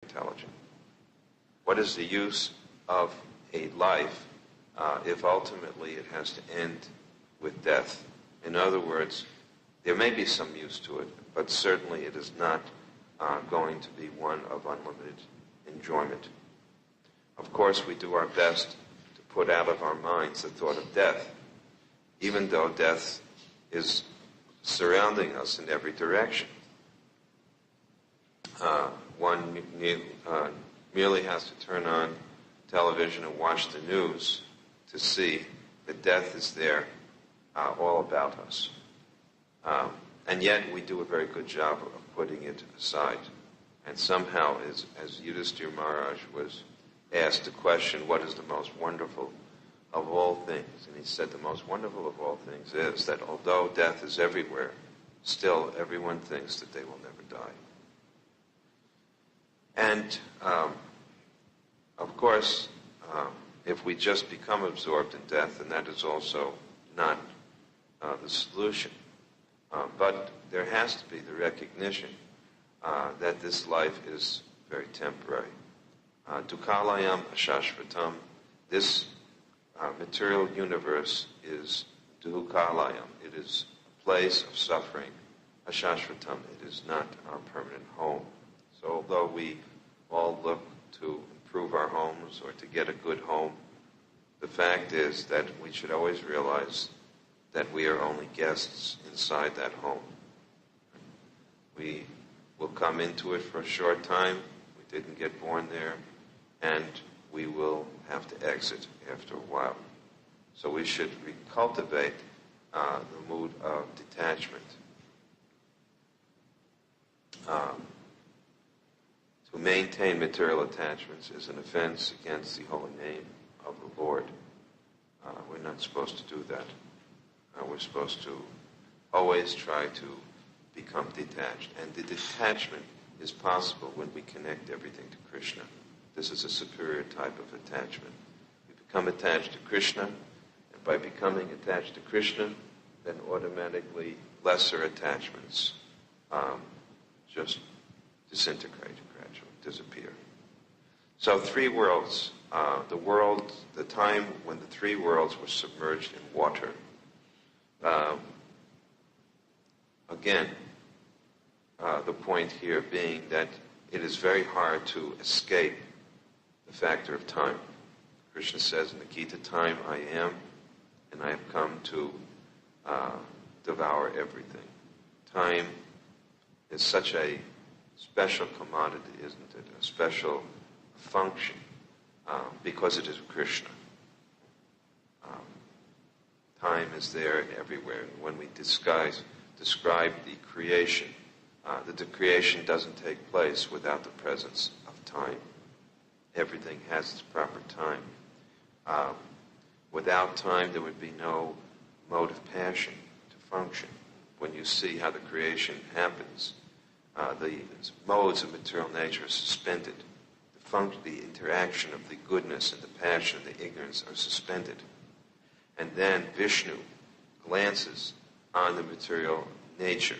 intelligent. What is the use of a life if ultimately it has to end with death? In other words, there may be some use to it, but certainly it is not going to be one of unlimited enjoyment. Of course, we do our best to put out of our minds the thought of death, even though death is surrounding us in every direction. One merely has to turn on television and watch the news to see that death is there all about us. And yet we do a very good job of putting it aside. And somehow, as Yudhisthira Maharaj was asked the question, what is the most wonderful of all things? And he said the most wonderful of all things is that although death is everywhere, still everyone thinks that they will never die. And, of course, if we just become absorbed in death, then that is also not the solution. But there has to be the recognition that this life is very temporary. Dukhalayam ashashvatam, this material universe is dukhalayam. It is a place of suffering. Ashashvatam, it is not our permanent home. So although we all look to improve our homes or to get a good home, the fact is that we should always realize that we are only guests inside that home. We will come into it for a short time. We didn't get born there, and we will have to exit after a while. So we should cultivate the mood of detachment. To maintain material attachments is an offense against the holy name of the Lord. We're not supposed to do that. We're supposed to always try to become detached. And the detachment is possible when we connect everything to Krishna. This is a superior type of attachment. We become attached to Krishna, and by becoming attached to Krishna, then automatically lesser attachments just disintegrate gradually, disappear. So three worlds. The time when the three worlds were submerged in water. Again, the point here being that it is very hard to escape the factor of time. Krishna says in the Gita, time I am, and I have come to devour everything. Time is such a special commodity, isn't it? A special function, because it is Krishna. Time is there and everywhere. When we describe the creation, the creation doesn't take place without the presence of time. Everything has its proper time. Without time, there would be no mode of passion to function. When you see how the creation happens, the modes of material nature are suspended. The interaction of the goodness and the passion and the ignorance are suspended. And then Vishnu glances on the material nature.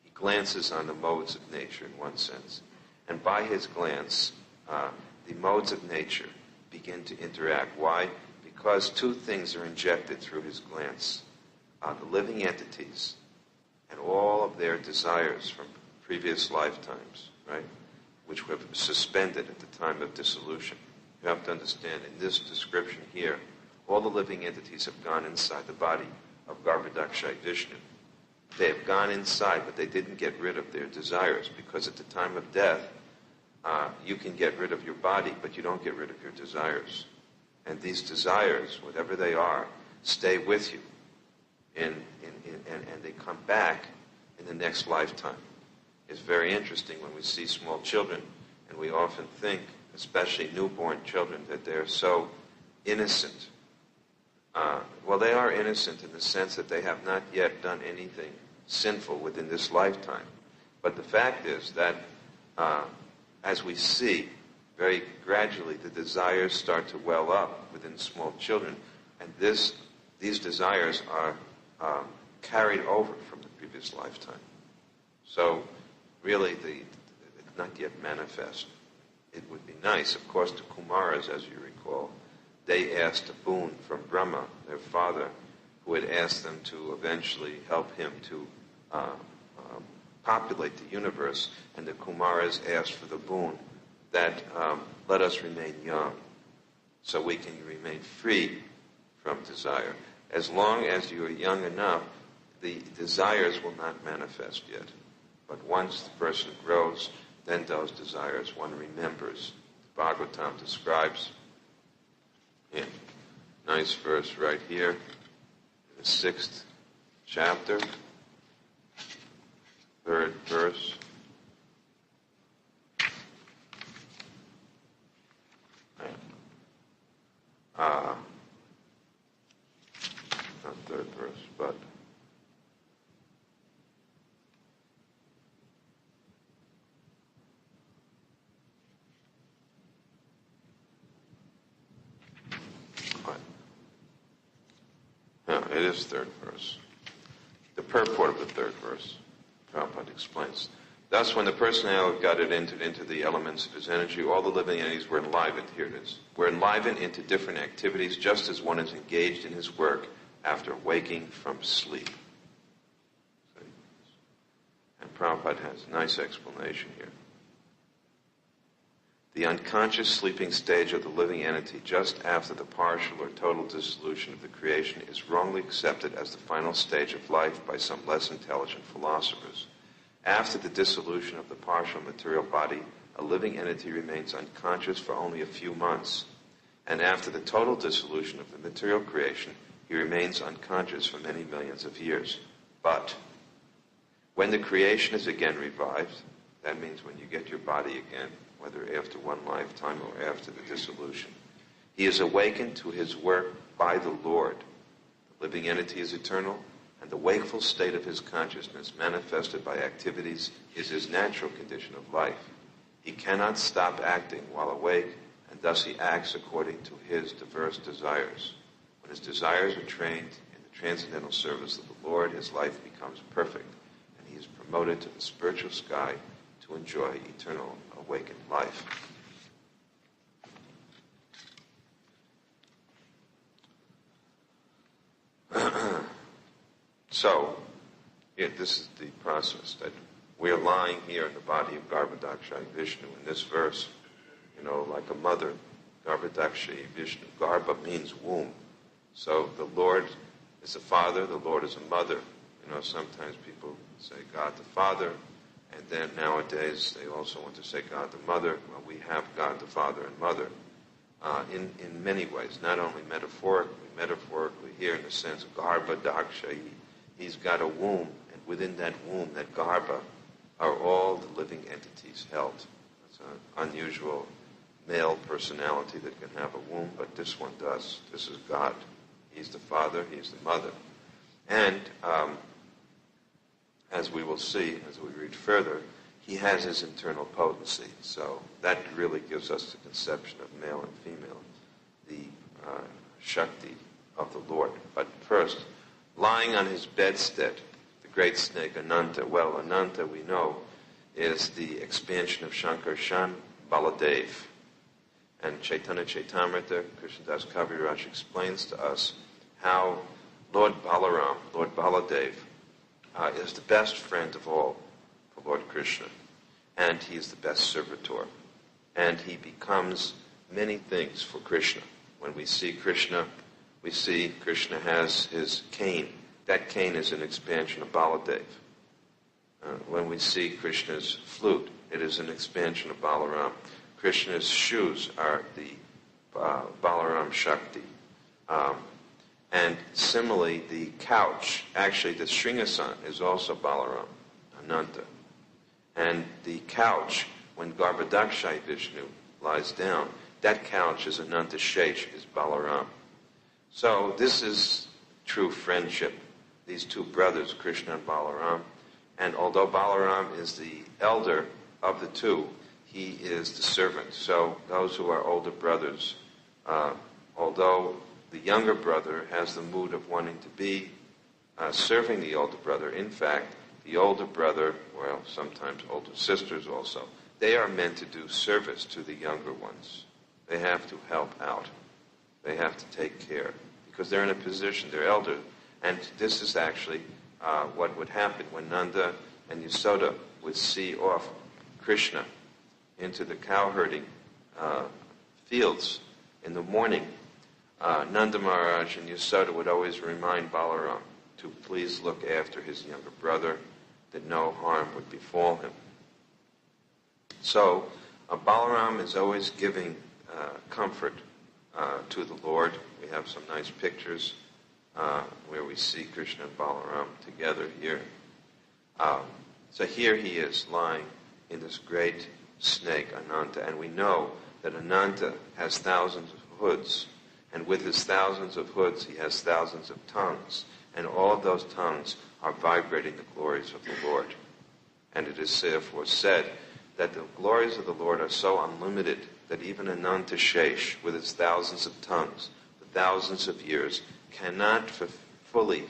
He glances on the modes of nature in one sense. And by his glance, the modes of nature begin to interact. Why? Because two things are injected through his glance. The living entities and all of their desires from previous lifetimes, right, which were suspended at the time of dissolution. You have to understand, in this description here, all the living entities have gone inside the body of Garbhodakshai Vishnu. They have gone inside, but they didn't get rid of their desires, because at the time of death, you can get rid of your body, but you don't get rid of your desires. And these desires, whatever they are, stay with you, and they come back in the next lifetime. It's very interesting when we see small children, and we often think, especially newborn children, that they're so innocent. Well, they are innocent in the sense that they have not yet done anything sinful within this lifetime. But the fact is that as we see, very gradually the desires start to well up within small children, and these desires are carried over from the previous lifetime. So really, it's not yet manifest. it would be nice. Of course, the Kumaras, as you recall, they asked a boon from Brahma, their father, who had asked them to eventually help him to populate the universe. And the Kumaras asked for the boon that let us remain young, so we can remain free from desire. As long as you are young enough, the desires will not manifest yet. But once the person grows, then those desires one remembers. The Bhagavatam describes in nice verse right here, in the 6th chapter, 3rd verse. Not 3rd verse, but it is 3rd verse. The purport of the 3rd verse, Prabhupada explains. Thus, when the personality of God had entered into the elements of his energy, all the living entities were enlivened. Here it is. Were enlivened into different activities, just as one is engaged in his work after waking from sleep. And Prabhupada has a nice explanation here. The unconscious sleeping stage of the living entity just after the partial or total dissolution of the creation is wrongly accepted as the final stage of life by some less intelligent philosophers. After the dissolution of the partial material body, a living entity remains unconscious for only a few months. And after the total dissolution of the material creation, he remains unconscious for many millions of years. But when the creation is again revived, that means when you get your body again, whether after one lifetime or after the dissolution, he is awakened to his work by the Lord. The living entity is eternal, and the wakeful state of his consciousness manifested by activities is his natural condition of life. He cannot stop acting while awake, and thus he acts according to his diverse desires. When his desires are trained in the transcendental service of the Lord, his life becomes perfect, and he is promoted to the spiritual sky to enjoy eternal awakened life. So, this is the process that we are lying here in the body of Garbhodakshaya Vishnu in this verse, like a mother. Garbhodakshaya Vishnu. Garbha means womb. So the Lord is a father, the Lord is a mother. Sometimes people say God the Father, and then nowadays they also want to say God the Mother. Well, we have God the Father and Mother in many ways, not only metaphorically here in the sense of Garbhodakshaya. He's got a womb, and within that womb, that Garbha, are all the living entities held. It's an unusual male personality that can have a womb, but this one does. This is God. He's the Father, he's the Mother. And as we will see, as we read further, he has his internal potency. So that really gives us the conception of male and female, the Shakti of the Lord. But first, lying on his bedstead, the great snake Ananta. Well, Ananta, we know, is the expansion of Shankarshan Baladev. And Chaitanya Chaitamrita, Krishnadas Kaviraj, explains to us how Lord Balaram, Lord Baladev, is the best friend of all for Lord Krishna. And he is the best servitor. And he becomes many things for Krishna. When we see Krishna, we see Krishna has his cane. That cane is an expansion of Baladev. When we see Krishna's flute, it is an expansion of Balaram. Krishna's shoes are the Balaram Shakti. And similarly, the couch, actually the Sringasan is also Balaram, Ananta. And the couch, when Garbhodakshaya Vishnu lies down, that couch is Ananta Shesh, is Balaram. So this is true friendship, these two brothers, Krishna and Balaram. And although Balaram is the elder of the two, he is the servant. So those who are older brothers, although the younger brother has the mood of wanting to be serving the older brother, in fact, the older brother, well, sometimes older sisters also, they are meant to do service to the younger ones. They have to help out. They have to take care because they're in a position, they're elder. And this is actually what would happen when Nanda and Yasoda would see off Krishna into the cow herding fields in the morning. Nanda Maharaj and Yasoda would always remind Balaram to please look after his younger brother, that no harm would befall him. So Balaram is always giving comfort to the Lord. We have some nice pictures where we see Krishna and Balaram together here. So here he is lying in this great snake, Ananta, and we know that Ananta has thousands of hoods, and with his thousands of hoods he has thousands of tongues, and all of those tongues are vibrating the glories of the Lord. And it is therefore said that the glories of the Lord are so unlimited that even Ananta Shesh, with his thousands of tongues, for thousands of years, cannot fully,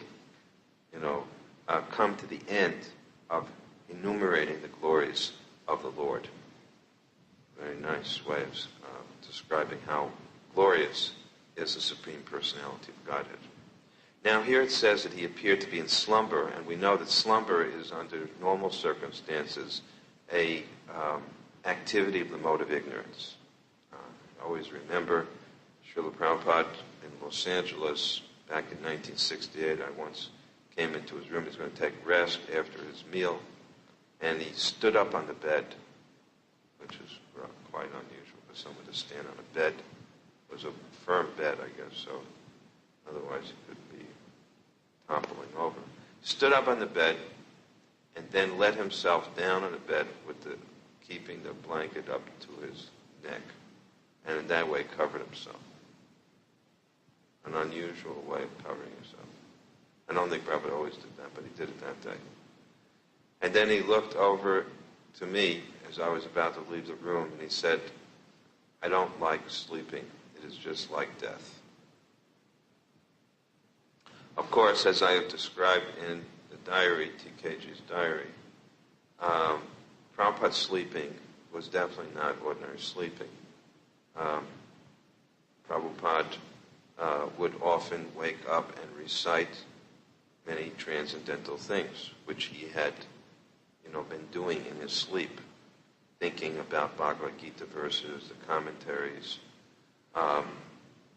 come to the end of enumerating the glories of the Lord. Very nice way of describing how glorious is the Supreme Personality of Godhead. Now here it says that he appeared to be in slumber, and we know that slumber is, under normal circumstances, a activity of the mode of ignorance. Always remember Srila Prabhupada in Los Angeles back in 1968. I once came into his room. He was going to take rest after his meal, and he stood up on the bed, which is quite unusual for someone to stand on a bed. It was a firm bed, I guess, so otherwise he could be toppling over. Stood up on the bed and then let himself down on the bed with keeping the blanket up to his neck, and in that way covered himself. An unusual way of covering yourself. I don't think Prabhupada always did that, but he did it that day. And then he looked over to me as I was about to leave the room, and he said, "I don't like sleeping. It is just like death." Of course, as I have described in the diary, TKG's diary, Prabhupada's sleeping was definitely not ordinary sleeping. Prabhupada would often wake up and recite many transcendental things, which he had, been doing in his sleep, thinking about Bhagavad Gita verses, the commentaries,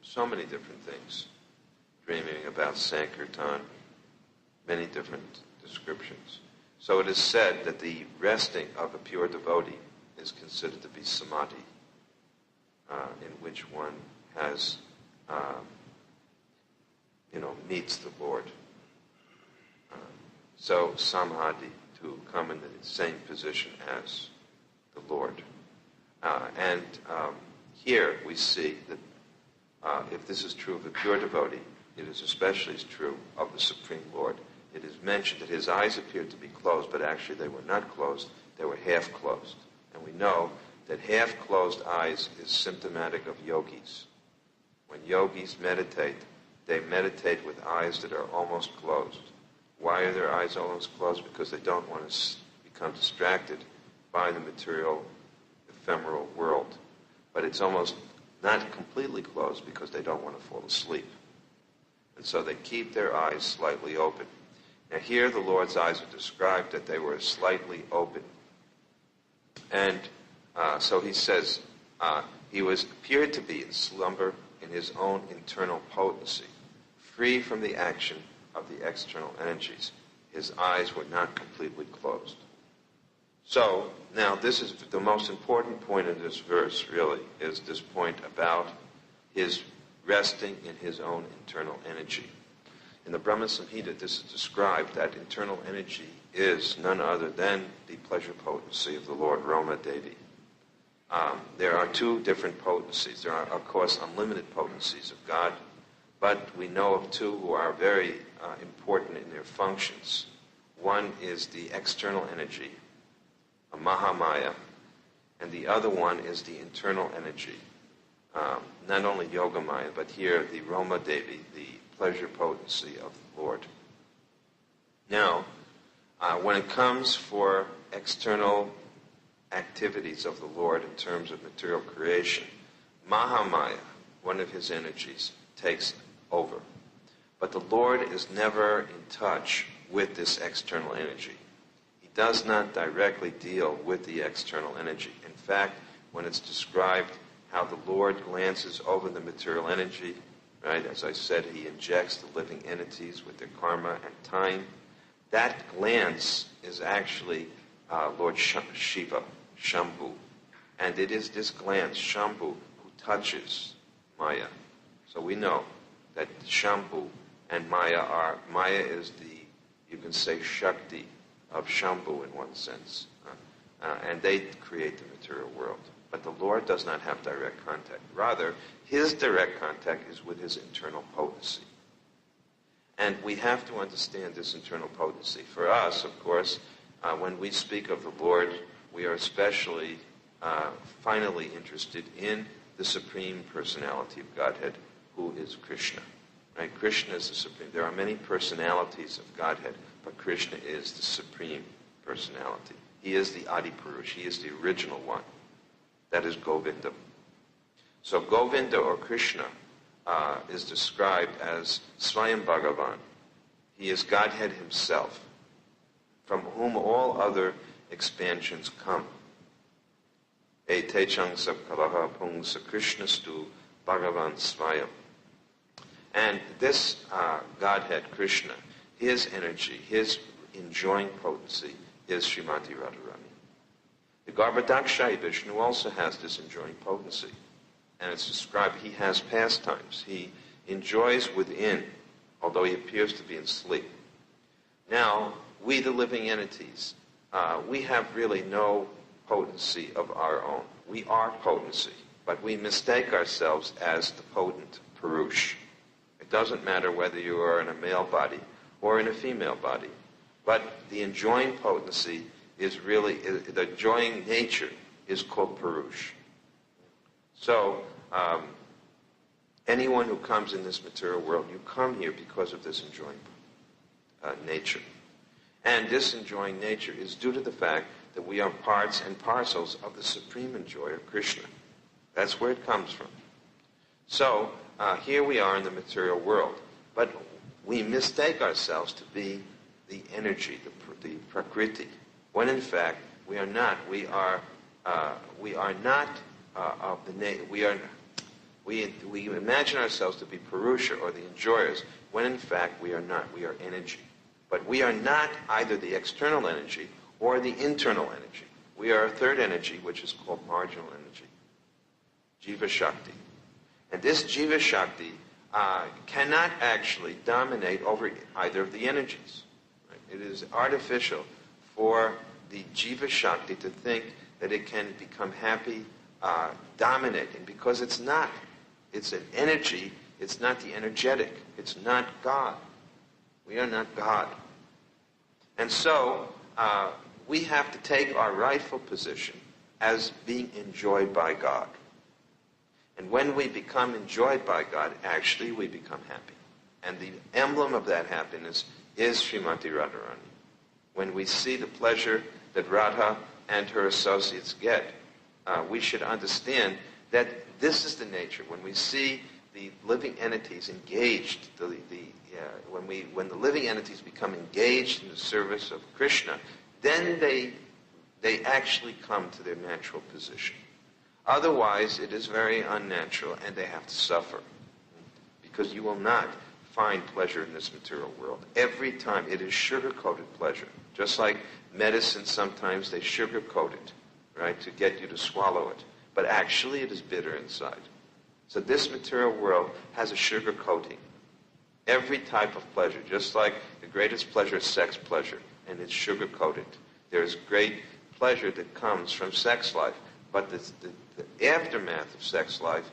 so many different things, dreaming about Sankirtan, many different descriptions. So it is said that the resting of a pure devotee is considered to be samadhi, in which one has, meets the Lord. So samadhi, to come in the same position as the Lord. And here we see that if this is true of a pure devotee, it is especially true of the Supreme Lord. It is mentioned that his eyes appeared to be closed, but actually they were not closed, they were half closed. And we know that half-closed eyes is symptomatic of yogis. When yogis meditate, they meditate with eyes that are almost closed. Why are their eyes almost closed? Because they don't want to become distracted by the material, ephemeral world. But it's almost not completely closed because they don't want to fall asleep. And so they keep their eyes slightly open. Now here the Lord's eyes are described that they were slightly open. And so he says, he appeared to be in slumber in his own internal potency, free from the action of the external energies. His eyes were not completely closed. So, now this is the most important point in this verse, really, is this point about his resting in his own internal energy. In the Brahma Samhita, this is described that internal energy is none other than the pleasure potency of the Lord Roma Devi. There are two different potencies. There are, of course, unlimited potencies of God, but we know of two who are very important in their functions. One is the external energy, a Mahamaya, and the other one is the internal energy. Not only Yogamaya, but here the Roma Devi, the pleasure potency of the Lord. Now, when it comes for external activities of the Lord in terms of material creation, Mahamaya, one of his energies, takes over. But the Lord is never in touch with this external energy. He does not directly deal with the external energy. In fact, when it's described how the Lord glances over the material energy, right, as I said, he injects the living entities with their karma and time. That glance is actually Lord Shiva, Shambhu. And it is this glance, Shambhu, who touches Maya. So we know that Shambhu and Maya is the, you can say, Shakti of Shambhu in one sense. And they create the material world. But the Lord does not have direct contact. Rather, his direct contact is with his internal potency. And we have to understand this internal potency. For us, of course, when we speak of the Lord, we are especially finally interested in the Supreme Personality of Godhead, who is Krishna. Right? Krishna is the Supreme. There are many personalities of Godhead, but Krishna is the Supreme Personality. He is the Adi Purush. He is the original one. That is Govinda. So Govinda, or Krishna, is described as Swayam Bhagavan. He is Godhead himself, from whom all other expansions come. Etechang Sapkalaha Pungsa Krishnastu Bhagavan Swayam. And this Godhead, Krishna, his energy, his enjoying potency is Srimati Radharani. The Garbhodakshaya Vishnu also has this enjoying potency. And it's described, he has pastimes. He enjoys within, although he appears to be in sleep. Now, we, the living entities, we have really no potency of our own. We are potency, but we mistake ourselves as the potent Purush. It doesn't matter whether you are in a male body or in a female body, but the enjoying potency is really, the enjoying nature is called Purush. So, anyone who comes in this material world, you come here because of this enjoying nature. And this enjoying nature is due to the fact that we are parts and parcels of the supreme enjoyer, Krishna. That's where it comes from. So, here we are in the material world, but we mistake ourselves to be the energy, the prakriti, when in fact we are not. We are not of the we imagine ourselves to be Purusha, or the enjoyers, when in fact we are not. We are energy. But we are not either the external energy or the internal energy. We are a third energy, which is called marginal energy, Jiva Shakti. And this Jiva Shakti cannot actually dominate over either of the energies. Right? It is artificial for the Jiva Shakti to think that it can become happy dominating, because it's not. It's an energy. It's not the energetic. It's not God. We are not God. And so we have to take our rightful position as being enjoyed by God. And when we become enjoyed by God, actually we become happy. And the emblem of that happiness is Srimati Radharani. When we see the pleasure that Radha and her associates get, we should understand that this is the nature. When we see the living entities engaged, when the living entities become engaged in the service of Krishna, then they actually come to their natural position. Otherwise, it is very unnatural, and they have to suffer, because you will not find pleasure in this material world. Every time it is sugar-coated pleasure. Just like medicine, sometimes they sugar-coat it, right, to get you to swallow it. But actually it is bitter inside. So this material world has a sugar coating. Every type of pleasure, just like the greatest pleasure is sex pleasure, and it's sugar-coated. There is great pleasure that comes from sex life, but the aftermath of sex life,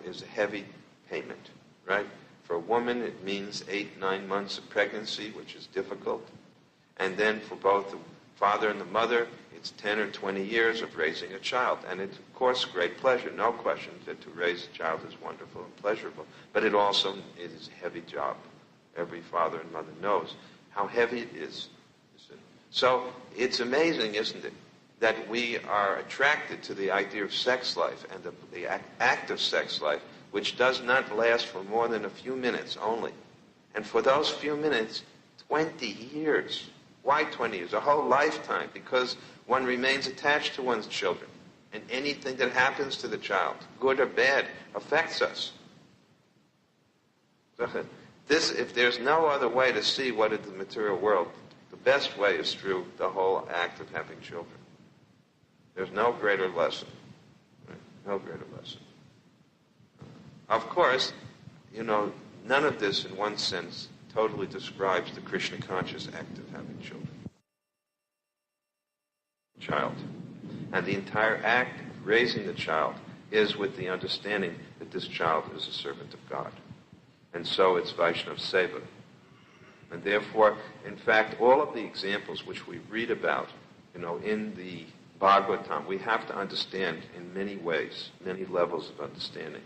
is a heavy payment, right? For a woman, it means 8-9 months of pregnancy, which is difficult. And then for both the father and the mother, it's 10 or 20 years of raising a child. And it's, of course, great pleasure. No question that to raise a child is wonderful and pleasurable. But it is a heavy job. Every father and mother knows how heavy it is. So it's amazing, isn't it, that we are attracted to the idea of sex life and the act of sex life, which does not last for more than a few minutes only. And for those few minutes, 20 years. Why 20 years? A whole lifetime, because one remains attached to one's children. And anything that happens to the child, good or bad, affects us. If there's no other way to see what is the material world, the best way is through the whole act of having children. There's no greater lesson. Right? No greater lesson. Of course, none of this, in one sense, totally describes the Krishna conscious act of having children. Child. And the entire act of raising the child is with the understanding that this child is a servant of God. And so it's Vaishnava Seva. And therefore, in fact, all of the examples which we read about, in the Bhagavatam, we have to understand in many ways, many levels of understanding.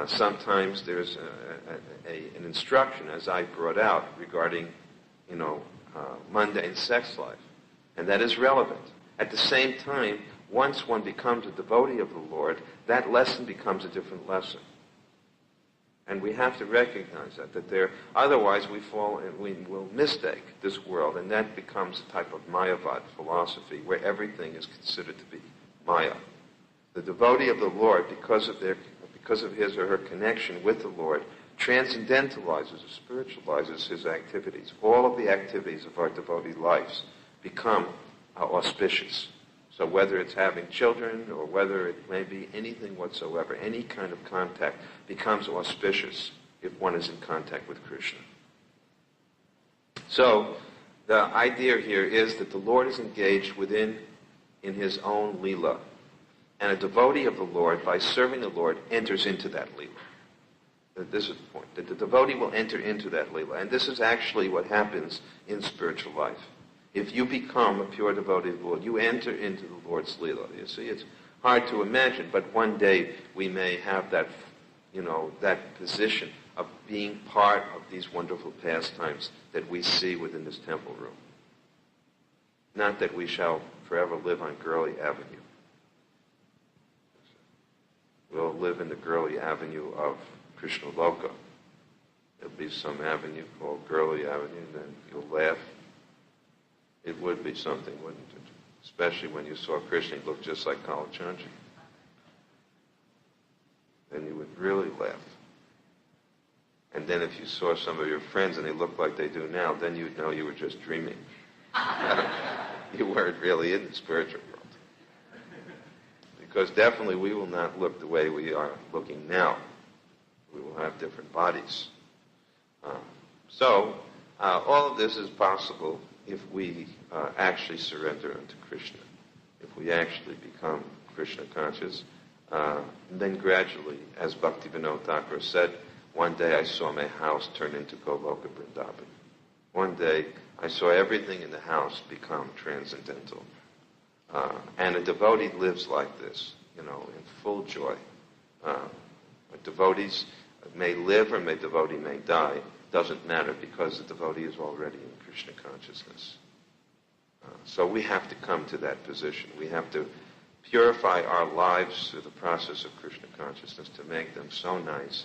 Sometimes there's an instruction, as I brought out, regarding, mundane sex life. And that is relevant. At the same time, once one becomes a devotee of the Lord, that lesson becomes a different lesson. And we have to recognize that otherwise we will mistake this world, and that becomes a type of Mayavad philosophy, where everything is considered to be Maya. The devotee of the Lord, because of his or her connection with the Lord, transcendentalizes or spiritualizes his activities. All of the activities of our devotee lives become auspicious. So whether it's having children or whether it may be anything whatsoever, any kind of contact becomes auspicious if one is in contact with Krishna. So the idea here is that the Lord is engaged in his own Leela. And a devotee of the Lord, by serving the Lord, enters into that Leela. This is the point, that the devotee will enter into that Leela. And this is actually what happens in spiritual life. If you become a pure devotee of the Lord, you enter into the Lord's Leela. You see, it's hard to imagine, but one day we may have that, that position of being part of these wonderful pastimes that we see within this temple room. Not that we shall forever live on Gurley Avenue. We'll live in the Gurley Avenue of Krishna Loka. There'll be some avenue called Gurley Avenue, and then you'll laugh. It would be something, wouldn't it? Especially when you saw Krishna look just like Kalachandji. Then you would really laugh. And then if you saw some of your friends and they looked like they do now, then you'd know you were just dreaming. You weren't really in the spiritual world. Because definitely we will not look the way we are looking now. We will have different bodies. So all of this is possible if we actually surrender unto Krishna, if we actually become Krishna conscious, then gradually, as Bhaktivinoda Thakur said, one day I saw my house turn into Goloka Vrindavan. One day I saw everything in the house become transcendental. And a devotee lives like this, in full joy. Devotees may live or devotee may die. Doesn't matter, because the devotee is already in Krishna consciousness. So we have to come to that position. We have to purify our lives through the process of Krishna consciousness to make them so nice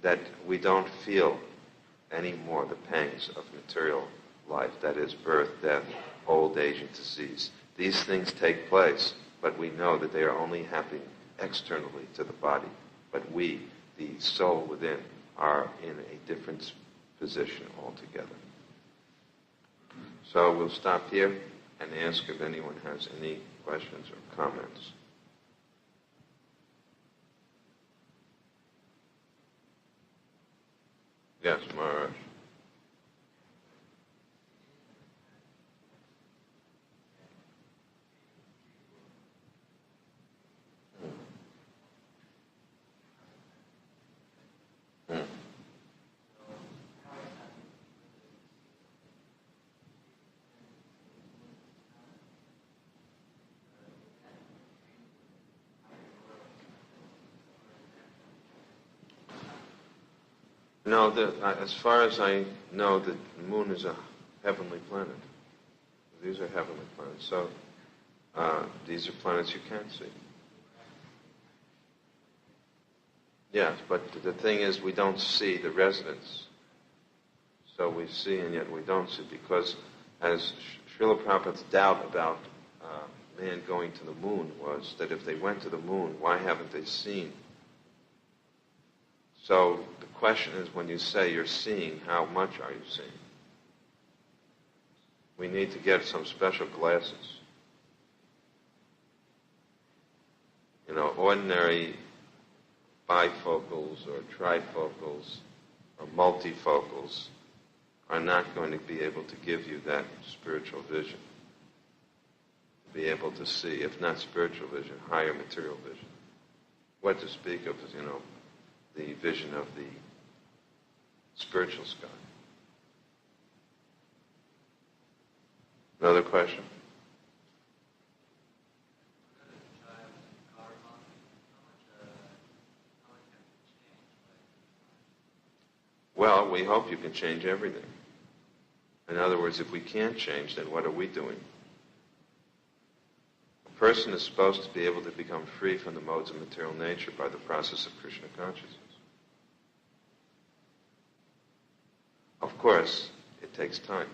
that we don't feel anymore the pangs of material life, that is birth, death, old age, and disease. These things take place, but we know that they are only happening externally to the body. But we, the soul within, are in a different position altogether. So we'll stop here and ask if anyone has any questions or comments. Yes, Maharaj. No, as far as I know, the moon is a heavenly planet. These are heavenly planets. So These are planets you can't see. Yes, but the thing is we don't see the residents. So we see and yet we don't see, because as Srila Prabhupada's doubt about man going to the moon was that if they went to the moon, why haven't they seen? So the question is, when you say you're seeing, how much are you seeing? We need to get some special glasses. Ordinary bifocals or trifocals or multifocals are not going to be able to give you that spiritual vision. Be able to see, if not spiritual vision, higher material vision. What to speak of is, the vision of the spiritual sky. Another question? Well, we hope you can change everything. In other words, if we can't change, then what are we doing? A person is supposed to be able to become free from the modes of material nature by the process of Krishna consciousness. Of course, it takes time.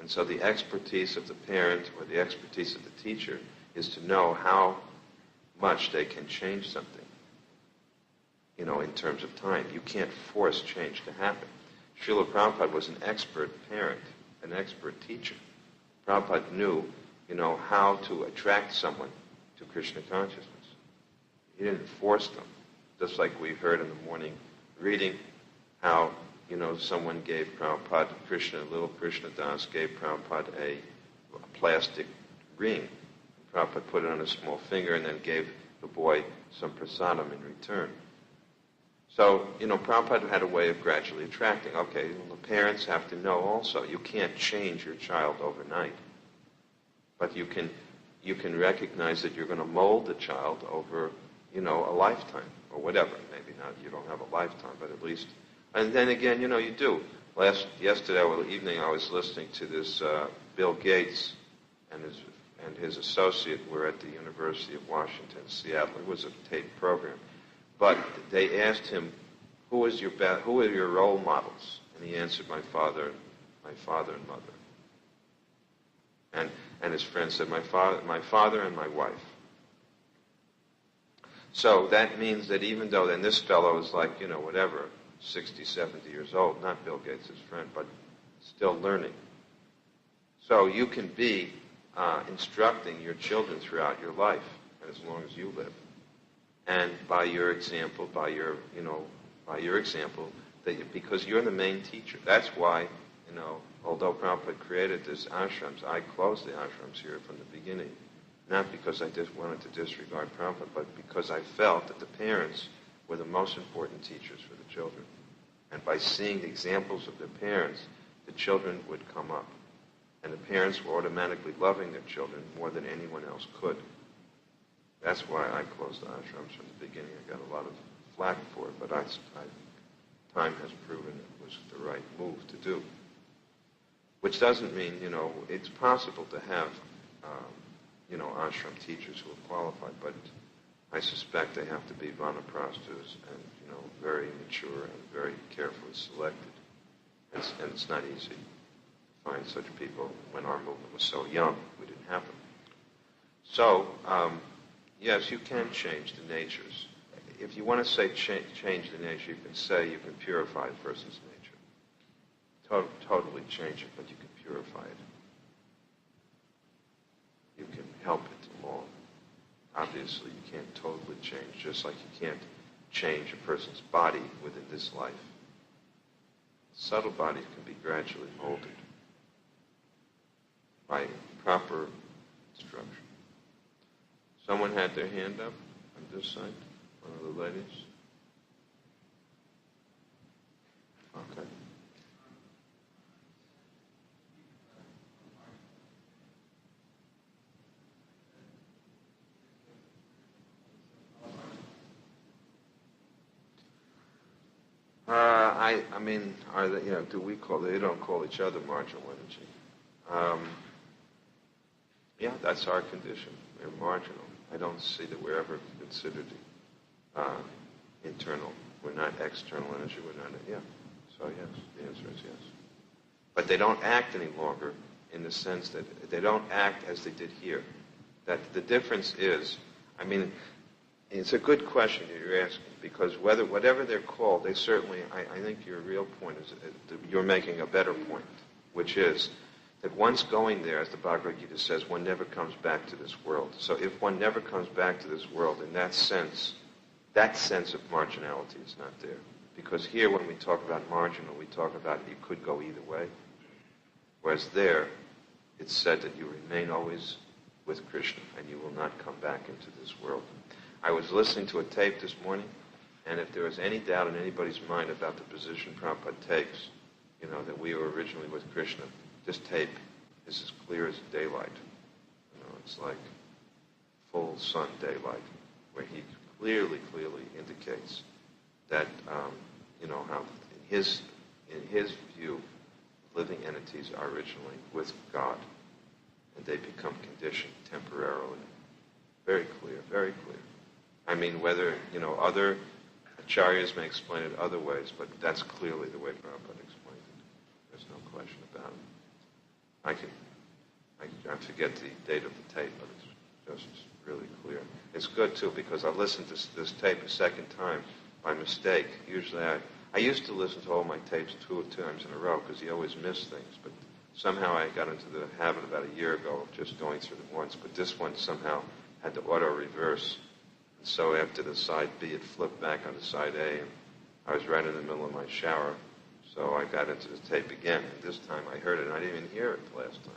And so the expertise of the parent or the expertise of the teacher is to know how much they can change something, in terms of time. You can't force change to happen. Srila Prabhupada was an expert parent, an expert teacher. Prabhupada knew, how to attract someone to Krishna consciousness. He didn't force them. Just like we heard in the morning reading how, someone gave Prabhupada, little Krishna Das gave Prabhupada a plastic ring. Prabhupada put it on his small finger and then gave the boy some prasadam in return. So, Prabhupada had a way of gradually attracting. Okay, the parents have to know also, you can't change your child overnight. But you can recognize that you're going to mold the child over, a lifetime, or whatever. Maybe not, you don't have a lifetime, but at least. And then again, you do. Yesterday evening, I was listening to this Bill Gates and his associate were at the University of Washington, Seattle. It was a taped program. But they asked him, who are your role models? And he answered, my father and mother. And his friend said, my father and my wife. So that means that even though, and this fellow is like, 60, 70 years old, not Bill Gates' friend, but still learning. So you can be instructing your children throughout your life, and as long as you live. And by your example, because you're the main teacher. That's why, although Prabhupada created these ashrams, I closed the ashrams here from the beginning. Not because I just wanted to disregard Prabhupada, but because I felt that the parents were the most important teachers for the children. And by seeing the examples of their parents, the children would come up. And the parents were automatically loving their children more than anyone else could. That's why I closed the ashrams from the beginning. I got a lot of flack for it, but time has proven it was the right move to do. Which doesn't mean, it's possible to have, ashram teachers who are qualified, but I suspect they have to be vanaprasthas and, very mature and very carefully selected. And it's not easy to find such people. When our movement was so young, we didn't have them. So, yes, you can change the natures. If you want to say change the nature, you can say you can purify a person's nature. Totally change it, but you can purify it. You can help it along. Obviously, you can't totally change, just like you can't change a person's body within this life. Subtle bodies can be gradually molded by proper instruction. Someone had their hand up on this side, one of the ladies. Okay. I mean, are they, do we call, they don't call each other marginal energy. Yeah, that's our condition. We're marginal. I don't see that we're ever considered internal. We're not external energy. We're not, yeah. So yes, the answer is yes. But they don't act any longer in the sense that they don't act as they did here. That the difference is, I mean, it's a good question that you're asking, because whatever they're called, they certainly, I think your real point is, you're making a better point, which is that once going there, as the Bhagavad Gita says, one never comes back to this world. So if one never comes back to this world, in that sense of marginality is not there. Because here, when we talk about marginal, we talk about you could go either way. Whereas there, it's said that you remain always with Krishna, and you will not come back into this world. I was listening to a tape this morning, and if there was any doubt in anybody's mind about the position Prabhupada takes, that we were originally with Krishna, this tape is as clear as daylight. It's like full sun daylight, where he clearly indicates that, how in his view, living entities are originally with God, and they become conditioned temporarily. Very clear, very clear. I mean, whether, other acharyas may explain it other ways, but that's clearly the way Prabhupada explained it. There's no question about it. I forget the date of the tape, but it's just really clear. It's good, too, because I listened to this tape a second time by mistake. Usually I used to listen to all my tapes two times in a row because you always miss things, but somehow I got into the habit about a year ago of just going through them once, but this one somehow had the auto reverse. And so after the side B, it flipped back onto side A, and I was right in the middle of my shower, so I got into the tape again, and this time I heard it, and I didn't even hear it the last time,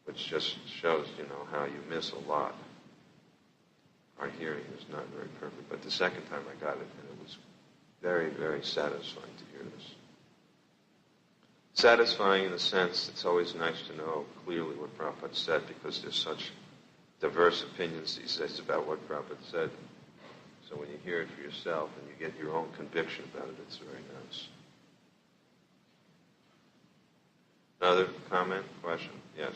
which just shows, how you miss a lot. Our hearing is not very perfect, but the second time I got it, and it was very, very satisfying to hear this. Satisfying in the sense it's always nice to know clearly what Prabhupada said, because there's such diverse opinions these days about what Prabhupada said. So when you hear it for yourself and you get your own conviction about it, it's very nice. Another comment, question? Yes.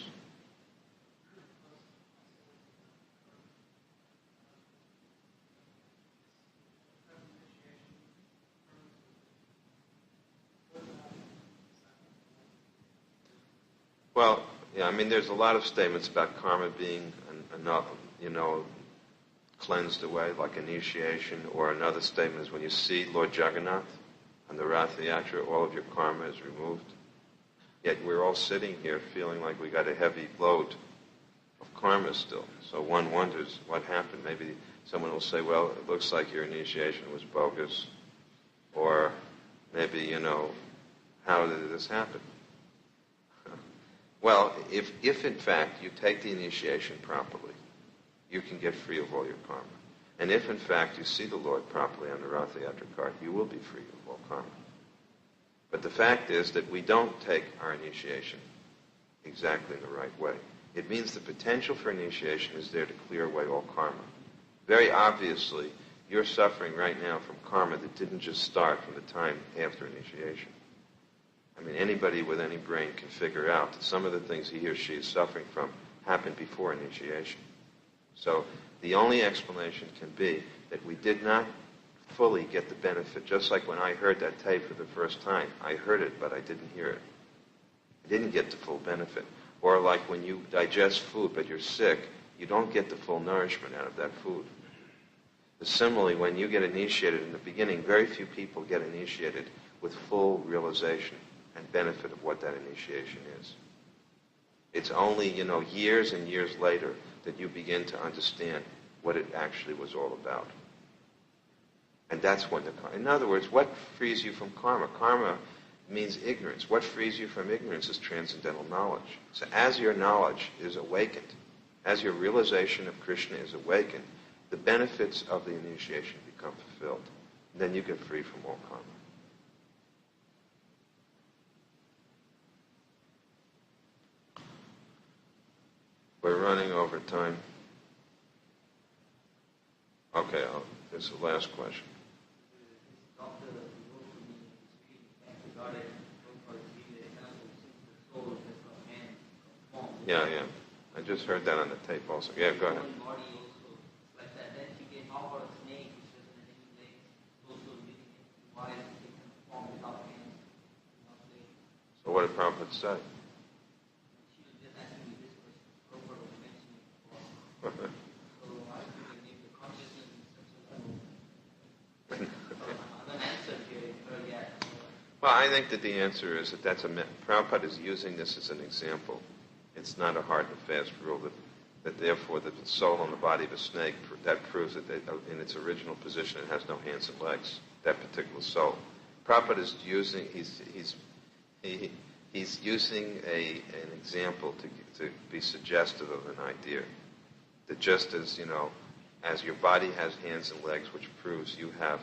Well, yeah, I mean, there's a lot of statements about karma being, cleansed away, like initiation, or another statement is when you see Lord Jagannath on the Ratha Yatra, all of your karma is removed. Yet we're all sitting here feeling like we got a heavy load of karma still. So one wonders what happened. Maybe someone will say, well, it looks like your initiation was bogus. Or maybe, how did this happen? Well, if in fact you take the initiation properly, you can get free of all your karma. And if in fact you see the Lord properly on the Ratha Yatra cart, you will be free of all karma. But the fact is that we don't take our initiation exactly in the right way. It means the potential for initiation is there to clear away all karma. Very obviously, you're suffering right now from karma that didn't just start from the time after initiation. I mean, anybody with any brain can figure out that some of the things he or she is suffering from happened before initiation. So the only explanation can be that we did not fully get the benefit. Just like when I heard that tape for the first time, I heard it, but I didn't hear it. I didn't get the full benefit. Or like when you digest food, but you're sick, you don't get the full nourishment out of that food. Similarly, when you get initiated in the beginning, very few people get initiated with full realization and benefit of what that initiation is. It's only, years and years later that you begin to understand what it actually was all about. And that's when in other words, what frees you from karma? Karma means ignorance. What frees you from ignorance is transcendental knowledge. So as your knowledge is awakened, as your realization of Krishna is awakened, the benefits of the initiation become fulfilled. And then you get free from all karma. We're running over time. Okay, this is the last question. Yeah. I just heard that on the tape also. Yeah, go ahead. Body also like that. Then she came out for a snake which doesn't have any legs, also living in wild different form without hands, without legs. So what did Prabhupada say? She was just asking me this question. Prabhupada was mentioning before. So I think if the consciousness is such a level, I'm going to answer here yet. Well, I think that the answer is that Prabhupada is using this as an example. It's not a hard and fast rule that therefore the soul and the body of a snake, that proves that in its original position it has no hands and legs, that particular soul. Prabhupada is using, he's using an example to be suggestive of an idea. That just as, as your body has hands and legs, which proves you have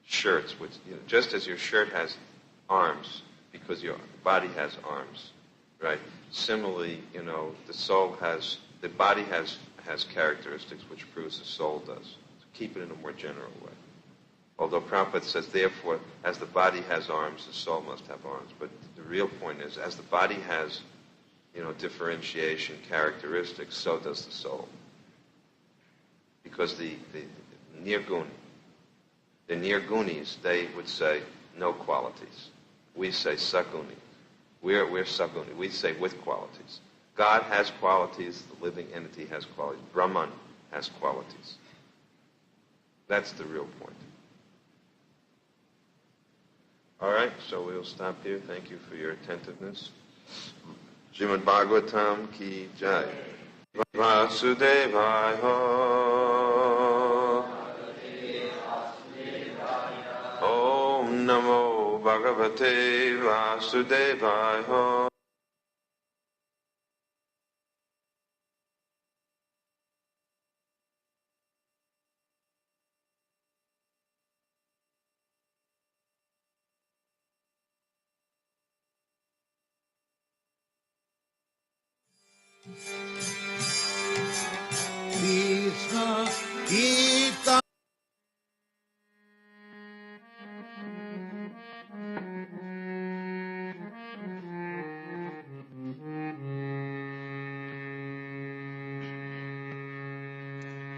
shirts, which, just as your shirt has arms, because your body has arms, right? Similarly, the body has characteristics which proves the soul does. So keep it in a more general way. Although Prabhupada says, therefore, as the body has arms, the soul must have arms. But the real point is, as the body has, differentiation, characteristics, so does the soul. Because the Nirgunis, they would say no qualities. We say saguni. We're saguni. We say with qualities. God has qualities. The living entity has qualities. Brahman has qualities. That's the real point. All right, so we'll stop here. Thank you for your attentiveness. Srimad Bhagavatam ki jai. Vasudevaya. Om Namo Bhagavate Vasudevaya. Krishna Gita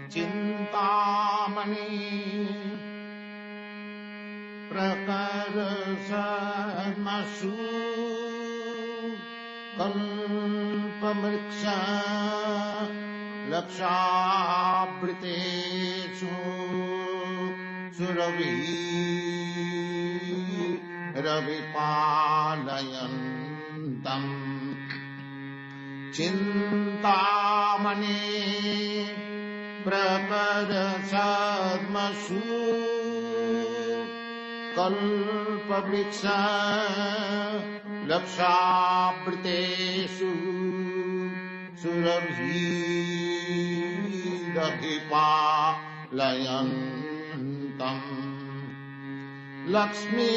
Chintamani Prakarasamasu Kalpamriksha Lakshabritesu Suravi Ravipalayantam Chintamani Prakarasadmasu Kalpavriksha Lakshabritesu Surabhi Ravipalayantam Lakshmi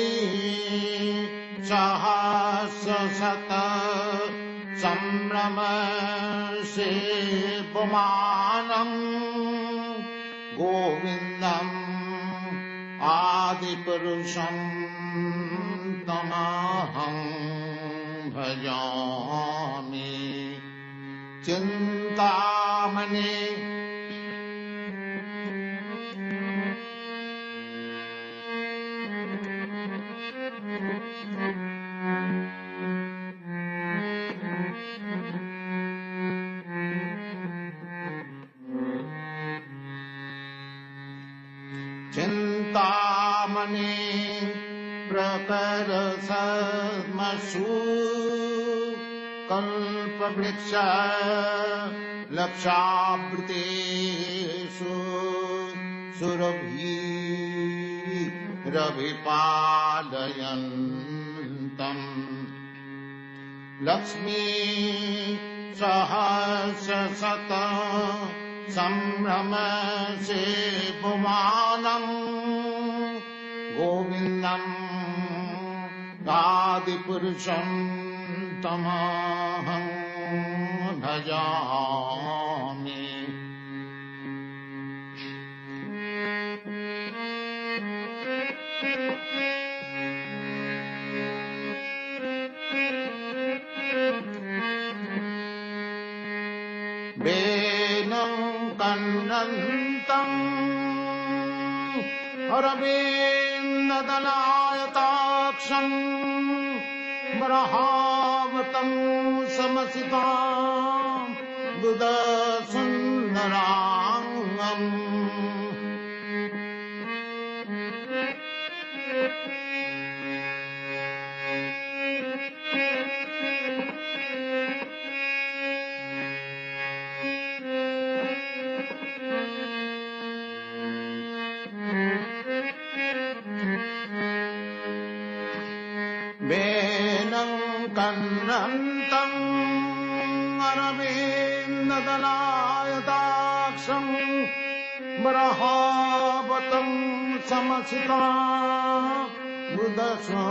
Sahasasata Samrama Sevamanam Govindam Adipurusham Tamaham Bhajami Chintamani Chintamani Prakarasadmasu Kalpavriksha Lakshabritesu Surabhi Ravipalayantam Lakshmi Sahasasata Samrama Sevamanam Govindam Adipurusham Tamaham Bhajami अरविन्ददलायताक्षम् बरहावतं समसिताम् बुधसुन्दराङ्गम् कन्नन्तम् अरविन्ददलायताक्षम् बरहावतं समसिता बुधसुन्दराङ्गम्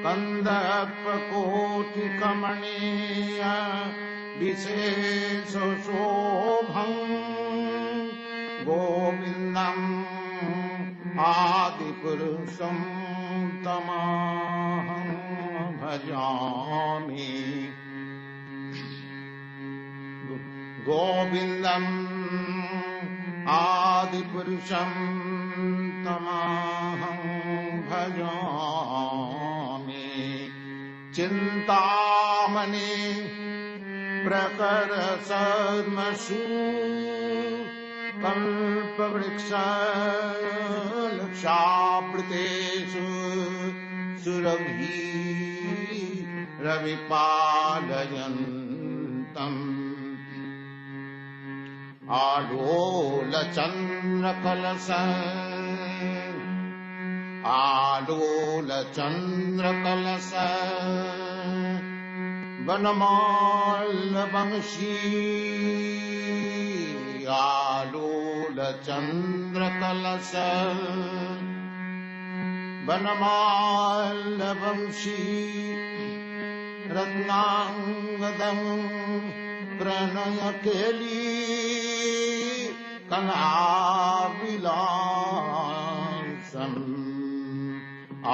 कन्दर्पकोटिकमणीय विशेषशोभम् गोविन्दम् आदिपुरुषं तमहं भजामि गोविन्दम् आदिपुरुषं तमहं भजामि चिन्तामणि प्रकरसर्मसु कल्पवृक्ष लक्षावृतेषु सुरभि रविपालयन्तम् आलोलचन्द्रकलश वनमाल्यवंशी आलोलचन्द्रकलश वनमाल्यवंशी रत्नाङ्गदं प्रणयकेली कलाविलासम्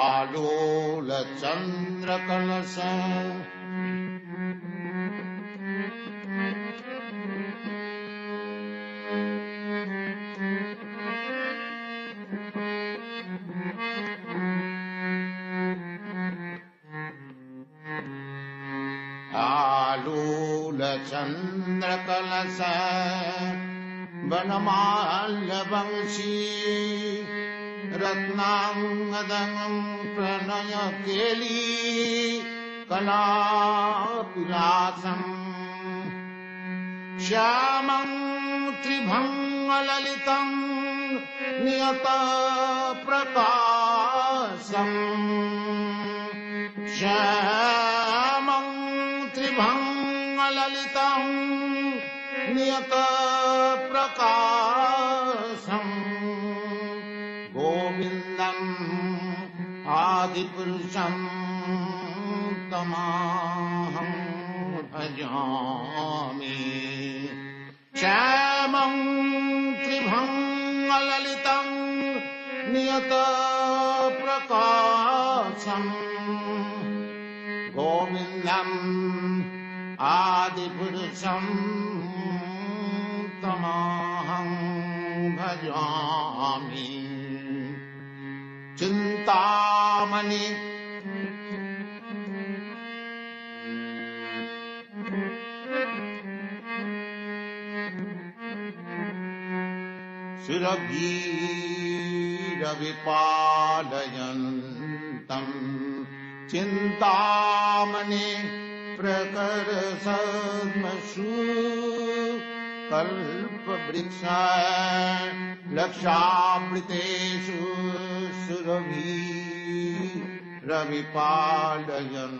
आलोलचन्द्रकलश आलोलचन्द्रकलश वनमाल्यवंशी रत्नाङ्गदं प्रणयकेली कलाविलासम् श्यामं त्रिभङ्गललितं नियतप्रकाशम् श्यामं त्रिभङ्गललितं नियतप्रकाशम् गोविन्दम् आदिपुरुषं तमहं भजामि श्यामं त्रिभङ्गललितं नियतप्रकाशम् गोविन्दम् आदिपुरुषं तमहं भजामि चिन्तामणि सुरभीरविपालयन्तम् चिन्तामणि प्रकरसर्मसु कल्पवृक्ष लक्षावृतेषु सुरभि रविपालयन्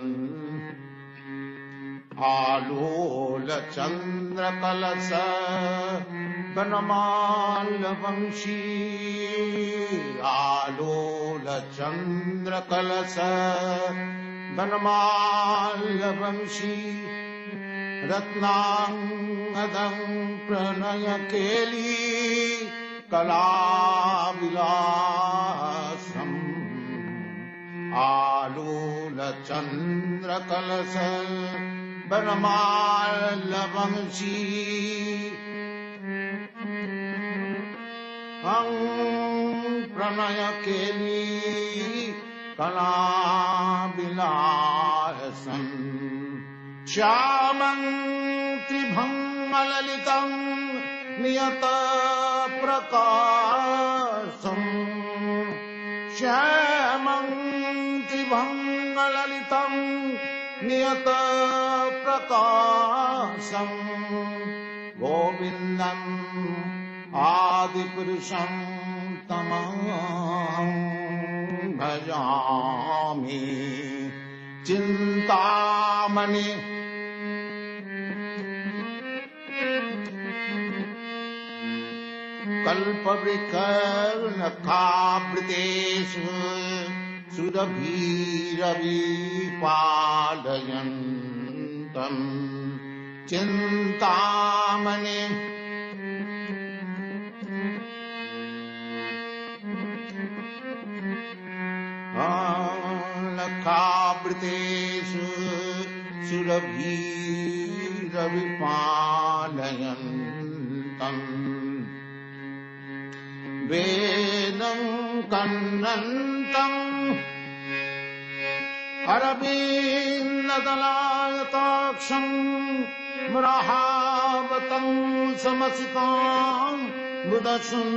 आलोलचन्द्रकलश वनमाल्यवंशी आलोलचन्द्रकलश वनमाल्यवंशी रत्नाङ्गदं प्रणयकेली कलाविलासम् आलोलचन्द्रकलश वनमाल्यवंशी प्रणय केली कलाविलासम् श्यामन्तिभङ्गललितम् नियत प्रकाशम् श्यामन्तिभङ्गललितम् नियत प्रकाशम् गोविन्दम् आदिपुरुषम् तमहं भजामि चिन्तामणि कल्पवृक्षनखावृतेषु सुरभिरविपालयन्तम् चिन्तामणि नखावृतेषु सुरभिरविपालयन्तम् वेदं कन्नन्तम् अरविन्ददलायताक्षम् म्रहावतं समसितां बुधसुन्दराङ्गम्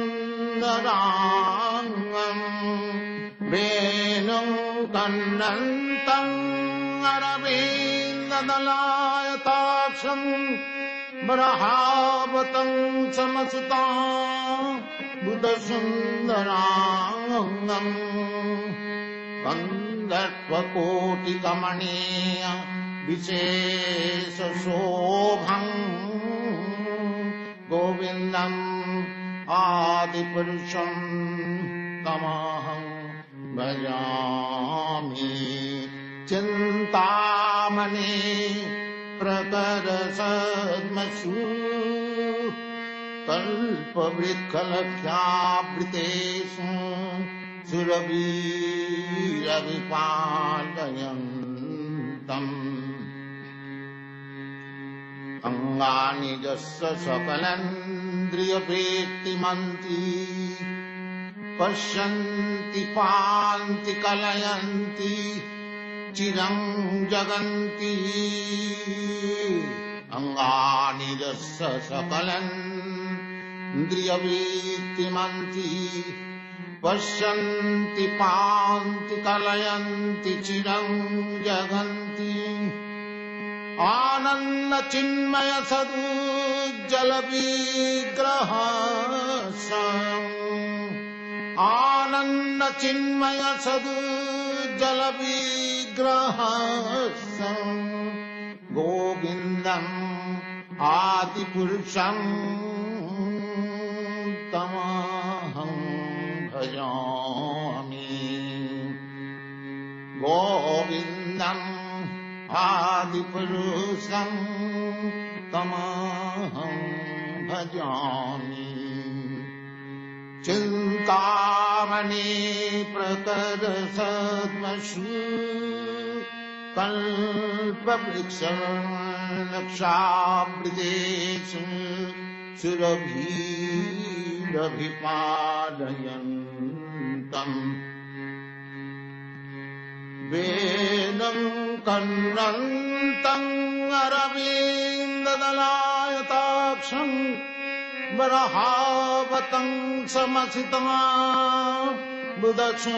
वेणुं कन्नन्तम् अरविन्ददलायताक्षम् म्रहावतं समसितां बुधसुन्दराङ्गम् कन्दर्पकोटिकमनीय विशेषशोभम् गोविन्दम् आदिपुरुषम् तमहं भजामि चिन्तामणि प्रकरसद्मसु कल्पवृक्षलक्ष्यावृतेषु सुरभिरविपालयन्तम् अङ्गानि यस्य सकलेन्द्रियवृत्तिमन्ति पश्यन्ति पान्ति कलयन्ति चिरं जगन्ति अङ्गानि यस्य सकलेन्द्रियवृत्तिमन्ति पश्यन्ति पान्ति कलयन्ति चिरं जगन्ति आनन्दचिन्मय सदुज्जल विग्रह आनन्दचिन्मय सदुज्जल विग्रह गोविन्दम् आदिपुरुषम् तमहं भजामि गोविन्दम् आदिपुरुषं तमहं भजामि चिन्तामणि प्रकरसद्मसु कल्पवृक्षलक्षावृतेषु सुरभिरविपालयन्तम् वेदं कन्नन्तम् अरविन्ददलायताक्षम् बरहावतं समसितं बुधसुन्दराङ्गम्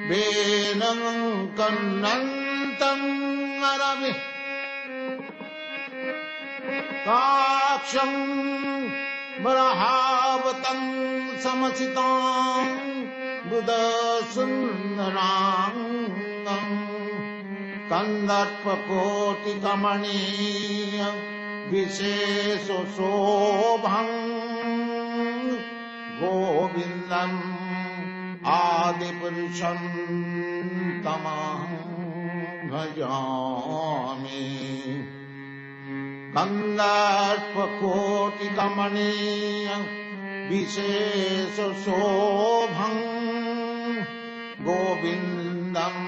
वेदं कन्नन्तम् अरविन्ददलायताक्षम् बरहावतं समसितं बुधसुन्दराङ्गम् कन्दर्पकोटिकमनीय विशेषशोभम् गोविन्दम् आदिपुरुषं तमहं भजामि कन्दर्पकोटिकमनीय विशेषशोभम् गोविन्दम्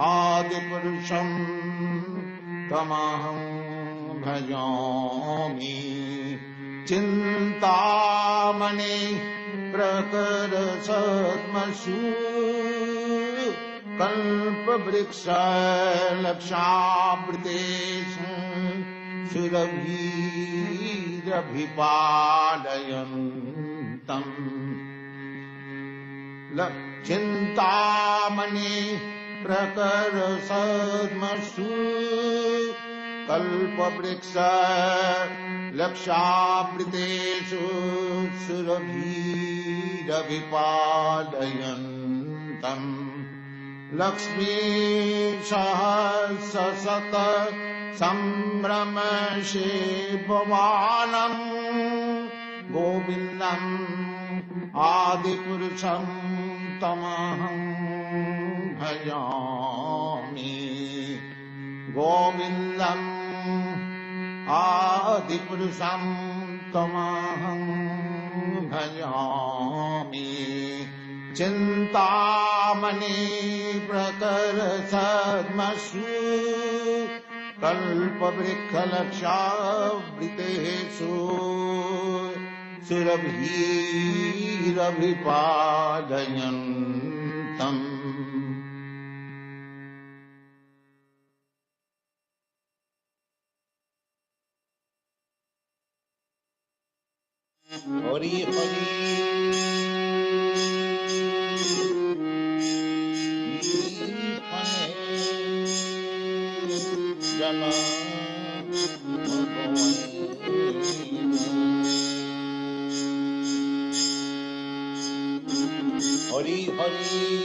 आदिपुरुषं तमहं भजामि चिन्तामणि प्रकरसत्मसु कल्पवृक्षलक्षावृतेषु सुरभिरभिपालयन्तम् चिन्तामणि प्रकरसत्मसु कल्पवृक्षलक्षावृतेषु सुरभिरभिपालयन्तम् लक्ष्मी सहस्रशत सम्भ्रमशे भवानम् गोविन्दम् आदिपुरुषम् तमहं भजामि गोविन्दम् आदिपुरुषं तमहं भजामि चिन्तामणि प्रकरसत्मसु कल्पवृक्षलक्षावृतेषु सुरभिरभिपालयन्तम् हरि हरि जना हरि हरि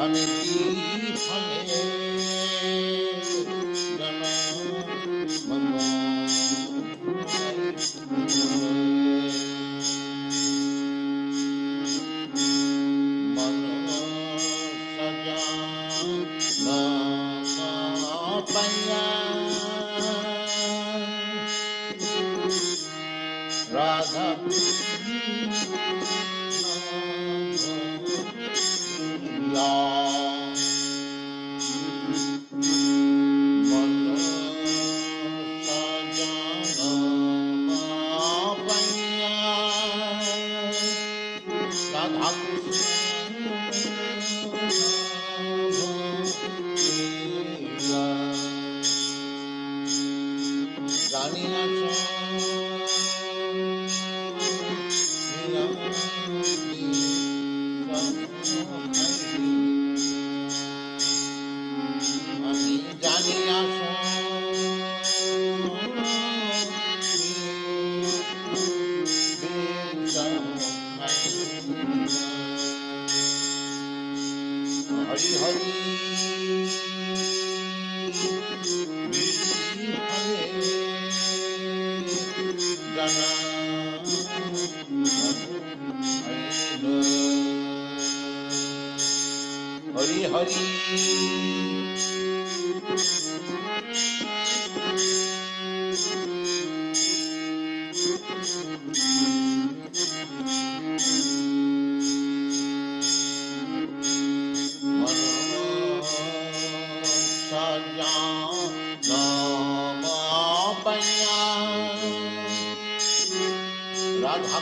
अमिति फले जना Radha Hari Hari Radha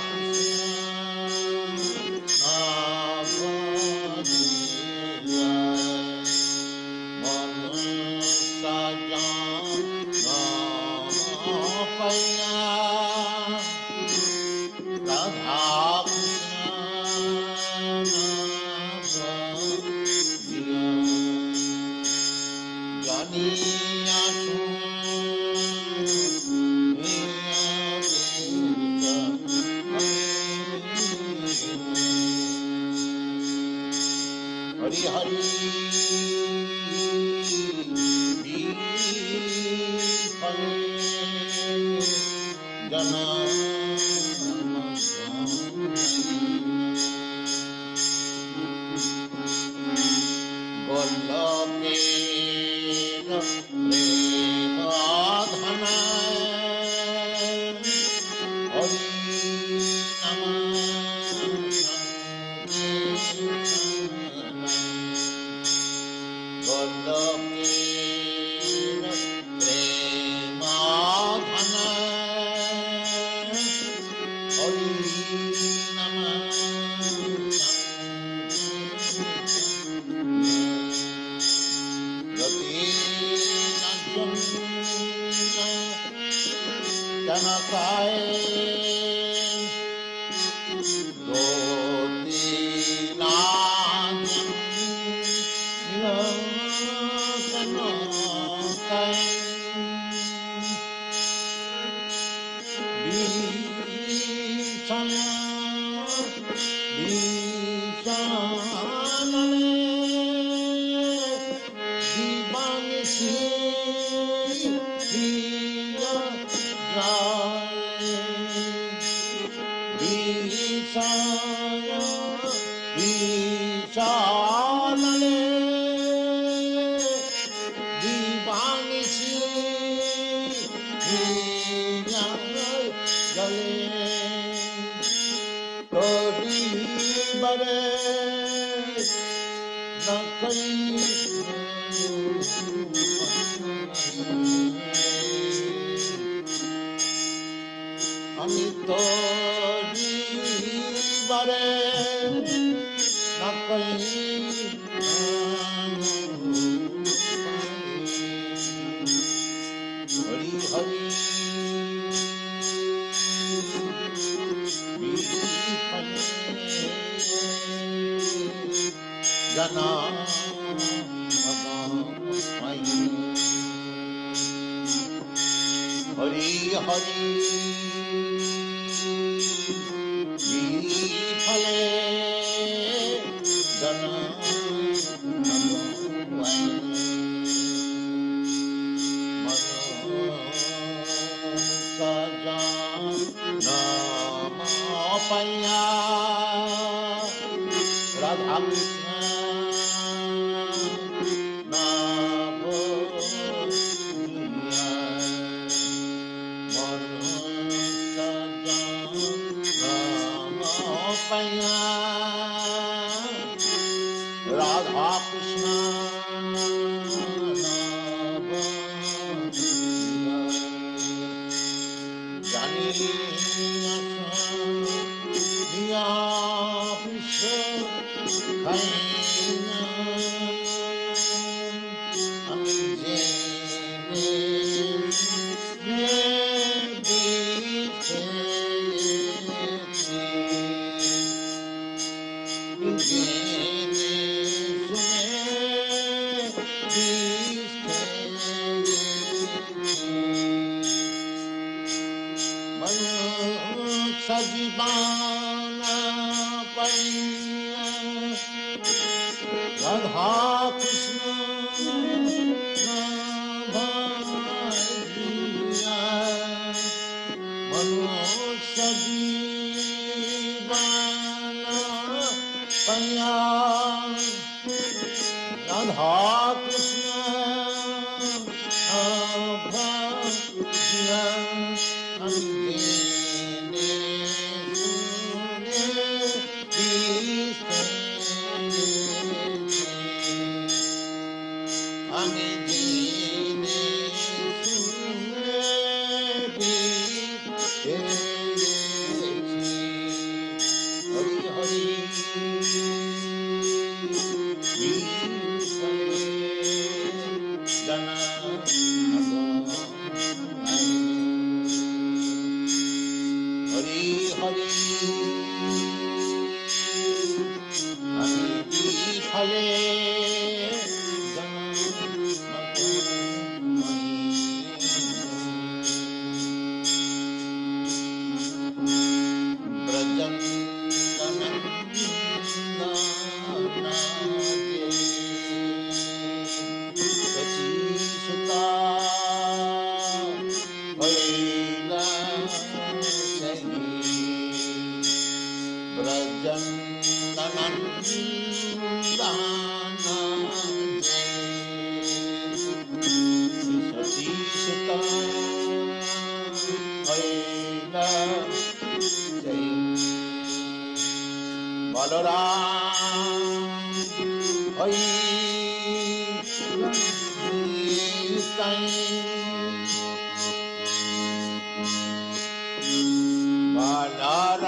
Balaram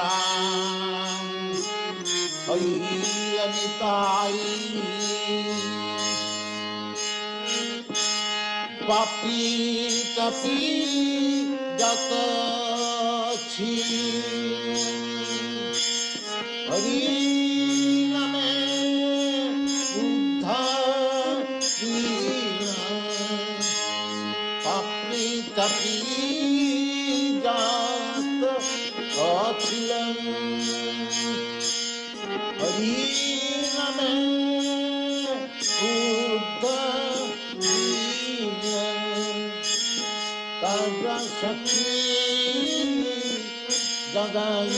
Anitai Papi tapi jata chi Hari name Buddha Krishna Papi tapi jata achilam Hari name Buddha Krishna Taja Shakti Jagai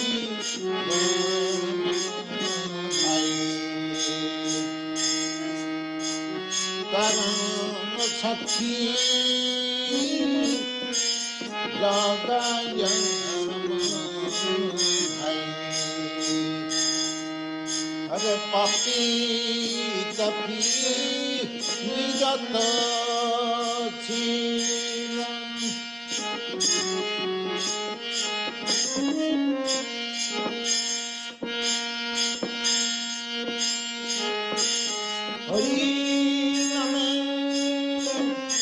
Taja Shakti Jagai Hare Papi Tapi Nijata Chilam Hari name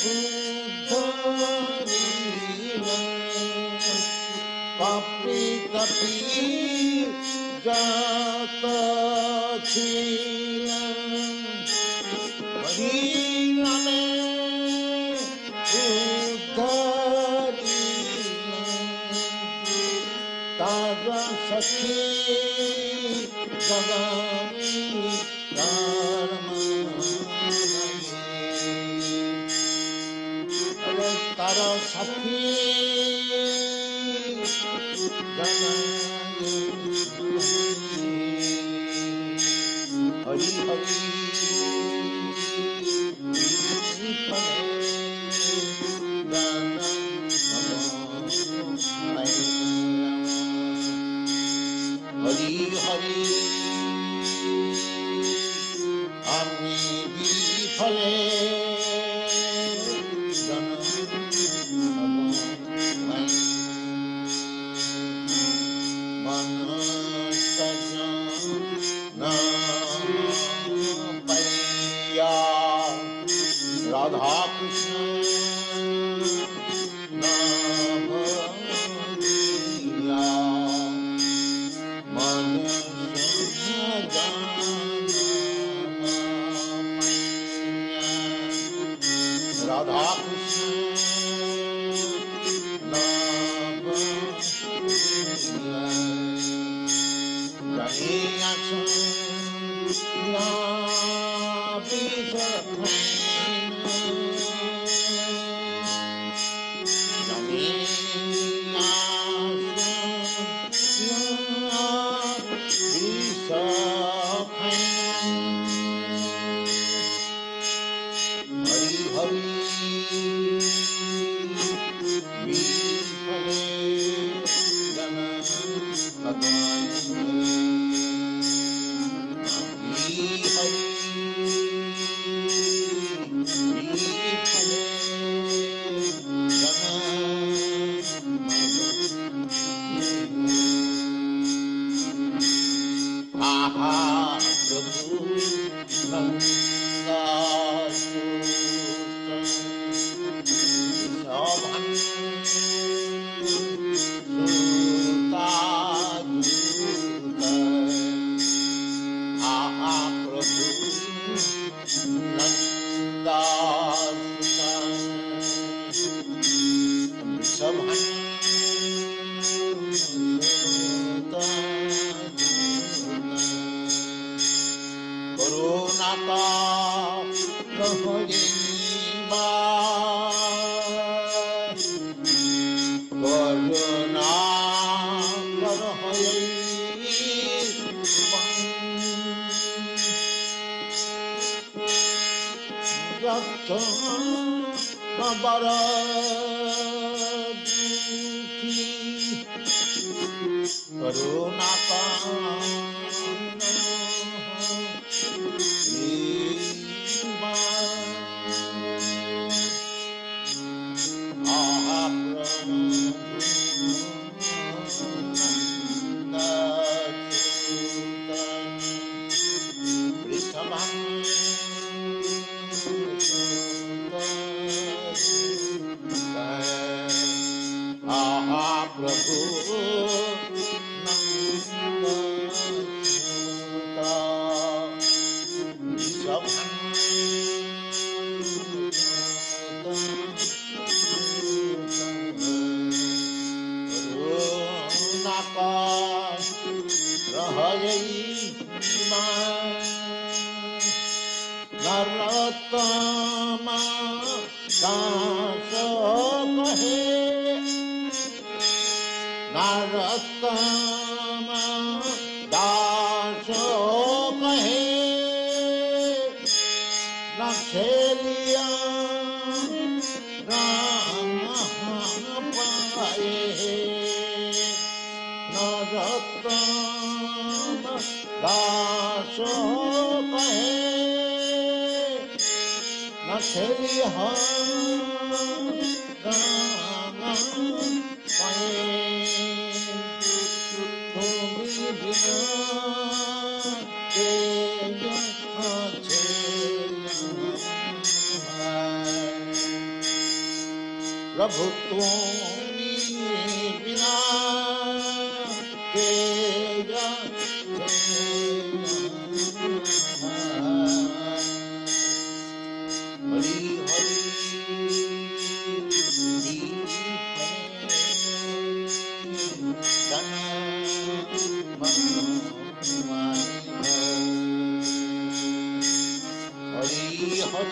Buddha Papi tapi jata chilam Hari name Buddha Taja Sakhi Jagami Dharma Tara Sakhi Hari Hari Hari Hari Ami Bifale Radha Krishna Namaniya Manasya Janamaya Radha Krishna Namaniya Jaya दास कहे नरोत्तम दास कहे न खेलिया राम पाए नरोत्तम दास कहे न खेलिया राम पाए तुम्हें बिना प्रभु तुम्हें बिना के Hari Hari Hari Hari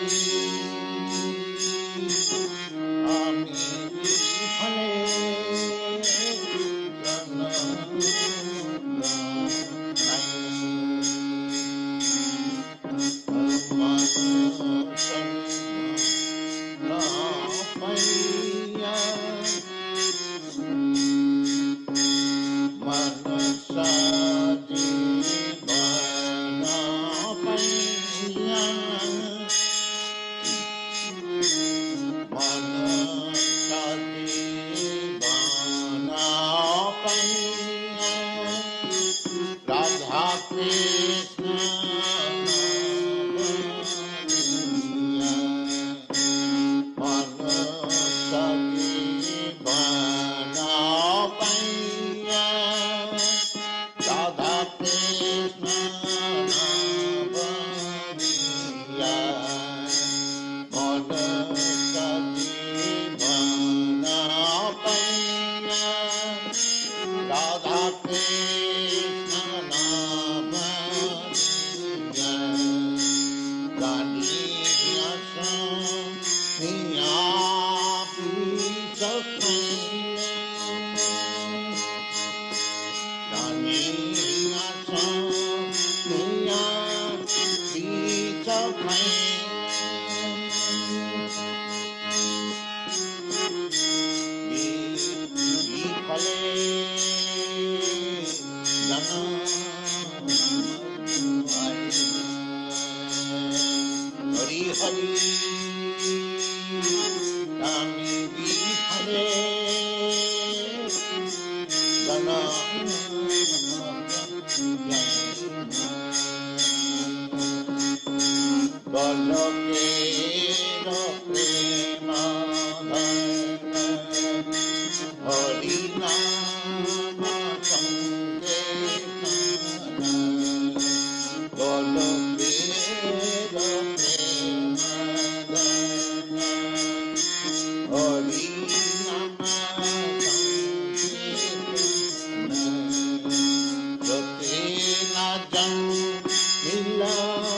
Milan,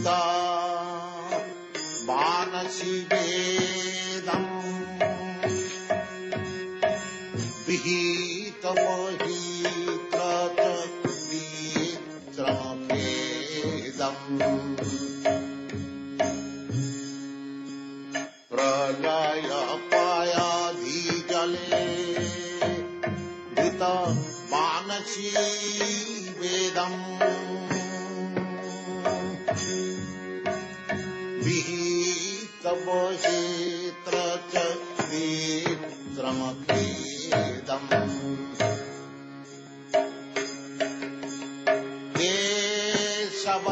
Vita Manasi Vedam Vihita Vahitra Chakvitra Vedam Pralaya Payadhi Jale Vita Manasi Vedam Vihita Vahitra Chakvitra Vedam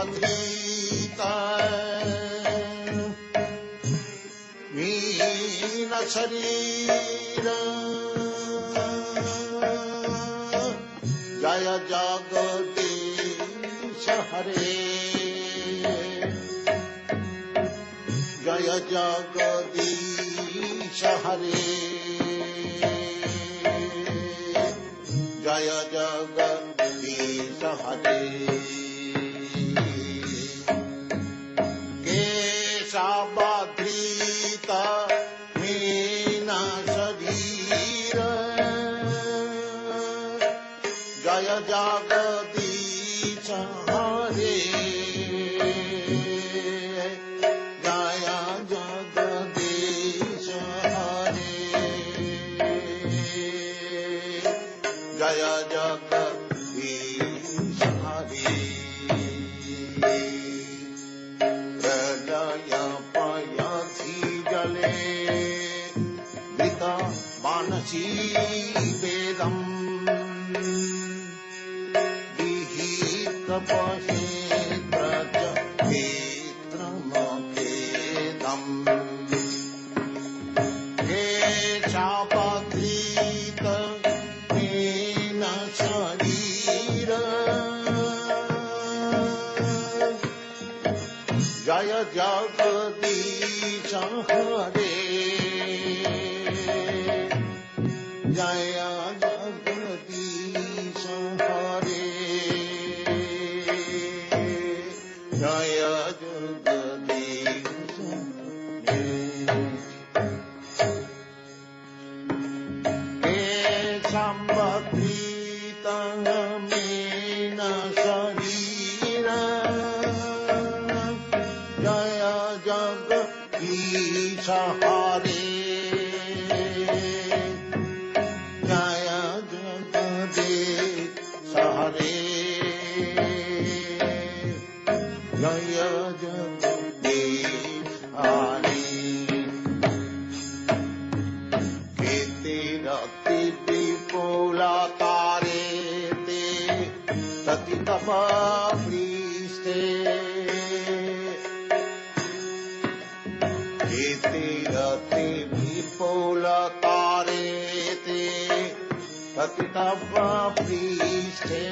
Kesavadhita Meena Sharira Jaya Jagadisha Hare Jaya Jagadisha Hare Jaya Jagadisha Hare Kesavadhrita Meena Sharira Jaya Jagadisha Hare Jaya Jagadisha Hare Jaya Jagadisha Hare Pradaya Payadhi Jale Vita Manasi Vedam Vihita Vahitra Chakvitra Vedam Kesavadhrita Meena Sharira Jaya Jagadisha Hare Jaya Jagadisha Hare Jaya Jagadisha Kesavadhrita Meena Sharira Jaya Jagadisha Hare Jaya Jagadisha Hare Jaya Jagadisha Hare Kete Rati Vipola Tarete Tati Tapa Priste Rati Vipola Tarete Tati Tapa Priste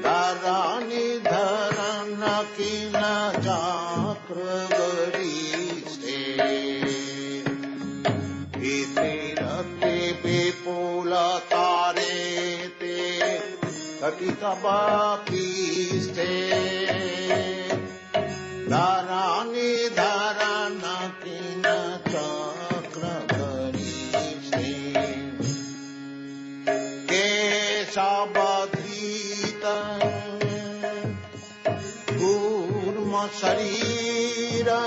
Dharani Dharana Kina Chakra Gariste Iti Rati Vipola Tarete Tati Tapa Priste Dharani Dharana Kina Chakra Gariste Kesavadhrita Gurma Sharira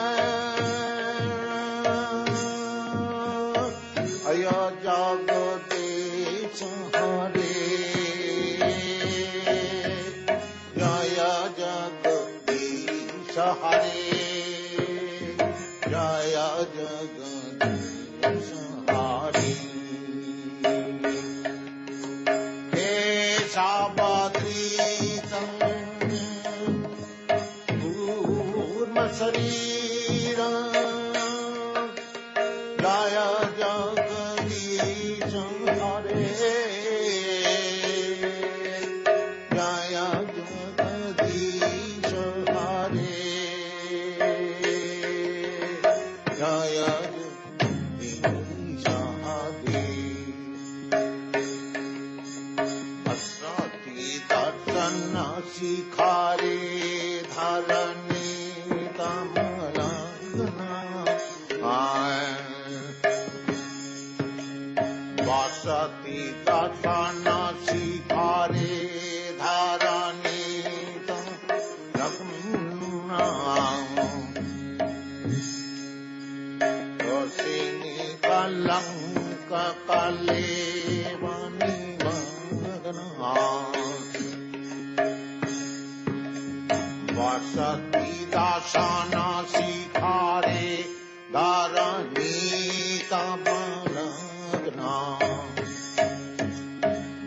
Aya Jagadisha Hare Jaya Jagadisha Hare Jaya Jagadisha Hare Kesavadhrita Gurma Sharira Jaya Jagadisha Hare Jaya Jagadisha Hare Jaya Jagadisha Hare Asrati Darshana Sikhare Vasati dasana sikare dharanita lagna Rosini kalanka kalevani magna Vasati dasana sikare dharanita balagna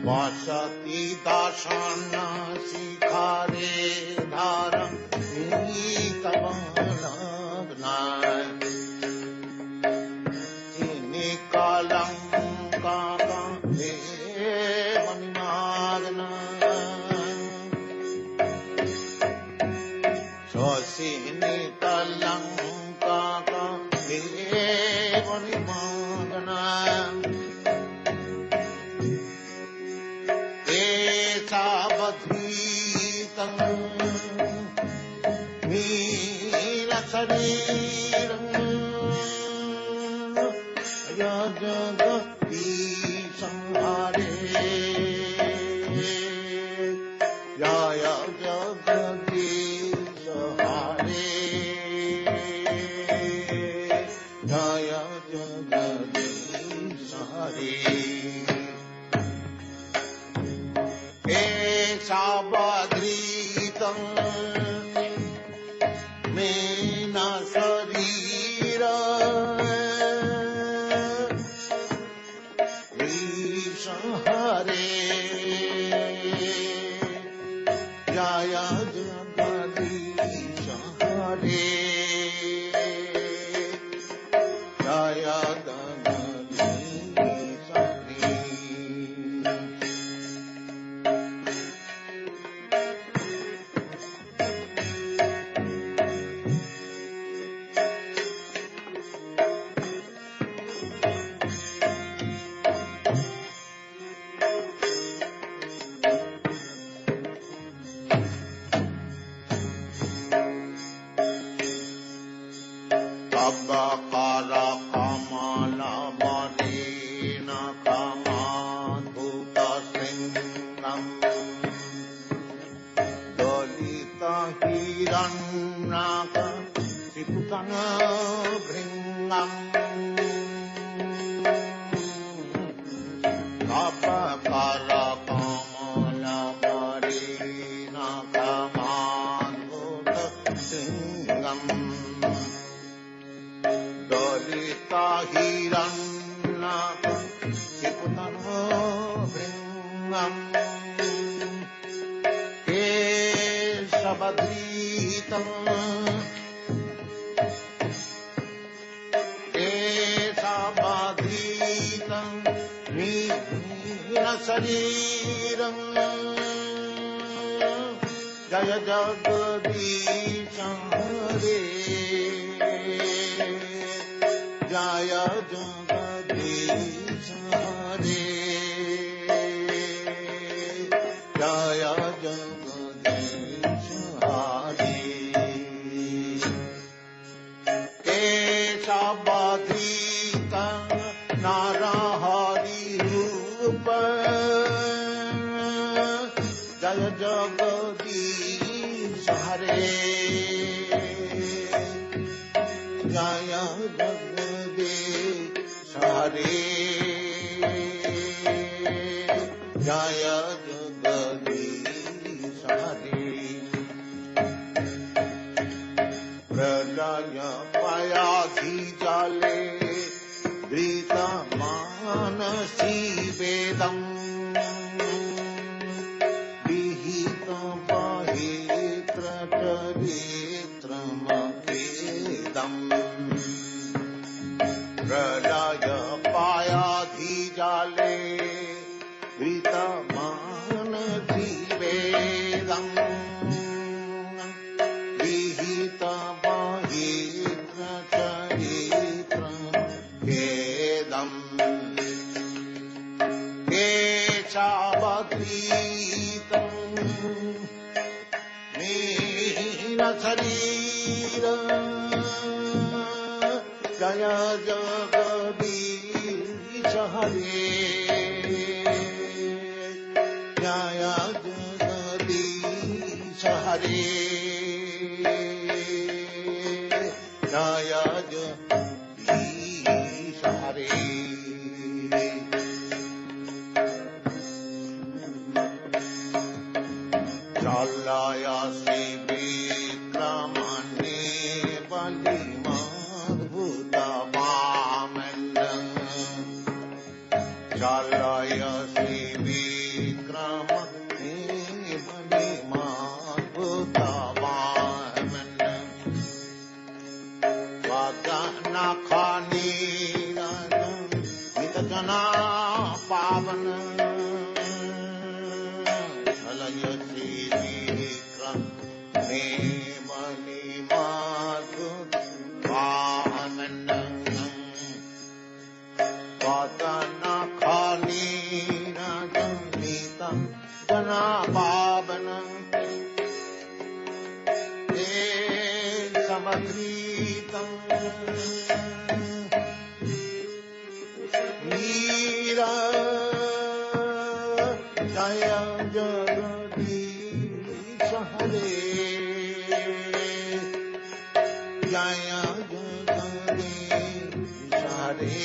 Vasati dasana sikhare dhara nita balagna Ini kalanka kalevani magna Sosini kalanka kalevani magna Sabadhitam Meera Sariram Yajagati Samhare Yaya Jagati Sahare Yaya Jagati Sahare Sabadritam Mena Sharira Vishahare Jaya Jagadisha Hare Jaya Jagadisha Hare Abakara kamala marina kamadhuta singam Dolita hirannaka siputana bringam Abakara kamala marina kamadhuta singam Dolita hirannaka siputana bringam Kesabadritam Kesabadritam Meera Sariram Jaya Jagadisha Hare Jaya Jagadisha Hare Jaya Jagadisha Hare Kesabadrita Narahari Rupa Jaya Jagadisha Hare Jaya Jagadisha Hare Jaya Jagadisha Hare Pralaya Payadhi Jale Drita Manasi Vedam Vihita Pahitra Charitra Makedam Pralaya Payadhi Jale Drita Manasi Vedam Vihita Pahitra Charitra Kedam Kesabadritam mean शरीर जय जगदीश हरे जय जगदीश हरे जय जगदीश हरे चलया श्री विक्रमणे बलिमाद्भुत वामन चलया श्री विक्रमणे बलिमाद्भुत वामन वदन खानी हित जना पावन चलया श्री विक्रमणे बलिमाद्भुत वामन वदन खानी राजनीतं जना पावन हे समग्रीतं वीरा जय जगदीश हरे जय जगदीश हरे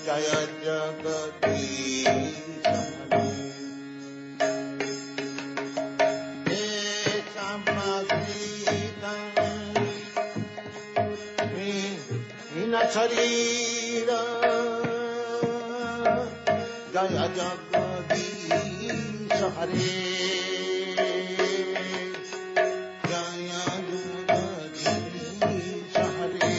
जय जगदीश हरे हे समग्रीतं मीन शरीर जय जगदीश हरे जय जगदीश हरे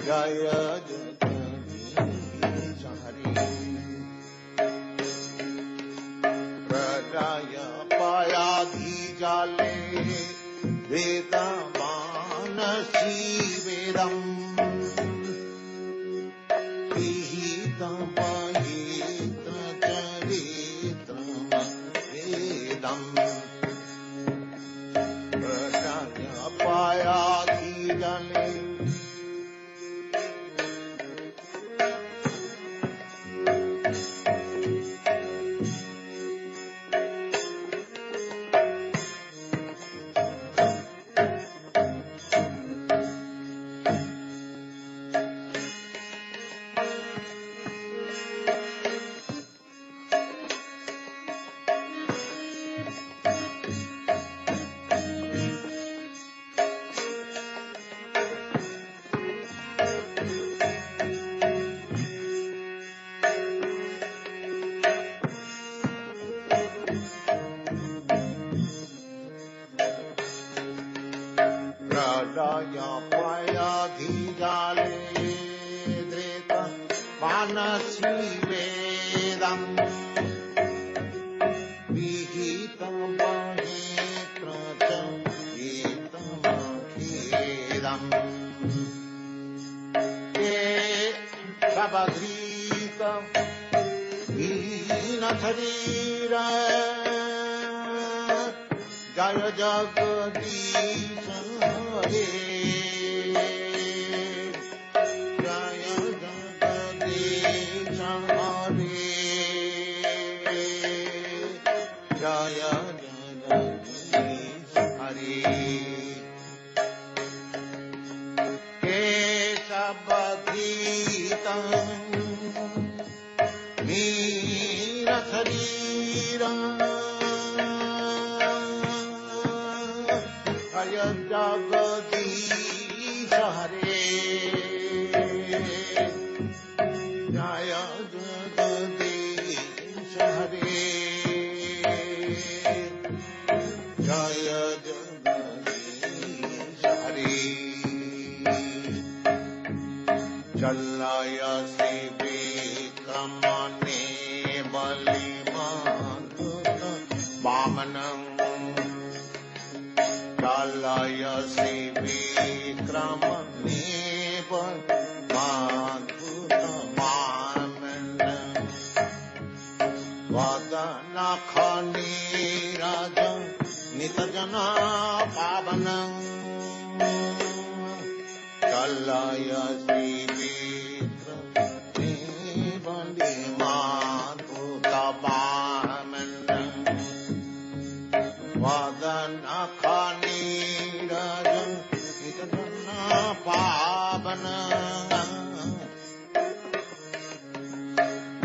जय जगदीश हरे हृदय पयाधि जाले वेदमानसी वेदम् पायाधि जले पयाधि जाले धृत मानसी वेदम् विहितं महेत्र च गीतमखिलम् ये सबघ्रीत हीन शरीर जय जगदीश हरे जय जगदीश हरे जय जगदीश हरे केशवधीतं मीन शरीरं जय जगदीश हरे जय जगदीश हरे जय जगदीश हरे चलय श्री विक्रमणे बलिमाद्भुत वामनं चलय Shri विक्रमणे बलिमाद्भुत वामनं jana pavanam Kalaya Sri Vitra Nivandi Madhuta Bamanam Vadana Khani Rajan Nitana Pavanam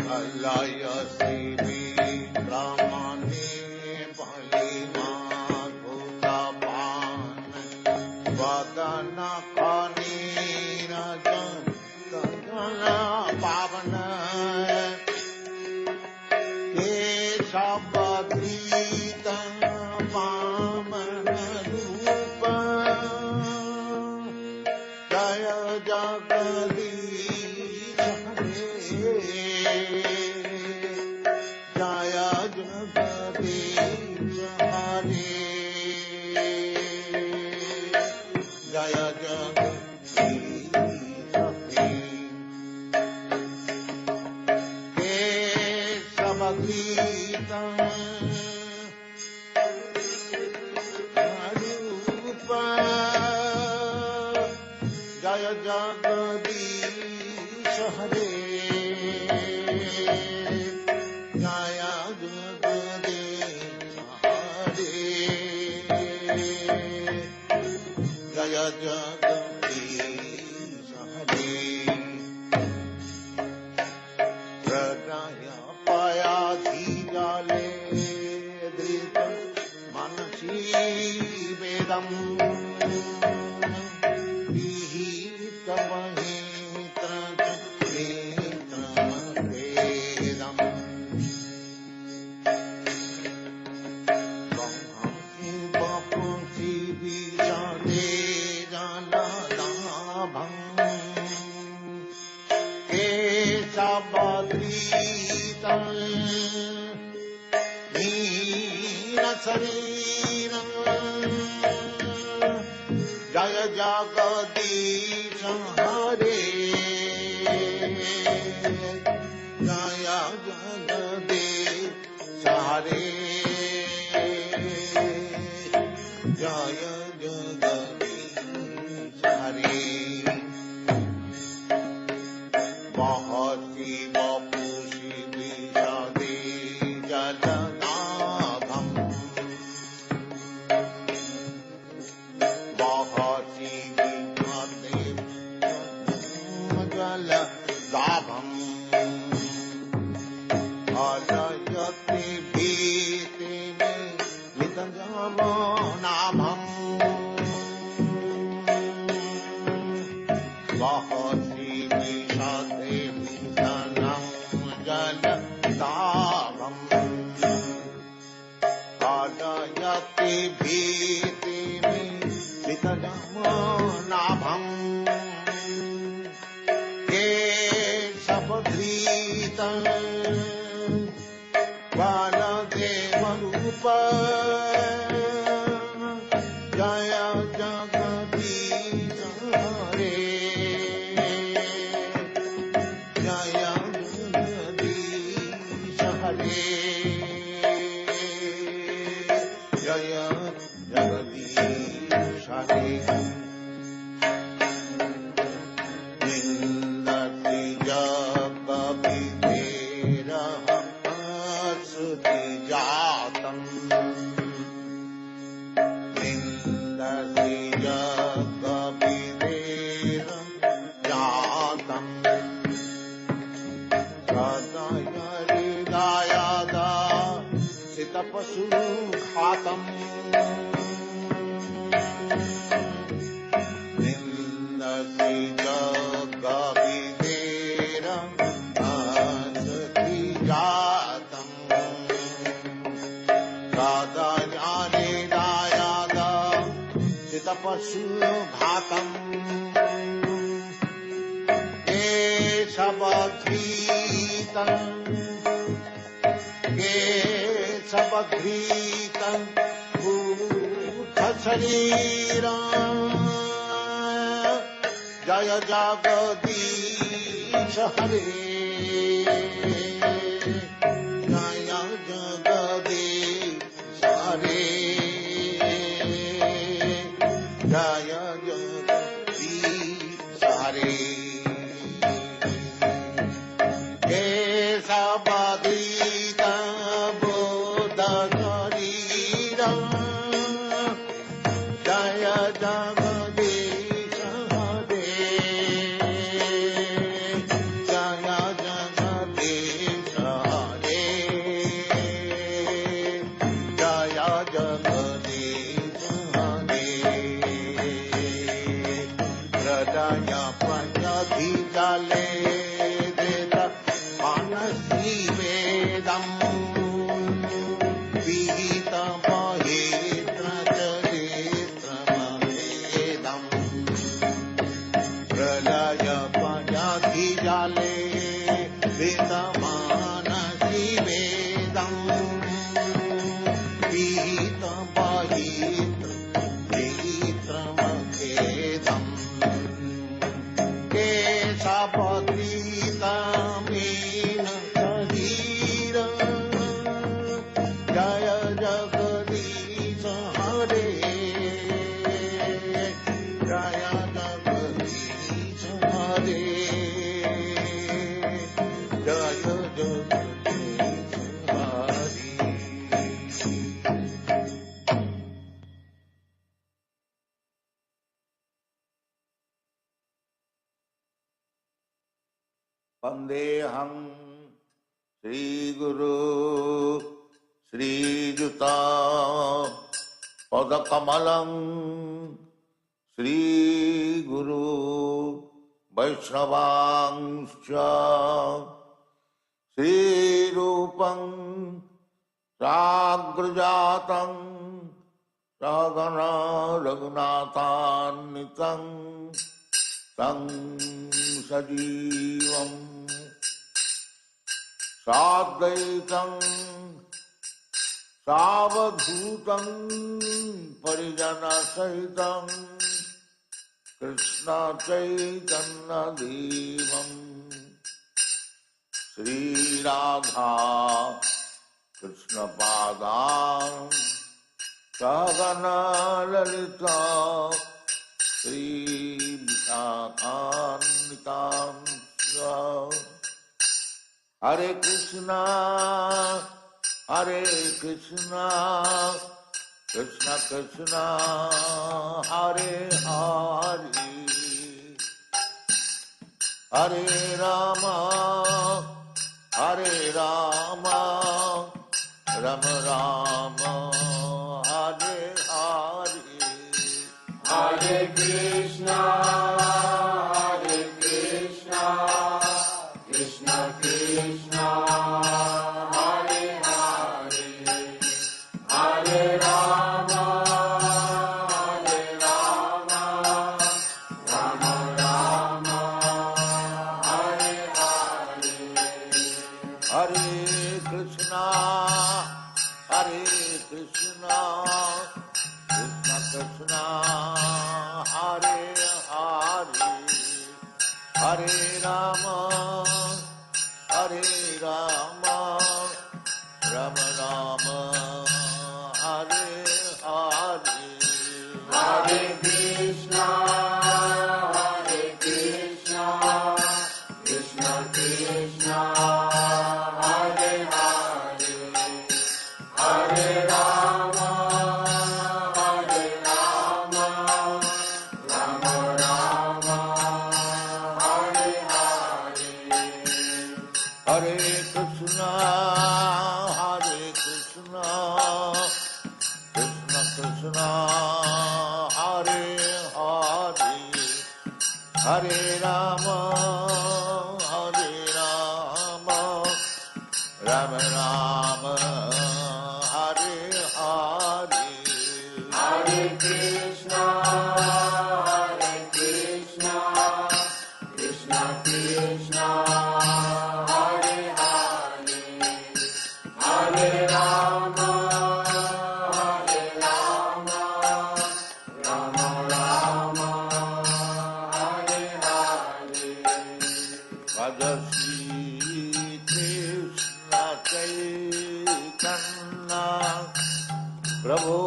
Kalaya Sri Vitra Mani Bali Madhuta Bamanam Vadana Khani Rajan Nitana Pavanam Keshavadrita Vamana Rupa Jaya Jagadish Hare Jaya Jagadish Hare Jaya Jagadish Hare Keshavadrita Rupa Jaya Jagadish Hare Jaya Jagadish Hare Jaya Jagadish Hare Pranaya Payati Jale Drita Manasi Vedam Vihita Mahitra Netra Vedam Brahmam Bapam Sivishane Janadabham Keshavadrita Nina Sarinam Jaya Jagadish Hare Jaya Jagadish Hare Jaya Jagadish Hare Bahati Bapushi Vishade Jajanabham Bahati Vishade Jajanabham Ajayati Bhiti Vitanjamanabham Bahati Vishade Vitanam Jajanabham Ajayati Bhiti Vitanjamanabham Keshavadrita Baladeva Rupa Jaya Jagadish Hare Jaya Jagadish Hare Jaya Jagadish Hare Nindati Jagabhidera Asuti Jatam Nindati Jagabhidera Jatam Sadaya Ridayada Sitapasu Khatam Nindati Jagabhidera Asuti Jatam Sadaya Ridayada Sitapasu Khatam Keshavadrita Keshavadrita Bhutha Sharira Jaya Jagadish Hare Jaya Jagadish Hare वेदमानसि वेदम् पीतबहित्र नेत्रमखेदम् केशपतितमेन शरीर जय जगदीश हरे जय जगदीश हरे जय जगदीश हरे। वंदेऽहं श्रीगुरु श्रीयुता पदकमलं श्रीगुरु वैष्णवांश्च श्रीरूपं साग्रजातं सहगणा रघुनाथान्वितं तं सजीवम् साद्वैतं सावधूतं परिजनसहितं कृष्ण चैतन्यदेवं श्रीराधा कृष्णपादां सहगणा ललिता श्रीविशाखान्वितांश्च हरे Krishna Krishna Krishna Hare Hare Hare Ram Ram Ram Hare Hare Hare Krishna, Krishna Krishna, Hare Hare, Hare Rama, Rama Rama, Hare Hare. हरे Krishna Krishna Krishna Hare Hare Hare Ram Ram Ram Hare Hare Hare Krishna, Krishna Krishna, Hare Hare, Hare Rama, Rama Rama, Hare Hare. हरे Krishna Krishna Hare Hare Hare Ram Ram Ram Hare Hare Hare Krishna, Krishna Krishna, Hare Hare, Hare Rama, Rama Rama, Hare Hare. Shri Krishna Chaitanya Prabhu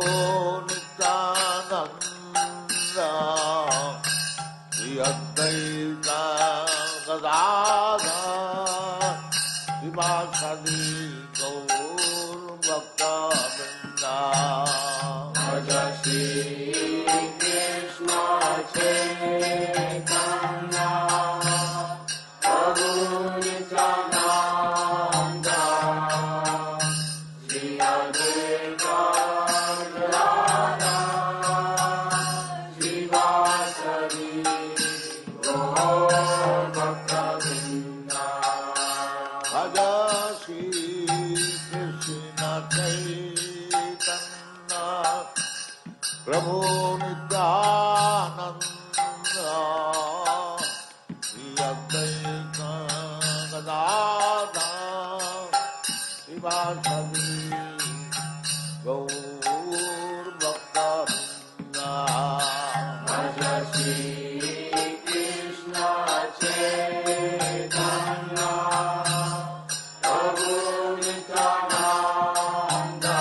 Nityananda Shri Advaita Gadadhar Srivasadi Gaur Bhakta Vrinda Shri Krishna Chaitanya Prabhu Nityananda Shri Advaita Gadadhar Srivasadi Gaur Bhakta Vrinda. Bhaja Shri Krishna Chaitanya Prabhu Nityananda Shri Advaita Gadadhar Vivasadi Gaur Bhakta Vrinda Bhaja Shri Krishna Chaitanya Prabhu Nityananda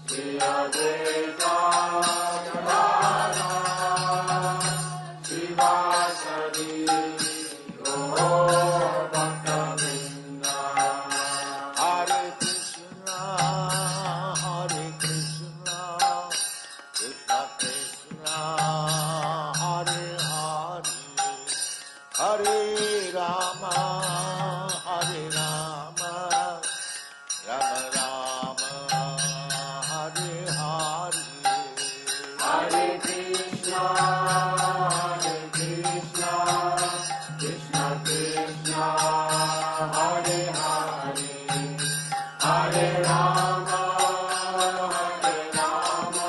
Shri Advaita Gadadhara Srivasadi Gaur Bhakta Vrinda Hare Krishna Krishna Krishna Hare Hare Hare Rama Rama Rama Hare Hare Hare Krishna, Krishna Krishna, Hare Hare, Hare Rama, Rama Rama,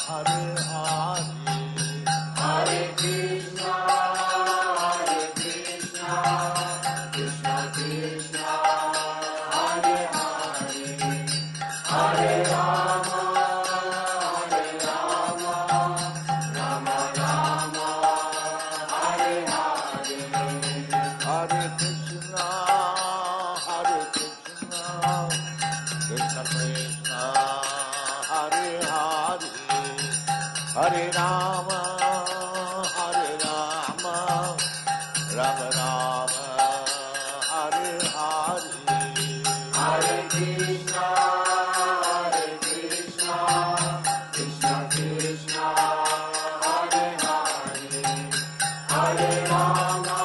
Hare Hare. Hare Krishna, Krishna Krishna, Hare Hare, Hare Rama, Rama Rama, Hare Hare. Hare Krishna, Krishna Krishna, Hare Hare, Hare Rama, Rama Rama, Hare Hare. Hare Krishna, Krishna Krishna, Hare Hare, Hare Rama, Rama Rama, Hare Hare. Hare Krishna, Krishna Krishna, Hare Hare, Hare Rama,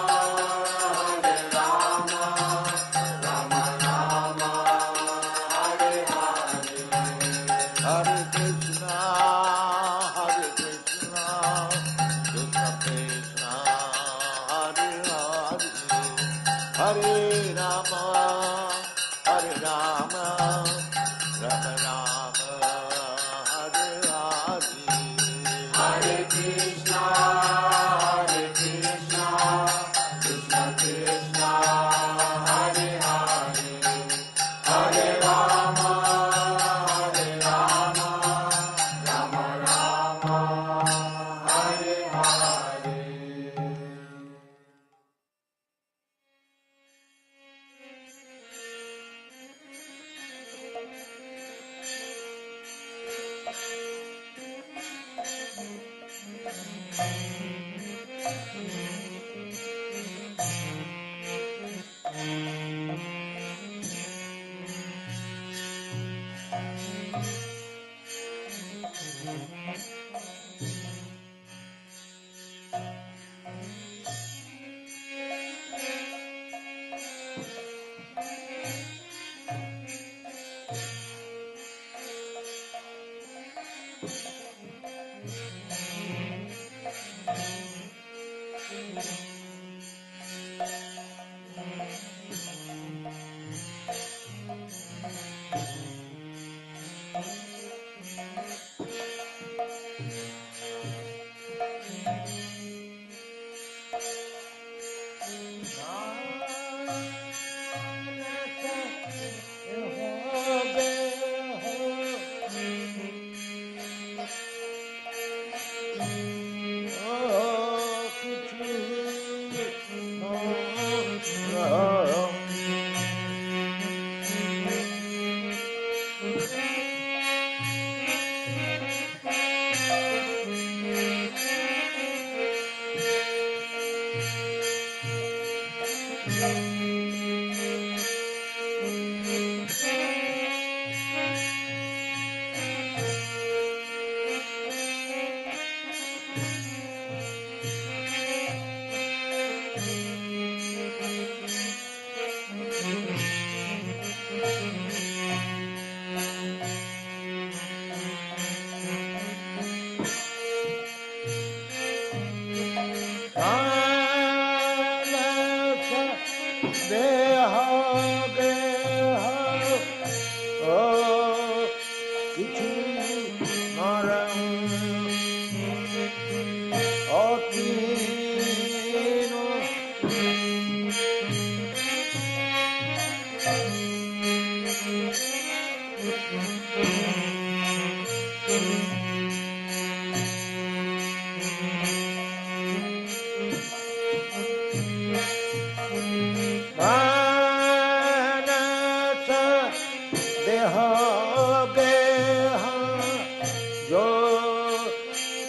Rama Rama, Hare Hare. Hare Krishna, Krishna Krishna, Hare Hare, Hare Rama, Rama Rama, Hare Hare. Hare Krishna, Krishna Krishna, Hare Hare, Hare Rama, Rama Rama, Hare Hare.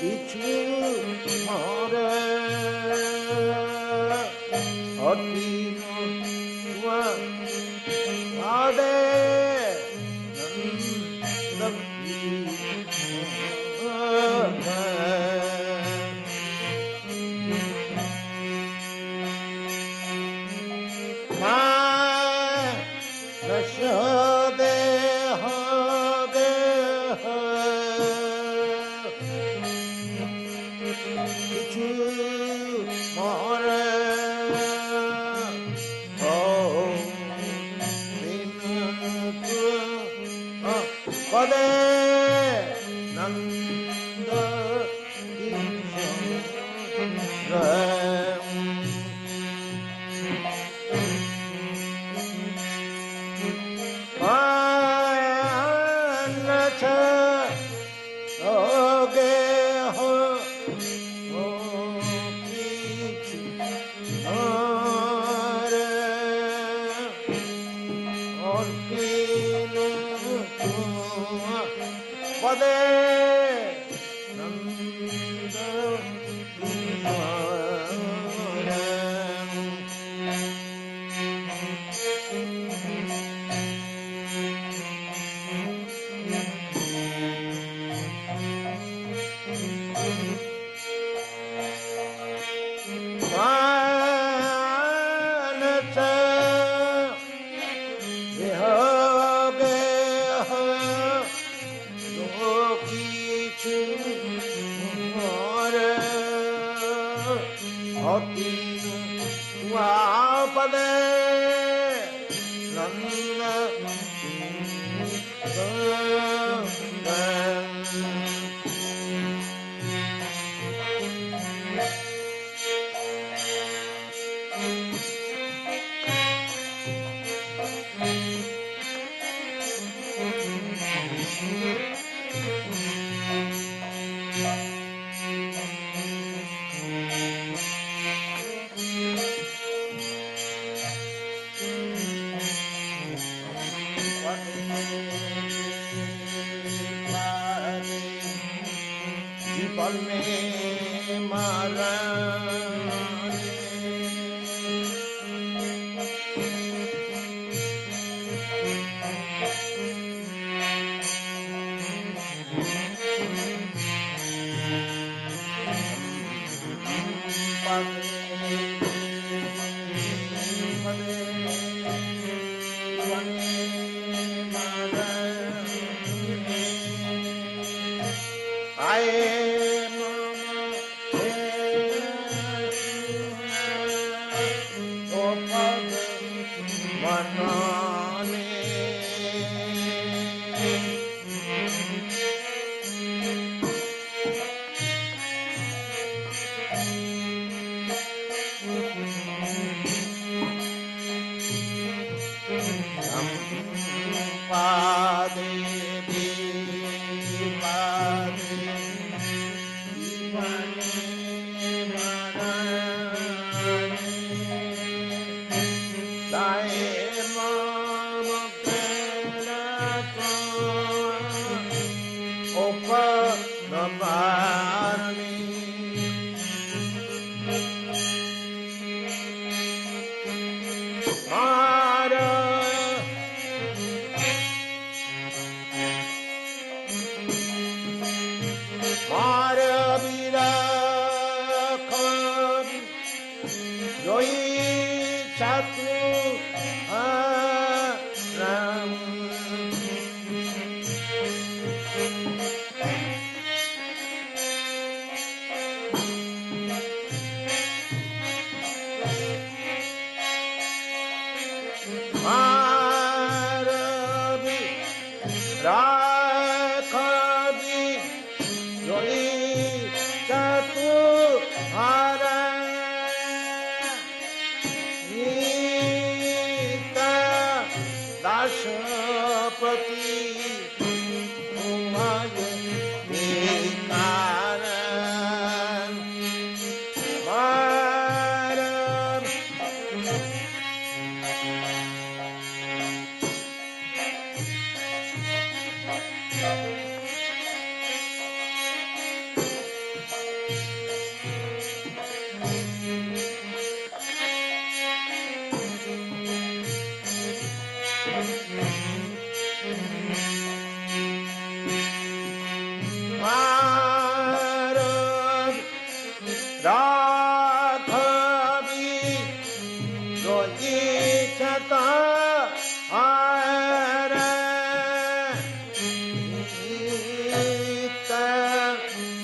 কিছু মরে অতীন আদে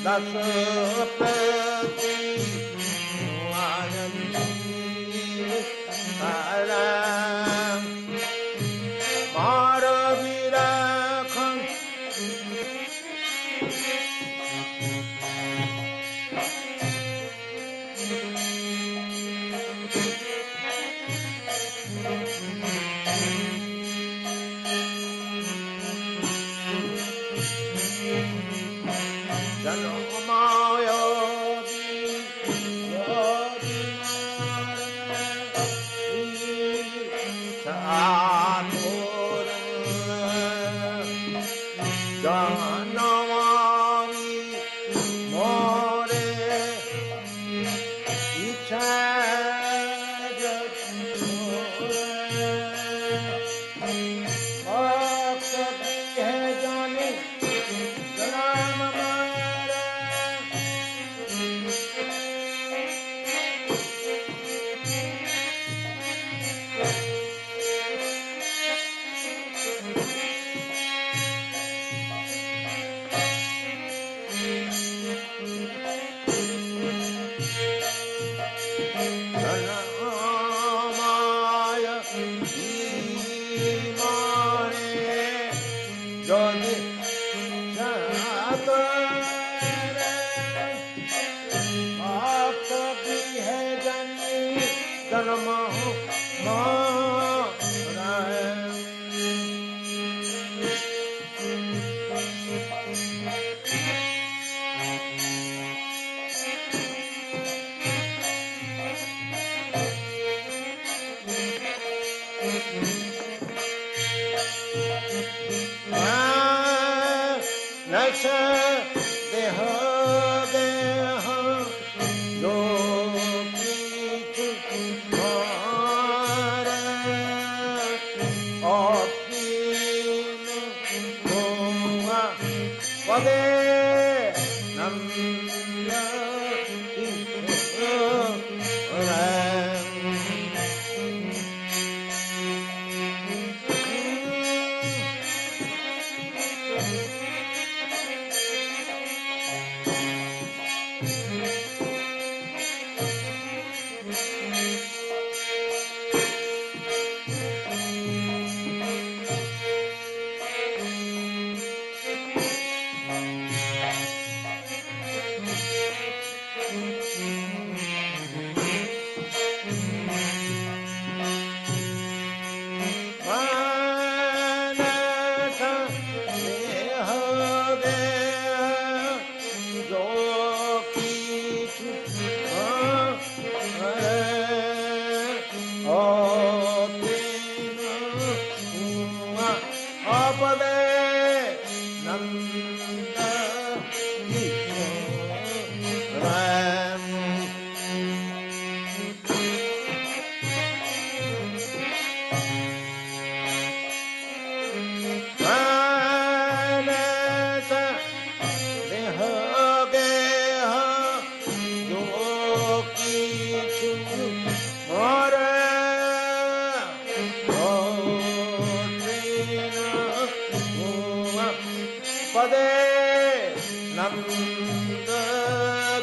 Dasapati Anandi Aram Maravirakham Janamaya Janamami More Ichajat Aksabi hai jane Janam Mara Janamaya Imane Jani Shatare Aksabi hai jani Janam Mara Nasha deha deha jo kichu mara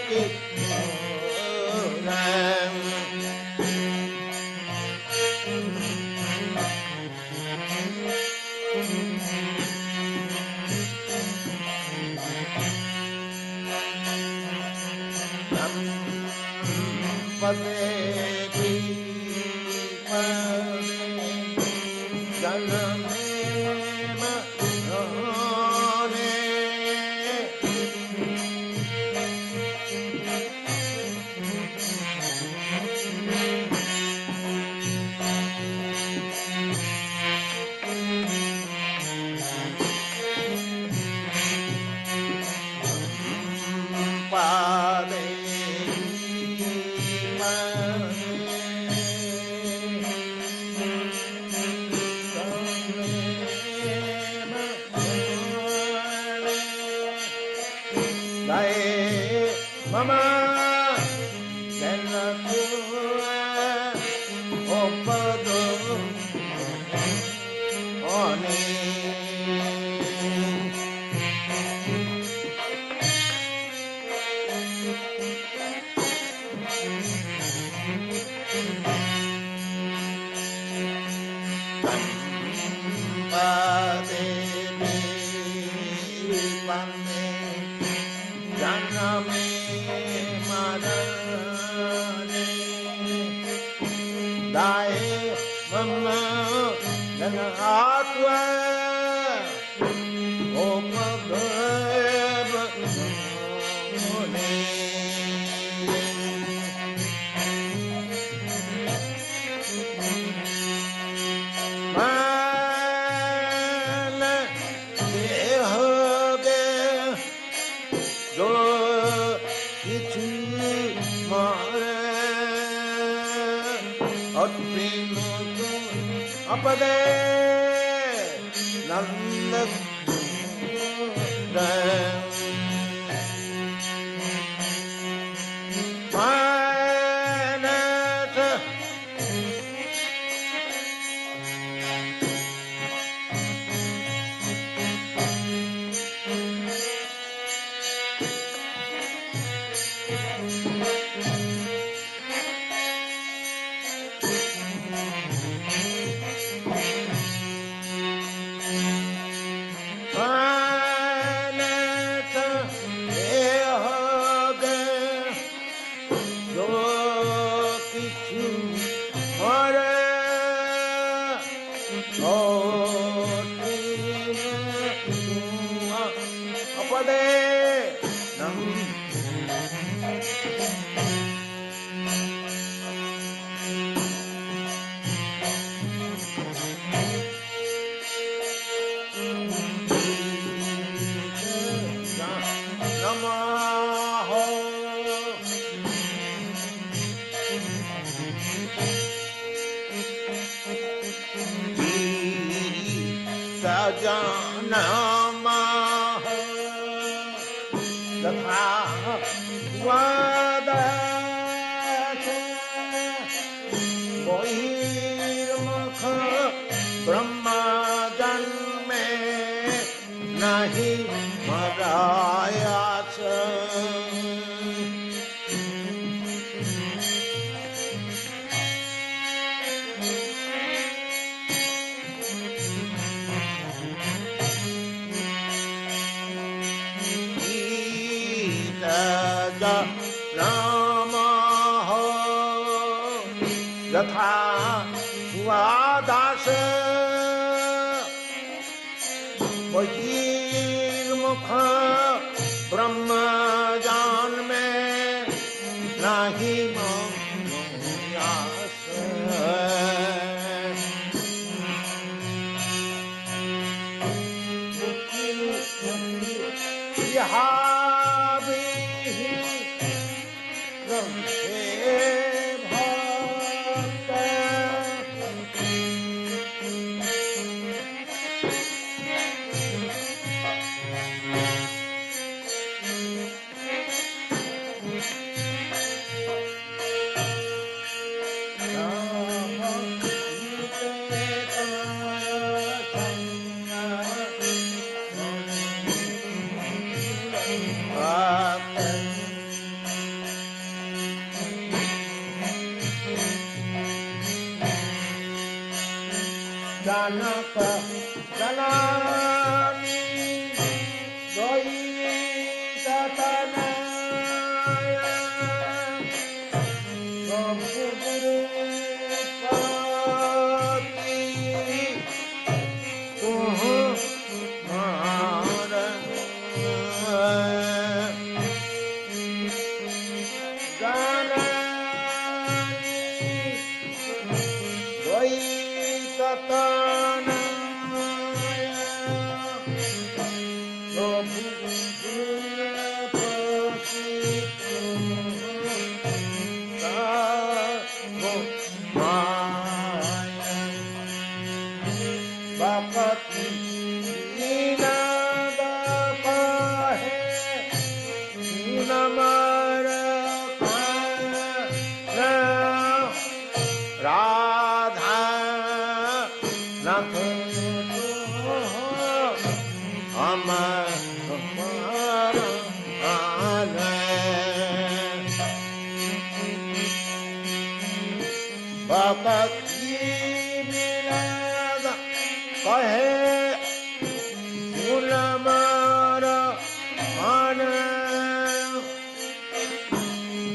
akin hua pade namya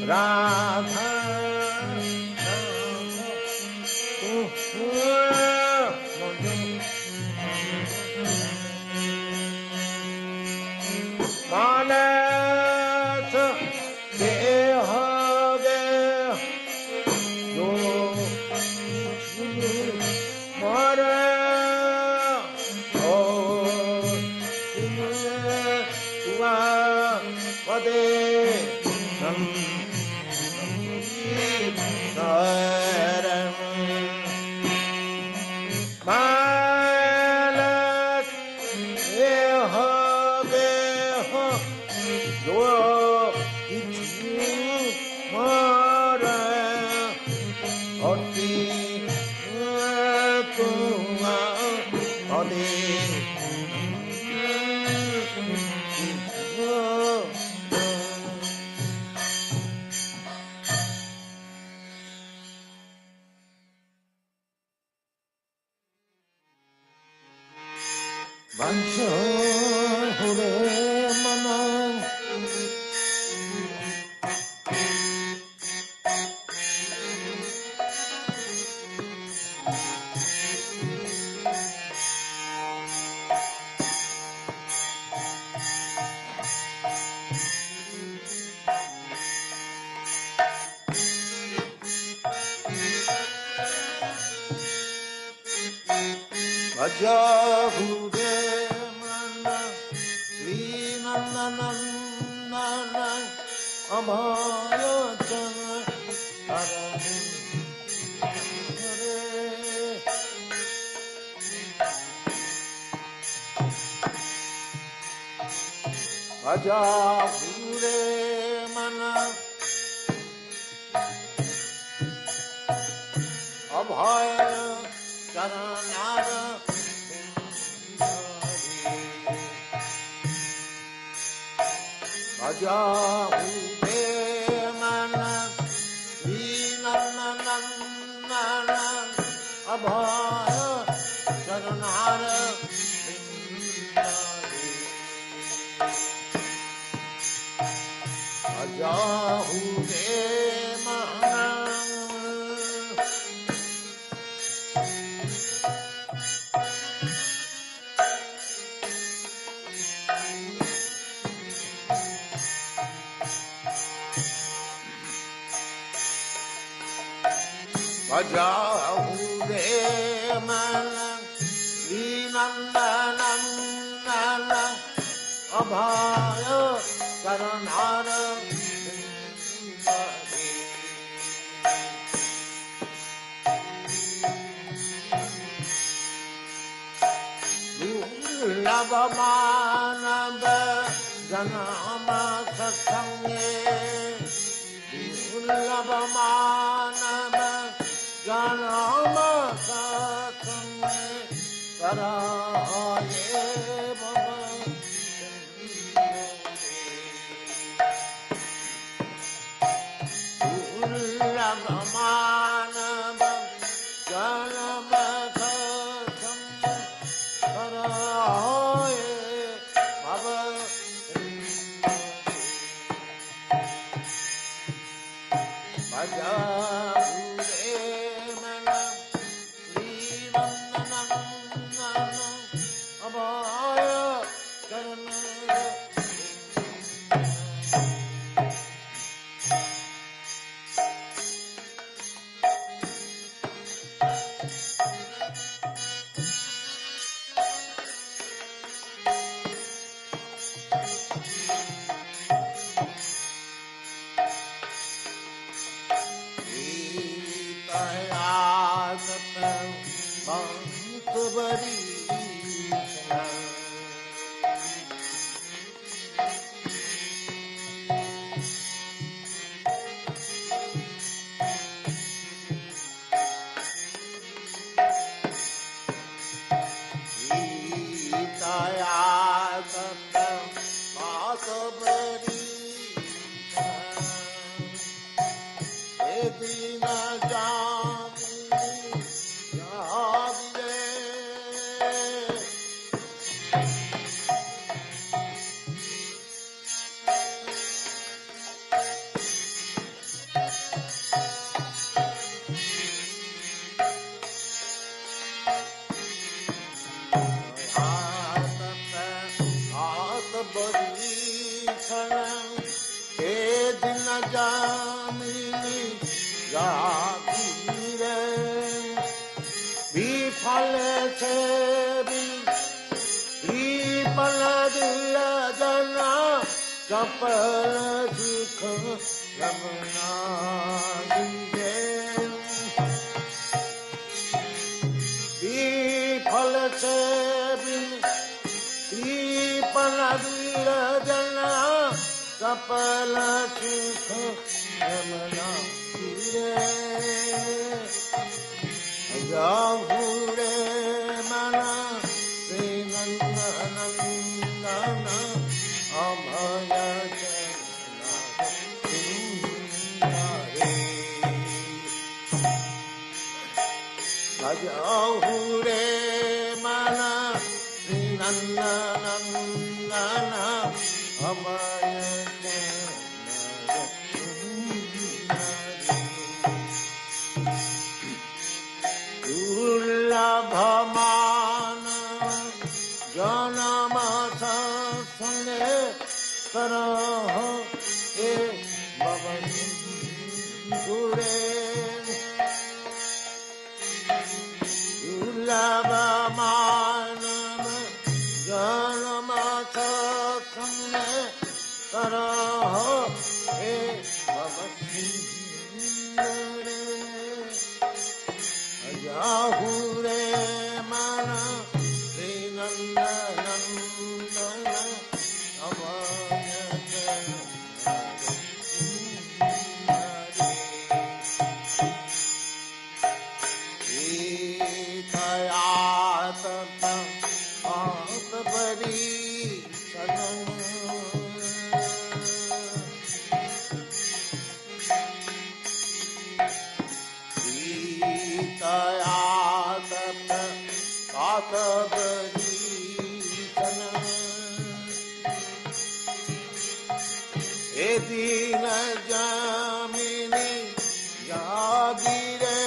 Radha Manas Dehage Do Mara Oh Tua Vade Saram Manas Dehage Do Mara Oti Tua Vade Vancha Hore Mana Vaja Hore Mana Lina Nana Amaya Chana Arani Hare Vaja Hore Mana Abhaya Charanara Vaja Hore Mana Lina Nana Abhaya Charanara Vaja Hore Mana Vaja Hore Mana Lina Nana Abhaya Charanara Lavamana Janama Sasange Lavamana Janama Sasange Karaye Baba Lavamana Janama Sasange Karaye Baba Vaja Hore Mana Lina Nana Abhaya Charanara Dina Jami जामिनी जागीरे विफल छे विफल दिया जना चपल सुख रमना दिए विफल छे विफल दिया जना चपल सुख रमना दिए जाहुरे मना श्री नंदन अभय जाहुरे मना श्री नंदन अभय दुर्लभमान जनम संगे करह हे बबंधुरे दुर्लभमान जनम संगे करह हे बबंधुरे जाहुरे मना श्री नंदन अभय दीन जामिनी जागीरे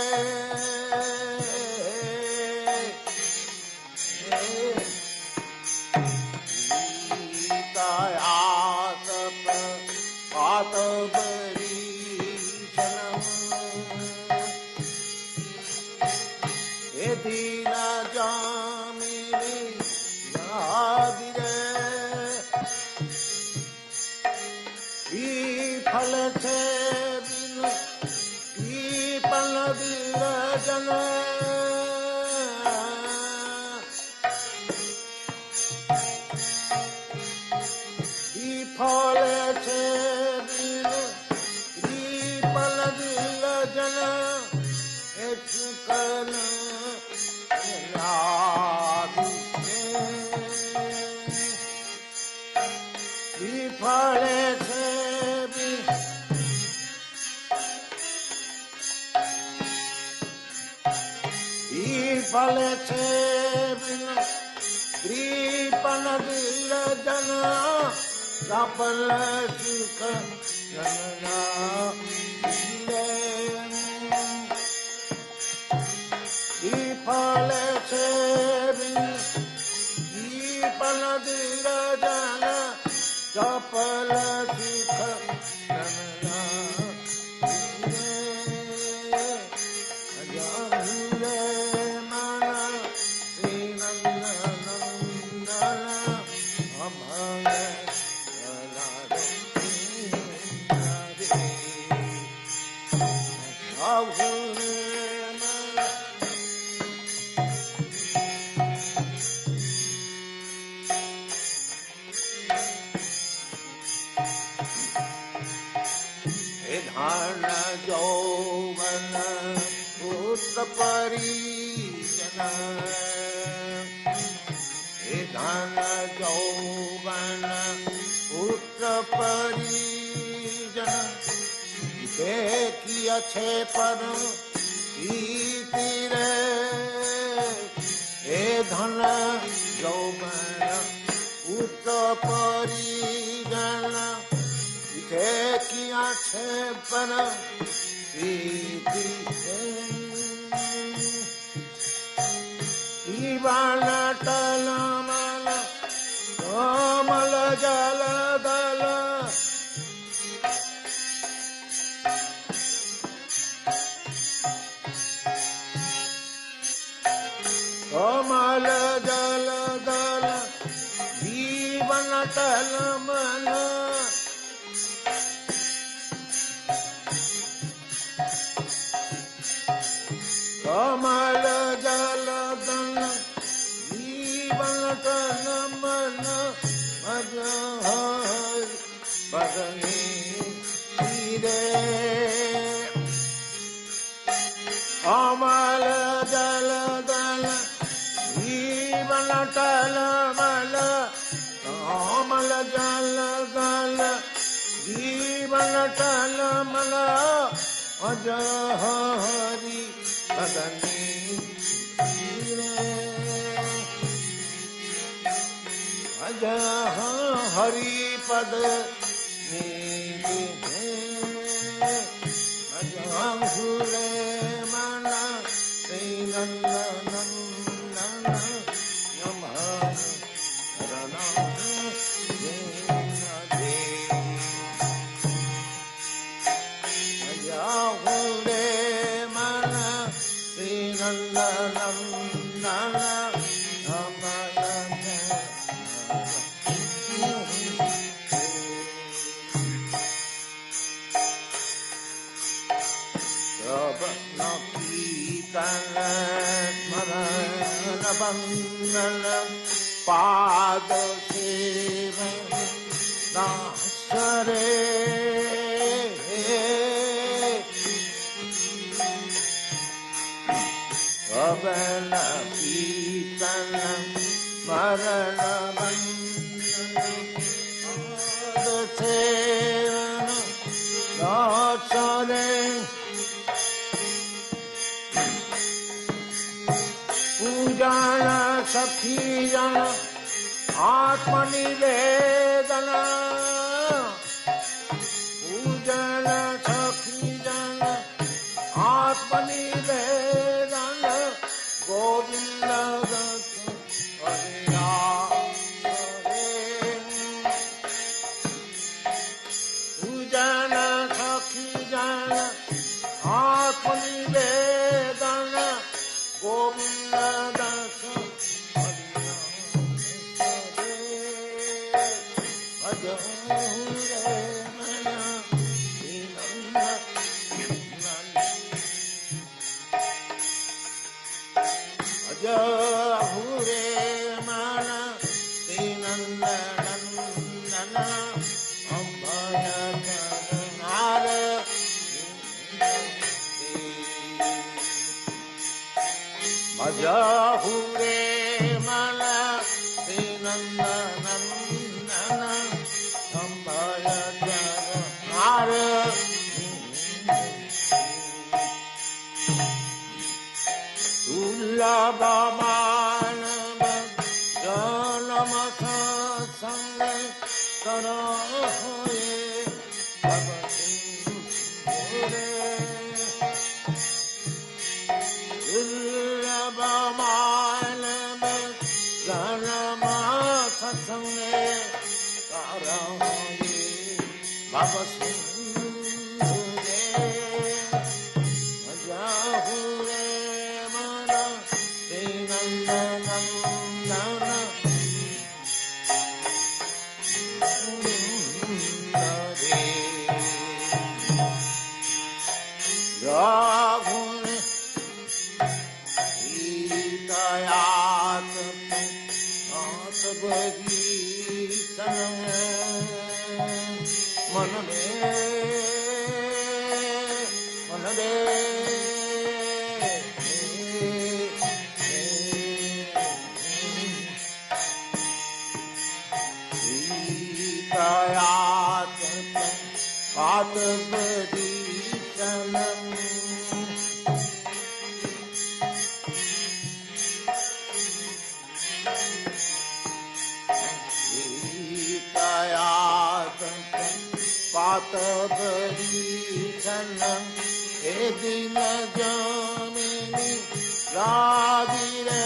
पातबरी दीन जामिनी जागीरे विफल छे विफल विरजन विफल छे विफल विरजन एक कल विफल छे विफल छे कृपण विरजन सफल सुख जनना विफल छे विफल विरजन सफल सुख जनना धन यौवन पुत्र परिजन धन यौवन पुत्र परिजन देखिए छे पर रे हे धन यौवन पुत्र परिजन किया छे पर दीवान टलमल कोमल जल दल टलमल कमल जल दल जीवन टलमल भज बदनी रे कमल जल दल जीवन टलमल कमल जल दल जीवन टलमल अज हरि बदनी रे अज हरि पद अजूरे मन श्री नंदन नम अजूरे मन श्री नंदन बंदन पाद सेवन नासरे कबल पीतन मरण बंदन पाद सेवन नासरे पूजन सखी जन आत्मनिवेदन पूजन सखी जन आत्मनिवेदन गोविंद पूजन सखी जन आत्मनिवेदन Govind hure mala dinandanandana sambhaya jagara ullabhamanam janamasa sange karahoye bhavati hure सत्संगे कारहोये भवसुन्दरे मजाहुरे मन श्रीनन्दनन्दन सुन्दरे जाहुरे गीतयात मन में सीतायात पात बदी चलन पात बरीचन हे दिन जामिनी राधिरे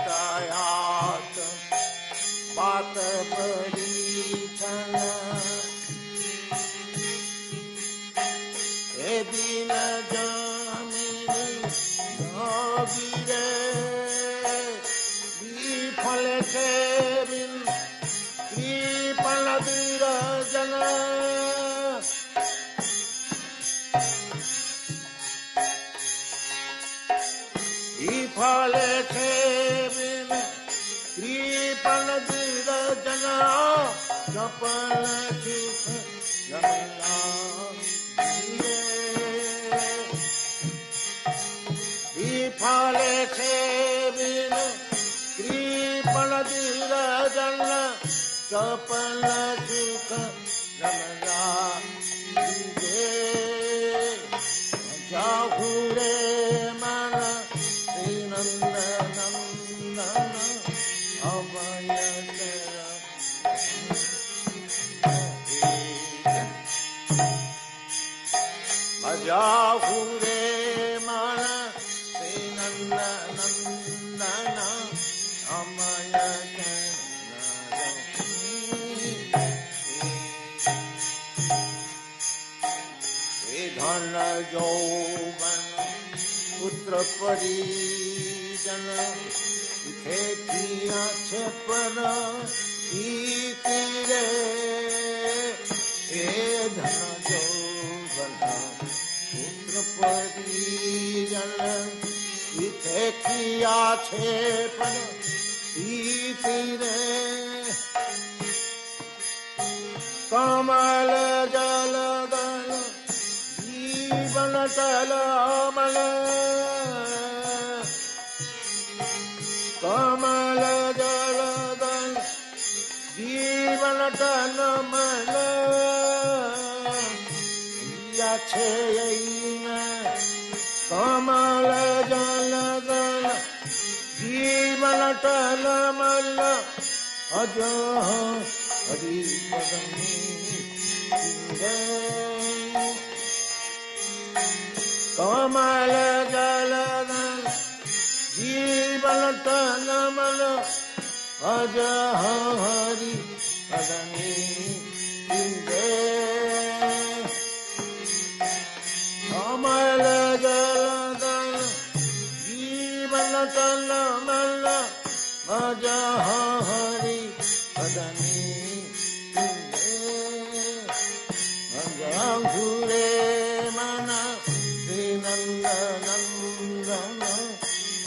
सीतायात पात बरीचन हे दिन जामिनी 세빈 이빨라들어잖아 이팔에 세빈 이빨라들어잖아 저빨라지서 야말라 이팔에 세빈 कृपणदिरजन चपल सुख नमला जाहुरे मन श्रीनंद नंदन अभय जाहुरे मन श्रीनंद नंदन अमय धन यौवन पुत्र परिजन खेतिया छपर तीरे धन यौवन पुत्र परिजन खेतिया छपर तीरे कमल जलदल जीवन तलमल कमल जलदल जीवन तलमल याछे कमल जलदल जीवन तलमल अज हरि कमल जलदल जीवन तलमल अज हरि पदनी कमल जलदल जीवन तलमल अज हरि पदनी घूरे मन श्रीनंद नंदन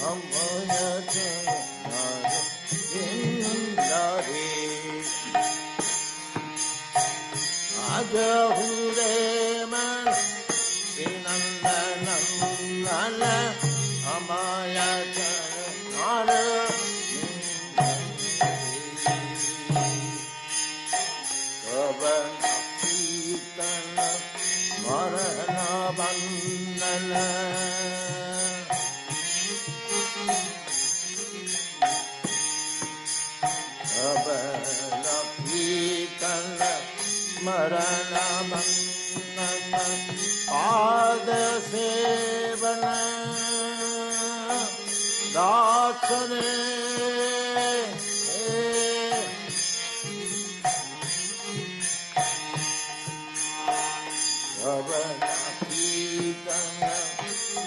अमय आज घूरे मन श्रीनंद नंदन अमय मरण बंदन कीर्तन मरण बंदन पाद सेवन दास ने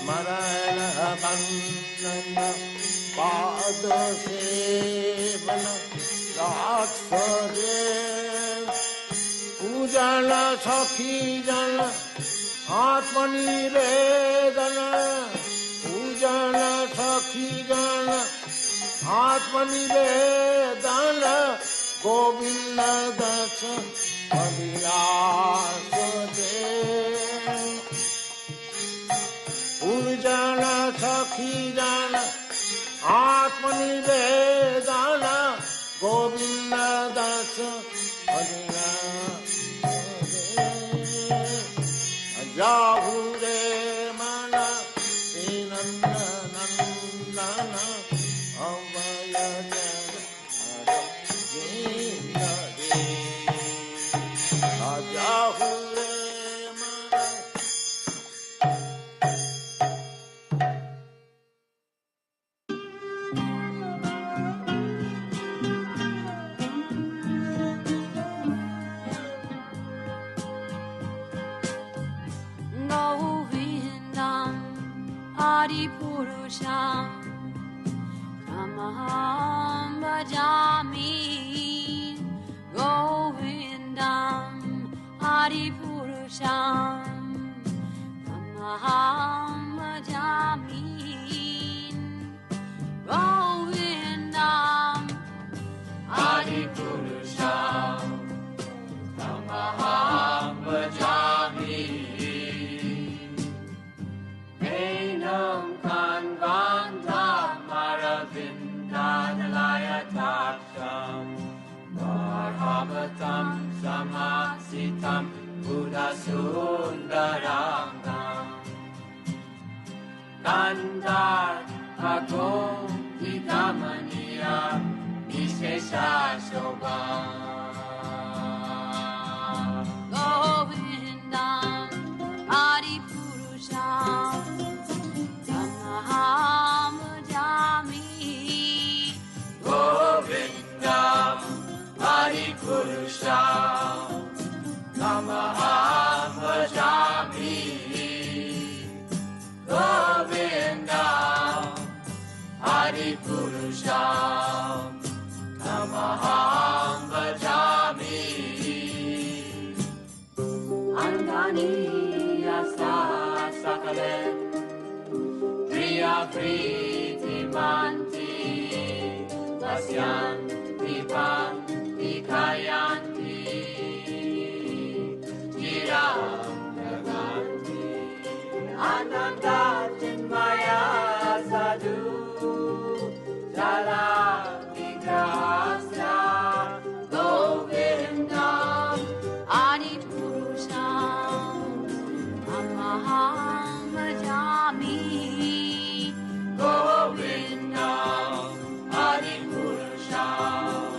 मरण बंदन पाद सेवन राक्षसे पूजन सखी जन आत्मनिवेदन पूजन सखी जन आत्मनिवेदन गोविंद दस अभिलाष दे पूजन सखी जन आत्मनिवेदन गोविंद दस जाहुरे मन श्रीनंद नंदन Amay जाहुरे Purusha Namaham Bhajam Kandar Agung Ikamania Iskesha Shobha Govindam Adipurusham Tamaham Bhajami Govindam Adipurusham Tamaham Bhajami Govindam Adipurusham Tamaham Bhajami Andani Yasa Sakalen Priya Priti Manti Vasyanti Panti Kayanti Giram Naganti Ananda Chinmaya Sadhu Jala Vigrahasya Govindam Adipurusham Tamaham Bhajami Govindam Adipurusham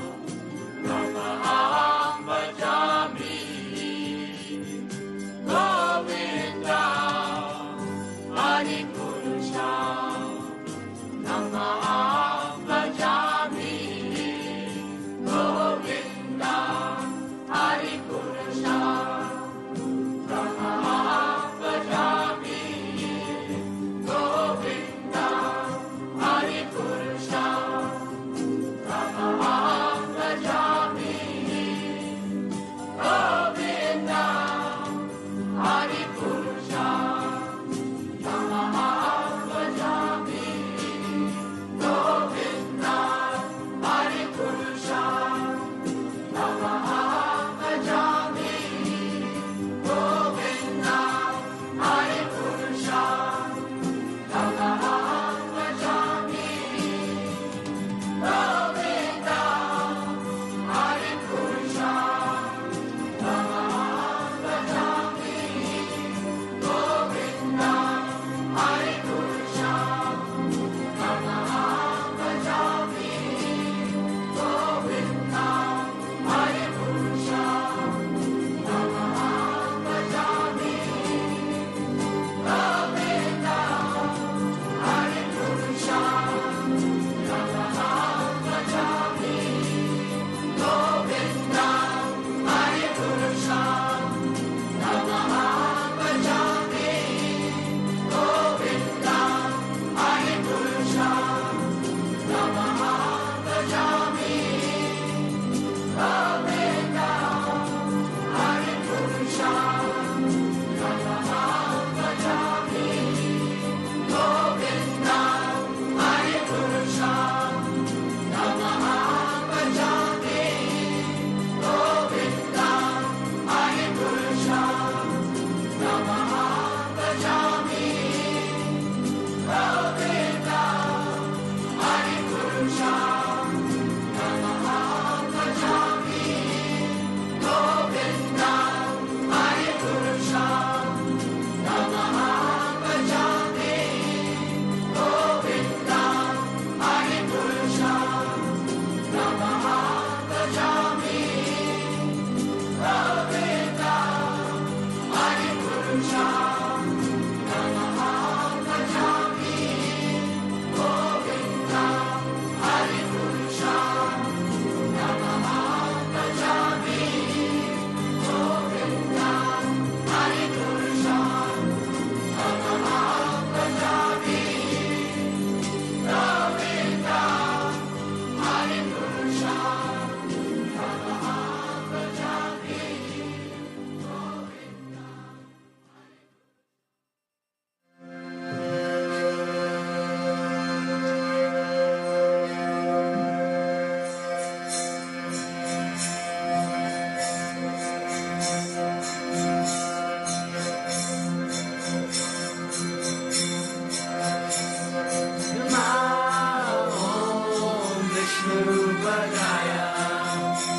Vishnupadaya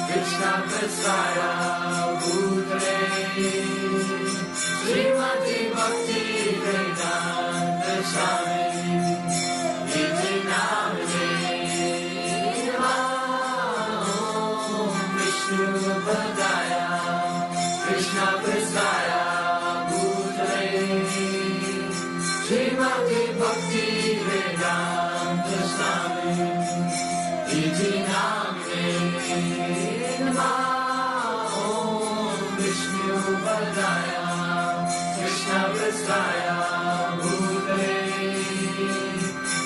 Krishna Prasaya Bhutale Srimati Bhakti Vedanta Swami Iti Namane Om Vishnupadaya Krishna Prasaya Bhutale Srimati Bhakti Vedanta Swami Iti Namane Om Vishnupadaya Krishna Prasaya Bhutale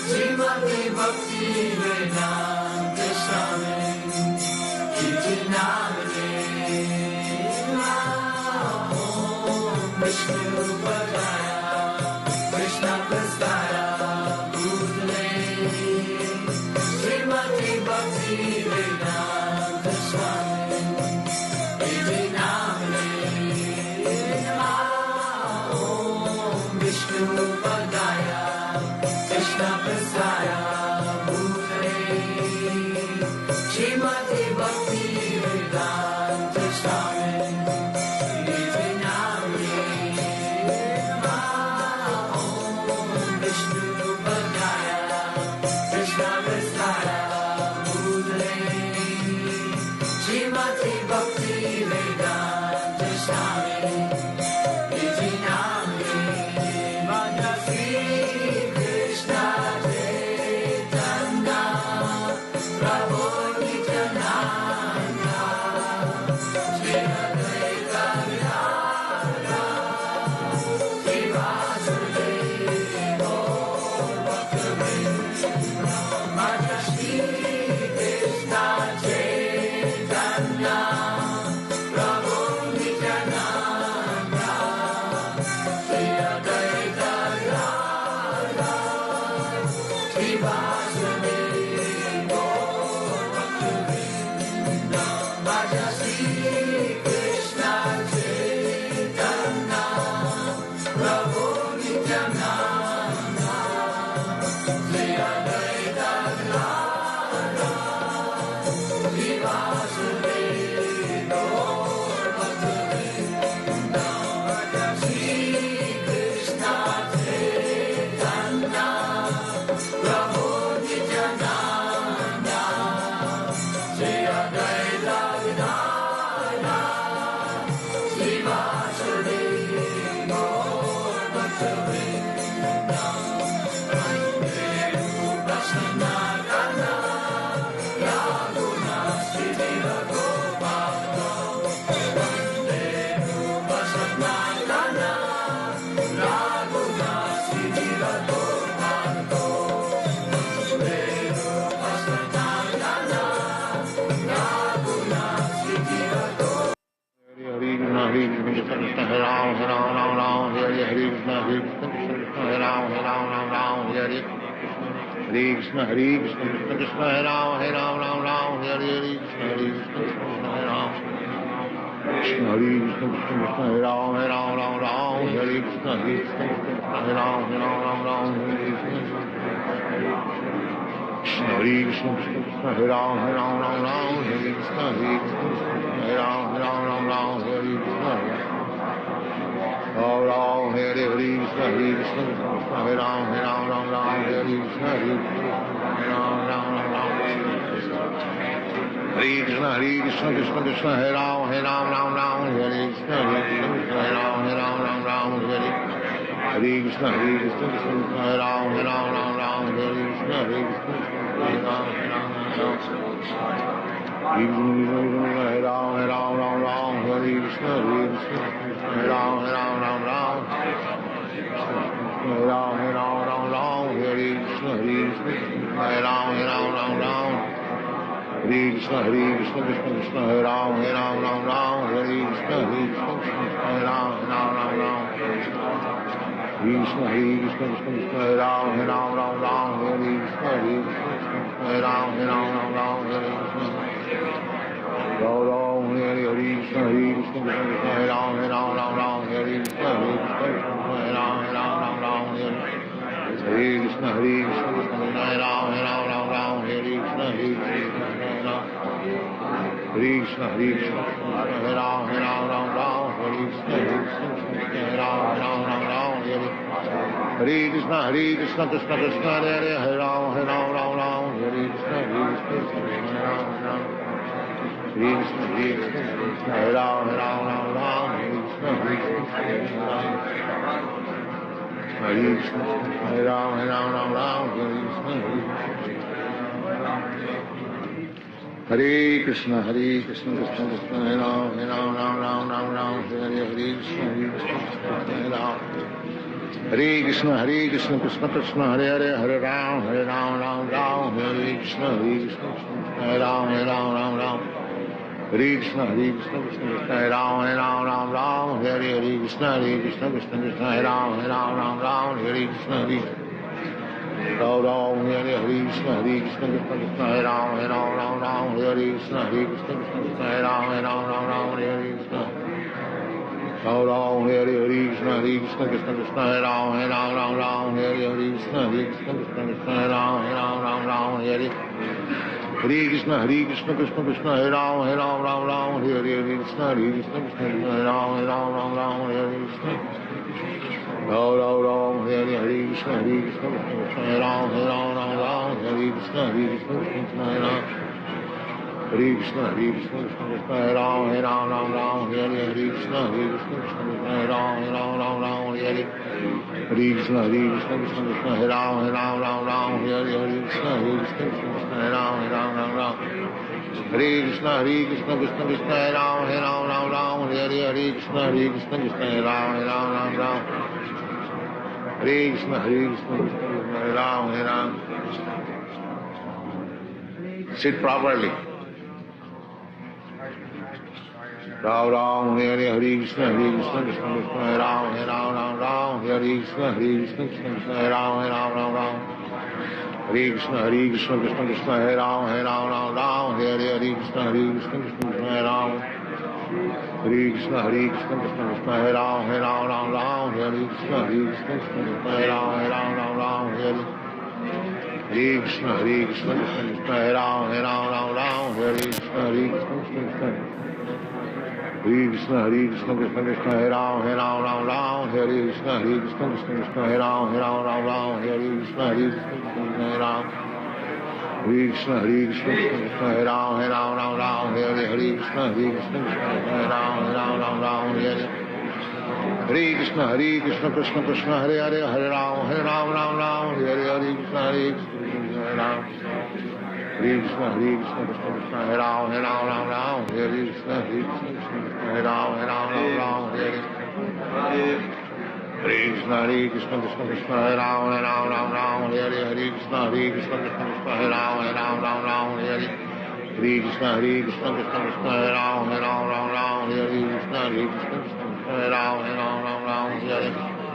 Srimati Bhakti Vedanta Swami Iti Namane Om Vishnupadaya Krishna Prasaya Bhutale Srimati Bhakti Vedanta Swami Iti Namane Om Vishnupadaya Krishna Prasaya Bhutale Srimati Bhakti Vedanta Swami Iti Namane Om Vishnupadaya Krishna Prasaya Bhutale Srimati Bhakti Vedanta Swami Iti Namane Mona Shaito Krishna Prabhu Nityananda Shri Advaita Vidhana Shri Vasudeva Bhaktivinoda Mata Shri Krishna Chaitanya Prabhu Nityananda Shri Advaita Vidhana Shri Vasudeva Bhaktivinoda Mata Shri Krishna Chaitanya Prabhu Nityananda Shri Advaita Vidhana Shri Vasudeva Bhaktivinoda Mata Shri Krishna Chaitanya Prabhu Nityananda Shri Advaita Vidhana Shri Vasudeva Bhaktivinoda Vande Rupa Sanatana Raguna Sridhara Gopala Vande Rupa Sanatana Raguna Sridhara Gopala Vande Rupa Sanatana Raguna Sridhara Gopala Hare Krishna Hare Ram Ram Ram Ram Hare Hare Krishna Hare Krishna Hare Ram Ram Ram Ram Hare Krishna Hare Krishna Krishna Hare Ram Ram Ram Hare Krishna Hare Krishna Hare Ram Krishna Hare Krishna Krishna Hare Ram Ram Ram Hare Krishna Hare Ram Ram Ram Hare Krishna Krishna Hare Krishna Krishna Hare Ram Ram Ram Hare Krishna Hare Ram Ram Hare Krishna Ram Ram Hare Krishna Hare Krishna Krishna Hare Ram Ram Hare Krishna Hare Ram Hare Krishna Krishna Krishna Hare Ram Ram Hare Krishna Hare Ram Hare Krishna Krishna Hare Ram Hare Krishna Hare Ram Hare Ram Hare Krishna Hare Ram Hare Krishna Hare Ram Hare Krishna Krishna Krishna Hare Ram Hare Krishna Hare Ram Krishna Krishna Krishna Hare Ram Hare Krishna Hare Ram Hare Krishna Ram Hare Krishna Krishna Hare Ram Hare Krishna Hare Ram Hare Krishna Hare Krishna Hare Ram Hare Krishna Krishna, Hare Krishna, Hare Ram, Ram, Hare Krishna, Hare Ram, Ram, Hare Krishna, Krishna Krishna, Hare Hare, Hare Ram, Ram, Hare Krishna, Krishna, Hare Krishna, Hare Ram, Ram, Hare Krishna, Hare Krishna, Hare Ram, Ram, Hare Krishna, Hare Krishna, Krishna Krishna, Hare Ram, Ram, Hare Hare, Hare Krishna, Hare Ram. Hare Krishna, Krishna Krishna, Hare Hare, Hare Ram, Ram, Hare Krishna, Hare Ram, Ram. Hare Krishna, Krishna Krishna, Hare Ram, Ram, Hare Krishna, Krishna, Hare Ram, Hare Krishna, Ram, Hare Krishna, Krishna Krishna, Hare Ram, Hare Krishna, Krishna, Hare Ram, Hare Krishna. Ram, Hare Krishna, Krishna Krishna, Hare Ram, Hare Krishna, Krishna, Hare Ram, Hare Krishna, Krishna Krishna, Hare Ram, Hare Krishna, Krishna, Hare Ram, Hare Krishna. Ram, Hare Krishna, Krishna Krishna, Hare Ram, Hare Krishna, Krishna, Hare Ram. Hare Krishna, Krishna Hare Ram, Hare Krishna, Krishna, Hare Ram, Hare Krishna, Krishna Hare Ram, Hare Krishna, Krishna, Hare Ram, Hare Krishna, Krishna Hare Ram, Hare Krishna, Krishna, Hare Ram, Hare Krishna, Hare Ram, Sit properly. Ram, Hare Krishna, Krishna Krishna, Hare Ram, Hare Krishna, Krishna, Hare Ram, Hare Krishna, Krishna Krishna, Hare Ram, Hare Krishna, Krishna, Hare Ram. Hare Krishna, Krishna Hare Ram, Hare Krishna, Krishna, Hare Ram, Hare Krishna, Krishna Hare Ram, Hare Krishna, Krishna. Krishna, Krishna Hare Ram, Hare Krishna, Krishna, Hare Ram, Hare Krishna, Hare Ram. Krishna, Krishna Hare Ram, Hare Krishna, Krishna, Hare Ram, Hare Krishna, Krishna Krishna, Hare Hare, Hare Ram, Hare Krishna, Hare Ram. Krishna, Krishna Hare Ram, Hare Krishna, Krishna, Hare Ram, Hare Krishna, Krishna Hare Ram, Hare Krishna, Krishna, Hare Ram, Hare Krishna, Krishna Hare Ram, Hare Krishna, Krishna, Hare Ram, Hare Krishna, Krishna Hare Ram, Hare Krishna, Krishna, Hare Ram, Hare Krishna, Ram, Hare Krishna, Krishna, Hare Ram, Hare Krishna, Krishna, Krishna Hare Ram, Hare Krishna, Krishna, Hare Ram, Hare Krishna, Krishna Hare Ram, Hare Krishna, Krishna, Hare Ram, Hare Krishna.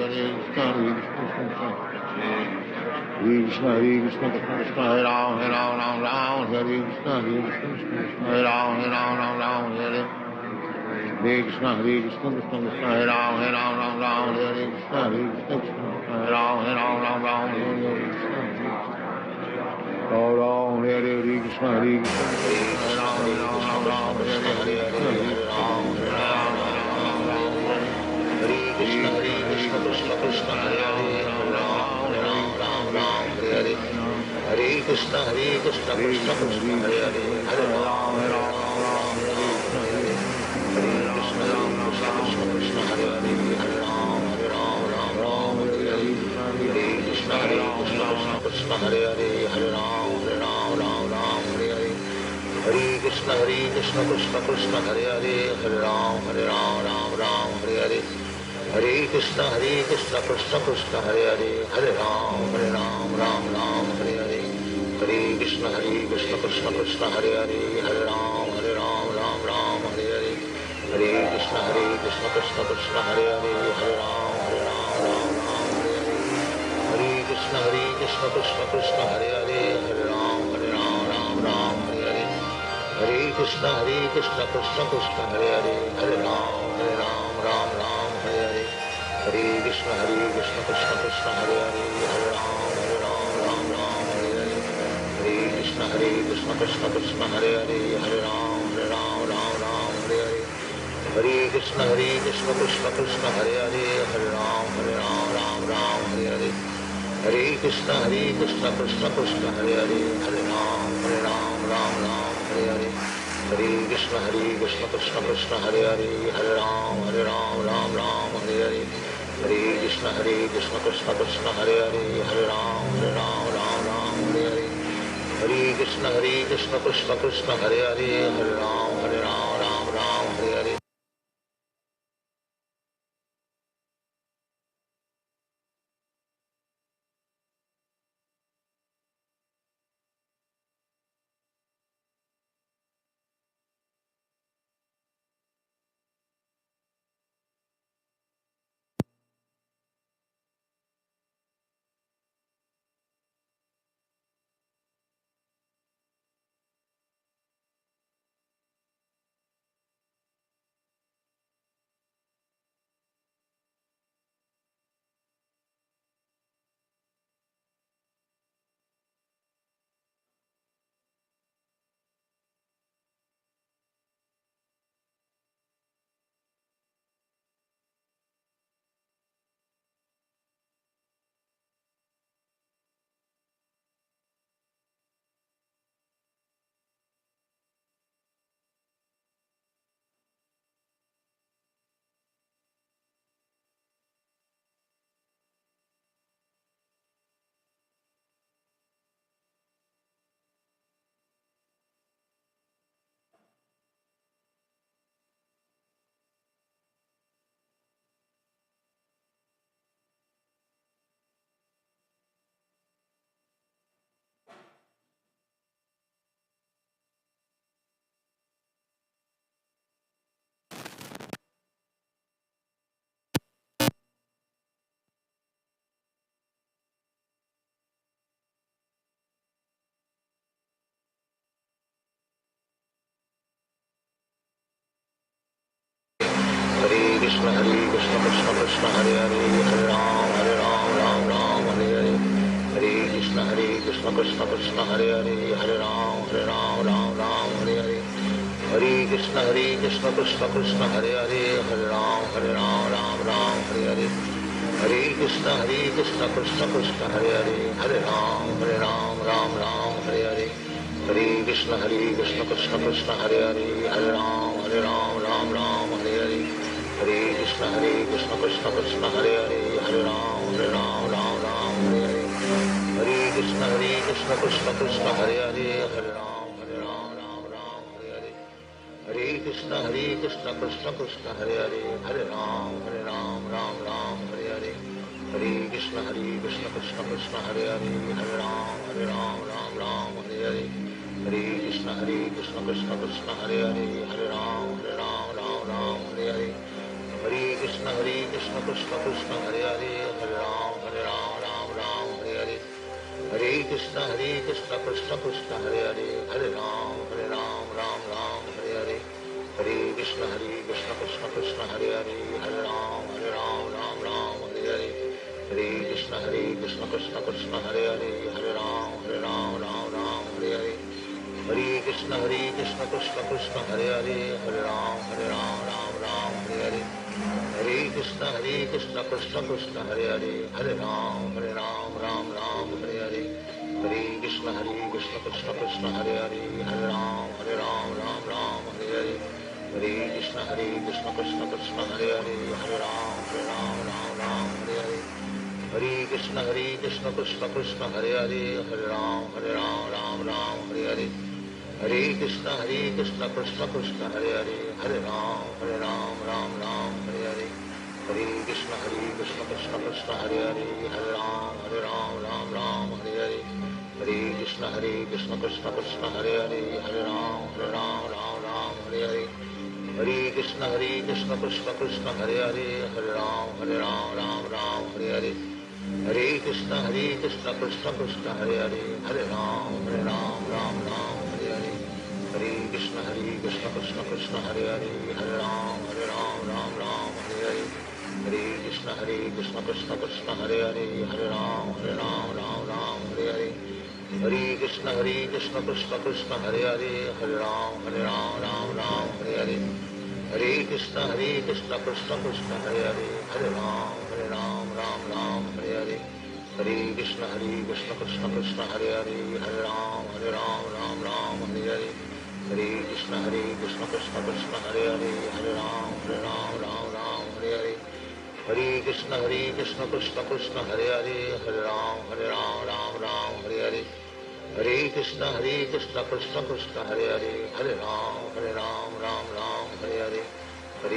Ram, Hare Krishna, Hare Krishna, Hare Ram, Hare Krishna, Krishna, Krishna, Krishna, Hare Ram, Hare Krishna, Krishna, Krishna, Hare Hare Ram, Hare Krishna, Krishna, Hare Ram, Hare Krishna, Krishna, Hare Ram, Hare Krishna, Krishna, Krishna, Hare Ram, Hare Hare. Hare Krishna, Krishna, Krishna, Hare Ram, Hare Ram, Hare Hare. Hare Krishna, Krishna, Krishna, Hare Ram, Hare Ram, Hare Hare. Hare Krishna, Krishna, Krishna, Hare Ram, Hare Ram, Hare Hare. Hare Krishna, Krishna, Krishna, Hare Ram, Hare Ram, Hare Ram. Krishna Krishna Krishna Hare Hare, Hare Ram, Ram Ram, Hare Hare. Hare Krishna Krishna Krishna Hare Hare, Hare Ram, Ram Ram, Hare Hare. Hare Krishna Krishna Krishna Hare Hare, Hare Ram, Ram Ram, Hare Hare. Hare Krishna Krishna Krishna Hare Hare, Hare Ram, Ram Ram, Hare Hare. Hare Krishna Krishna Krishna Hare Hare, Hare Ram, Ram Ram, Hare Hare. Hare Krishna Krishna Krishna Hare Hare, Hare Ram, Ram Ram, Hare Hare. Hare Krishna Krishna Krishna Hare Hare, Hare Ram, Ram Hare Hare. Hare Krishna Krishna Krishna Hare Hare, Hare Ram, Ram Hare Hare. Hare Krishna Krishna Krishna Hare Hare, Hare Ram, Ram Hare Hare. Hare Krishna Krishna Krishna Hare Hare, Hare Ram, Ram Hare Hare. Hare Krishna Krishna Krishna Hare Hare, Hare Ram, Ram Hare Hare. Hare Krishna Krishna Krishna Hare Hare, Hare Ram, Ram Hare Hare. Hare Krishna Krishna Krishna Hare Hare, Hare Ram, Ram Hare Hare. Hare Krishna Krishna Krishna Hare Hare, Hare Ram, Ram Hare Hare. Hare Krishna Krishna Krishna Hare Hare, Hare Ram, Ram Hare Hare. Hare Krishna Krishna Krishna Hare Hare, Hare Ram, Ram Hare Hare. Hare Krishna Krishna Krishna Hare Hare, Hare Ram, Ram Hare Hare. Hare Krishna Krishna Krishna Hare Hare, Hare Ram, Ram Hare Hare. Hare Krishna Krishna Krishna Hare Hare, Hare Ram, Ram Hare Hare. Hare Krishna Krishna Krishna Hare Hare, Hare Ram, Ram Hare Hare. Hare Krishna Krishna Krishna Hare Hare, Hare Ram, Ram Hare Hare. Hare Krishna Krishna Krishna Hare Hare, Hare Ram, Ram Hare Hare. Hare Krishna Krishna Krishna Hare Hare, Hare Ram, Ram Hare Hare. Hare Krishna Krishna Krishna Hare Hare, Hare Ram, Ram Hare Hare. Hare Krishna Krishna Krishna Hare Hare, Hare Ram, Ram Hare Hare. Hare Krishna Krishna Krishna Hare Hare, Hare Ram, Ram Hare Hare. Hare Krishna Krishna Krishna Hare Hare, Hare Ram, Ram Hare Hare. Hare Krishna Krishna Krishna Hare Hare, Hare Ram, Ram Hare Hare. Hare Krishna Krishna Krishna Hare Hare, Hare Ram, Ram Hare Hare. Hare Krishna Krishna Krishna Hare Hare, Hare Ram, Ram Hare Hare. Hare Krishna Krishna Krishna Hare Hare, Hare Ram, Ram Hare Hare. Hare Krishna Krishna Krishna Hare Hare, Hare Ram, Ram Hare Hare. Hare Krishna Krishna Krishna Krishna Hare Hare Hare Ram Ram Ram Hare Hare Hare Krishna Krishna Krishna Hare Hare Hare Ram Ram Hare Hare Hare Krishna Krishna Krishna Hare Hare Hare Ram Ram Hare Hare Hare Krishna Krishna Krishna Hare Hare Hare Ram Ram Hare Hare Hare Krishna Krishna Krishna Hare Hare Hare Ram Ram Hare Hare Hare Krishna Krishna Krishna Hare Hare Hare Ram Ram Hare Hare Hare Krishna Krishna Krishna Hare Hare Hare Ram Hare Hare Hare Krishna Krishna Krishna Hare Hare Hare Ram Hare Hare Hare Krishna Krishna Krishna Hare Hare Hare Ram Hare Hare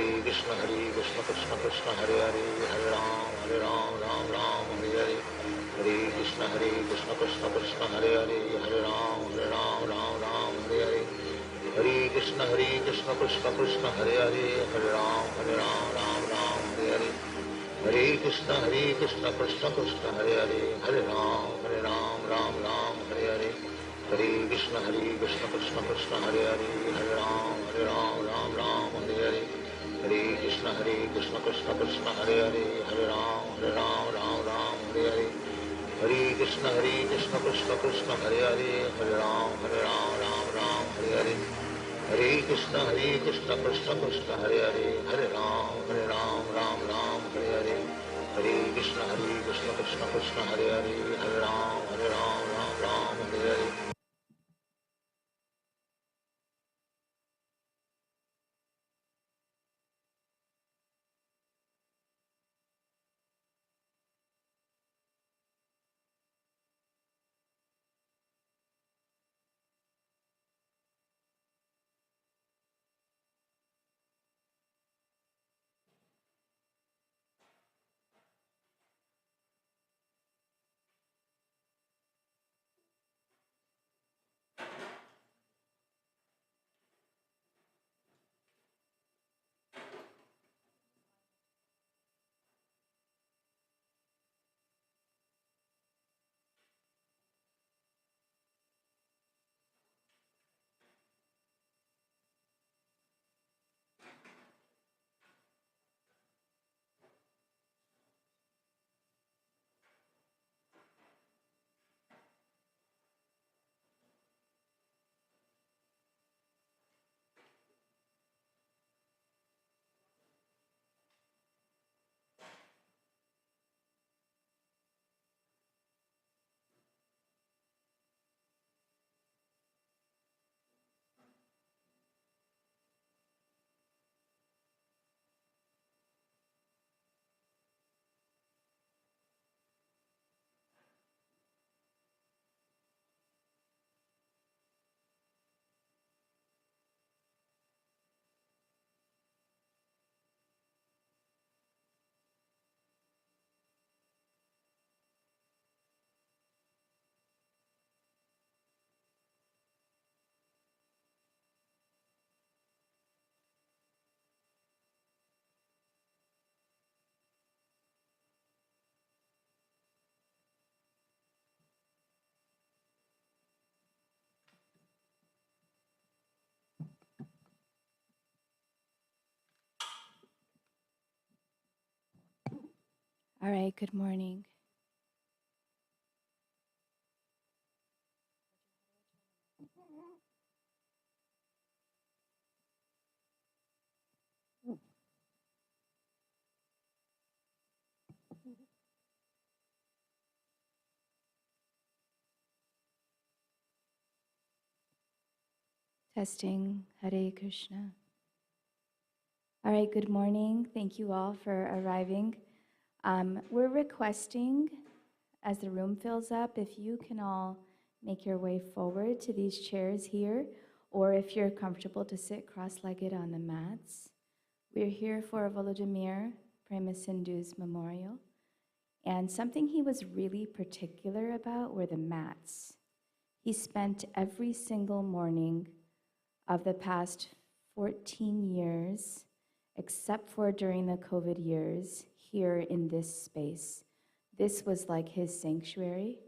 Hare Krishna Krishna Krishna Hare Hare Hare Ram Hare Hare Hare Krishna Krishna Krishna Hare Hare Hare Ram Hare Hare Hare Krishna Krishna Krishna Hare Hare Hare Ram Hare Hare Hare Krishna Krishna Krishna Hare Hare Hare Ram Hare Hare Hare Krishna Krishna Krishna Hare Hare Hare Ram Hare Hare Hare Krishna Krishna Krishna Hare Hare Hare Ram Hare Hare Hare Krishna Krishna Krishna Hare Hare Hare Ram Hare Hare Hare Krishna Krishna Krishna Hare Hare Hare Ram Hare Hare All right, good morning. Testing, Hare Krishna. All right, good morning. Thank you all for arriving. We're requesting, as the room fills up, if you can all make your way forward to these chairs here, or if you're comfortable to sit cross-legged on the mats. We're here for Vladimir Premasindhu's memorial, and something he was really particular about were the mats. He spent every single morning of the past 14 years, except for during the COVID years, here in this space. This was like his sanctuary.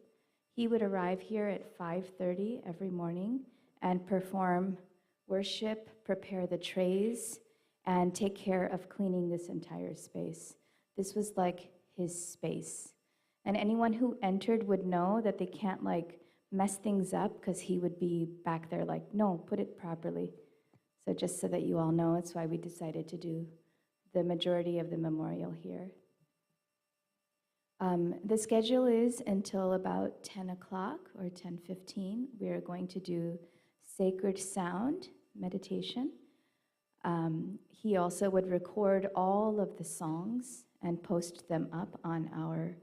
He would arrive here at 5:30 every morning and perform worship, prepare the trays, and take care of cleaning this entire space. This was like his space. And anyone who entered would know that they can't like mess things up because he would be back there like, no, put it properly. So just so that you all know, it's why we decided to do the majority of the memorial here. The schedule is until about 10 o'clock or 10:15. We are going to do sacred sound meditation. He also would record all of the songs and post them up on our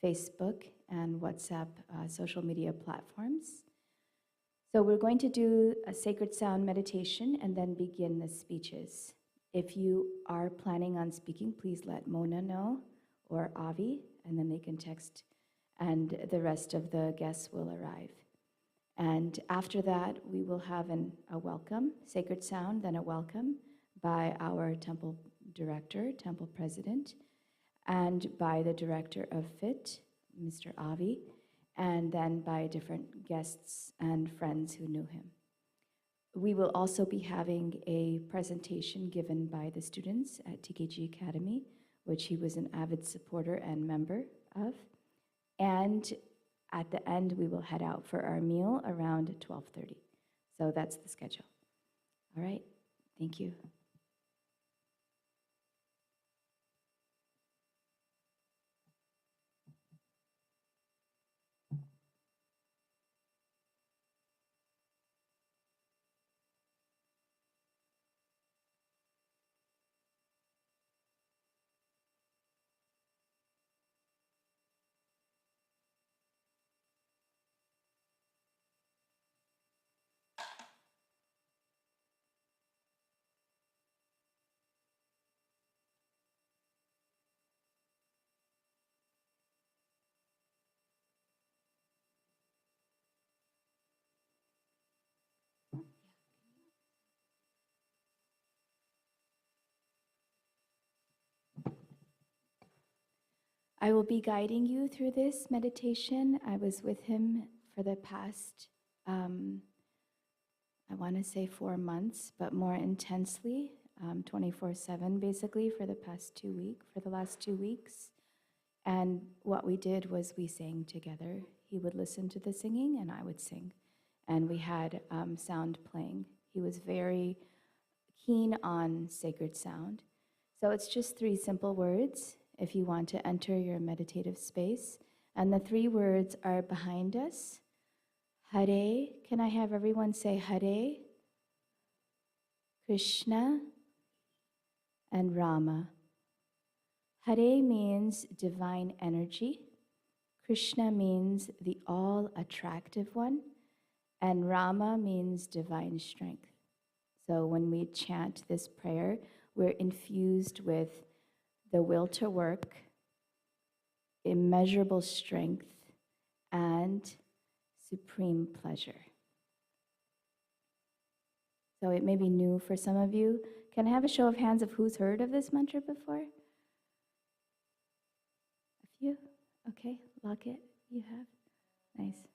Facebook and WhatsApp social media platforms. So we're going to do a sacred sound meditation and then begin the speeches. If you are planning on speaking, please let Mona know or Avi, and then they can text, and the rest of the guests will arrive. And after that, we will have a welcome, sacred sound, then a welcome by our temple director, temple president, and by the director of FIT, Mr. Avi, and then by different guests and friends who knew him. We will also be having a presentation given by the students at TKG Academy, which he was an avid supporter and member of. And at the end, we will head out for our meal around 12:30. So that's the schedule. All right, thank you. I will be guiding you through this meditation. I was with him for the past, I want to say 4 months, but more intensely, 24/7 basically for the last 2 weeks. And what we did was we sang together. He would listen to the singing and I would sing. And we had sound playing. He was very keen on sacred sound. So it's just 3 simple words if you want to enter your meditative space. And the 3 words are behind us. Hare, can I have everyone say Hare, Krishna, and Rama. Hare means divine energy. Krishna means the all-attractive one. And Rama means divine strength. So when we chant this prayer, we're infused with the will to work, immeasurable strength, and supreme pleasure. So it may be new for some of you. Can I have a show of hands of who's heard of this mantra before? A few? Okay, lock it. You have? Nice.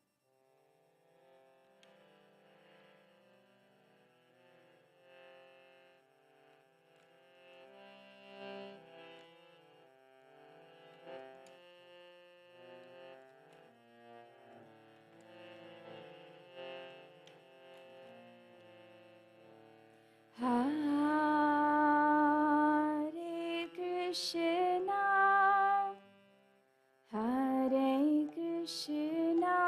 Hare Krishna, Hare Krishna,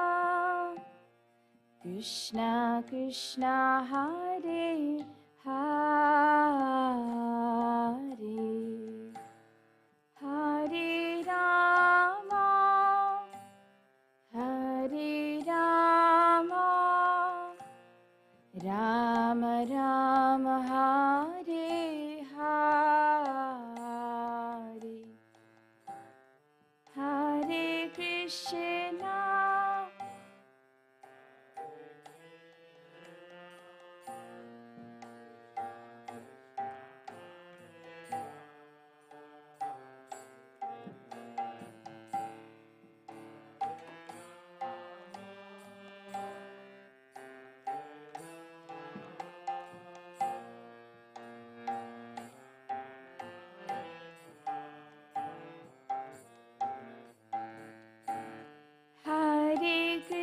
Krishna Krishna, Hare Hare, Hare Rama, Hare Rama, Rama Rama, Hare Hare, Hare Krishna,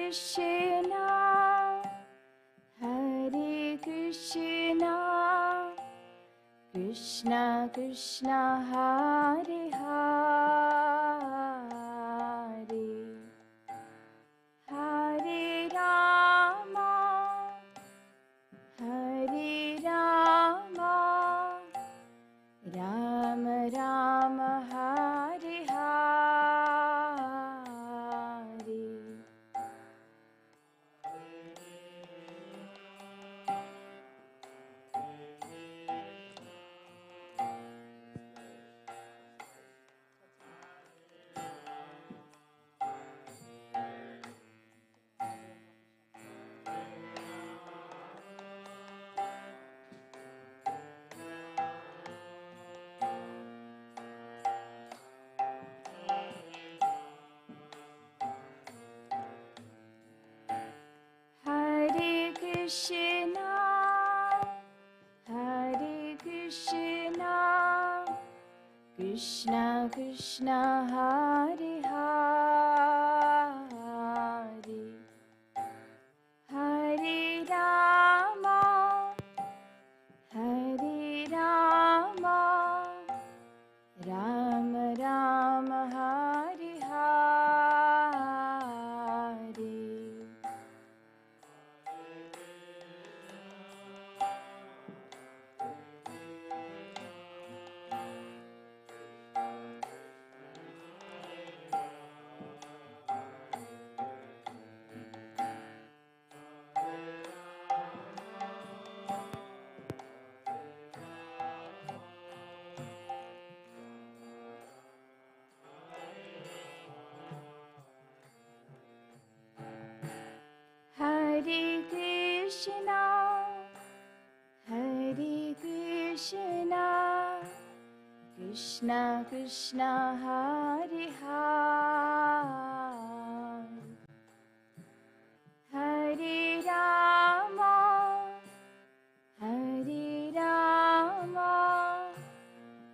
Krishna, Hare Krishna, Krishna Krishna, Hare Hare, Hare Rama, Hare Rama, Rama Rama, Hare Hare. Hare Krishna, Hare Krishna, Krishna Krishna, Hare Hare, Hare Rama, Hare Rama, Rama Rama, Hare Hare. Hare Krishna, Hare Krishna, Krishna Krishna, Hare Hare, Hare Rama, Hare Rama,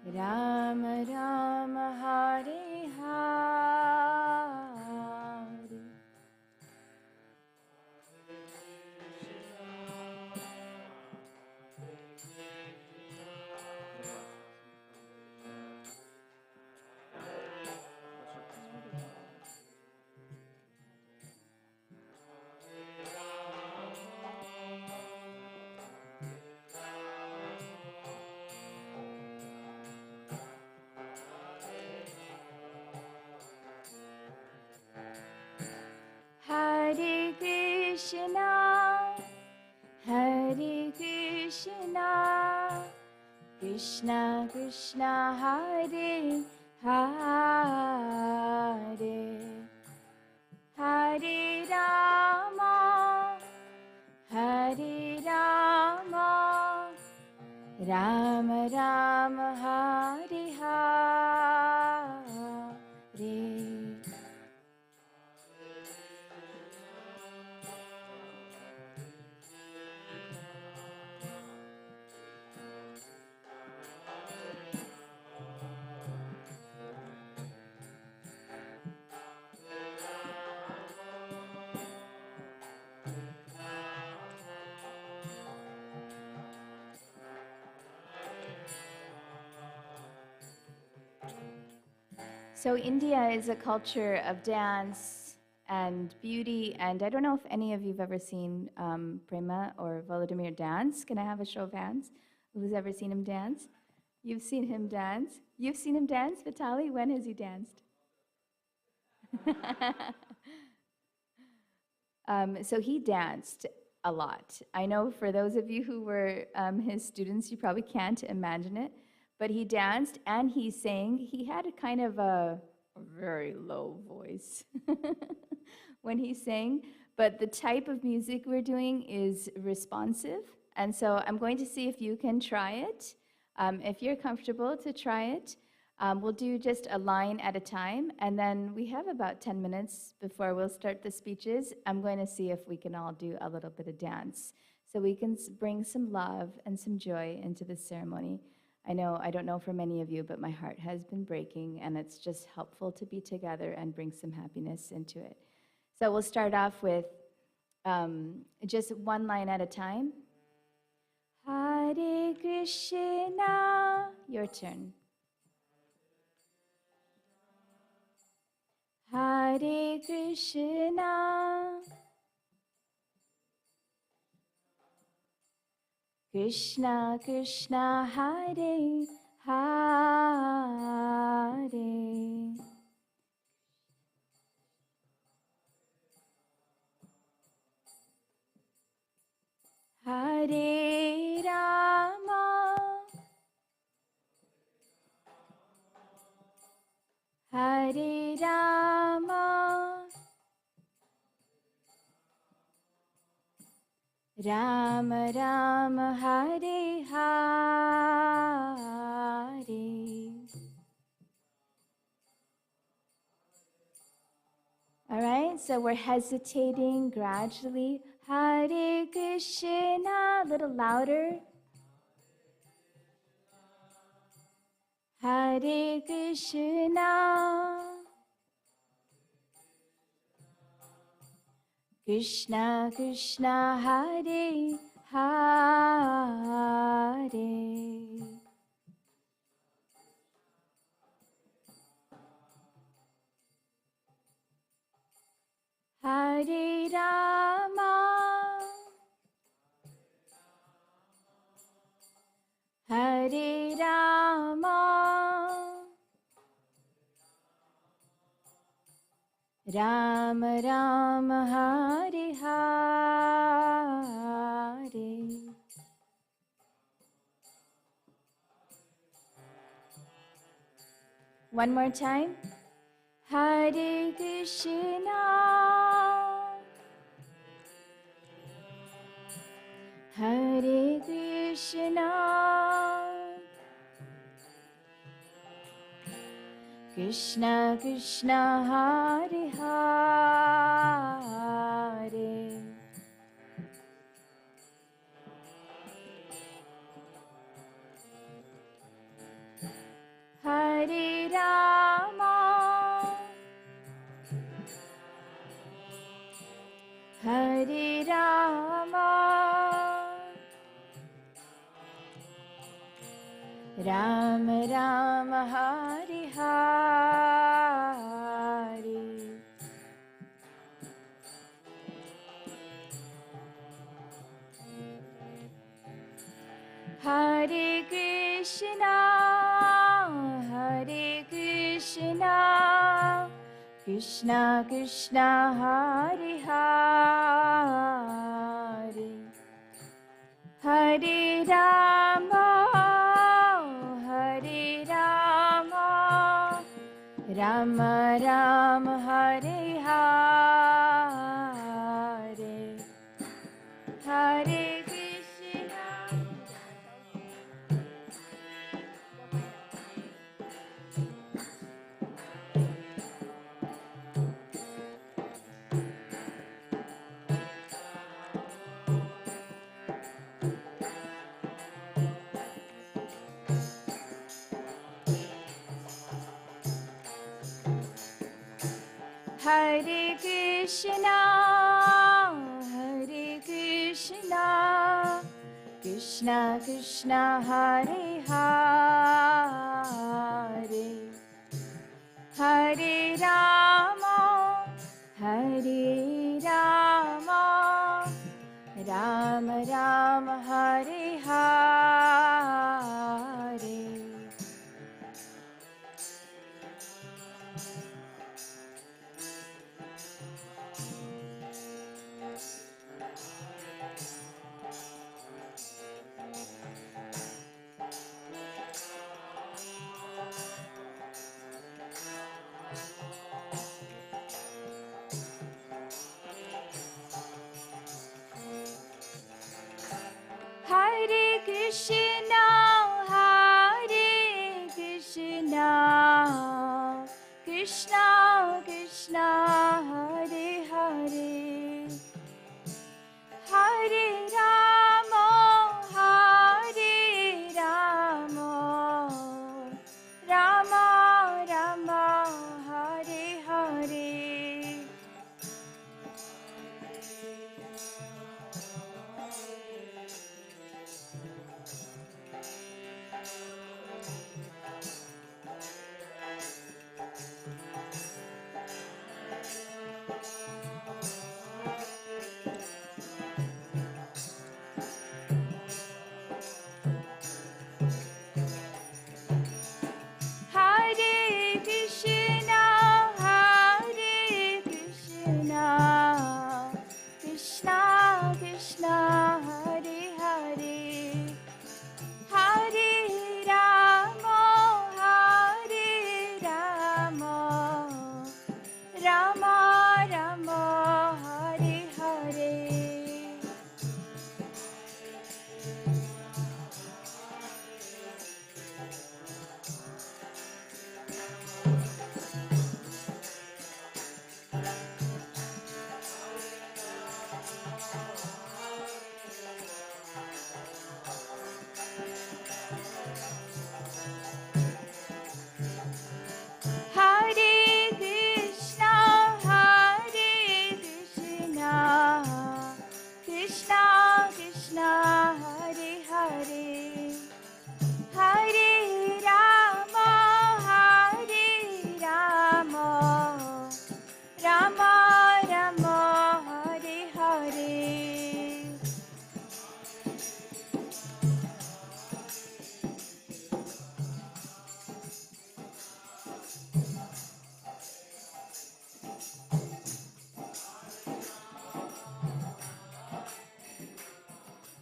Rama Rama, Hare Hare. Hare Krishna, Hare Krishna, Krishna Krishna, Hare Hare, Hare Rama, Hare Rama, Rama Rama, Hare Hare. So India is a culture of dance and beauty, and I don't know if any of you've ever seen Prema or Vladimir dance. Can I have a show of hands? Who's ever seen him dance? You've seen him dance. You've seen him dance, Vitali? When has he danced? So he danced a lot. I know for those of you who were his students, you probably can't imagine it, but he danced and he sang. He had a kind of a very low voice when he sang, but the type of music we're doing is responsive. And so I'm going to see if you can try it. If you're comfortable to try it, we'll do just a line at a time, and then we have about 10 minutes before we'll start the speeches. I'm going to see if we can all do a little bit of dance so we can bring some love and some joy into this ceremony. I don't know for many of you, but my heart has been breaking, and it's just helpful to be together and bring some happiness into it. So we'll start off with just one line at a time. Hare Krishna. Your turn. Hare Krishna. Krishna Krishna Hare Hare. Hare Rama. Hare Rama. Rama Rama Hare Hare. All right, so we're hesitating gradually. Hare Krishna, a little louder. Hare Krishna. Krishna Krishna Hare Hare. Hare Rama. Hare Rama. Rama Rama Hare Hare. One more time. Hare Krishna. Hare Krishna. Krishna Krishna Hare Hare. Hare Rama. Hare Rama. Rama Rama Hare Hare. Hare Krishna. Hare Krishna. Krishna Krishna Hare Hare. Hare Rama. Hare Rama. Rama Rama Hare Hare. Hare Krishna. Hare Krishna. Hare Krishna. Krishna Krishna Hare Hare. Hare Rama. Hare Rama. Rama Rama Hare Hare. Hare Krishna. Hare Krishna. Krishna Krishna Hare Hare. Hare Rama. Hare Rama. Rama Rama Hare Hare.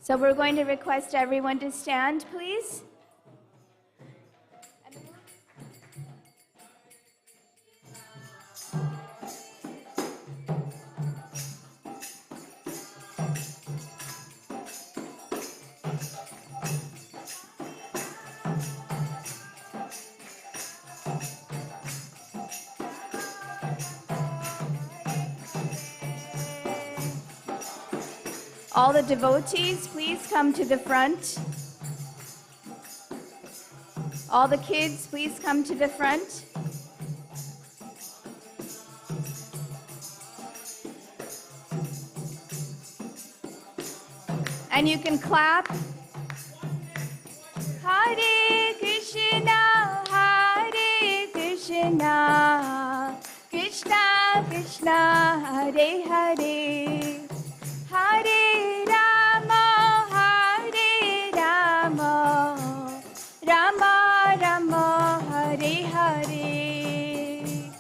So we're going to request everyone to stand, please. All the devotees, please come to the front. All the kids, please come to the front. And you can clap. Hare Krishna, Hare Krishna, Krishna Krishna, Hare Hare. Hare Rama, Hare Rama, Rama Rama, Hare Hare.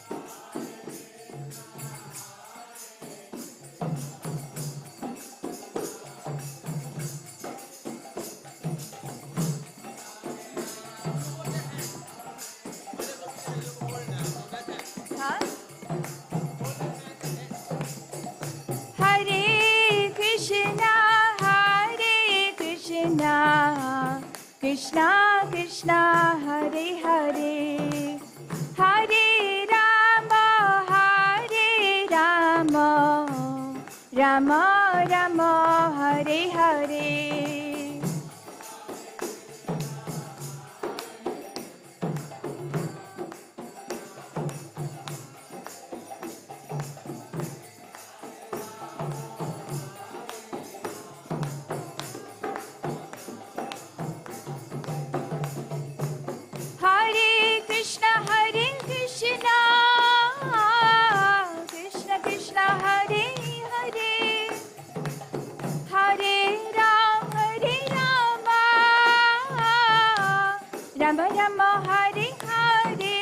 Huh? Hare Krishna, Hare Krishna, Krishna Krishna, Hare Hare. Hare Rama, Hare Rama, Rama Rama, Hare Hare. Hare Krishna, Hare Krishna, Krishna Krishna, Hare Hare. Hare Rama, Rama Rama, Hare Hare.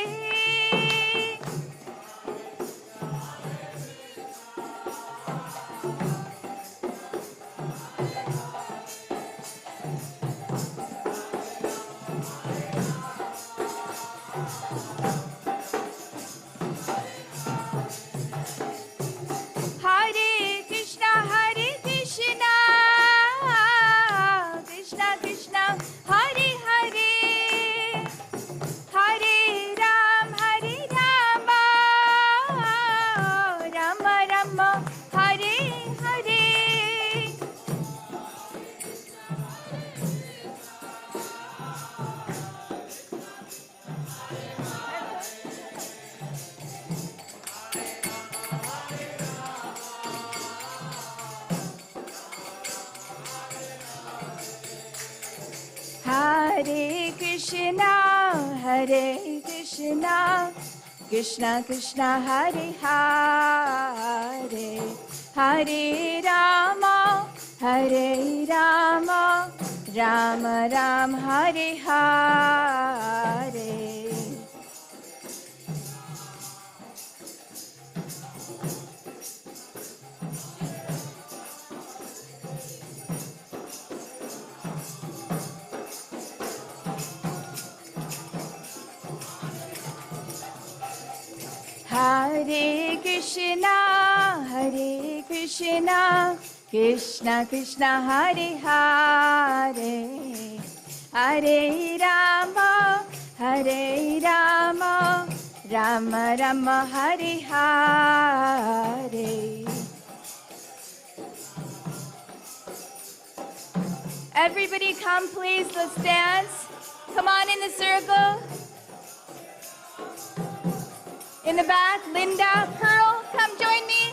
Hare Krishna, Hare Krishna, Krishna Krishna, Hare Hare. Hare Rama, Rama Rama, Hare Hare. Hare Krishna, Hare Krishna, Krishna Krishna, Hare Hare. Hare Rama, Hare Rama, Rama Rama, Hare Hare. Hare Krishna, Hare Krishna, Krishna Krishna, Hare Hare. Hare Rama, Hare Rama, Rama Rama, Hare Hare. Everybody come please, let's dance. Come on in the circle. In the back, Linda, Pearl, come join me.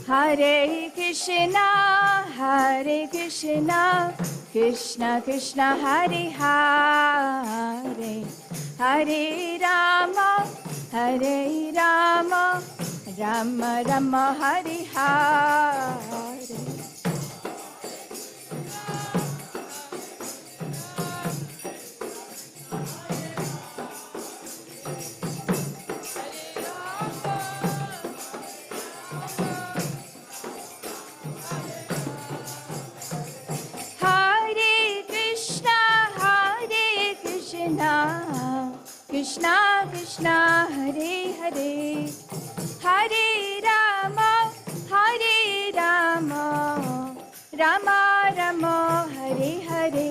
Hare Krishna, Hare Krishna, Krishna Krishna, Hare Hare. Hare Rama, Hare Rama, Rama Rama, Hare Hare. Krishna, Krishna, Hare Hare, Hare Rama, Rama Rama, Hare Hare.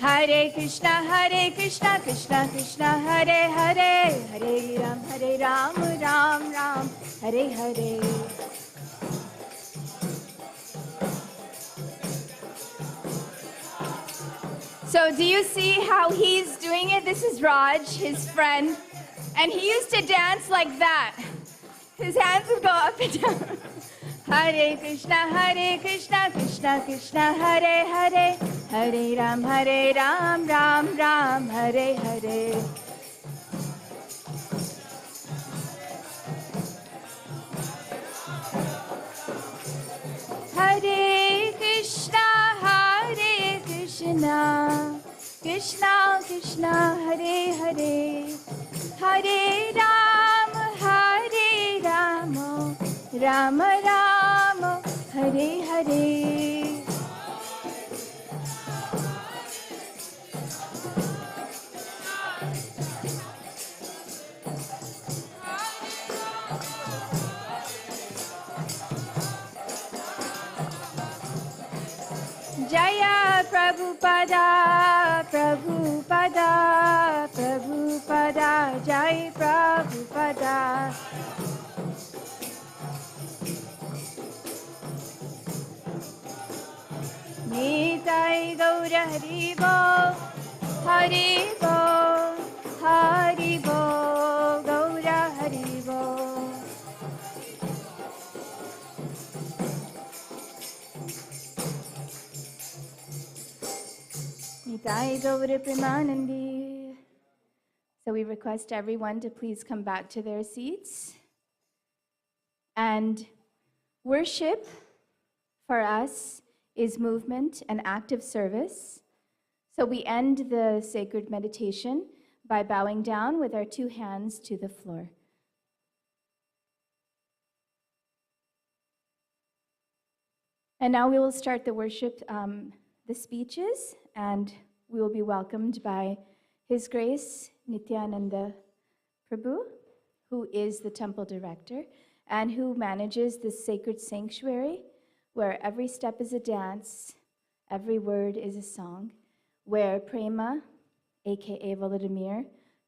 Hare Krishna, Krishna Krishna, Hare Hare, Hare Ram, Ram Ram, Hare Hare. So do you see how he's doing it? This is Raj, his friend, and he used to dance like that. His hands would go up and down. Hare Krishna, Krishna Krishna, Hare Hare, Hare Ram, Ram Ram, Hare Hare. Hare Krishna, Krishna Krishna, Hare Hare, Hare Ram, Ram Ram, Hare Hare. Jaya Prabhupada, Prabhupada, Prabhupada, Jai Prabhupada. Nitai Gaura Haribo, Haribo, Haribo, Gaura Haribo. Nitai Gaura Premanandi. So we request everyone to please come back to their seats. And worship for us is movement and active service. So we end the sacred meditation by bowing down with our two hands to the floor. And now we will start the worship, the speeches, and we will be welcomed by His Grace Nityananda Prabhu, who is the temple director and who manages this sacred sanctuary where every step is a dance, every word is a song, where Prema, aka Vladimir,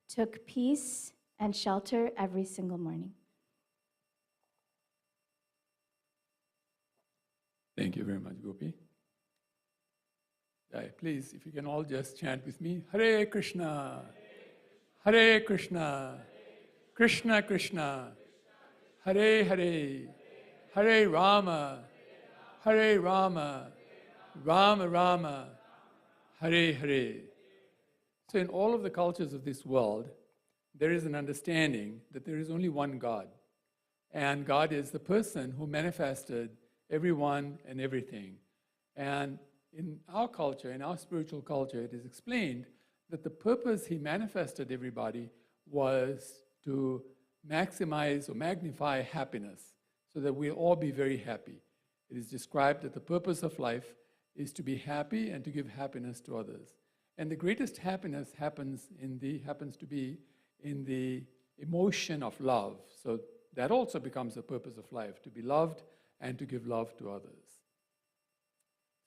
took peace and shelter every single morning. Thank you very much, Gopi. Please, if you can all just chant with me, Hare Krishna, Hare Krishna, Krishna Krishna, Hare Hare, Hare Rama, Hare Rama, Rama Rama, Hare Hare. So in all of the cultures of this world, there is an understanding that there is only one God. And God is the person who manifested everyone and everything. And in our culture, in our spiritual culture, it is explained that the purpose he manifested everybody was to maximize or magnify happiness so that we'll all be very happy. It is described that the purpose of life is to be happy and to give happiness to others. And the greatest happiness happens to be in the emotion of love. So that also becomes the purpose of life, to be loved and to give love to others.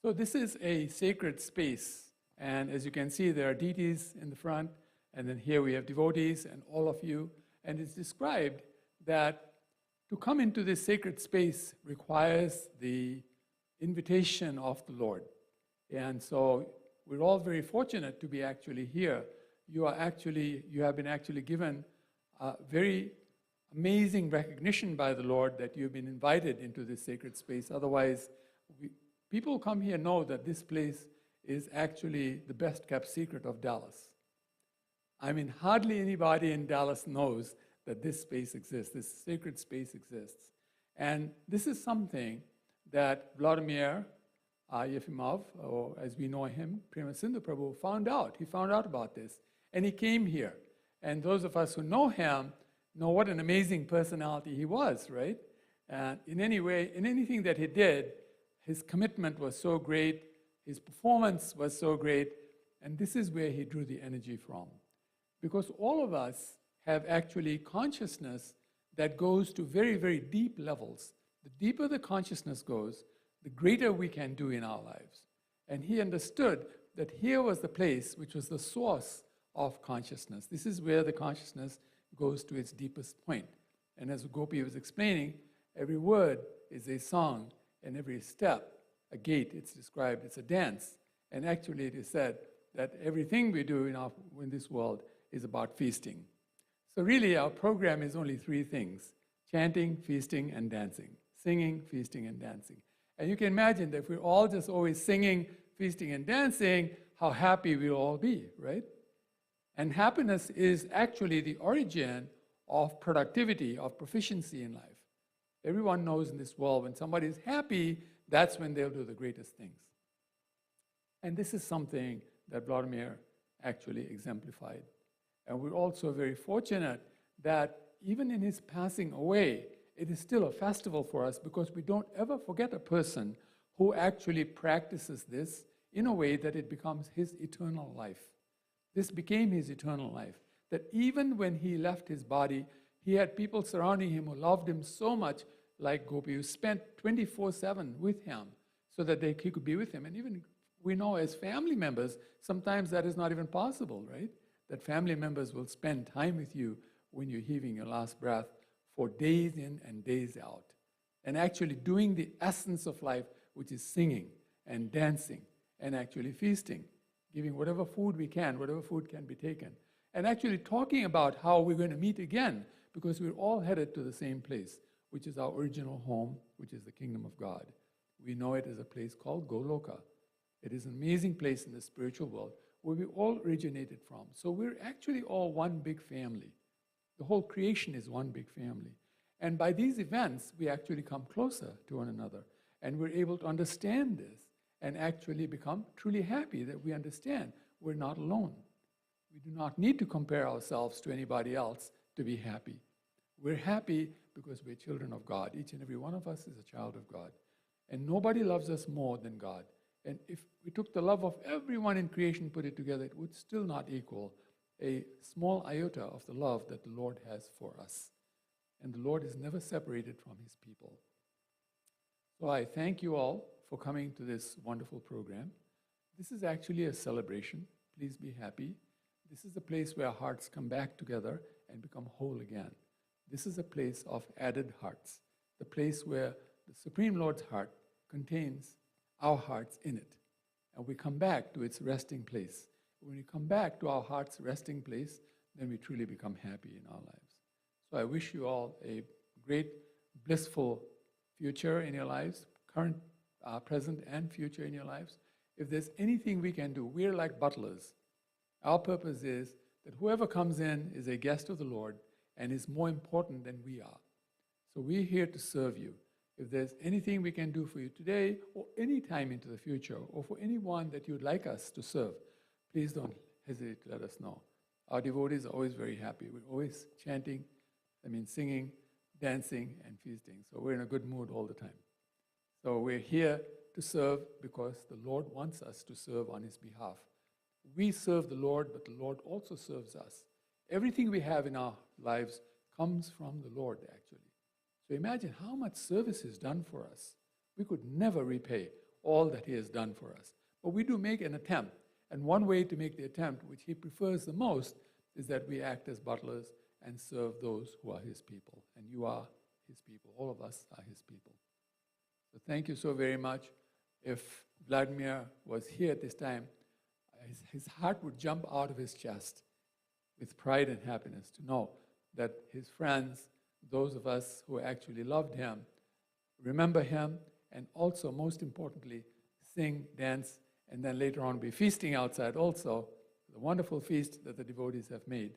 So this is a sacred space, and as you can see, there are deities in the front, and then here we have devotees and all of you, and it's described that to come into this sacred space requires the invitation of the Lord. And so we're all very fortunate to be actually here. You have been actually given a very amazing recognition by the Lord that you've been invited into this sacred space. Otherwise, people who come here know that this place is actually the best kept secret of Dallas. I mean, hardly anybody in Dallas knows that this space exists, this sacred space exists. And this is something that Vladimir Yefimov, or as we know him, Prema Sindhu Prabhu, found out. He found out about this, and he came here. And those of us who know him know what an amazing personality he was, right? And in any way, in anything that he did, his commitment was so great, his performance was so great, and this is where he drew the energy from. Because all of us have actually consciousness that goes to very, very deep levels. The deeper the consciousness goes, the greater we can do in our lives. And he understood that here was the place which was the source of consciousness. This is where the consciousness goes to its deepest point. And as Gopi was explaining, every word is a song, and every step, a gait, it's described, it's a dance. And actually it is said that everything we do in this world is about feasting. So really our program is only three things: chanting, feasting, and dancing. Singing, feasting, and dancing. And you can imagine that if we're all just always singing, feasting, and dancing, how happy we'll all be, right? And happiness is actually the origin of productivity, of proficiency in life. Everyone knows in this world when somebody is happy, that's when they'll do the greatest things. And this is something that Vladimir actually exemplified. And we're also very fortunate that even in his passing away, it is still a festival for us, because we don't ever forget a person who actually practices this in a way that it becomes his eternal life. This became his eternal life, that even when he left his body, he had people surrounding him who loved him so much, like Gopi, who spent 24/7 with him so that he could be with him. And even we know as family members, sometimes that is not even possible, right? That family members will spend time with you when you're heaving your last breath for days in and days out. And actually doing the essence of life, which is singing and dancing and actually feasting, giving whatever food we can, whatever food can be taken. And actually talking about how we're going to meet again, because we're all headed to the same place, which is our original home, which is the kingdom of God. We know it as a place called Goloka. It is an amazing place in the spiritual world where we all originated from. So we're actually all one big family. The whole creation is one big family. And by these events, we actually come closer to one another. And we're able to understand this and actually become truly happy that we understand we're not alone. We do not need to compare ourselves to anybody else to be happy. We're happy because we're children of God. Each and every one of us is a child of God. And nobody loves us more than God. And if we took the love of everyone in creation, put it together, it would still not equal a small iota of the love that the Lord has for us. And the Lord is never separated from his people. So I thank you all for coming to this wonderful program. This is actually a celebration. Please be happy. This is a place where our hearts come back together and become whole again. This is a place of added hearts, the place where the Supreme Lord's heart contains our hearts in it. And we come back to its resting place. When we come back to our heart's resting place, then we truly become happy in our lives. So I wish you all a great, blissful future in your lives, current, present, and future in your lives. If there's anything we can do, we're like butlers. Our purpose is that whoever comes in is a guest of the Lord and is more important than we are. So we're here to serve you. If there's anything we can do for you today or any time into the future, or for anyone that you'd like us to serve, please don't hesitate to let us know. Our devotees are always very happy. We're always chanting, singing, dancing, and feasting. So we're in a good mood all the time. So we're here to serve because the Lord wants us to serve on his behalf. We serve the Lord, but the Lord also serves us. Everything we have in our lives comes from the Lord, actually. So imagine how much service is done for us. We could never repay all that he has done for us. But we do make an attempt. And one way to make the attempt, which he prefers the most, is that we act as butlers and serve those who are his people. And you are his people. All of us are his people. So thank you so very much. if Vladimir was here at this time, his heart would jump out of his chest with pride and happiness to know that his friends, those of us who actually loved him, remember him, and also, most importantly, sing, dance, and then later on be feasting outside also, the wonderful feast that the devotees have made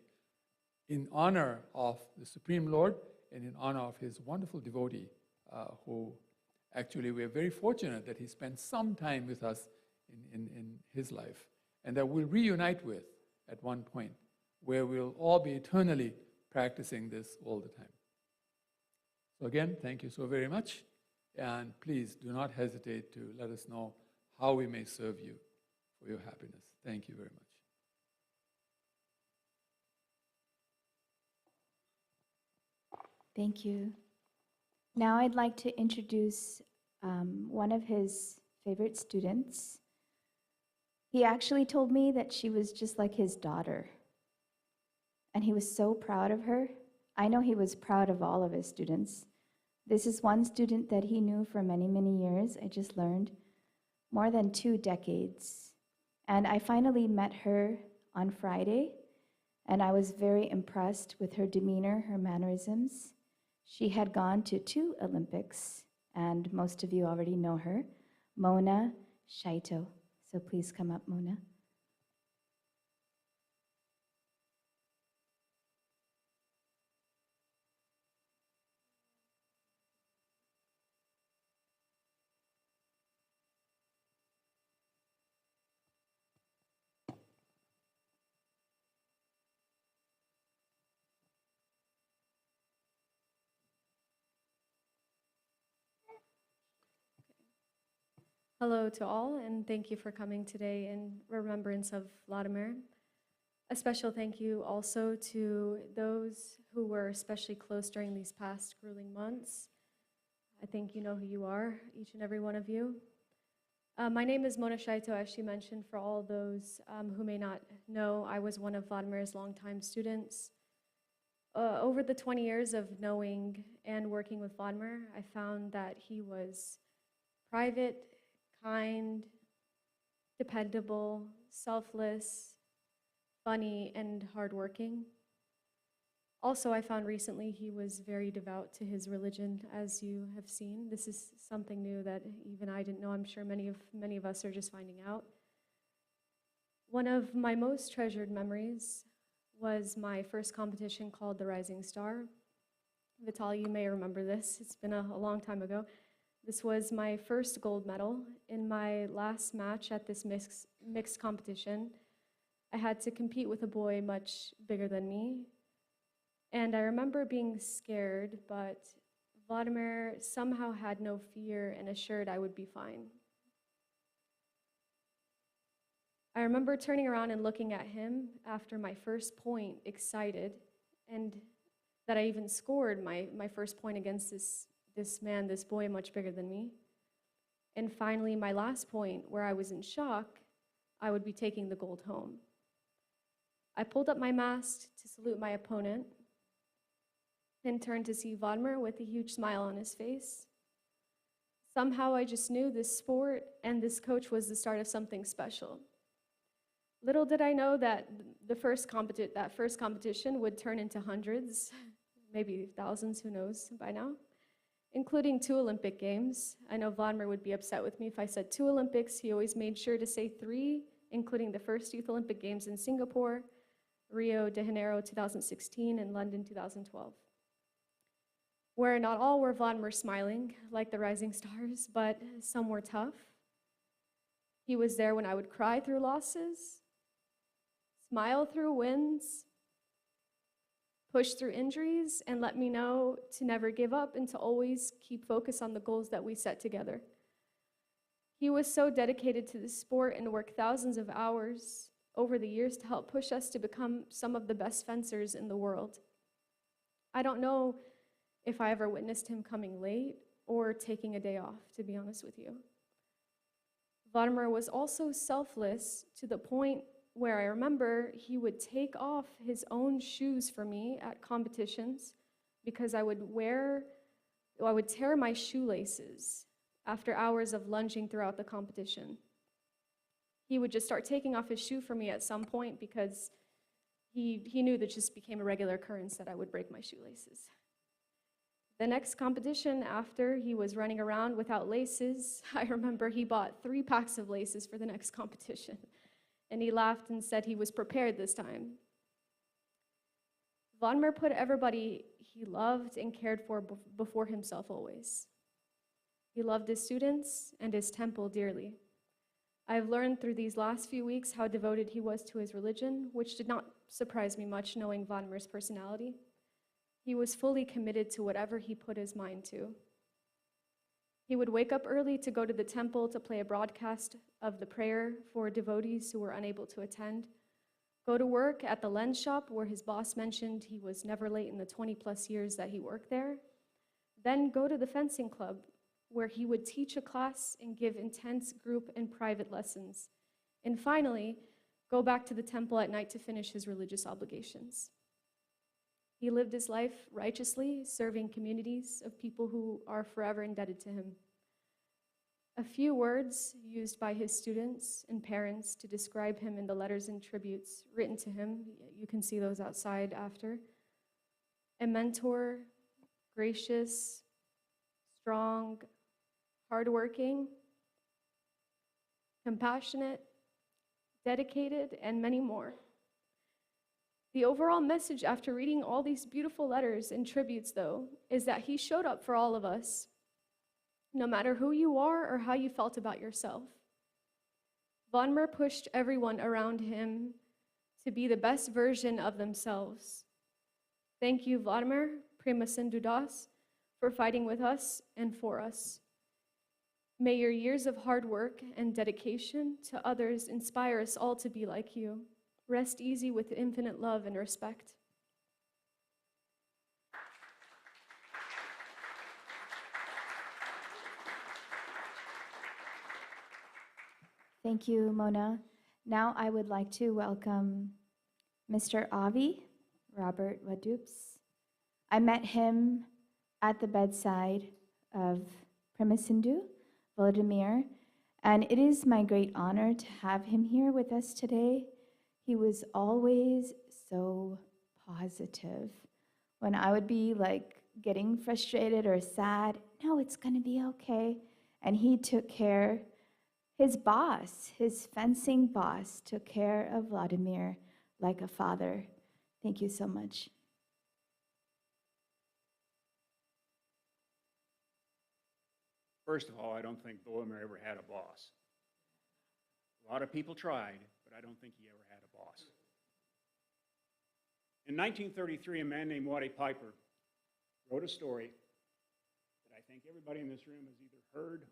in honor of the Supreme Lord and in honor of his wonderful devotee, who actually we are very fortunate that he spent some time with us in his life, and that we'll reunite with at one point, where we'll all be eternally practicing this all the time. So again, thank you so very much, and please do not hesitate to let us know how we may serve you for your happiness. Thank you very much. Thank you. Now I'd like to introduce one of his favorite students. He actually told me that she was just like his daughter, and he was so proud of her. I know he was proud of all of his students. This is one student that he knew for many, many years. I just learned more than 2 decades. And I finally met her on Friday, and I was very impressed with her demeanor, her mannerisms. She had gone to 2 Olympics, and most of you already know her, Mona Shaito. So please come up, Mona. Hello to all, and thank you for coming today in remembrance of Vladimir. A special thank you also to those who were especially close during these past grueling months. I think you know who you are, each and every one of you. My name is Mona Shaito, as she mentioned. For all those who may not know, I was one of Vladimir's longtime students. Over the 20 years of knowing and working with Vladimir, I found that he was private, kind, dependable, selfless, funny, and hardworking. Also, I found recently he was very devout to his religion, as you have seen. This is something new that even I didn't know. I'm sure many of us are just finding out. One of my most treasured memories was my first competition called the Rising Star. Vital, you may remember this. It's been a long time ago. This was my first gold medal. In my last match at this mixed competition, I had to compete with a boy much bigger than me. And I remember being scared, but Vladimir somehow had no fear and assured I would be fine. I remember turning around and looking at him after my first point, excited, and that I even scored my first point against this man, this boy much bigger than me. And finally, my last point, where I was in shock, I would be taking the gold home. I pulled up my mask to salute my opponent and turned to see Vladimir with a huge smile on his face. Somehow I just knew this sport and this coach was the start of something special. Little did I know that that first competition would turn into hundreds, maybe thousands, who knows by now, including 2 Olympic Games. I know Vladimir would be upset with me if I said 2 Olympics. He always made sure to say 3, including the first Youth Olympic Games in Singapore, Rio de Janeiro 2016, and London 2012. Where not all were Vladimir smiling, like the rising stars, but some were tough. He was there when I would cry through losses, smile through wins, push through injuries, and let me know to never give up and to always keep focus on the goals that we set together. He was so dedicated to the sport and worked thousands of hours over the years to help push us to become some of the best fencers in the world. I don't know if I ever witnessed him coming late or taking a day off, to be honest with you. Vladimir was also selfless to the point where I remember he would take off his own shoes for me at competitions because I would tear my shoelaces after hours of lunging throughout the competition. He would just start taking off his shoe for me at some point because he knew that just became a regular occurrence that I would break my shoelaces. The next competition after, he was running around without laces. I remember he bought 3 packs of laces for the next competition, and he laughed and said he was prepared this time. Vladimir put everybody he loved and cared for before himself always. He loved his students and his temple dearly. I've learned through these last few weeks how devoted he was to his religion, which did not surprise me much knowing Vladimir's personality. He was fully committed to whatever he put his mind to. He would wake up early to go to the temple to play a broadcast of the prayer for devotees who were unable to attend, go to work at the lens shop where his boss mentioned he was never late in the 20-plus years that he worked there, then go to the fencing club where he would teach a class and give intense group and private lessons, and finally, go back to the temple at night to finish his religious obligations. He lived his life righteously, serving communities of people who are forever indebted to him. A few words used by his students and parents to describe him in the letters and tributes written to him, you can see those outside after. A mentor, gracious, strong, hardworking, compassionate, dedicated, and many more. The overall message after reading all these beautiful letters and tributes, though, is that he showed up for all of us, no matter who you are or how you felt about yourself. Vladimir pushed everyone around him to be the best version of themselves. Thank you, Vladimir, Prema Sindhu Das, for fighting with us and for us. May your years of hard work and dedication to others inspire us all to be like you. Rest easy with infinite love and respect. Thank you, Mona. Now I would like to welcome Mr. Avi, Robert Wadups. I met him at the bedside of Premasindhu, Vladimir, and it is my great honor to have him here with us today. He was always so positive. When I would be like getting frustrated or sad, no, it's gonna be okay. And he took care, his boss, his fencing boss, took care of Vladimir like a father. Thank you so much. First of all, I don't think Vladimir ever had a boss. A lot of people tried, but I don't think he ever had a boss. In 1933, a man named Waddy Piper wrote a story that I think everybody in this room has either heard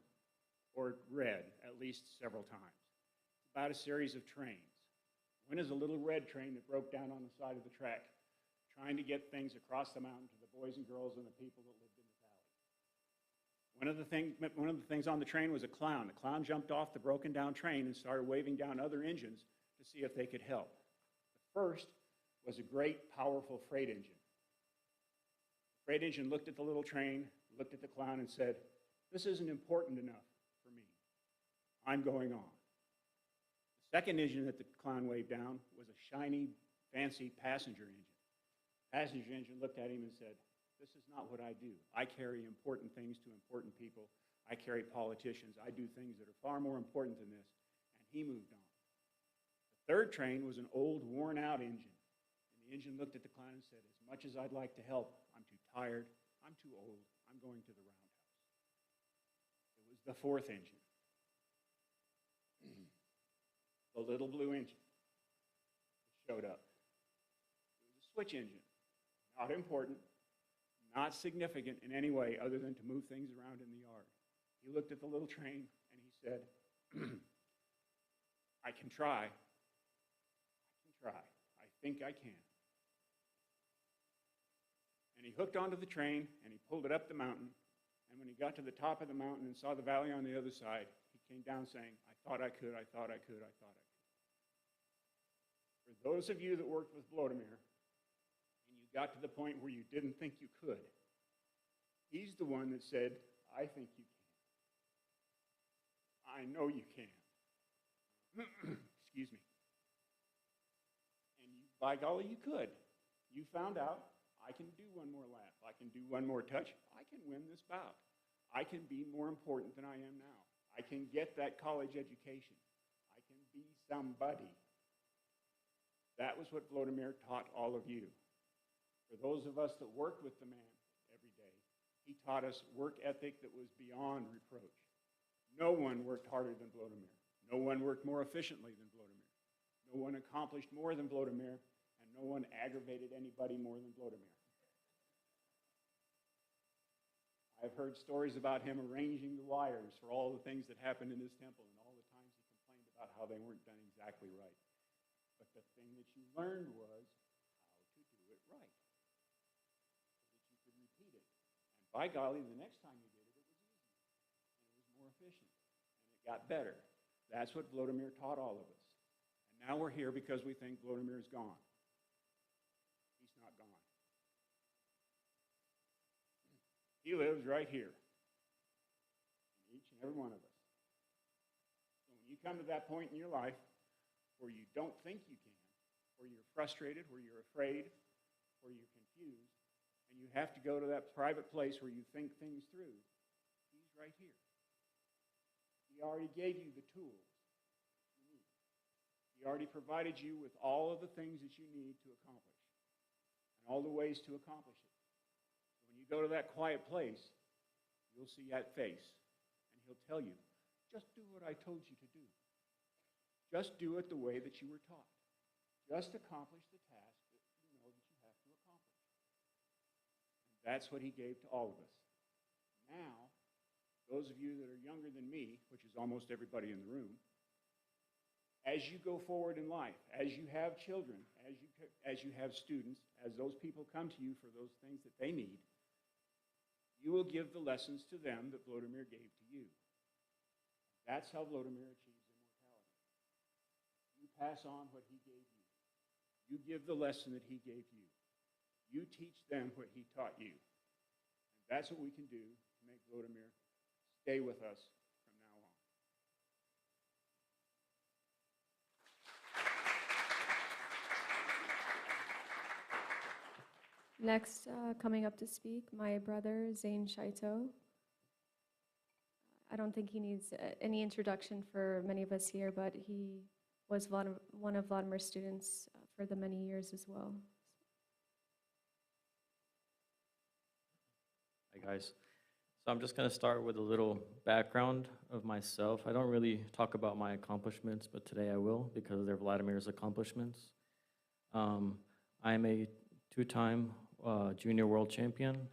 or read at least several times. It's about a series of trains. One is a little red train that broke down on the side of the track, trying to get things across the mountain to the boys and girls and the people that lived in the valley. One of the things on the train was a clown. The clown jumped off the broken down train and started waving down other engines to see if they could help. The first was a great, powerful freight engine. The freight engine looked at the little train, looked at the clown, and said, "This isn't important enough for me. I'm going on." The second engine that the clown waved down was a shiny, fancy passenger engine. The passenger engine looked at him and said, "This is not what I do. I carry important things to important people. I carry politicians. I do things that are far more important than this." And he moved on. The third train was an old, worn-out engine. And the engine looked at the clown and said, "As much as I'd like to help, I'm too tired. I'm too old. I'm going to the roundhouse." It was the fourth engine. The little blue engine showed up. It was a switch engine. Not important. Not significant in any way other than to move things around in the yard. He looked at the little train and he said, "I can try. I can try. I think I can." And he hooked onto the train and he pulled it up the mountain. And when he got to the top of the mountain and saw the valley on the other side, he came down saying, "I thought I could, I thought I could, I thought I could." For those of you that worked with Vladimir, got to the point where you didn't think you could, he's the one that said, "I think you can." I know you can. Excuse me. And you, by golly, you could. You found out, I can do one more lap. I can do one more touch. I can win this bout. I can be more important than I am now. I can get that college education. I can be somebody. That was what Vladimir taught all of you. For those of us that worked with the man every day, he taught us work ethic that was beyond reproach. No one worked harder than Vladimir. No one worked more efficiently than Vladimir. No one accomplished more than Vladimir, and no one aggravated anybody more than Vladimir. I've heard stories about him arranging the wires for all the things that happened in this temple and all the times he complained about how they weren't done exactly right. But the thing that you learned was how to do it right, so that you could repeat it. And by golly, the next time you did it, it was easier, and it was more efficient, and it got better. That's what Vladimir taught all of us. And now we're here because we think Vladimir's gone. He's not gone. He lives right here, in each and every one of us. So when you come to that point in your life where you don't think you can, where you're frustrated, where you're afraid, where you're confused, and you have to go to that private place where you think things through, he's right here. He already gave you the tools you need. He already provided you with all of the things that you need to accomplish and all the ways to accomplish it. When you go to that quiet place, you'll see that face, and he'll tell you, just do what I told you to do. Just do it the way that you were taught. Just accomplish the task that you know that you have to accomplish. And that's what he gave to all of us. Now, those of you that are younger than me, which is almost everybody in the room, as you go forward in life, as you have children, as you have students, as those people come to you for those things that they need, you will give the lessons to them that Vladimir gave to you. That's how Vladimir achieves immortality. You pass on what he gave you. You give the lesson that he gave you. You teach them what he taught you. And that's what we can do to make Vladimir stay with us from now on. Next, coming up to speak, my brother, Zane Shaito. I don't think he needs any introduction for many of us here, but he was one of Vladimir's students for the many years as well. Hi, guys. So I'm just going to start with a little background of myself. I don't really talk about my accomplishments, but today I will because they're Vladimir's accomplishments. I'm a two-time junior world champion,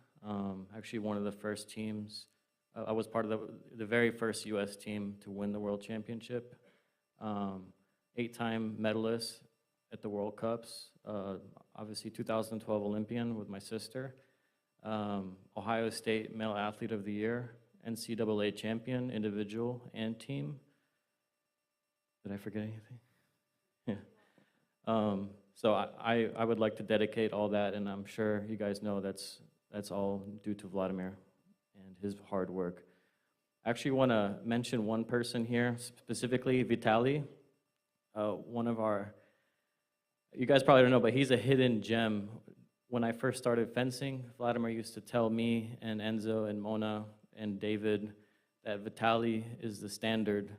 actually one of the first teams. I was part of the very first U.S. team to win the world championship. 8-time medalist at the World Cups, obviously 2012 Olympian with my sister. Ohio State Male Athlete of the Year, NCAA champion, individual and team. Did I forget anything? Yeah. So I would like to dedicate all that, and I'm sure you guys know that's all due to Vladimir and his hard work. I actually want to mention one person here, specifically Vitaly, one of our, you guys probably don't know, but he's a hidden gem. When I first started fencing, Vladimir used to tell me and Enzo and Mona and David that Vitaly is the standard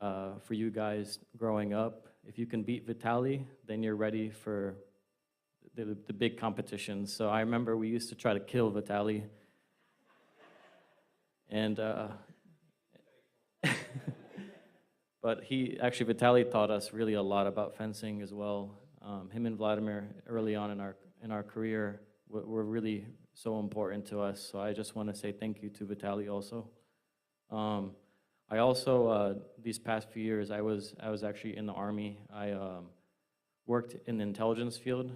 for you guys growing up. If you can beat Vitaly, then you're ready for the big competitions. So I remember we used to try to kill Vitaly. And, but Vitaly taught us really a lot about fencing as well. Him and Vladimir early on in our career were really so important to us. So I just want to say thank you to Vitaly also. I also, these past few years, I was actually in the Army. I worked in the intelligence field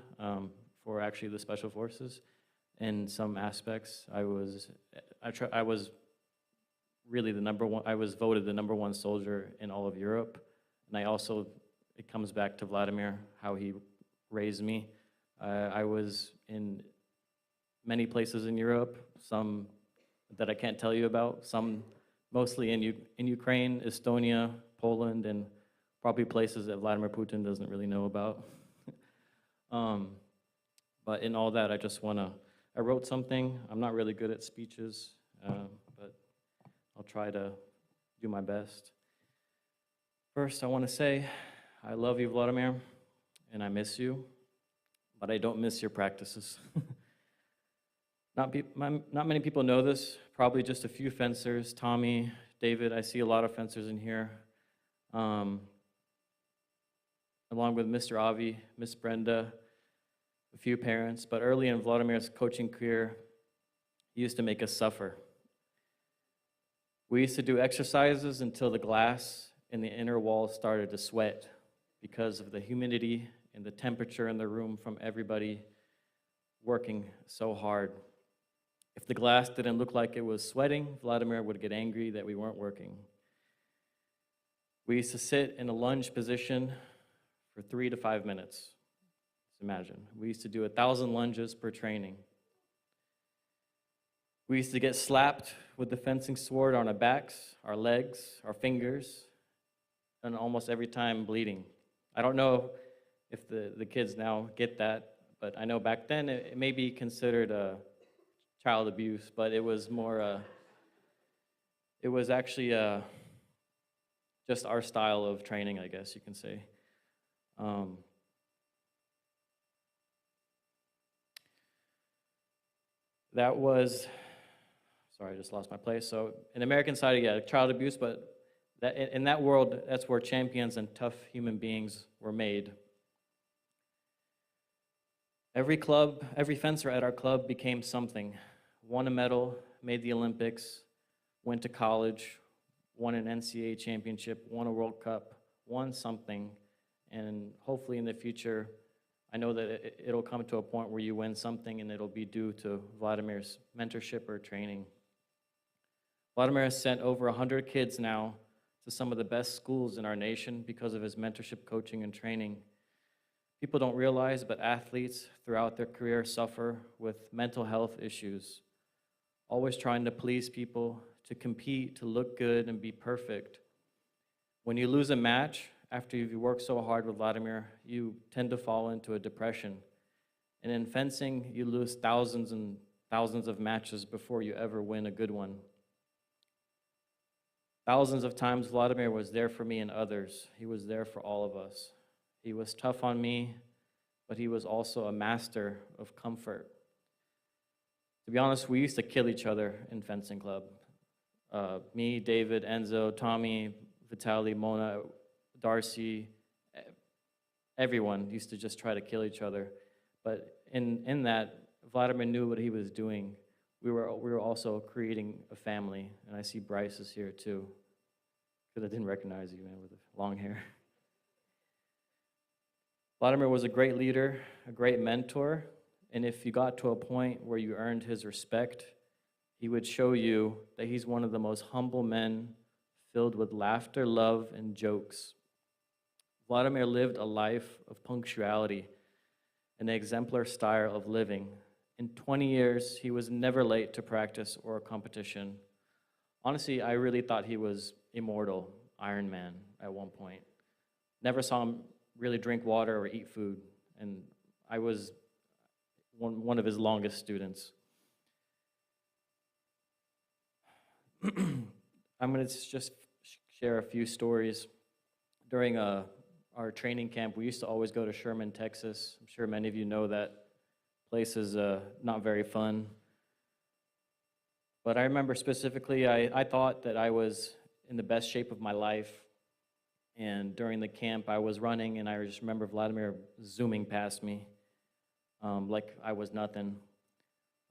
for actually the Special Forces. In some aspects, I was really the number one. I was voted the #1 soldier in all of Europe, and it comes back to Vladimir, how he raised me. I was in many places in Europe, some that I can't tell you about, some mostly in Ukraine, Estonia, Poland, and probably places that Vladimir Putin doesn't really know about. But in all that, I wrote something. I'm not really good at speeches, but I'll try to do my best. First, I want to say, I love you, Vladimir, and I miss you, but I don't miss your practices. Not many people know this, probably just a few fencers, Tommy, David, I see a lot of fencers in here, along with Mr. Avi, Miss Brenda, a few parents, but early in Vladimir's coaching career, he used to make us suffer. We used to do exercises until the glass in the inner wall started to sweat because of the humidity and the temperature in the room from everybody working so hard. If the glass didn't look like it was sweating, Vladimir would get angry that we weren't working. We used to sit in a lunge position for 3 to 5 minutes. Just imagine. We used to do 1,000 lunges per training. We used to get slapped with the fencing sword on our backs, our legs, our fingers, and almost every time bleeding. I don't know if the kids now get that, but I know back then it may be considered child abuse, but it was more, it was actually just our style of training, I guess you can say. That was, sorry, I just lost my place. So in the American side, yeah, child abuse, but in that world, that's where champions and tough human beings were made. Every club, every fencer at our club became something. Won a medal, made the Olympics, went to college, won an NCAA championship, won a World Cup, won something, and hopefully in the future, I know that it'll come to a point where you win something and it'll be due to Vladimir's mentorship or training. Vladimir has sent over 100 kids now to some of the best schools in our nation because of his mentorship, coaching, and training. People don't realize, but athletes throughout their career suffer with mental health issues, always trying to please people, to compete, to look good and be perfect. When you lose a match, after you've worked so hard with Vladimir, you tend to fall into a depression. And in fencing, you lose thousands and thousands of matches before you ever win a good one. Thousands of times, Vladimir was there for me and others. He was there for all of us. He was tough on me, but he was also a master of comfort. To be honest, we used to kill each other in fencing club. Me, David, Enzo, Tommy, Vitaly, Mona, Darcy, everyone used to just try to kill each other. But in that, Vladimir knew what he was doing. We were also creating a family, and I see Bryce is here too, because I didn't recognize you, man, with the long hair. Vladimir was a great leader, a great mentor, and if you got to a point where you earned his respect, he would show you that he's one of the most humble men, filled with laughter, love, and jokes. Vladimir lived a life of punctuality, an exemplar style of living. In 20 years, he was never late to practice or a competition. Honestly, I really thought he was immortal, Iron Man, at one point. Never saw him really drink water or eat food, and I was one of his longest students. I'm going to just share a few stories. During our training camp, we used to always go to Sherman, Texas. I'm sure many of you know that place is not very fun. But I remember specifically, I thought that I was in the best shape of my life. And during the camp, I was running, and I just remember Vladimir zooming past me like I was nothing.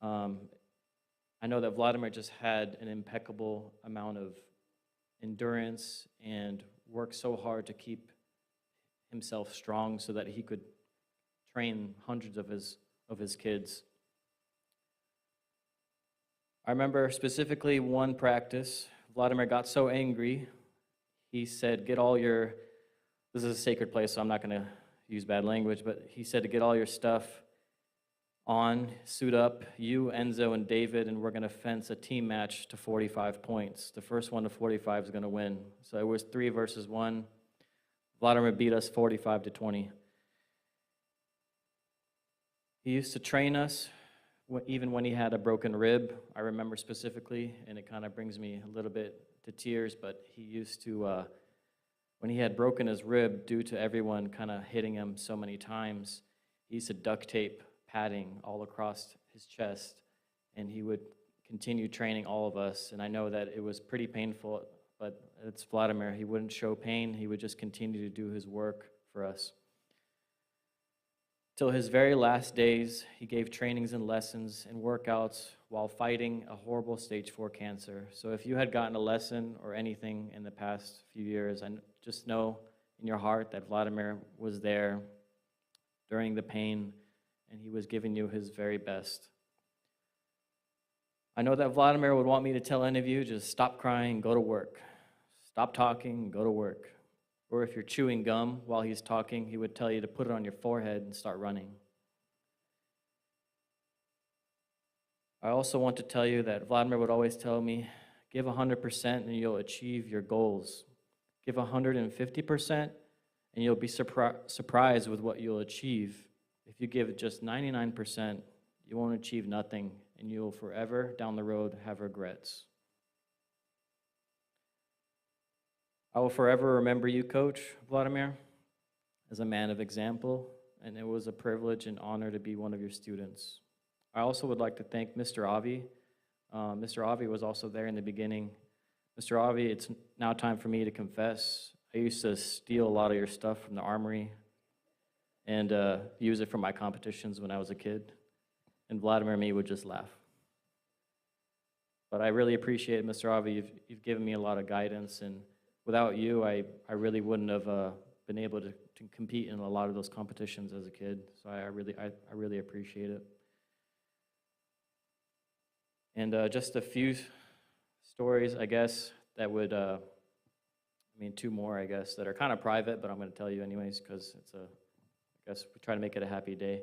I know that Vladimir just had an impeccable amount of endurance and worked so hard to keep himself strong so that he could train hundreds of his kids. I remember specifically one practice, Vladimir got so angry, he said, get all your, this is a sacred place, so I'm not going to use bad language, but he said to get all your stuff on, suit up, you, Enzo, and David, and we're going to fence a team match to 45 points. The first one to 45 is going to win. So it was 3 versus 1. Vladimir beat us 45-20. He used to train us even when he had a broken rib. I remember specifically, and it kind of brings me a little bit to tears, but he used to, when he had broken his rib due to everyone kind of hitting him so many times, he used to duct tape padding all across his chest, and he would continue training all of us. And I know that it was pretty painful, but it's Vladimir. He wouldn't show pain. He would just continue to do his work for us. Till his very last days, he gave trainings and lessons and workouts while fighting a horrible stage 4 cancer. So if you had gotten a lesson or anything in the past few years, just know in your heart that Vladimir was there during the pain, and he was giving you his very best. I know that Vladimir would want me to tell any of you, just stop crying, go to work. Stop talking, go to work. Or if you're chewing gum while he's talking, he would tell you to put it on your forehead and start running. I also want to tell you that Vladimir would always tell me, give 100% and you'll achieve your goals. Give 150% and you'll be surprised with what you'll achieve. If you give just 99%, you won't achieve nothing, and you'll forever down the road have regrets. I will forever remember you, Coach Vladimir, as a man of example, and it was a privilege and honor to be one of your students. I also would like to thank Mr. Avi. Mr. Avi was also there in the beginning. Mr. Avi, it's now time for me to confess. I used to steal a lot of your stuff from the armory and use it for my competitions when I was a kid. And Vladimir and me would just laugh. But I really appreciate it, Mr. Avi. You've given me a lot of guidance, and without you, I really wouldn't have been able to compete in a lot of those competitions as a kid. So I really appreciate it. And just a few stories, I guess, that would, 2 more, I guess, that are kind of private, but I'm going to tell you anyways, because I guess we try to make it a happy day.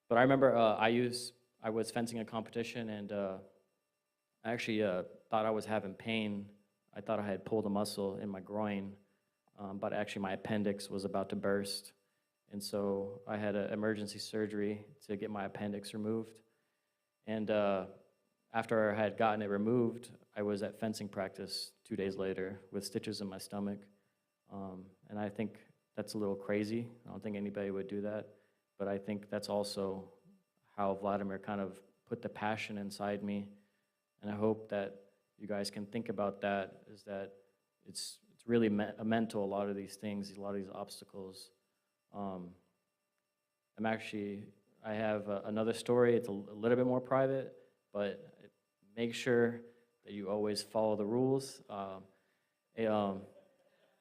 But I remember I was fencing a competition, and I actually thought I was having pain. I thought I had pulled a muscle in my groin, but actually my appendix was about to burst. And so I had an emergency surgery to get my appendix removed. And after I had gotten it removed, I was at fencing practice 2 days later with stitches in my stomach. And I think that's a little crazy. I don't think anybody would do that. But I think that's also how Vladimir kind of put the passion inside me. And I hope that you guys can think about that, is that it's really mental, a lot of these things, a lot of these obstacles. I have another story. It's a little bit more private, but make sure that you always follow the rules.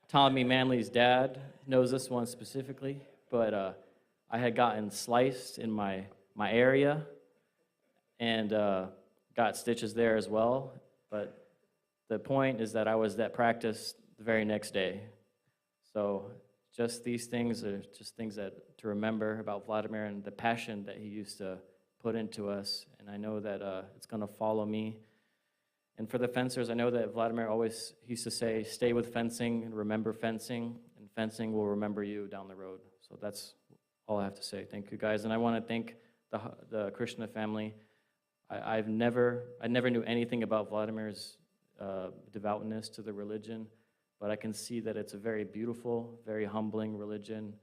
Tommy Manley's dad knows this one specifically, but I had gotten sliced in my area and got stitches there as well. But the point is that I was at practice the very next day. So just these things are just things that to remember about Vladimir and the passion that he used to put into us. And I know that it's going to follow me. And for the fencers, I know that Vladimir always used to say, stay with fencing and remember fencing, and fencing will remember you down the road. So that's all I have to say. Thank you, guys. And I want to thank the Krishna family. I never knew anything about Vladimir's devoutness to the religion, but I can see that it's a very beautiful, very humbling religion,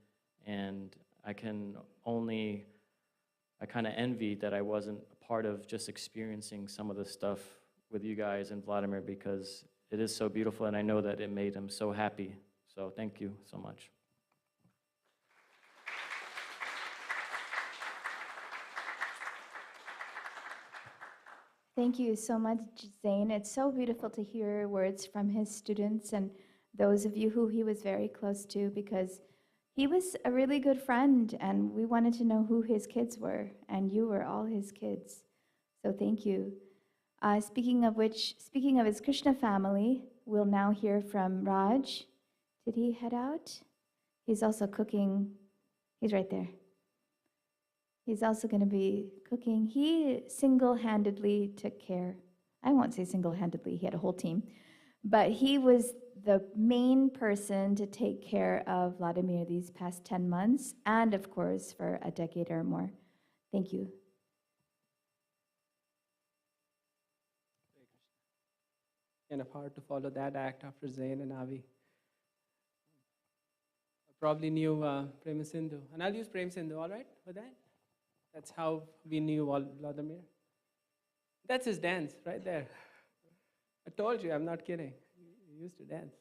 and I kind of envy that I wasn't a part of just experiencing some of the stuff with you guys and Vladimir, because it is so beautiful, and I know that it made him so happy. So thank you so much. Thank you so much, Zane. It's so beautiful to hear words from his students and those of you who he was very close to, because he was a really good friend, and we wanted to know who his kids were, and you were all his kids. So thank you. Speaking of his Krishna family, we'll now hear from Raj. Did he head out? He's also cooking. He's right there. He's also going to be cooking. He single-handedly took care. I won't say single-handedly, he had a whole team. But he was the main person to take care of Vladimir these past 10 months, and of course, for a decade or more. Thank you. Kind of hard to follow that act after Zane and Avi. I probably knew Prema Sindhu. And I'll use Prema Sindhu, all right, for that? That's how we knew Vladimir. That's his dance right there. I told you, I'm not kidding. He used to dance.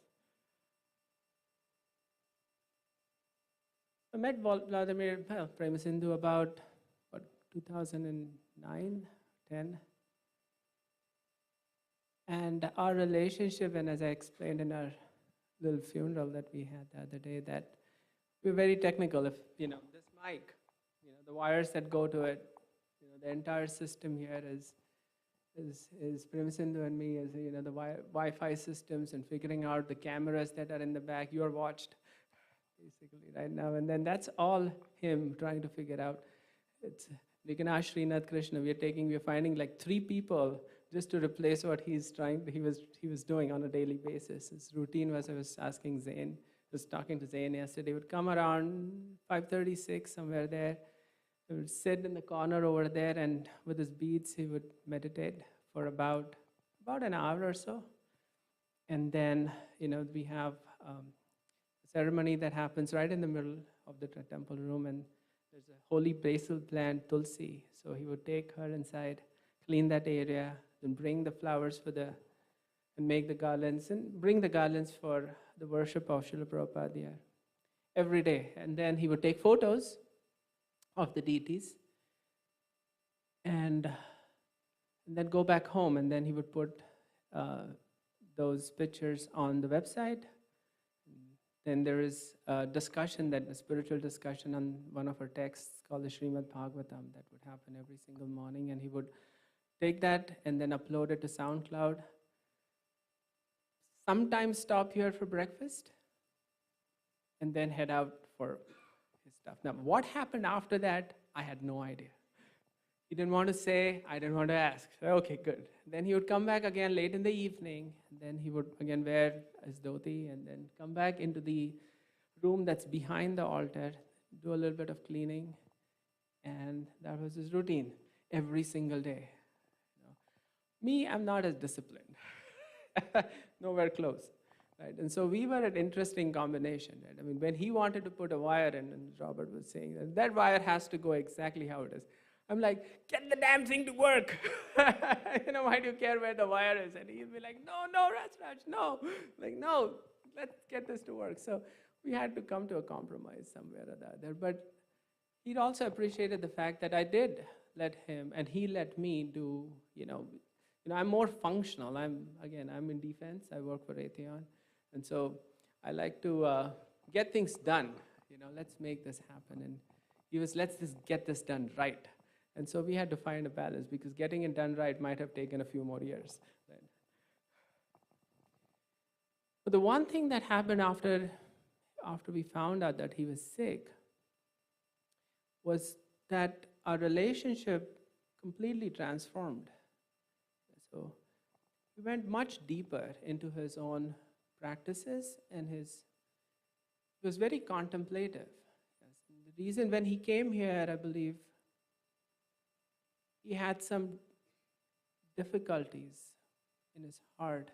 I met Vladimir, Prema Sindhu about, 2009, 10. And our relationship, and as I explained in our little funeral that we had the other day, that we're very technical. If, this mic, the wires that go to it, the entire system here is Prema Sindhu and me, is, the Wi-Fi systems and figuring out the cameras that are in the back. You're watched, basically, right now. And then that's all him trying to figure out. We can ask Srinath Krishna. We're finding like 3 people just to replace what he was doing on a daily basis. His routine was, I was asking Zane, I was talking to Zane yesterday, would come around 5:36, somewhere there. He would sit in the corner over there, and with his beads, he would meditate for about an hour or so. And then, we have a ceremony that happens right in the middle of the temple room, and there's a holy basil plant, Tulsi. So he would take her inside, clean that area, then bring the flowers and make the garlands, and bring the garlands for the worship of Srila Prabhupada there every day. And then he would take photos of the deities and then go back home, and then he would put those pictures on the website. Then there is a spiritual discussion on one of our texts called the Srimad Bhagavatam that would happen every single morning, and he would take that and then upload it to SoundCloud. Sometimes stop here for breakfast and then head out for his stuff. Now, what happened after that, I had no idea. He didn't want to say, I didn't want to ask. So, okay, good. Then he would come back again late in the evening, and then he would again wear his dhoti and then come back into the room that's behind the altar, do a little bit of cleaning, and that was his routine every single day. Me, I'm not as disciplined. Nowhere close. Right? And so we were an interesting combination. Right? I mean, when he wanted to put a wire in, and Robert was saying that wire has to go exactly how it is. I'm like, get the damn thing to work. Why do you care where the wire is? And he'd be like, no, Raj, no. Like, no, let's get this to work. So we had to come to a compromise somewhere or the other. But he'd also appreciated the fact that I did let him, and he let me do, I'm more functional. I'm in defense. I work for Raytheon. And so I like to get things done. Let's make this happen. And he was, let's just get this done right. And so we had to find a balance, because getting it done right might have taken a few more years. Right? But the one thing that happened after we found out that he was sick was that our relationship completely transformed. So he went much deeper into his own practices, and he was very contemplative. Yes. The reason when he came here, I believe, he had some difficulties in his heart.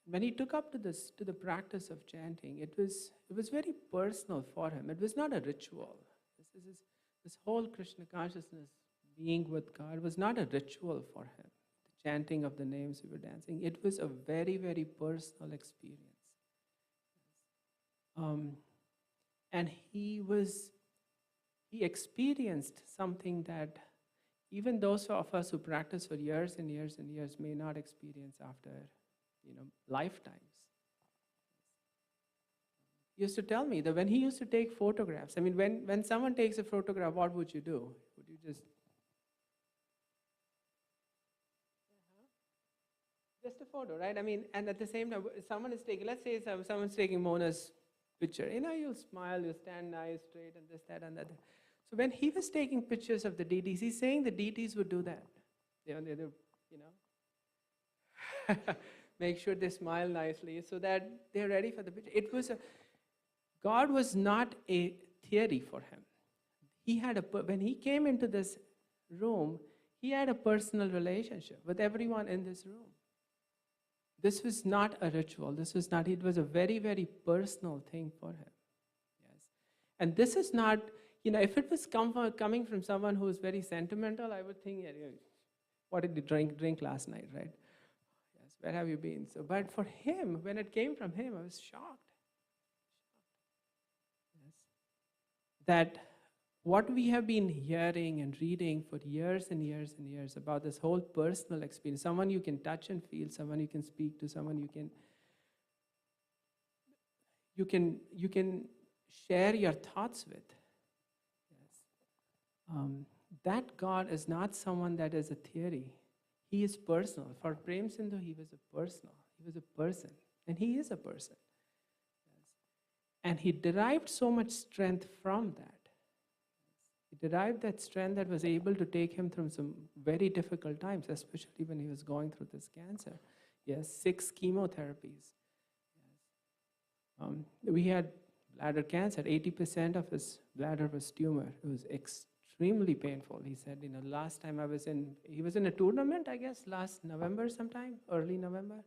When he took up to the practice of chanting, it was very personal for him. It was not a ritual. This whole Krishna consciousness, being with God, was not a ritual for him. The chanting of the names, we were dancing. It was a very, very personal experience. And he experienced something that even those of us who practice for years and years and years may not experience after, lifetimes. He used to tell me that when he used to take photographs, I mean, when someone takes a photograph, what would you do? Would you just a photo, right? I mean, and at the same time, someone is taking, let's say someone's taking Mona's picture. You'll smile, you'll stand nice, straight, and this, that, and that. So when he was taking pictures of the deities, he's saying the deities would do that. Make sure they smile nicely so that they're ready for the picture. God was not a theory for him. When he came into this room, he had a personal relationship with everyone in this room. This was not a ritual. It was a very, very personal thing for him. Yes. And this is not, if it was coming from someone who is very sentimental, I would think, what did you drink last night, right? Yes, where have you been? But for him, when it came from him, I was shocked. Yes. That what we have been hearing and reading for years and years and years about this whole personal experience, someone you can touch and feel, someone you can speak to, someone you can share your thoughts with. Yes. That God is not someone that is a theory. He is personal. For Prem Sindhu, he was a person, and he is a person. Yes. And he derived so much strength from that. He derived that strength that was able to take him through some very difficult times, especially when he was going through this cancer. Yes, 6 chemotherapies. Yes. We had bladder cancer. 80% of his bladder was tumor. It was extremely painful. He said, last time he was in a tournament, I guess, last November sometime, early November.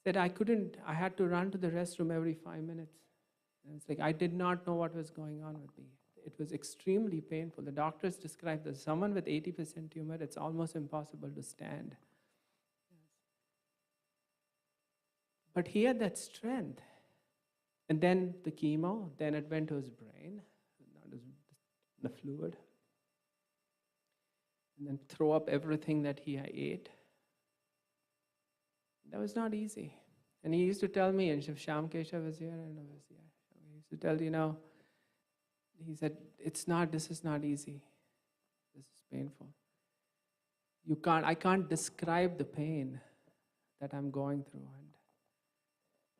He said, I had to run to the restroom every 5 minutes. And it's like, I did not know what was going on with me. It was extremely painful. The doctors described that someone with 80% tumor, it's almost impossible to stand. Yes. But he had that strength. And then the chemo, then it went to his brain, the fluid. And then throw up everything that he ate. That was not easy. And he used to tell me, and if Shyam Keshav was here, and I was here, he used to tell, he said, this is not easy. This is painful. I can't describe the pain that I'm going through.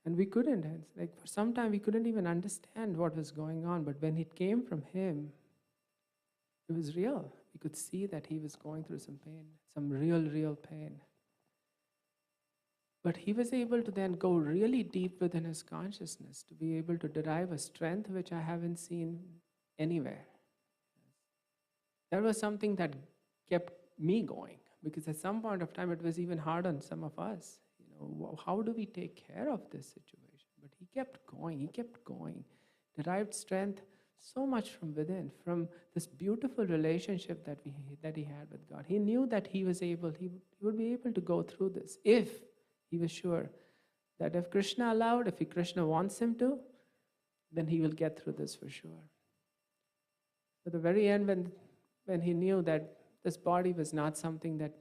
And we couldn't. It's like for some time we couldn't even understand what was going on. But when it came from him, it was real. We could see that he was going through some pain, some real pain. But he was able to then go really deep within his consciousness to be able to derive a strength which I haven't seen anywhere. That was something that kept me going, because at some point of time it was even hard on some of us. How do we take care of this situation? But he kept going, derived strength so much from within, from this beautiful relationship that he had with God. He knew that he would be able to go through this if he was sure that if Krishna allowed, if Krishna wants him to, then he will get through this for sure. At the very end, when he knew that this body was not something that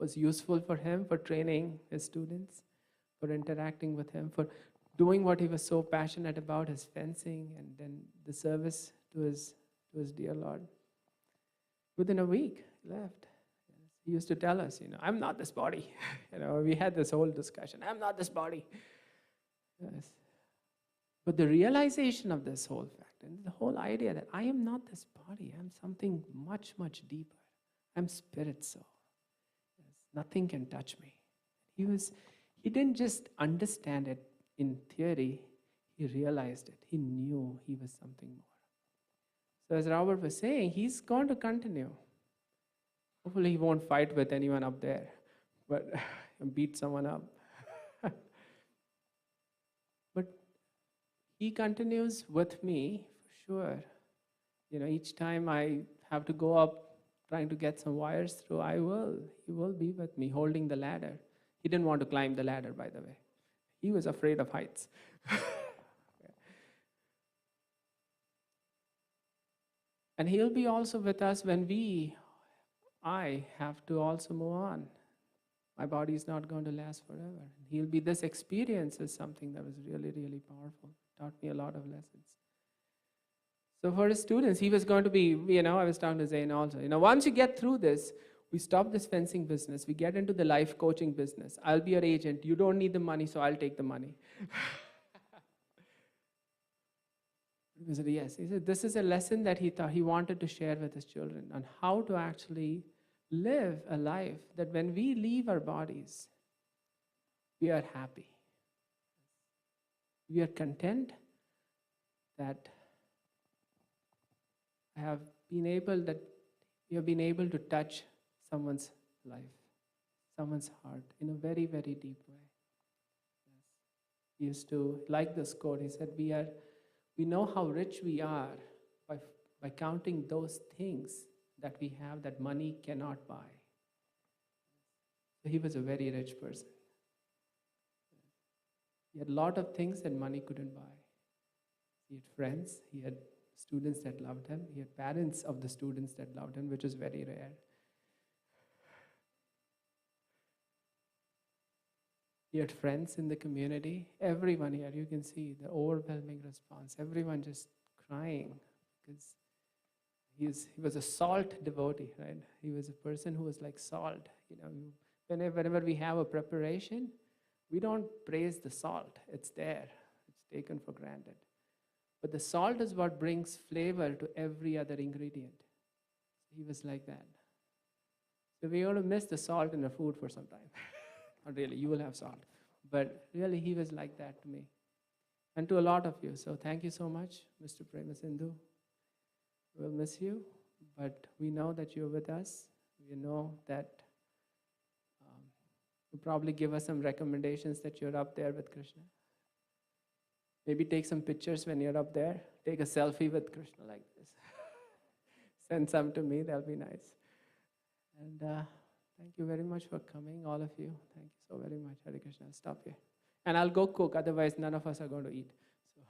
was useful for him, for training his students, for interacting with him, for doing what he was so passionate about, his fencing and then the service to his dear Lord. Within a week, he left. He used to tell us, I'm not this body. We had this whole discussion. I'm not this body. Yes. But the realization of this whole fact and the whole idea that I am not this body, I'm something much, much deeper. I'm spirit soul. Yes. Nothing can touch me. He didn't just understand it in theory, he realized it. He knew he was something more. So as Robert was saying, he's going to continue. Hopefully he won't fight with anyone up there, but beat someone up. But he continues with me, for sure. Each time I have to go up trying to get some wires through, He will be with me, holding the ladder. He didn't want to climb the ladder, by the way. He was afraid of heights. And he'll be also with us when I have to also move on. My body is not going to last forever. This experience is something that was really, really powerful. Taught me a lot of lessons. So for his students, he was going to be, I was talking to Zane also, once you get through this, we stop this fencing business. We get into the life coaching business. I'll be your agent. You don't need the money, so I'll take the money. He said, yes. He said, this is a lesson that he thought he wanted to share with his children on how to actually live a life that when we leave our bodies, we are happy. We are content that we have been able to touch someone's life, someone's heart in a very, very deep way. Yes. He used to like this quote. He said, we know how rich we are by counting those things that we have that money cannot buy. So he was a very rich person. He had a lot of things that money couldn't buy. He had friends, he had students that loved him, he had parents of the students that loved him, which is very rare. He had friends in the community. Everyone here, you can see the overwhelming response. Everyone just crying because he was a salt devotee, right? He was a person who was like salt. You know, whenever we have a preparation, we don't praise the salt. It's there. It's taken for granted. But the salt is what brings flavor to every other ingredient. He was like that. So we're going to miss the salt in the food for some time. Not really, you will have salt. But really, he was like that to me. And to a lot of you. So thank you so much, Mr. Premasindhu. We'll miss you, but we know that you're with us. We know that you'll probably give us some recommendations that you're up there with Krishna. Maybe take some pictures when you're up there. Take a selfie with Krishna like this. Send some to me, that'll be nice. And thank you very much for coming, all of you. Thank you so very much. Hare Krishna. I'll stop here. And I'll go cook, otherwise none of us are going to eat. So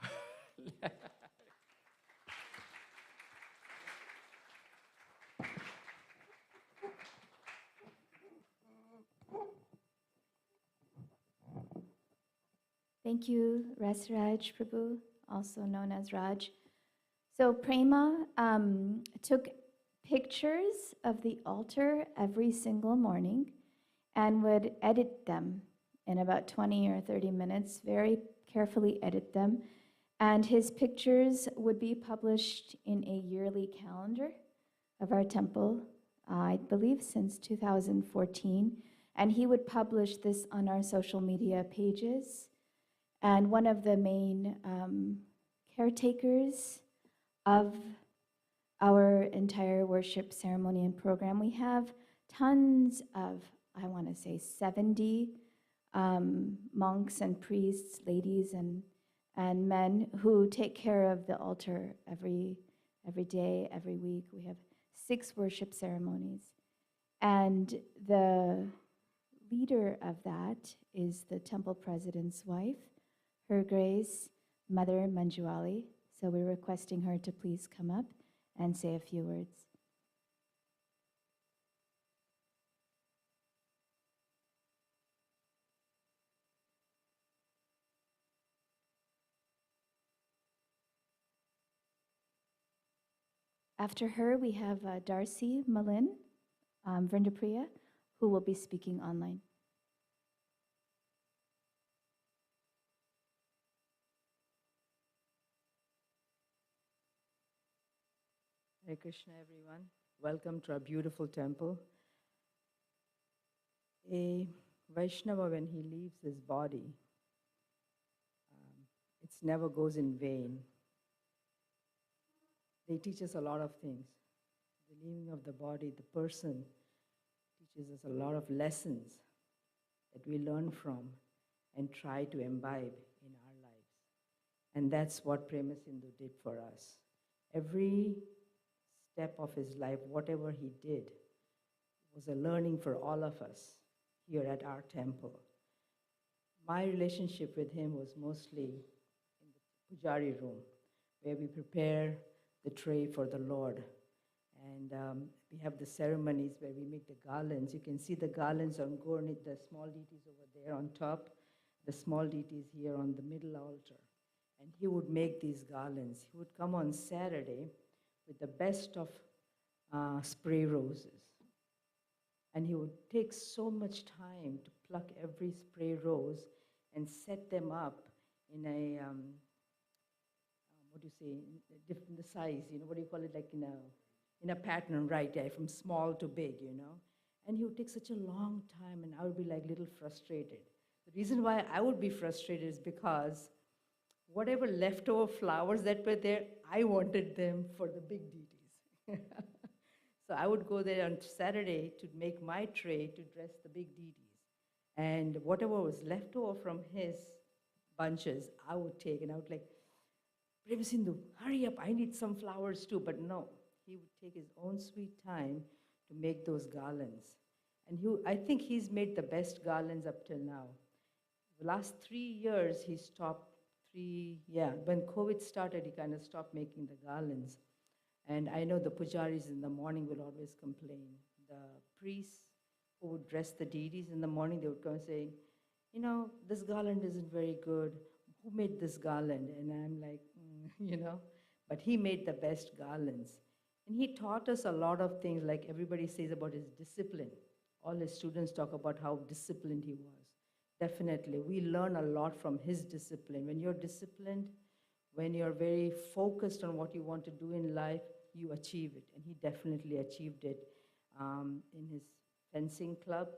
Thank you, Rasraj Prabhu, also known as Raj. So Prema took pictures of the altar every single morning and would edit them in about 20 or 30 minutes, very carefully edit them. And his pictures would be published in a yearly calendar of our temple, I believe since 2014. And he would publish this on our social media pages. And one of the main caretakers of our entire worship ceremony and program, we have tons of, I want to say 70 monks and priests, ladies and men who take care of the altar every day, every week. We have 6 worship ceremonies. And the leader of that is the temple president's wife, Her Grace, Mother Manju. So we're requesting her to please come up and say a few words. After her, we have Darcy Malin, Vrindapriya, who will be speaking online. Hare Krishna, everyone. Welcome to our beautiful temple. A Vaishnava, when he leaves his body, it never goes in vain. They teach us a lot of things. The leaving of the body, the person teaches us a lot of lessons that we learn from and try to imbibe in our lives. And that's what Premasindhu did for us. Every step of his life, whatever he did, was a learning for all of us here at our temple. My relationship with him was mostly in the pujari room, where we prepare the tray for the Lord. And we have the ceremonies where we make the garlands. You can see the garlands on Gornit, the small deities over there on top, the small deities here on the middle altar. And he would make these garlands. He would come on Saturday with the best of spray roses. And he would take so much time to pluck every spray rose and set them up in a what do you say, different the size, what do you call it, like in a pattern, right? Yeah, from small to big, And he would take such a long time, and I would be like little frustrated. The reason why I would be frustrated is because whatever leftover flowers that were there, I wanted them for the big deities. So I would go there on Saturday to make my tray to dress the big deities. And whatever was left over from his bunches, I would take, and I would like, Prem Sindhu, hurry up, I need some flowers too. But no, he would take his own sweet time to make those garlands. And I think he's made the best garlands up till now. The last 3 years, he stopped when COVID started, he kind of stopped making the garlands. And I know the pujaris in the morning will always complain. The priests who would dress the deities in the morning, they would come and say, this garland isn't very good. Who made this garland? And I'm like, but he made the best garlands. And he taught us a lot of things, like everybody says about his discipline. All his students talk about how disciplined he was. Definitely, we learn a lot from his discipline. When you're disciplined, when you're very focused on what you want to do in life, you achieve it. And he definitely achieved it in his fencing club,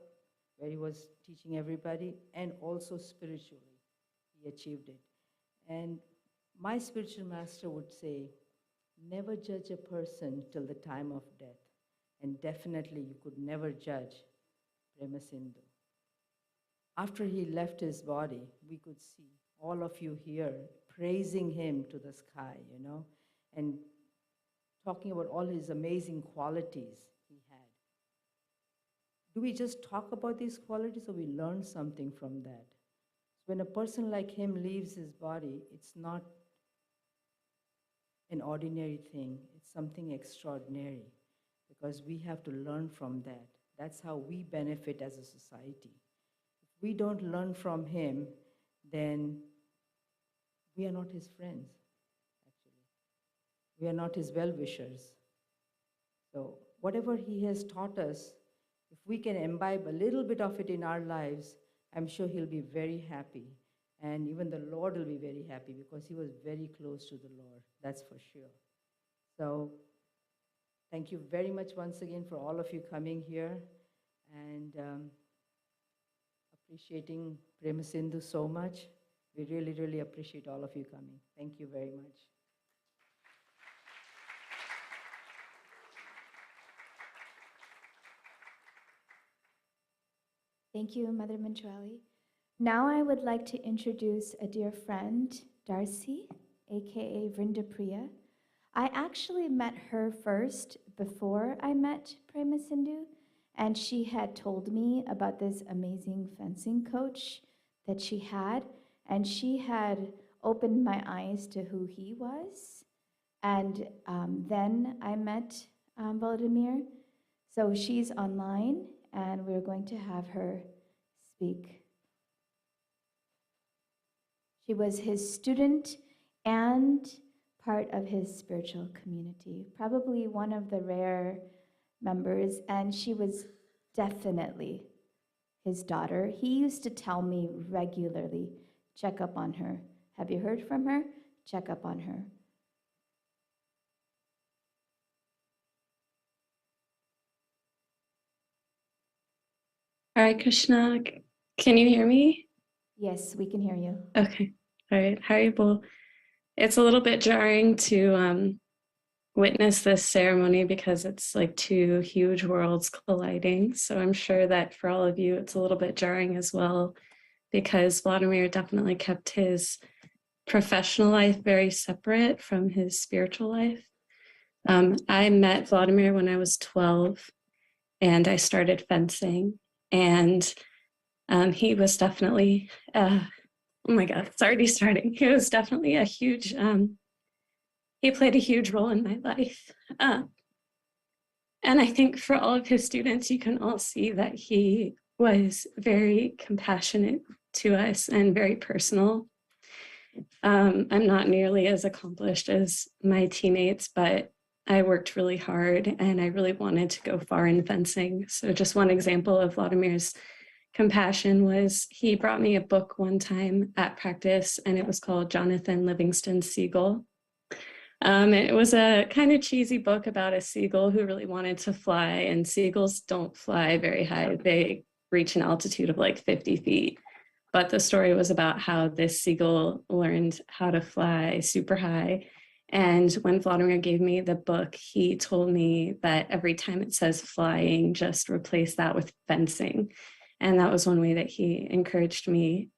where he was teaching everybody, and also spiritually, he achieved it. And my spiritual master would say, never judge a person till the time of death. And definitely, you could never judge Prema Sindhu. After he left his body, we could see all of you here praising him to the sky, and talking about all his amazing qualities he had. Do we just talk about these qualities, or we learn something from that? When a person like him leaves his body, it's not an ordinary thing. It's something extraordinary, because we have to learn from that. That's how we benefit as a society. If we don't learn from him, then we are not his friends, actually. We are not his well-wishers. So whatever he has taught us, if we can imbibe a little bit of it in our lives, I'm sure he'll be very happy. And even the Lord will be very happy, because he was very close to the Lord, that's for sure. So thank you very much once again for all of you coming here and appreciating Prema Sindhu so much. We really, really appreciate all of you coming. Thank you very much. Thank you, Mother Manju. Now I would like to introduce a dear friend, Darcy, aka Vrindapriya. I actually met her first before I met Prema Sindhu, and she had told me about this amazing fencing coach that she had, and she had opened my eyes to who he was. And then I met Vladimir. So she's online, and we're going to have her speak. She was his student and part of his spiritual community, probably one of the rare members, and she was definitely his daughter. He used to tell me regularly, check up on her. Have you heard from her? Check up on her. Hare Krishna, can you hear me? Yes, we can hear you. Okay, all right, Haribol. It's a little bit jarring to witness this ceremony because it's like two huge worlds colliding. So I'm sure that for all of you, it's a little bit jarring as well, because Vladimir definitely kept his professional life very separate from his spiritual life. I met Vladimir when I was 12 and I started fencing, and he was definitely, oh my God, it's already starting. He was definitely a huge, he played a huge role in my life. And I think for all of his students, you can all see that he was very compassionate to us and very personal. I'm not nearly as accomplished as my teammates, but I worked really hard and I really wanted to go far in fencing. So just one example of Vladimir's compassion was he brought me a book one time at practice, and it was called Jonathan Livingston Seagull. It was a kind of cheesy book about a seagull who really wanted to fly, and seagulls don't fly very high. They reach an altitude of like 50 feet. But the story was about how this seagull learned how to fly super high. And when Vladimir gave me the book, he told me that every time it says flying, just replace that with fencing. And that was one way that he encouraged me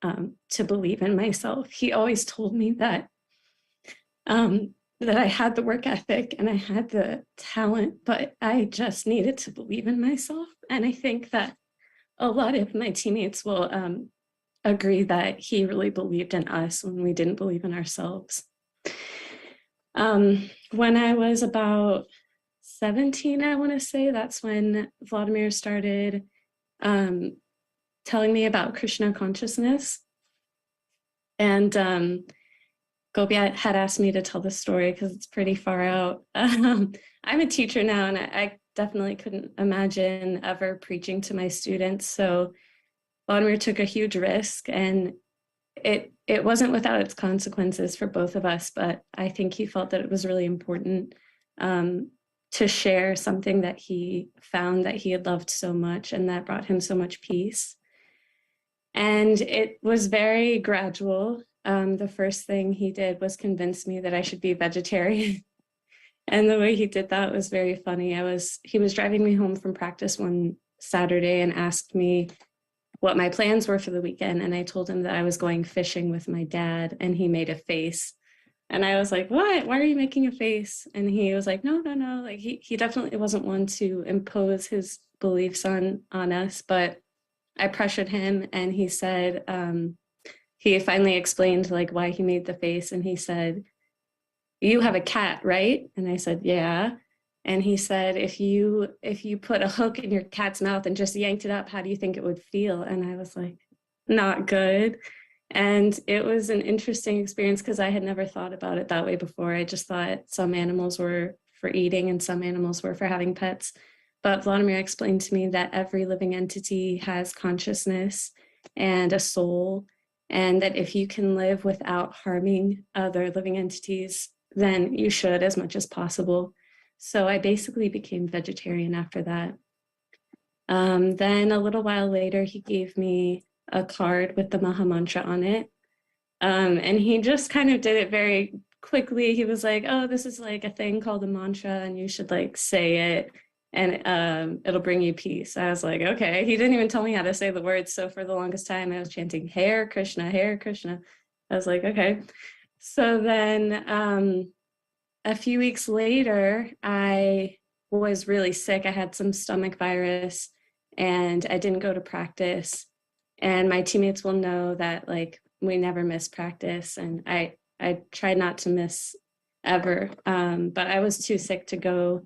to believe in myself. He always told me that that I had the work ethic and I had the talent, but I just needed to believe in myself. And I think that a lot of my teammates will agree that he really believed in us when we didn't believe in ourselves. When I was about 17, I want to say, that's when Vladimir started telling me about Krishna consciousness. And Gopi had asked me to tell the story because it's pretty far out. I'm a teacher now, and I definitely couldn't imagine ever preaching to my students. So Vladimir took a huge risk, and it wasn't without its consequences for both of us, but I think he felt that it was really important to share something that he found that he had loved so much and that brought him so much peace. And it was very gradual. The first thing he did was convince me that I should be vegetarian. And the way he did that was very funny. He was driving me home from practice one Saturday and asked me what my plans were for the weekend. And I told him that I was going fishing with my dad, and he made a face. And I was like, what? Why are you making a face? And he was like, no. Like he definitely wasn't one to impose his beliefs on us, but I pressured him, and he said, he finally explained like why he made the face. And he said, you have a cat, right? And I said, yeah. And he said, if you put a hook in your cat's mouth and just yanked it up, how do you think it would feel? And I was like, not good. And it was an interesting experience because I had never thought about it that way before. I just thought some animals were for eating and some animals were for having pets. But Vladimir explained to me that every living entity has consciousness and a soul, and that if you can live without harming other living entities, then you should as much as possible. So I basically became vegetarian after that. Then a little while later, he gave me a card with the Maha Mantra on it. And he just kind of did it very quickly. He was like, oh, this is like a thing called a mantra, and you should like say it, and it'll bring you peace. I was like, okay. He didn't even tell me how to say the words. So for the longest time, I was chanting, Hare Krishna, Hare Krishna. I was like, okay. So then a few weeks later, I was really sick. I had some stomach virus, and I didn't go to practice. And my teammates will know that like we never miss practice, and I tried not to miss ever. But I was too sick to go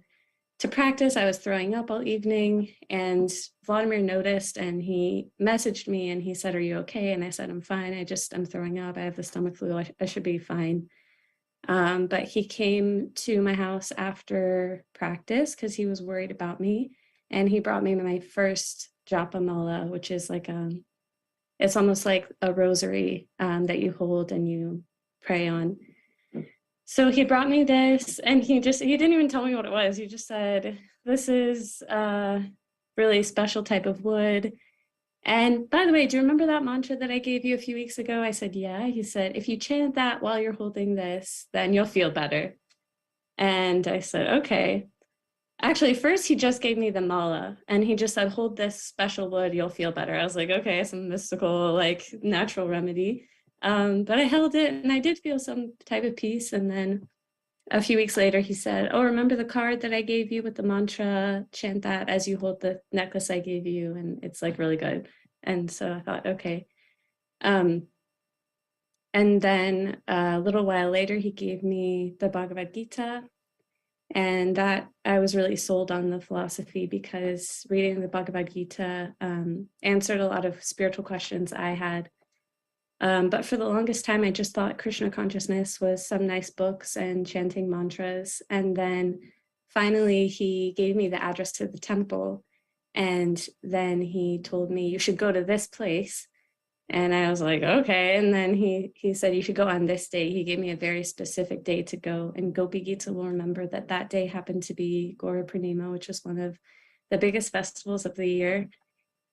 to practice. I was throwing up all evening, and Vladimir noticed, and he messaged me and he said, are you okay? And I said, I'm fine. I'm throwing up. I have the stomach flu. I should be fine. But he came to my house after practice because he was worried about me, and he brought me my first japa mala, which is like it's almost like a rosary that you hold and you pray on. So he brought me this, and he didn't even tell me what it was. He just said, this is a really special type of wood. And by the way, do you remember that mantra that I gave you a few weeks ago? I said, yeah. He said, if you chant that while you're holding this, then you'll feel better. And I said, okay. Actually, first he just gave me the mala, and he just said, hold this special wood, you'll feel better. I was like, okay, some mystical, like natural remedy. But I held it, and I did feel some type of peace. And then a few weeks later, he said, oh, remember the card that I gave you with the mantra? Chant that as you hold the necklace I gave you, and it's like really good. And so I thought, okay. And then a little while later, he gave me the Bhagavad Gita. And that I was really sold on the philosophy because reading the Bhagavad Gita answered a lot of spiritual questions I had. But for the longest time, I just thought Krishna consciousness was some nice books and chanting mantras. And then finally, he gave me the address to the temple. And then he told me, you should go to this place. And I was like, okay. And then he said, you should go on this day. He gave me a very specific day to go. And Gopi Gita will remember that that day happened to be Gaura Purnima, which is one of the biggest festivals of the year.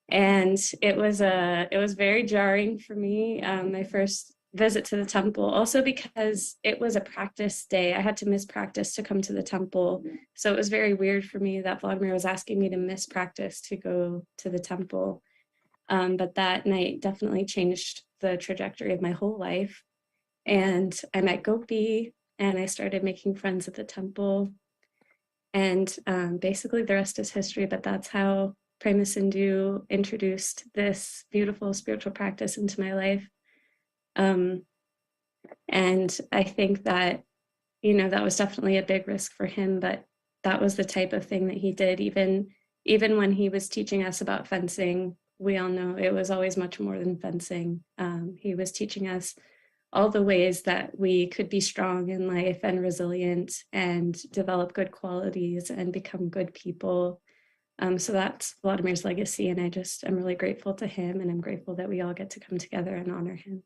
And it was very jarring for me, my first visit to the temple, also because it was a practice day. I had to miss practice to come to the temple. So it was very weird for me that Vladimir was asking me to miss practice to go to the temple. But that night definitely changed the trajectory of my whole life. And I met Gopi and I started making friends at the temple. And basically the rest is history, but that's how Prema Sindhu introduced this beautiful spiritual practice into my life. And I think that, you know, that was definitely a big risk for him, but that was the type of thing that he did. Even when he was teaching us about fencing, we all know it was always much more than fencing. He was teaching us all the ways that we could be strong in life and resilient and develop good qualities and become good people. So that's Vladimir's legacy. And I'm really grateful to him, and I'm grateful that we all get to come together and honor him.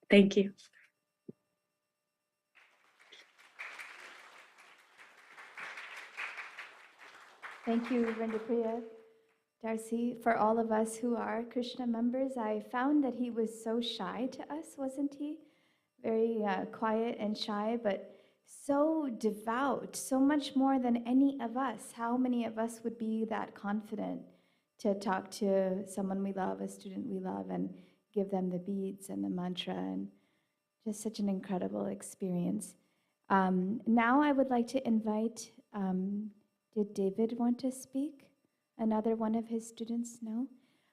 Thank you. Thank you, Vrindapriya. Darcy, for all of us who are Krishna members, I found that he was so shy to us, wasn't he? Very quiet and shy, but so devout, so much more than any of us. How many of us would be that confident to talk to someone we love, a student we love, and give them the beads and the mantra, and just such an incredible experience. Now I would like to invite, did David want to speak? Another one of his students? No?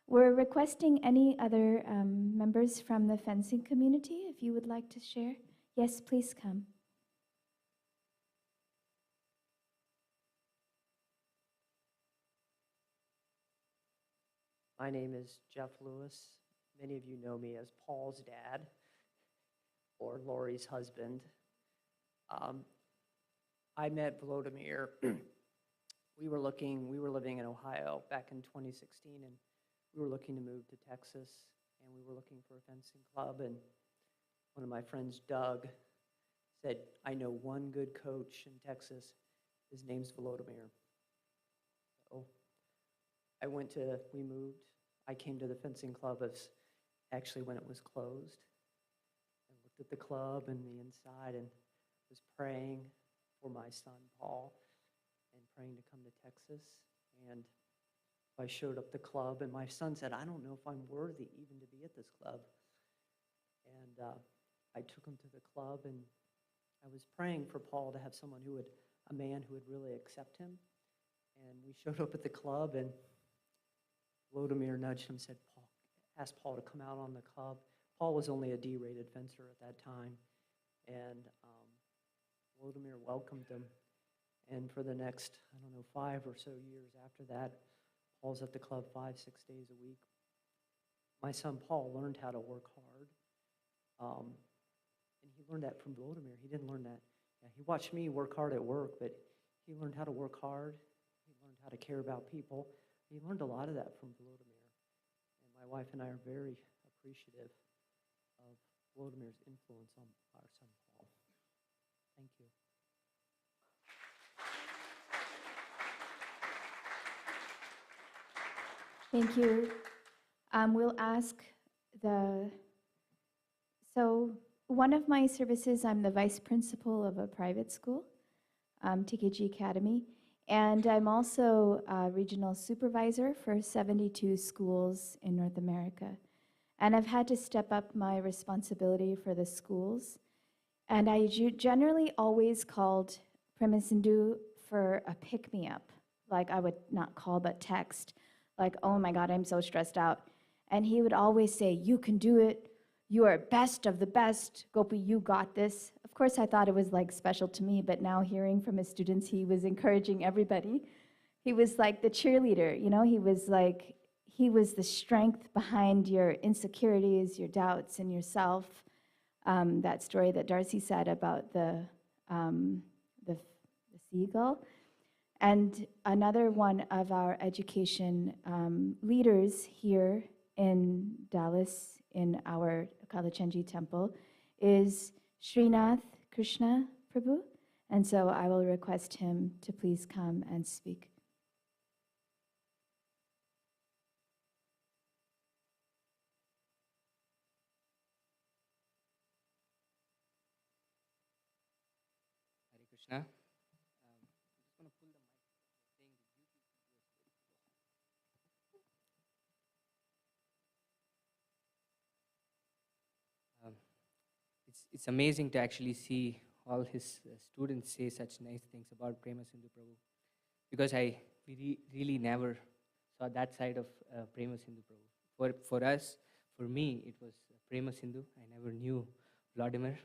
We're requesting any other members from the fencing community, if you would like to share. Yes, please come. My name is Jeff Lewis. Many of you know me as Paul's dad or Lori's husband. I met Vladimir. We were living in Ohio back in 2016, and we were looking to move to Texas, and we were looking for a fencing club, and one of my friends, Doug, said, I know one good coach in Texas. His name's Vladimir. So we moved. I came to the fencing club actually when it was closed. I looked at the club and the inside and was praying for my son, Paul, and praying to come to Texas. And I showed up the club, and my son said, I don't know if I'm worthy even to be at this club. And I took him to the club, and I was praying for Paul to have a man who would really accept him. And we showed up at the club, and Vladimir nudged him, asked Paul to come out on the club. Paul was only a D-rated fencer at that time, and Vladimir welcomed him. And for the next, 5 or so years after that, Paul's at the club 5-6 days a week. My son Paul learned how to work hard, and he learned that from Vladimir. He didn't learn that. Yeah, he watched me work hard at work, but he learned how to work hard. He learned how to care about people. He learned a lot of that from Vladimir. And my wife and I are very appreciative of Vladimir's influence on our son Paul. Thank you. Thank you. We'll ask so one of my services, I'm the vice principal of a private school, TKG Academy, and I'm also a regional supervisor for 72 schools in North America. And I've had to step up my responsibility for the schools. And I generally always called Prema Sindhu for a pick-me-up. Like I would not call, but text. Like, oh my God, I'm so stressed out. And he would always say, you can do it. You are best of the best. Gopi, you got this. Of course, I thought it was like special to me, but now hearing from his students, he was encouraging everybody. He was like the cheerleader, you know? He was the strength behind your insecurities, your doubts, and yourself. That story that Darcy said about the seagull. And another one of our education leaders here in Dallas in our Kalachandji temple is Srinath Krishna Prabhu. And so I will request him to please come and speak. Hare Krishna. I'm just going to pull the mic. Saying the beauty it's amazing to actually see all his students say such nice things about Prema Sindhu Prabhu, because we really never saw that side of Prema Sindhu Prabhu. For us, for me, it was Prema Sindhu. I never knew Vladimir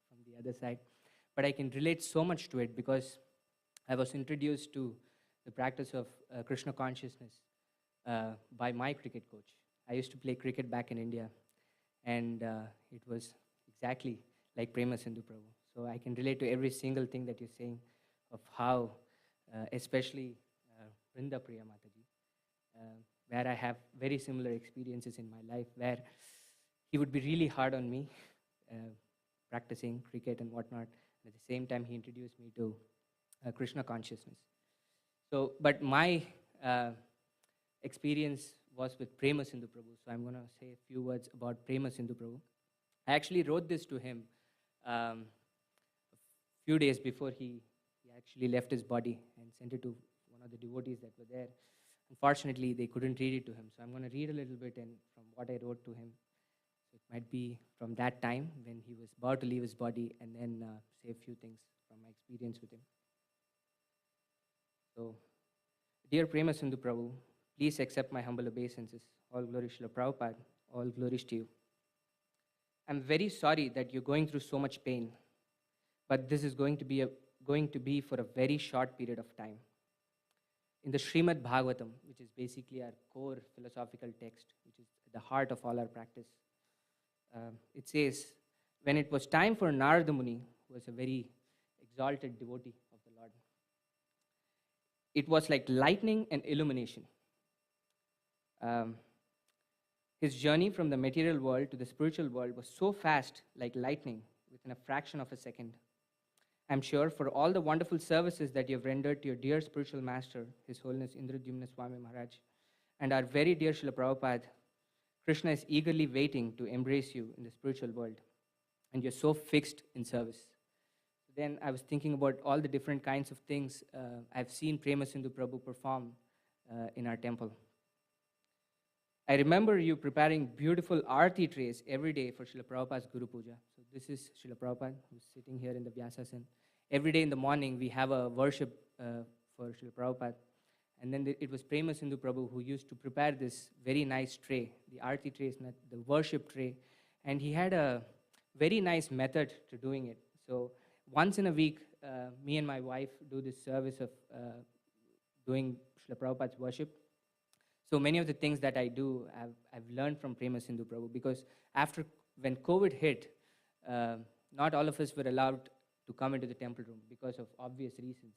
from the other side, but I can relate so much to it because I was introduced to the practice of Krishna consciousness by my cricket coach. I used to play cricket back in India, and it was exactly like Prema Sindhu Prabhu. So I can relate to every single thing that you're saying of how, especially Vrinda Priya Mataji, where I have very similar experiences in my life, where he would be really hard on me practicing cricket and whatnot. At the same time, he introduced me to Krishna consciousness. So, but my experience was with Prema Sindhu Prabhu. So I'm going to say a few words about Prema Sindhu Prabhu. I actually wrote this to him a few days before he actually left his body, and sent it to one of the devotees that were there. Unfortunately, they couldn't read it to him. So I'm going to read a little bit and from what I wrote to him. So it might be from that time when he was about to leave his body, and then say a few things from my experience with him. So, dear Prema Sindhu Prabhu, please accept my humble obeisances. All glory Srila Prabhupada, all glories to you. I'm very sorry that you're going through so much pain, but this is going to be for a very short period of time. In the Srimad Bhagavatam, which is basically our core philosophical text, which is at the heart of all our practice, it says, when it was time for Narada Muni, who was a very exalted devotee of the Lord, it was like lightning and illumination. His journey from the material world to the spiritual world was so fast, like lightning, within a fraction of a second. I'm sure for all the wonderful services that you have rendered to your dear spiritual master, His Holiness Indradyumna Swami Maharaj, and our very dear Srila Prabhupada, Krishna is eagerly waiting to embrace you in the spiritual world, and you're so fixed in service. Then I was thinking about all the different kinds of things I've seen Prema Sindhu Prabhu perform in our temple. I remember you preparing beautiful arti trays every day for Srila Prabhupada's Guru Puja. So this is Srila Prabhupada, who's sitting here in the Vyasasana. Every day in the morning, we have a worship for Srila Prabhupada. And then it was Prema Sindhu Prabhu who used to prepare this very nice tray. The arti tray is not the worship tray. And he had a very nice method to doing it. So once in a week, me and my wife do this service of doing Srila Prabhupada's worship. So many of the things that I do, I've learned from Prema Sindhu Prabhu, because when COVID hit, not all of us were allowed to come into the temple room because of obvious reasons.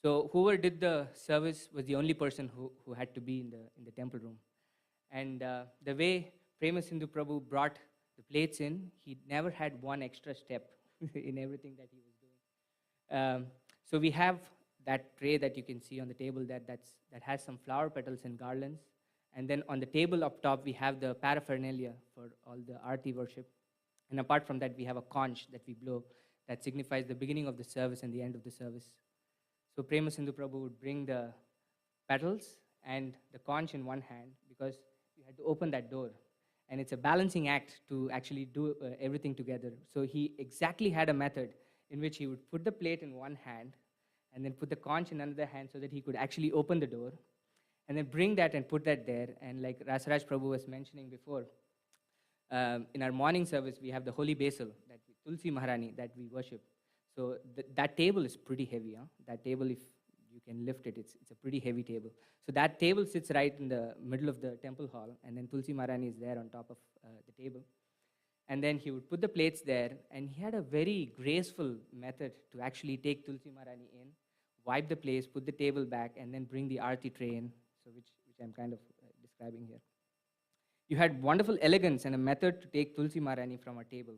So whoever did the service was the only person who had to be in the temple room. And the way Prema Sindhu Prabhu brought the plates in, he never had one extra step in everything that he was doing. So we have that tray that you can see on the table that has some flower petals and garlands. And then on the table up top, we have the paraphernalia for all the arti worship. And apart from that, we have a conch that we blow that signifies the beginning of the service and the end of the service. So Prema Sindhu Prabhu would bring the petals and the conch in one hand, because you had to open that door. And it's a balancing act to actually do everything together. So he exactly had a method in which he would put the plate in one hand and then put the conch in another hand so that he could actually open the door, and then bring that and put that there. And like Rasaraj Prabhu was mentioning before, in our morning service, we have the holy basil, Tulsi Maharani, that we worship. So that table is pretty heavy. Huh? That table, if you can lift it, it's a pretty heavy table. So that table sits right in the middle of the temple hall, and then Tulsi Maharani is there on top of the table. And then he would put the plates there, and he had a very graceful method to actually take Tulsi Maharani in, wipe the place, put the table back, and then bring the arti tray in, so which I'm kind of describing here. You had wonderful elegance and a method to take Tulsi Maharani from our table.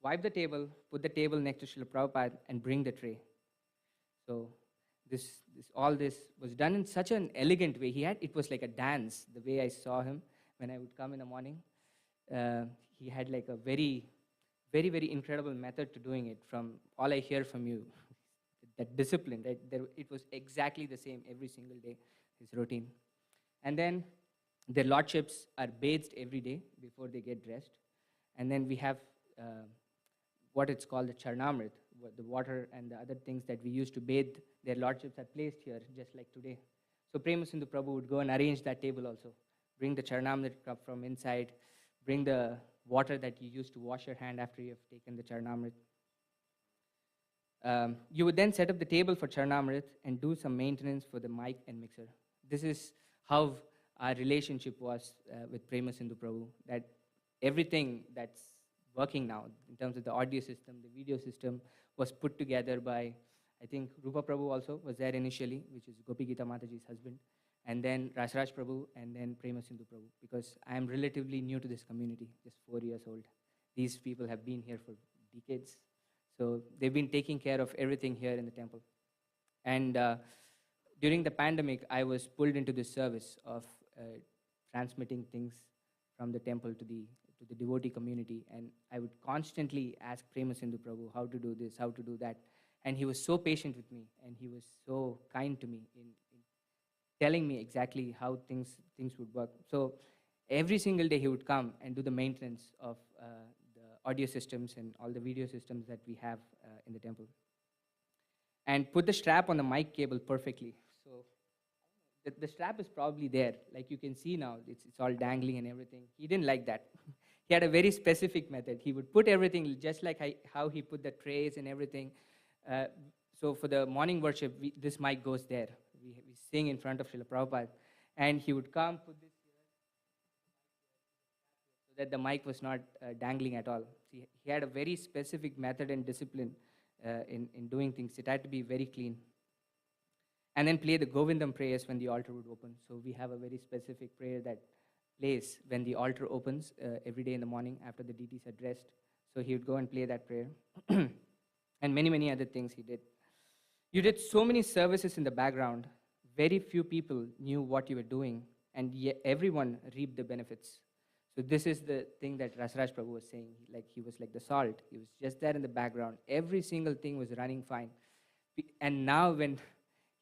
Wipe the table, put the table next to Srila Prabhupada, and bring the tray. So all this was done in such an elegant way. It was like a dance, the way I saw him when I would come in the morning. He had like a very, very, very incredible method to doing it from all I hear from you. That discipline, it was exactly the same every single day, his routine. And then their lordships are bathed every day before they get dressed. And then we have what it's called the Charnamrit, the water and the other things that we use to bathe their lordships are placed here, just like today. So Prema Sindhu Prabhu would go and arrange that table also. Bring the Charnamrit cup from inside, bring the water that you use to wash your hand after you have taken the Charnamrit. You would then set up the table for Charnamrit and do some maintenance for the mic and mixer. This is how our relationship was with Prema Sindhu Prabhu, that everything that's working now in terms of the audio system, the video system, was put together by, I think Rupa Prabhu also was there initially, which is Gopi Gita Mataji's husband, and then Rasraj Prabhu, and then Prema Sindhu Prabhu, because I am relatively new to this community, just 4 years old. These people have been here for decades. So they've been taking care of everything here in the temple. And during the pandemic, I was pulled into this service of transmitting things from the temple to the devotee community. And I would constantly ask Prema Sindhu Prabhu how to do this, how to do that. And he was so patient with me, and he was so kind to me in telling me exactly how things would work. So every single day he would come and do the maintenance of the audio systems and all the video systems that we have in the temple. And put the strap on the mic cable perfectly. So the strap is probably there. Like you can see now, it's all dangling and everything. He didn't like that. He had a very specific method. He would put everything just like how he put the trays and everything. So for the morning worship, this mic goes there. We sing in front of Srila Prabhupada. And he would come, put this here, so that the mic was not dangling at all. See, he had a very specific method and discipline in doing things. It had to be very clean. And then play the Govindam prayers when the altar would open. So we have a very specific prayer that plays when the altar opens every day in the morning after the deities are dressed. So he would go and play that prayer. And many, many other things he did. You did so many services in the background. Very few people knew what you were doing, and yet everyone reaped the benefits. So this is the thing that Rasraj Prabhu was saying. He was like the salt. He was just there in the background. Every single thing was running fine. And now when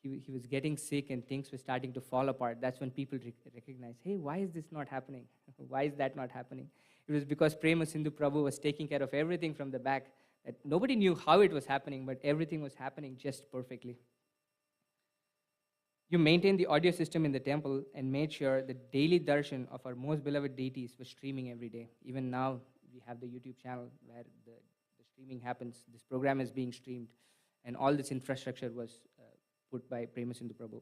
he was getting sick and things were starting to fall apart, that's when people recognized, hey, why is this not happening? Why is that not happening? It was because Prema Sindhu Prabhu was taking care of everything from the back. That nobody knew how it was happening, but everything was happening just perfectly. You maintained the audio system in the temple and made sure the daily darshan of our most beloved deities was streaming every day. Even now, we have the YouTube channel where the streaming happens. This program is being streamed, and all this infrastructure was put by Prema Sindhu Prabhu.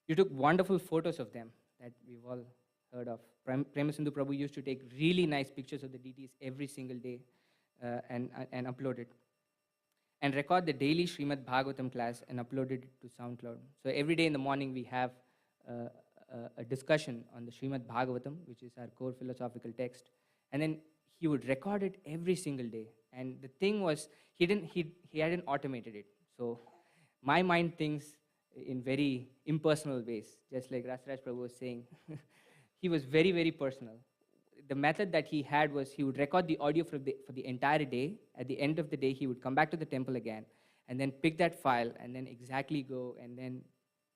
You took wonderful photos of them that we've all heard of. Prema Sindhu Prabhu used to take really nice pictures of the deities every single day and upload it. And record the daily Srimad Bhagavatam class and uploaded it to SoundCloud. So every day in the morning we have a discussion on the Srimad Bhagavatam, which is our core philosophical text. And then he would record it every single day. And the thing was, he hadn't automated it. So my mind thinks in very impersonal ways, just like Rasraj Prabhu was saying. He was very, very personal. The method that he had was he would record the audio for the entire day. At the end of the day, he would come back to the temple again and then pick that file and then exactly go and then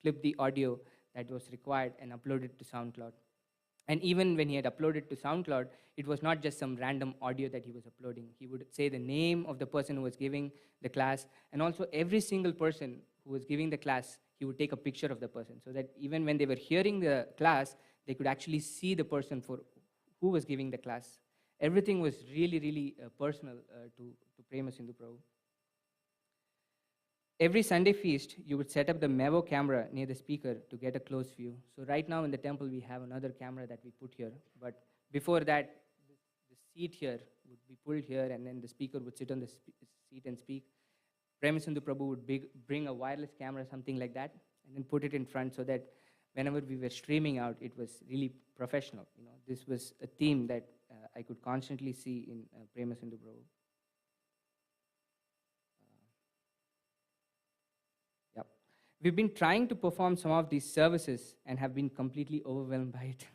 clip the audio that was required and upload it to SoundCloud. And even when he had uploaded to SoundCloud, it was not just some random audio that he was uploading. He would say the name of the person who was giving the class, and also every single person who was giving the class, he would take a picture of the person so that even when they were hearing the class, they could actually see the person for who was giving the class. Everything was really, really personal to Prema Sindhu Prabhu. Every Sunday feast, you would set up the Mevo camera near the speaker to get a close view. So right now in the temple, we have another camera that we put here. But before that, the seat here would be pulled here, and then the speaker would sit on the seat and speak. Prema Sindhu Prabhu would bring a wireless camera, something like that, and then put it in front so that whenever we were streaming out, it was really professional. You know, this was a theme that I could constantly see in Prema Sindhu Prabhu. Yep. We've been trying to perform some of these services and have been completely overwhelmed by it.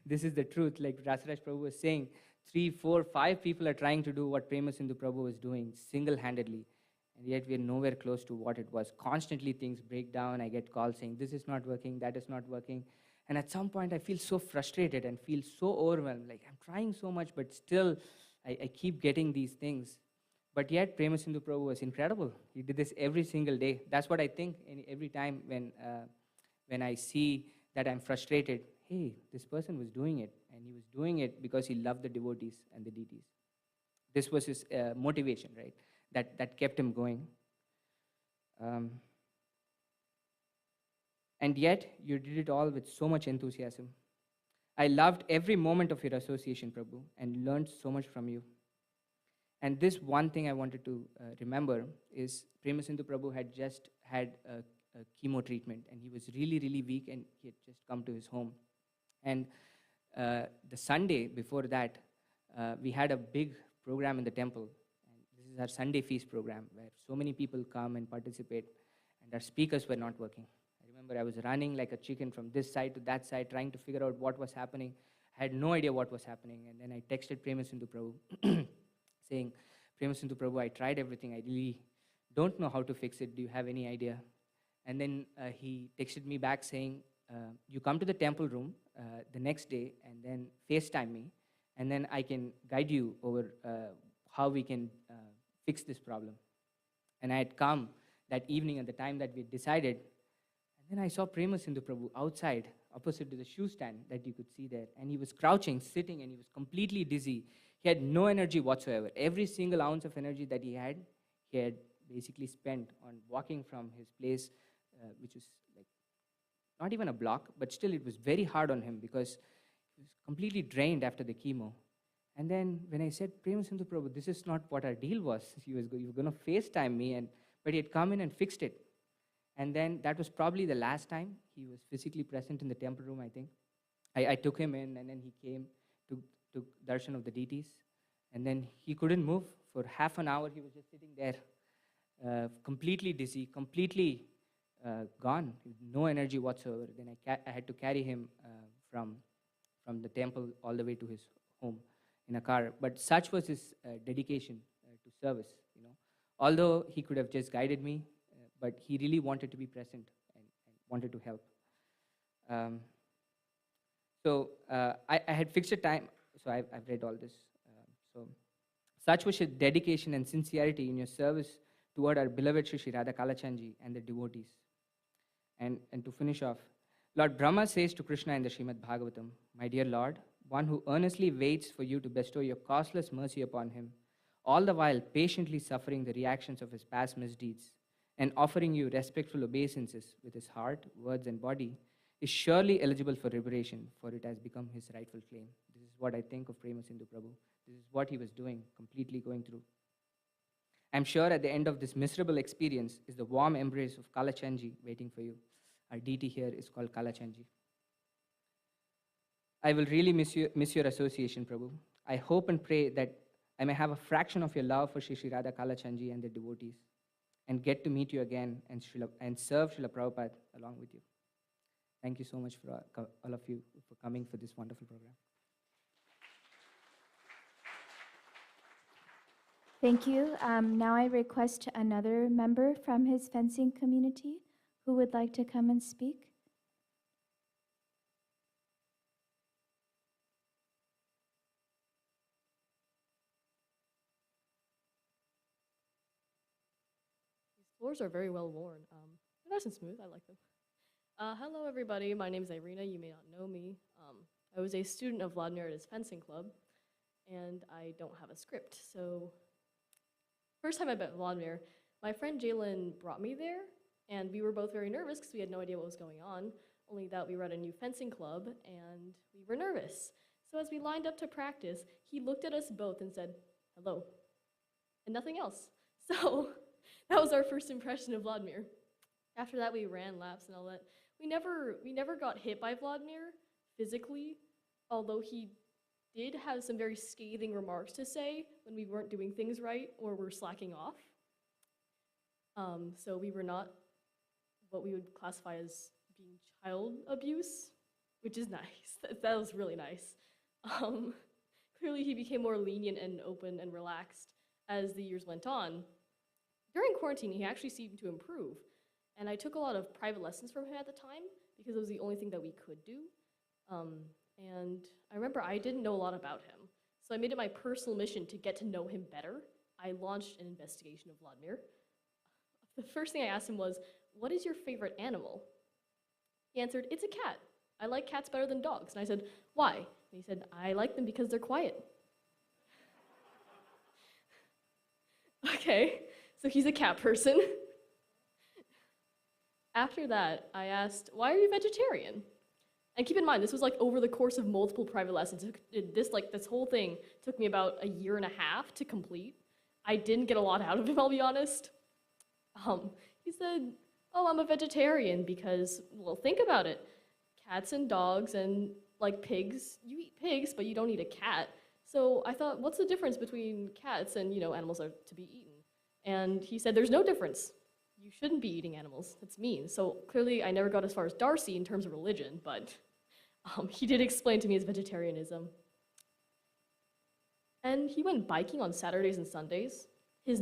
This is the truth. Like Rasaraj Prabhu was saying, 3, 4, 5 people are trying to do what Prema Sindhu Prabhu was doing single-handedly. And yet we are nowhere close to what it was. Constantly things break down. I get calls saying, this is not working, that is not working. And at some point I feel so frustrated and feel so overwhelmed. Like I'm trying so much, but still I keep getting these things. But yet Prema Sindhu Prabhu was incredible. He did this every single day. That's what I think every time when I see that I'm frustrated. Hey, this person was doing it. And he was doing it because he loved the devotees and the deities. This was his motivation, right? That kept him going. And yet, you did it all with so much enthusiasm. I loved every moment of your association, Prabhu, and learned so much from you. And this one thing I wanted to remember is Prema Sindhu Prabhu had just had a chemo treatment, and he was really, really weak, and he had just come to his home. And the Sunday before that, we had a big program in the temple. This is our Sunday feast program where so many people come and participate, and our speakers were not working. I remember I was running like a chicken from this side to that side, trying to figure out what was happening. I had no idea what was happening, and then I texted Prema Sindhu Prabhu saying, Prema Sindhu Prabhu, I tried everything. I really don't know how to fix it. Do you have any idea? And then he texted me back saying, you come to the temple room the next day and then FaceTime me, and then I can guide you over how we can fix this problem. And I had come that evening at the time that we decided, and then I saw Prema Sindhu Prabhu outside, opposite to the shoe stand that you could see there, and he was crouching, sitting, and he was completely dizzy. He had no energy whatsoever. Every single ounce of energy that he had basically spent on walking from his place, which was like not even a block, but still it was very hard on him because he was completely drained after the chemo. And then when I said, Prema Sindhu Prabhu, this is not what our deal was. You were going to FaceTime me, but he had come in and fixed it. And then that was probably the last time he was physically present in the temple room, I think. I took him in, and then he came to darshan of the deities. And then he couldn't move. For half an hour, he was just sitting there, completely dizzy, completely gone, no energy whatsoever. Then I had to carry him from the temple all the way to his home in a car. But such was his dedication to service, you know. Although he could have just guided me, but he really wanted to be present and wanted to help. I had fixed a time, so I've read all this. So such was your dedication and sincerity in your service toward our beloved Shri Radha Kalachandji and the devotees. And to finish off, Lord Brahma says to Krishna in the Srimad Bhagavatam, my dear Lord, one who earnestly waits for you to bestow your costless mercy upon him, all the while patiently suffering the reactions of his past misdeeds, and offering you respectful obeisances with his heart, words, and body, is surely eligible for liberation, for it has become his rightful claim. This is what I think of Prema Sindhu Prabhu. This is what he was doing, completely going through. I'm sure at the end of this miserable experience is the warm embrace of Kalachandji waiting for you. Our deity here is called Kalachandji. I will really miss your association, Prabhu. I hope and pray that I may have a fraction of your love for Shri Radha Kalachandji and the devotees, and get to meet you again and serve Srila Prabhupada along with you. Thank you so much for all of you for coming for this wonderful program. Thank you. Now I request another member from his fencing community who would like to come and speak. Floors are very well worn. They're nice and smooth. I like them. Hello, everybody. My name is Irina. You may not know me. I was a student of Vladimir at his fencing club, and I don't have a script. So, first time I met Vladimir, my friend Jalen brought me there, and we were both very nervous because we had no idea what was going on. Only that we were at a new fencing club, and we were nervous. So as we lined up to practice, he looked at us both and said, "Hello," and nothing else. So that was our first impression of Vladimir. After that, we ran laps and all that. we never got hit by Vladimir physically, although he did have some very scathing remarks to say when we weren't doing things right or were slacking off. So we were not what we would classify as being child abuse, which is nice. That was really nice. Clearly he became more lenient and open and relaxed as the years went on. During quarantine, he actually seemed to improve. And I took a lot of private lessons from him at the time because it was the only thing that we could do. And I remember I didn't know a lot about him. So I made it my personal mission to get to know him better. I launched an investigation of Vladimir. The first thing I asked him was, "What is your favorite animal?" He answered, "It's a cat. I like cats better than dogs." And I said, "Why?" And he said, "I like them because they're quiet." Okay, so he's a cat person. After that, I asked, "Why are you vegetarian?" And keep in mind, this was like over the course of multiple private lessons. This whole thing took me about 1.5 years to complete. I didn't get a lot out of him, I'll be honest. He said, "Oh, I'm a vegetarian because, well, think about it. Cats and dogs and like pigs, you eat pigs, but you don't eat a cat. So I thought, what's the difference between cats and, animals are to be eaten?" And he said, "There's no difference. You shouldn't be eating animals. That's mean." So clearly I never got as far as Darcy in terms of religion, but he did explain to me his vegetarianism. And he went biking on Saturdays and Sundays. He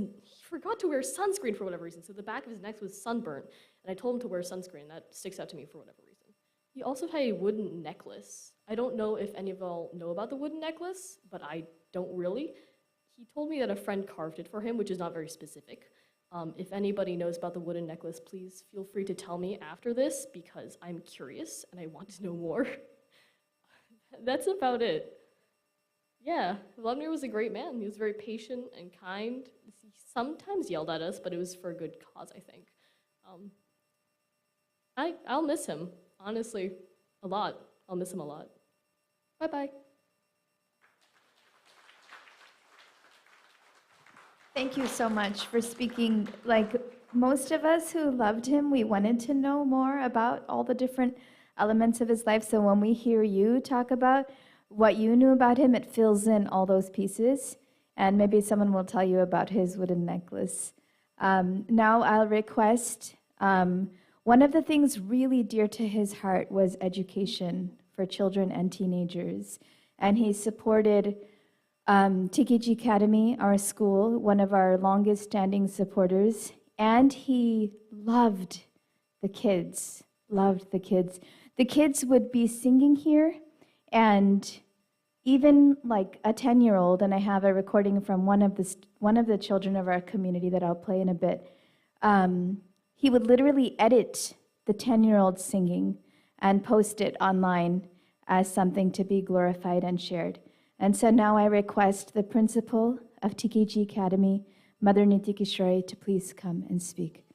forgot to wear sunscreen for whatever reason, so the back of his neck was sunburnt, and I told him to wear sunscreen. That sticks out to me for whatever reason. He also had a wooden necklace. I don't know if any of y'all know about the wooden necklace, but I don't really. He told me that a friend carved it for him, which is not very specific. If anybody knows about the wooden necklace, please feel free to tell me after this, because I'm curious and I want to know more. That's about it. Yeah, Vladimir was a great man. He was very patient and kind. He sometimes yelled at us, but it was for a good cause, I think. I'll miss him, honestly, a lot. I'll miss him a lot. Bye-bye. Thank you so much for speaking. Like most of us who loved him, we wanted to know more about all the different elements of his life. So when we hear you talk about what you knew about him, it fills in all those pieces. And maybe someone will tell you about his wooden necklace. Now I'll request, one of the things really dear to his heart was education for children and teenagers. And he supported TKG Academy, our school, one of our longest standing supporters. And he loved the kids, loved the kids. The kids would be singing here, and even like a 10-year-old, and I have a recording from one of the children of our community that I'll play in a bit, he would literally edit the 10-year-old singing and post it online as something to be glorified and shared. And so now I request the principal of TKG Academy, Mother Niti Kishore, to please come and speak.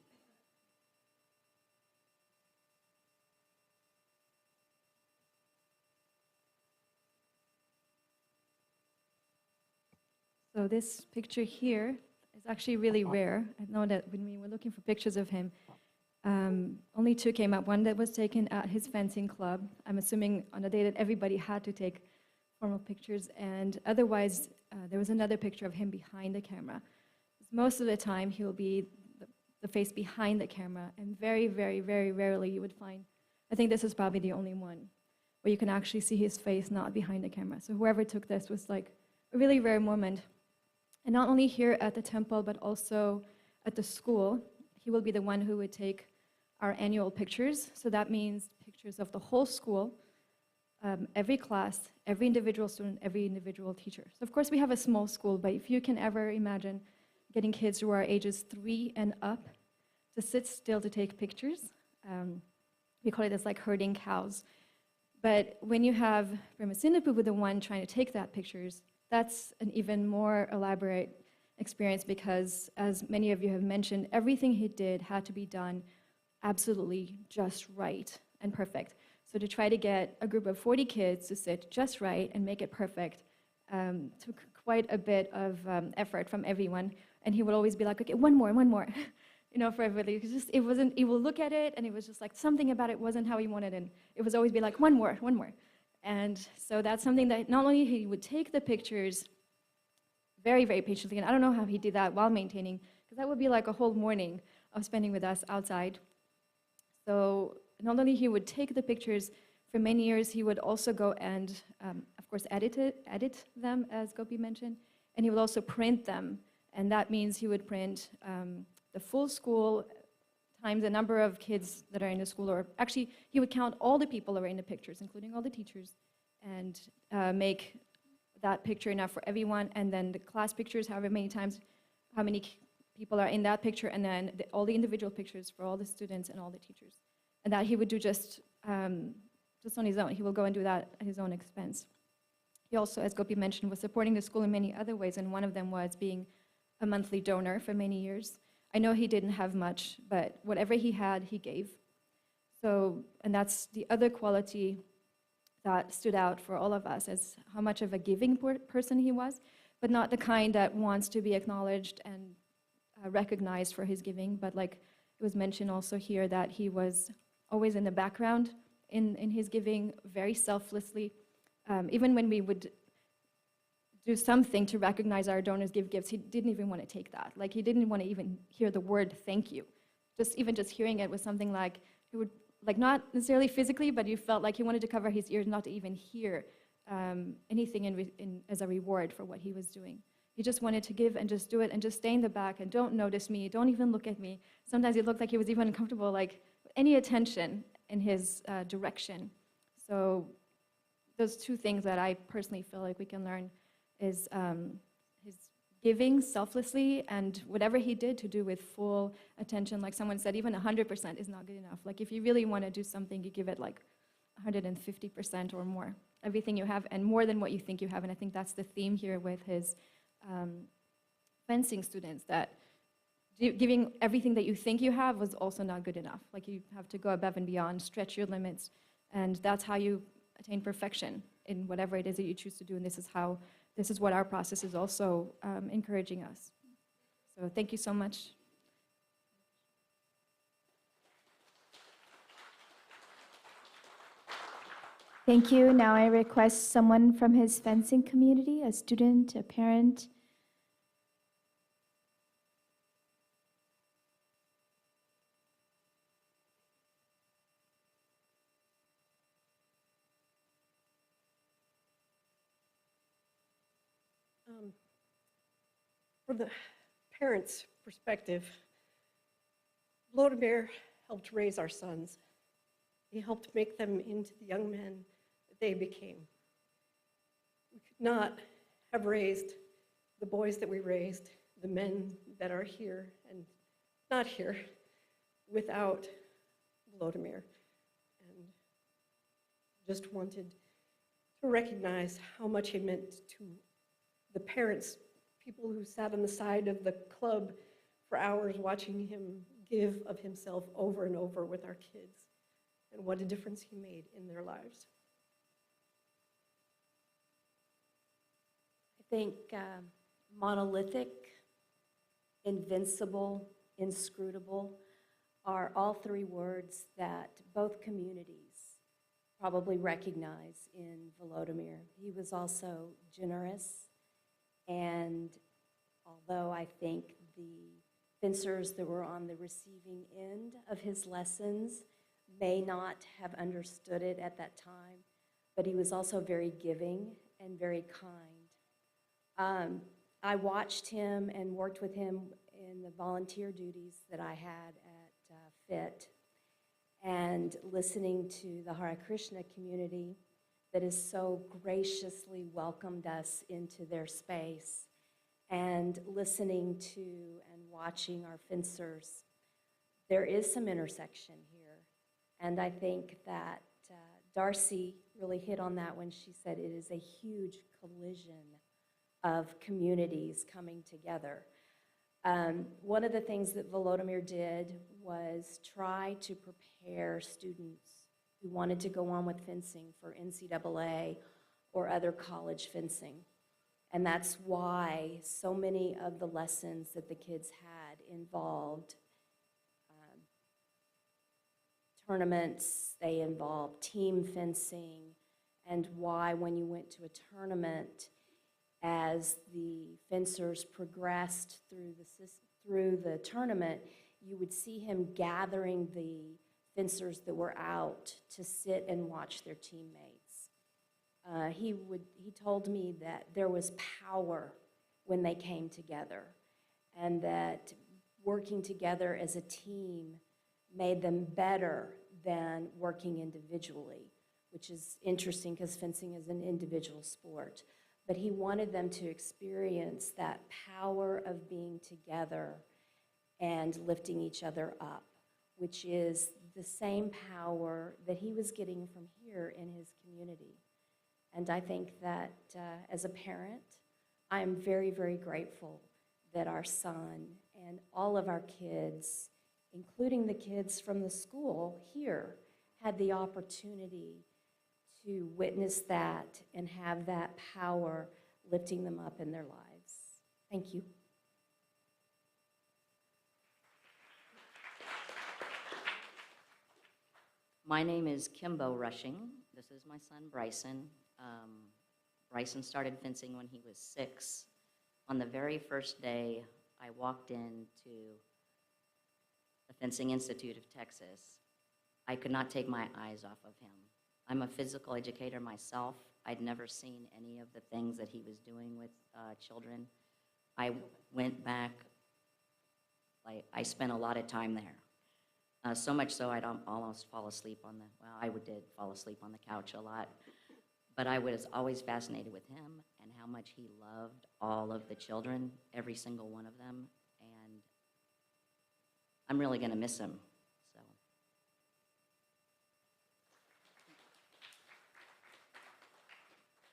So this picture here is actually really rare. I know that when we were looking for pictures of him, only 2 came up. One that was taken at his fencing club. I'm assuming on the day that everybody had to take formal pictures, and otherwise there was another picture of him behind the camera. Most of the time he'll be the face behind the camera, and very, very, very rarely you would find, I think this is probably the only one, where you can actually see his face not behind the camera. So whoever took this was like a really rare moment. And not only here at the temple, but also at the school, he will be the one who would take our annual pictures. So that means pictures of the whole school, every class, every individual student, every individual teacher. So of course we have a small school, but if you can ever imagine getting kids who are ages 3 and up to sit still to take pictures, we call it as like herding cows. But when you have Brahmasinapu with the one trying to take that pictures, that's an even more elaborate experience, because as many of you have mentioned, everything he did had to be done absolutely just right and perfect. So to try to get a group of 40 kids to sit just right and make it perfect took quite a bit of effort from everyone. And he would always be like, okay, one more. for everybody. It wasn't, he will look at it and it was just like something about it wasn't how he wanted it. And it was always be like, one more, one more. And so that's something that not only he would take the pictures very, very patiently, and I don't know how he did that while maintaining, because that would be like a whole morning of spending with us outside. So not only he would take the pictures, for many years he would also go and, of course, edit them, as Gopi mentioned, and he would also print them. And that means he would print the full school times the number of kids that are in the school, or actually he would count all the people that are in the pictures, including all the teachers, and make that picture enough for everyone, and then the class pictures, however many times, how many people are in that picture, and then all the individual pictures for all the students and all the teachers. And that he would do just on his own. He will go and do that at his own expense. He also, as Gopi mentioned, was supporting the school in many other ways, and one of them was being a monthly donor for many years. I know he didn't have much, but whatever he had, he gave. So, and that's the other quality that stood out for all of us, as how much of a giving person he was, but not the kind that wants to be acknowledged and recognized for his giving, but like it was mentioned also here, that he was always in the background in his giving, very selflessly. Even when we would do something to recognize our donors give gifts, he didn't even want to take that. Like he didn't want to even hear the word thank you. Even just hearing it was something like, he would, like not necessarily physically, but you felt like he wanted to cover his ears not to even hear anything as a reward for what he was doing. He just wanted to give and just do it and just stay in the back and don't notice me, don't even look at me. Sometimes it looked like he was even uncomfortable, like any attention in his direction. So those two things that I personally feel like we can learn is his giving selflessly, and whatever he did to do with full attention. Like someone said, even 100% is not good enough. Like if you really want to do something, you give it like 150% or more. Everything you have and more than what you think you have. And I think that's the theme here with his fencing students, that giving everything that you think you have was also not good enough. Like you have to go above and beyond, stretch your limits, and that's how you attain perfection in whatever it is that you choose to do. And this is what our process is also encouraging us. So thank you so much. Thank you. Now I request someone from his fencing community, a student, a parent. From the parents' perspective, Vladimir helped raise our sons. He helped make them into the young men that they became. We could not have raised the boys that we raised, the men that are here and not here, without Vladimir. And just wanted to recognize how much he meant to the parents, people who sat on the side of the club for hours watching him give of himself over and over with our kids, and what a difference he made in their lives. I think monolithic, invincible, inscrutable are all three words that both communities probably recognize in Vladimir. He was also generous, and although I think the fencers that were on the receiving end of his lessons may not have understood it at that time, but he was also very giving and very kind. I watched him and worked with him in the volunteer duties that I had at FIT, and listening to the Hare Krishna community that has so graciously welcomed us into their space, and listening to and watching our fencers. There is some intersection here, and I think that Darcy really hit on that when she said it is a huge collision of communities coming together. One of the things that Vladimir did was try to prepare students who wanted to go on with fencing for NCAA or other college fencing. And that's why so many of the lessons that the kids had involved tournaments, they involve team fencing, and why when you went to a tournament, as the fencers progressed through the tournament, you would see him gathering the fencers that were out to sit and watch their teammates. He told me that there was power when they came together, and that working together as a team made them better than working individually, which is interesting because fencing is an individual sport. But he wanted them to experience that power of being together and lifting each other up, which is the same power that he was getting from here in his community. And I think that as a parent, I'm very, very grateful that our son and all of our kids, including the kids from the school here, had the opportunity to witness that and have that power lifting them up in their lives. Thank you. My name is Kimbo Rushing. This is my son, Bryson. Bryson started fencing when he was 6. On the very first day, I walked into the Fencing Institute of Texas. I could not take my eyes off of him. I'm a physical educator myself. I'd never seen any of the things that he was doing with children. I went back, I spent a lot of time there. So much so I'd almost fall asleep on the, well, I did fall asleep on the couch a lot. But I was always fascinated with him and how much he loved all of the children, every single one of them. And I'm really going to miss him. So.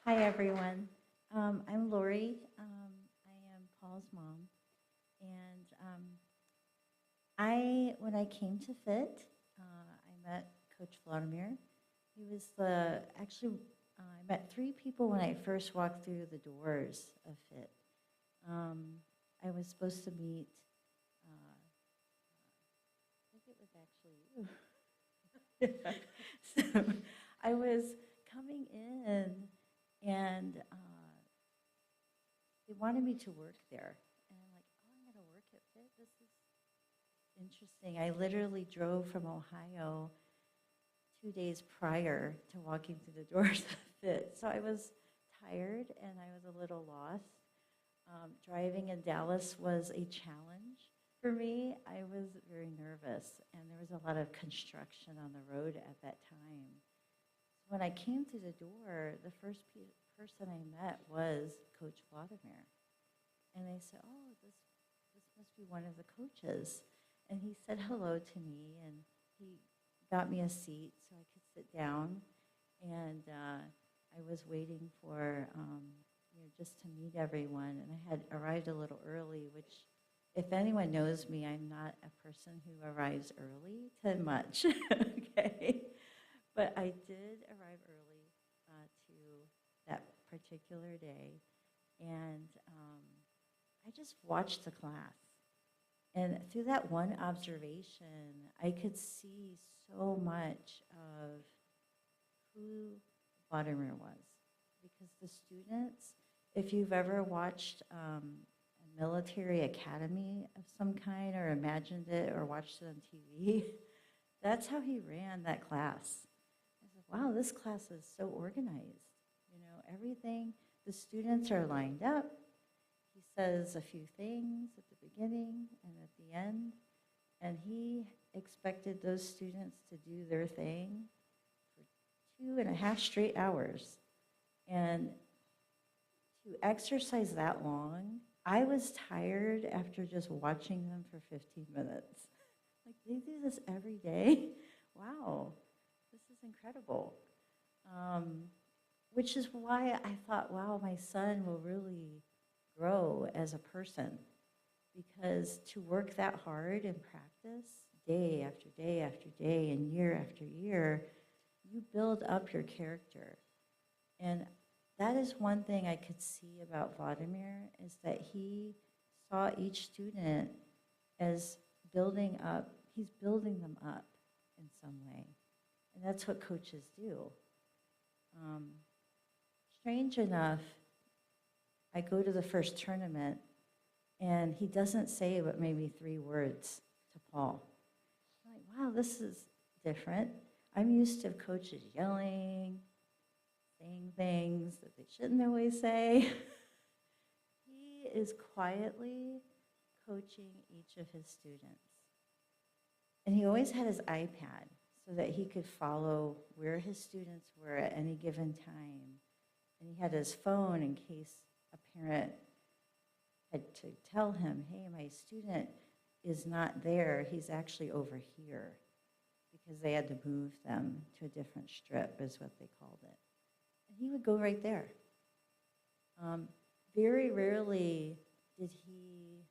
Hi, everyone. I'm Lori. I am Paul's mom. And when I came to FIT, I met Coach Vladimir. He was I met 3 people when I first walked through the doors of FIT. I was supposed to meet, I think it was actually you. So I was coming in, and they wanted me to work there. And I'm like, oh, I'm going to work at FIT? This is interesting. I literally drove from Ohio 2 days prior to walking through the doors of FIT. So I was tired and I was a little lost. Driving in Dallas was a challenge for me. I was very nervous, and there was a lot of construction on the road at that time. When I came through the door, the first person I met was Coach Vladimir. And I said, oh, this must be one of the coaches. And he said hello to me, and he got me a seat so I could sit down. And I was waiting for, just to meet everyone. And I had arrived a little early, which, if anyone knows me, I'm not a person who arrives early to much, okay? But I did arrive early to that particular day. And I just watched the class. And through that one observation, I could see so much of who Vladimir was. Because the students, if you've ever watched a military academy of some kind, or imagined it, or watched it on TV, that's how he ran that class. I said, wow, this class is so organized. Everything, the students are lined up. He says a few things at the beginning and at the end, and he expected those students to do their thing for 2.5 straight hours. And to exercise that long, I was tired after just watching them for 15 minutes. Like, they do this every day? Wow, this is incredible. Which is why I thought, wow, my son will really grow as a person, because to work that hard in practice, day after day after day and year after year, you build up your character. And that is one thing I could see about Vladimir, is that he saw each student as building up, he's building them up in some way. And that's what coaches do. Strange enough, I go to the first tournament, and he doesn't say but maybe 3 words to Paul. I'm like, wow, this is different. I'm used to coaches yelling, saying things that they shouldn't always say. He is quietly coaching each of his students. And he always had his iPad so that he could follow where his students were at any given time. And he had his phone in case a parent had to tell him, hey, my student is not there, he's actually over here, because they had to move them to a different strip, is what they called it. And he would go right there. Very rarely did he,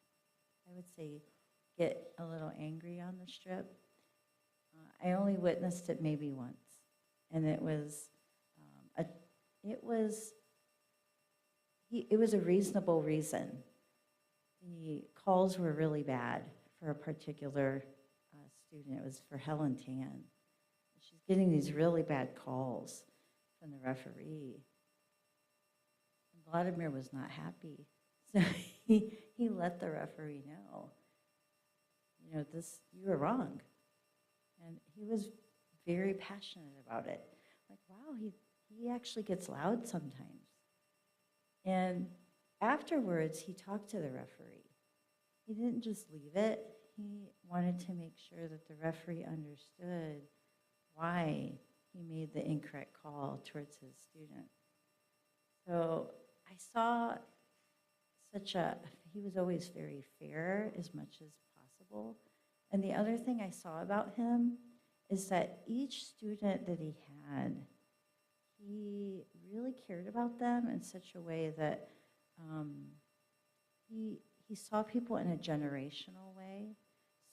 I would say, get a little angry on the strip. I only witnessed it maybe once, and it was a reasonable reason. The calls were really bad for a particular student. It was for Helen Tan. She's getting these really bad calls from the referee. And Vladimir was not happy, so he let the referee know, you know, you were wrong. And he was very passionate about it. Like, wow, he actually gets loud sometimes. And afterwards, he talked to the referee. He didn't just leave it. He wanted to make sure that the referee understood why he made the incorrect call towards his student. So I saw he was always very fair as much as possible. And the other thing I saw about him is that each student that he had, he really cared about them in such a way that he saw people in a generational way.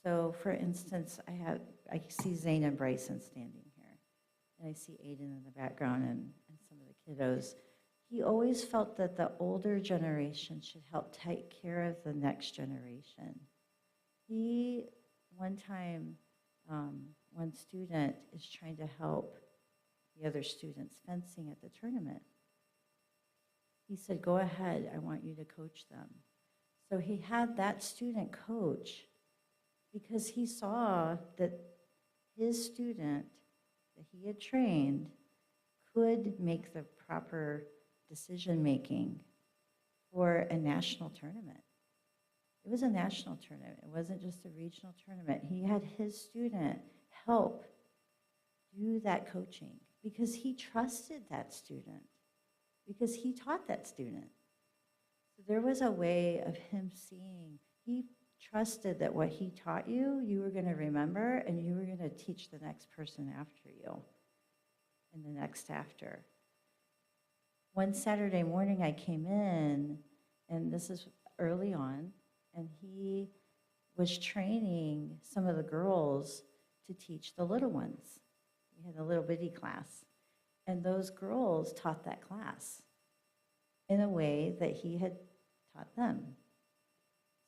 So for instance, I see Zane and Bryson standing here, and I see Aiden in the background and some of the kiddos. He always felt that the older generation should help take care of the next generation. One time, one student is trying to help the other students fencing at the tournament. He said, go ahead, I want you to coach them. So he had that student coach because he saw that his student that he had trained could make the proper decision-making for a national tournament. It was a national tournament. It wasn't just a regional tournament. He had his student help do that coaching because he trusted that student, because he taught that student. So there was a way of him seeing, he trusted that what he taught you, you were going to remember, and you were going to teach the next person after you and the next after. One Saturday morning I came in, and this is early on, and he was training some of the girls to teach the little ones. We had a little bitty class, and those girls taught that class in a way that he had taught them.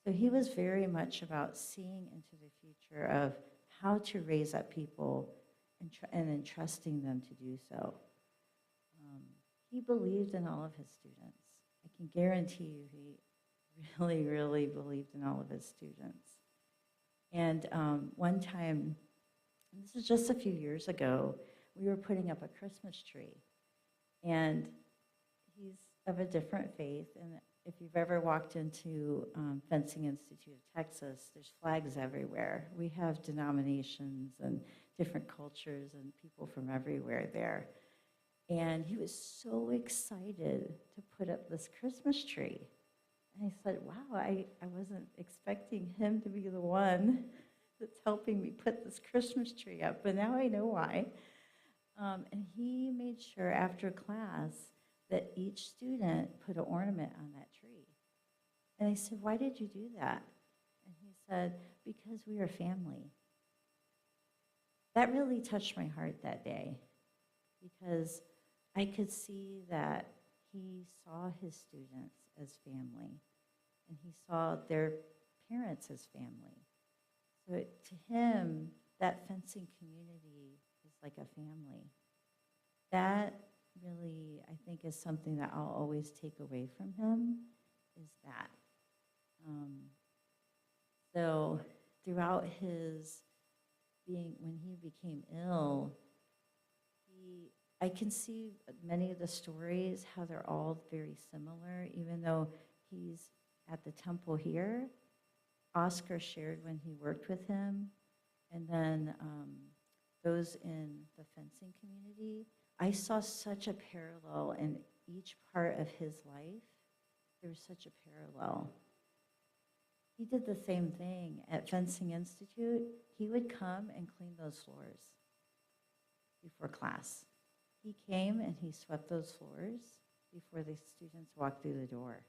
So he was very much about seeing into the future of how to raise up people and entrusting them to do so. He believed in all of his students. I can guarantee you he really, really believed in all of his students. And one time, and this is just a few years ago, we were putting up a Christmas tree. And he's of a different faith. And if you've ever walked into Fencing Institute of Texas, there's flags everywhere. We have denominations and different cultures and people from everywhere there. And he was so excited to put up this Christmas tree. And I said, wow, I wasn't expecting him to be the one that's helping me put this Christmas tree up, but now I know why. And he made sure after class that each student put an ornament on that tree. And I said, why did you do that? And he said, because we are family. That really touched my heart that day, because I could see that he saw his students as family, and he saw their parents as family. So to him, that fencing community is like a family. That really, I think, is something that I'll always take away from him, is that. So throughout his being, when he became ill, I can see many of the stories, how they're all very similar, even though he's at the temple here. Oscar shared when he worked with him, and then those in the fencing community. I saw such a parallel in each part of his life. There was such a parallel. He did the same thing at Fencing Institute. He would come and clean those floors before class. He came and he swept those floors before the students walked through the door.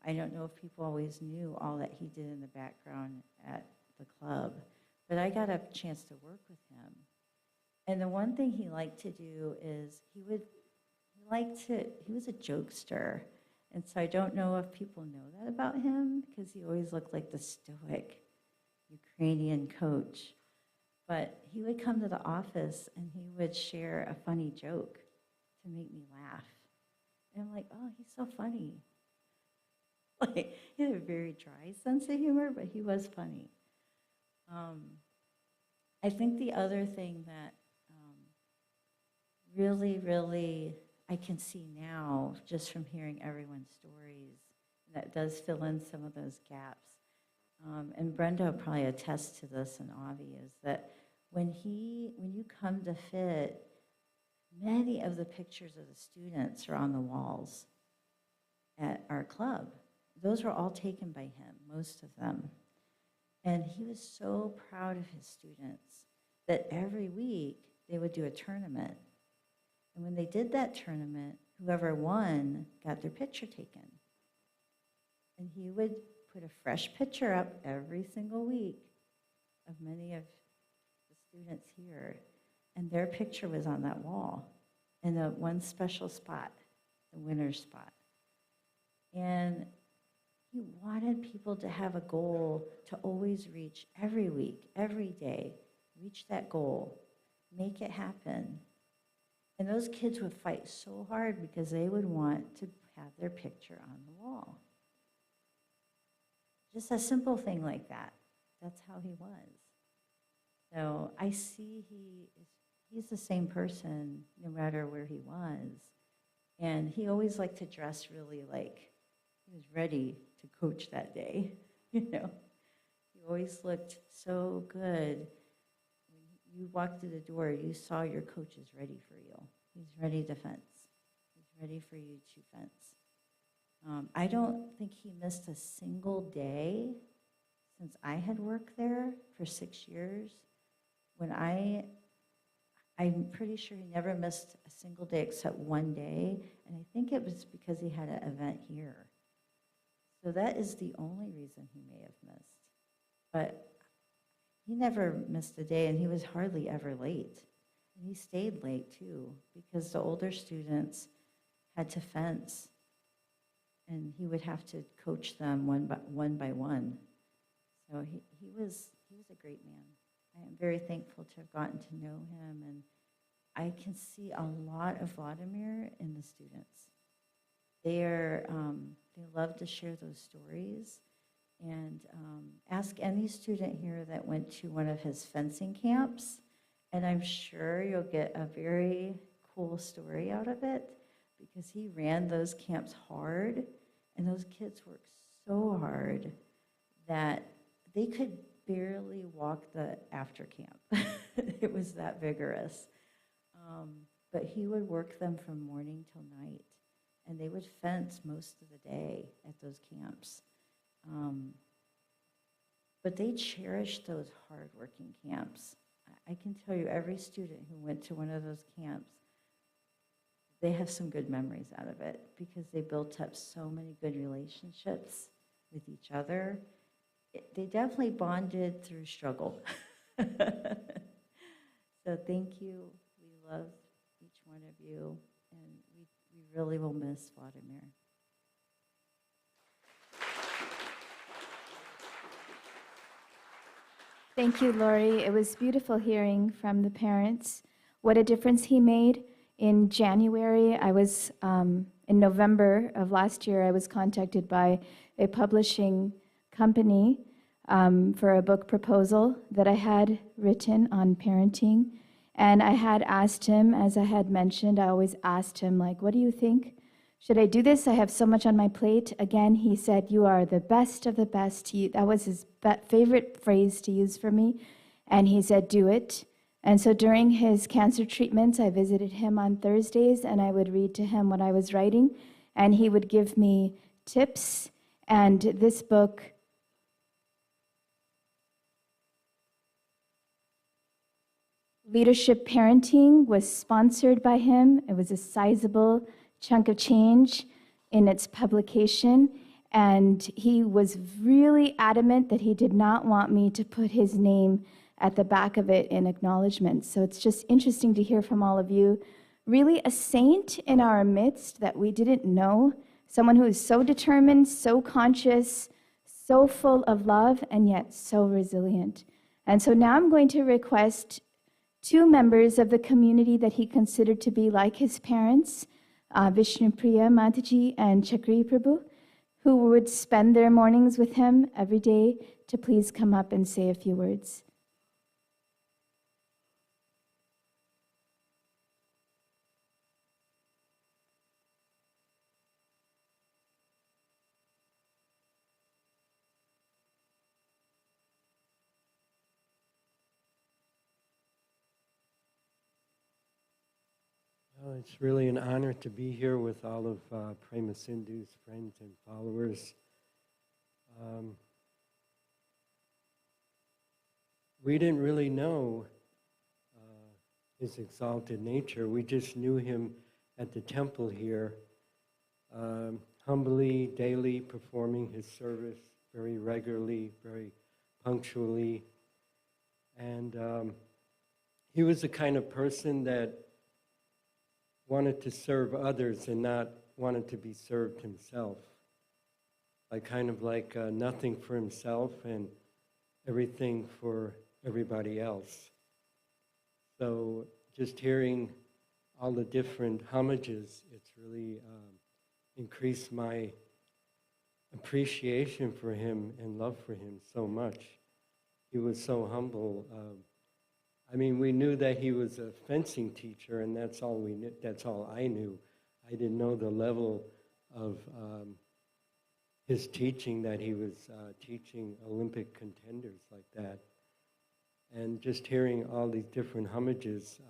I don't know if people always knew all that he did in the background at the club, but I got a chance to work with him. And the one thing he liked to do is he was a jokester. And so I don't know if people know that about him, because he always looked like the stoic Ukrainian coach. But he would come to the office and he would share a funny joke to make me laugh. And I'm like, oh, he's so funny. Like, he had a very dry sense of humor, but he was funny. I think the other thing that really I can see now, just from hearing everyone's stories, that does fill in some of those gaps. And Brenda will probably attest to this, and Avi, is that when you come to FIT, many of the pictures of the students are on the walls at our club. Those were all taken by him, most of them. And he was so proud of his students that every week they would do a tournament. And when they did that tournament, whoever won got their picture taken. And he would put a fresh picture up every single week of many of the students here. And their picture was on that wall in the one special spot, the winner's spot. And he wanted people to have a goal to always reach every week, every day, reach that goal, make it happen. And those kids would fight so hard because they would want to have their picture on the wall. Just a simple thing like that. That's how he was. So I see he's the same person no matter where he was. And he always liked to dress really like he was ready to coach that day, you know. He always looked so good. When you walked through the door, you saw your coach is ready for you. He's ready to fence. He's ready for you to fence. I don't think he missed a single day since I had worked there for 6 years. I'm pretty sure he never missed a single day except one day, and I think it was because he had an event here. So that is the only reason he may have missed. But he never missed a day, and he was hardly ever late. And he stayed late too, because the older students had to fence, and he would have to coach them one by one. So he was a great man. I am very thankful to have gotten to know him, and I can see a lot of Vladimir in the students. They love to share those stories, and ask any student here that went to one of his fencing camps, and I'm sure you'll get a very cool story out of it, because he ran those camps hard, and those kids worked so hard that they could barely walk the after camp. It was that vigorous. But he would work them from morning till night, and they would fence most of the day at those camps. But they cherished those hard-working camps. I can tell you, every student who went to one of those camps, they have some good memories out of it, because they built up so many good relationships with each other. They definitely bonded through struggle. So thank you. We love each one of you, and we really will miss Vladimir. Thank you, Lori. It was beautiful hearing from the parents what a difference he made. In January, in November of last year, I was contacted by a publishing company for a book proposal that I had written on parenting. And I had asked him, as I had mentioned, I always asked him, like, what do you think? Should I do this? I have so much on my plate. Again, he said, you are the best of the best. That was his favorite phrase to use for me. And he said, do it. And so during his cancer treatments, I visited him on Thursdays, and I would read to him what I was writing, and he would give me tips. And this book, Leadership Parenting, was sponsored by him. It was a sizable chunk of change in its publication, and he was really adamant that he did not want me to put his name at the back of it in acknowledgement. So it's just interesting to hear from all of you. Really a saint in our midst that we didn't know, someone who is so determined, so conscious, so full of love, and yet so resilient. And so now I'm going to request two members of the community that he considered to be like his parents, Vishnupriya Mataji and Chakri Prabhu, who would spend their mornings with him every day, to please come up and say a few words. Well, it's really an honor to be here with all of Prema Sindhu's friends and followers. We didn't really know his exalted nature. We just knew him at the temple here, humbly, daily performing his service very regularly, very punctually. And he was the kind of person that wanted to serve others and not wanted to be served himself. Like nothing for himself and everything for everybody else. So just hearing all the different homages, it's really increased my appreciation for him and love for him so much. He was so humble. I mean, we knew that he was a fencing teacher, and that's all we knew. That's all I knew. I didn't know the level of his teaching, that he was teaching Olympic contenders like that. And just hearing all these different homages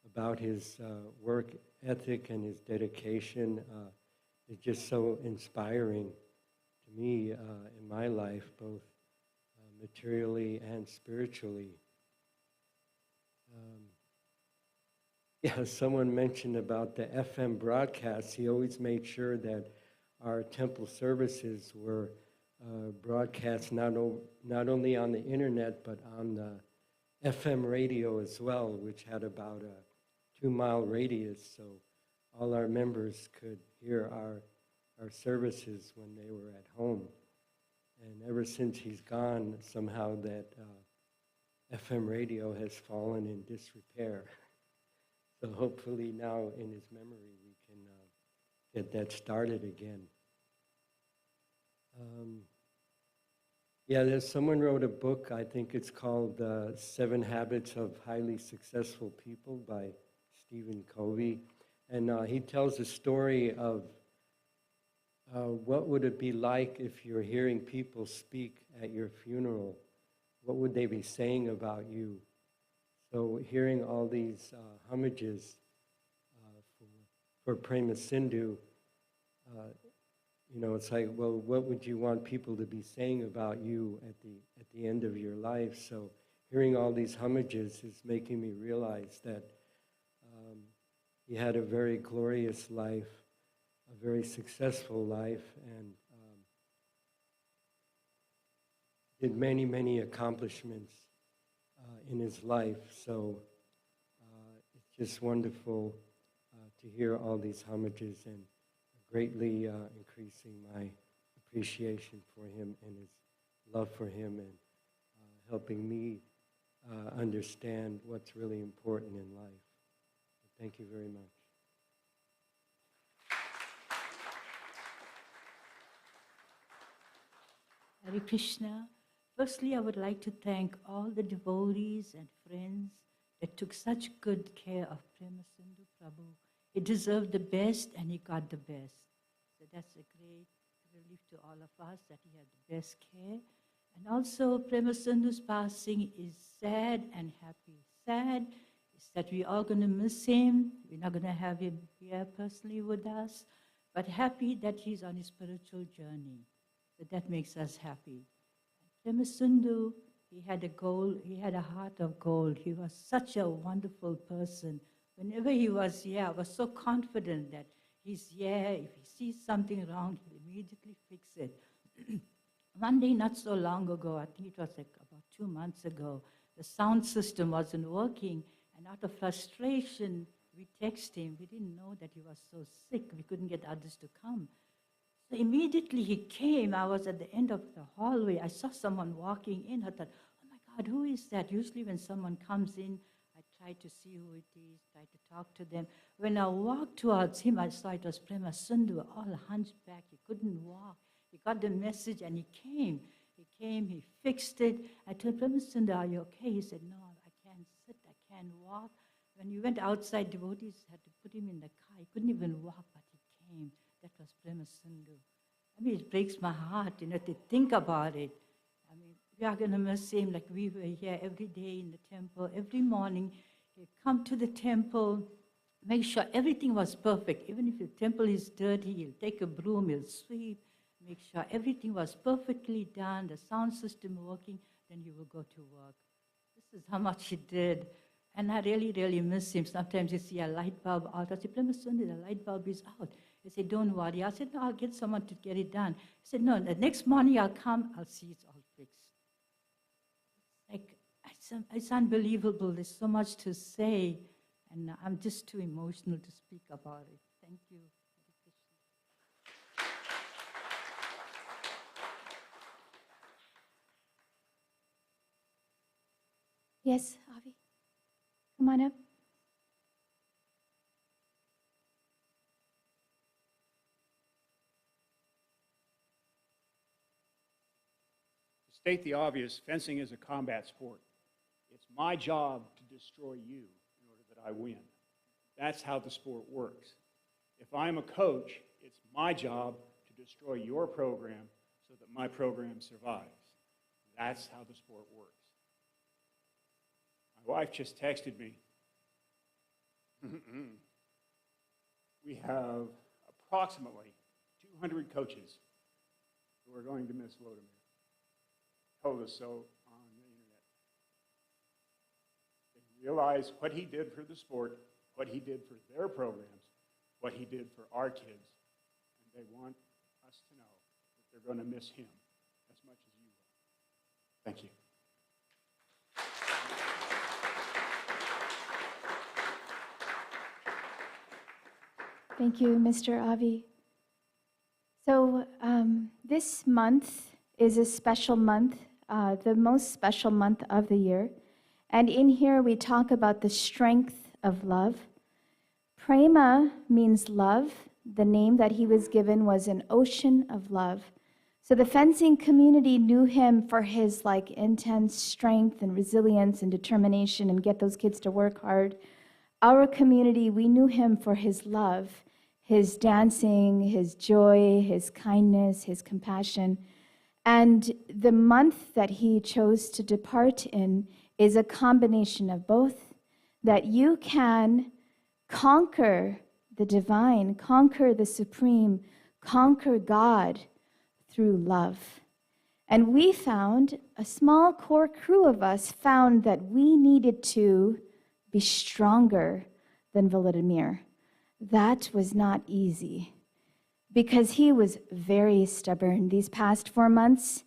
about his work ethic and his dedication is just so inspiring to me in my life, both materially and spiritually. Yeah, someone mentioned about the FM broadcasts. He always made sure that our temple services were broadcast not only on the internet, but on the FM radio as well, which had about a 2-mile radius, so all our members could hear our services when they were at home. And ever since he's gone, somehow that FM radio has fallen in disrepair. So hopefully now in his memory we can get that started again. Yeah, someone wrote a book, I think it's called 7 Habits of Highly Successful People by Stephen Covey. And he tells a story of what would it be like if you're hearing people speak at your funeral. What would they be saying about you? So hearing all these homages for Prema Sindhu, you know, it's like, well, what would you want people to be saying about you at the end of your life? So hearing all these homages is making me realize that he had a very glorious life, a very successful life, and did many, many accomplishments in his life. So it's just wonderful to hear all these homages, and greatly increasing my appreciation for him and his love for him, and helping me understand what's really important in life. Thank you very much. Hare Krishna. Firstly, I would like to thank all the devotees and friends that took such good care of Prema Sindhu Prabhu. He deserved the best and he got the best. So that's a great relief to all of us that he had the best care. And also, Prema Sindhu's passing is sad and happy. Sad is that we're all going to miss him. We're not going to have him here personally with us. But happy that he's on his spiritual journey. So that makes us happy. Prema Sindhu, he had a goal, he had a heart of gold. He was such a wonderful person. Whenever he was here, I was so confident that he's here. If he sees something wrong, he'll immediately fix it. One day, not so long ago, I think it was like about 2 months ago, the sound system wasn't working, and out of frustration, we texted him. We didn't know that he was so sick. We couldn't get others to come. So immediately he came. I was at the end of the hallway. I saw someone walking in. I thought, oh my God, who is that? Usually when someone comes in, I try to see who it is, try to talk to them. When I walked towards him, I saw it was Prema Sindhu, all hunchback. He couldn't walk. He got the message and he came. He came, he fixed it. I told Prema Sindhu, are you okay? He said, no, I can't sit, I can't walk. When we went outside, devotees had to put him in the car. He couldn't even walk, but he came. That was Prema Sindhu. I mean, it breaks my heart, to think about it. I mean, we are going to miss him like we were here every day in the temple. Every morning, he'd come to the temple, make sure everything was perfect. Even if the temple is dirty, he'll take a broom, he'll sweep, make sure everything was perfectly done, the sound system working, then he will go to work. This is how much he did. And I really, really miss him. Sometimes you see a light bulb out. I say, Prema Sindhu, the light bulb is out. He said, don't worry. I said, no, I'll get someone to get it done. He said, no, the next morning I'll come, I'll see it's all fixed. It's unbelievable. There's so much to say, and I'm just too emotional to speak about it. Thank you. Yes, Avi, come on up. To state the obvious, fencing is a combat sport. It's my job to destroy you in order that I win. That's how the sport works. If I'm a coach, it's my job to destroy your program so that my program survives. That's how the sport works. My wife just texted me. We have approximately 200 coaches who are going to miss Vladimir. Told us so on the internet. They realize what he did for the sport, what he did for their programs, what he did for our kids, and they want us to know that they're going to miss him as much as you will. Thank you. Thank you, Mr. Avi. So this month is a special month, the most special month of the year. And in here we talk about the strength of love. Prema means love. The name that he was given was an ocean of love. So the fencing community knew him for his intense strength and resilience and determination and get those kids to work hard. Our community, we knew him for his love, his dancing, his joy, his kindness, his compassion. And the month that he chose to depart in is a combination of both, that you can conquer the divine, conquer the supreme, conquer God through love. And we found, a small core crew of us found that we needed to be stronger than Vladimir. That was not easy because he was very stubborn. These past 4 months,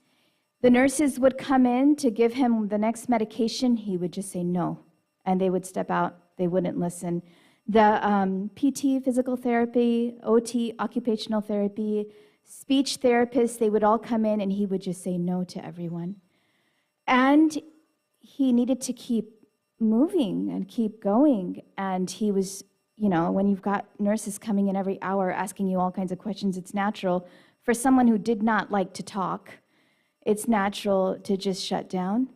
the nurses would come in to give him the next medication. He would just say no, and they would step out. They wouldn't listen. The PT, physical therapy, OT, occupational therapy, speech therapists, they would all come in, and he would just say no to everyone. And he needed to keep moving and keep going. And he was, you know, when you've got nurses coming in every hour asking you all kinds of questions, it's natural for someone who did not like to talk, it's natural to just shut down.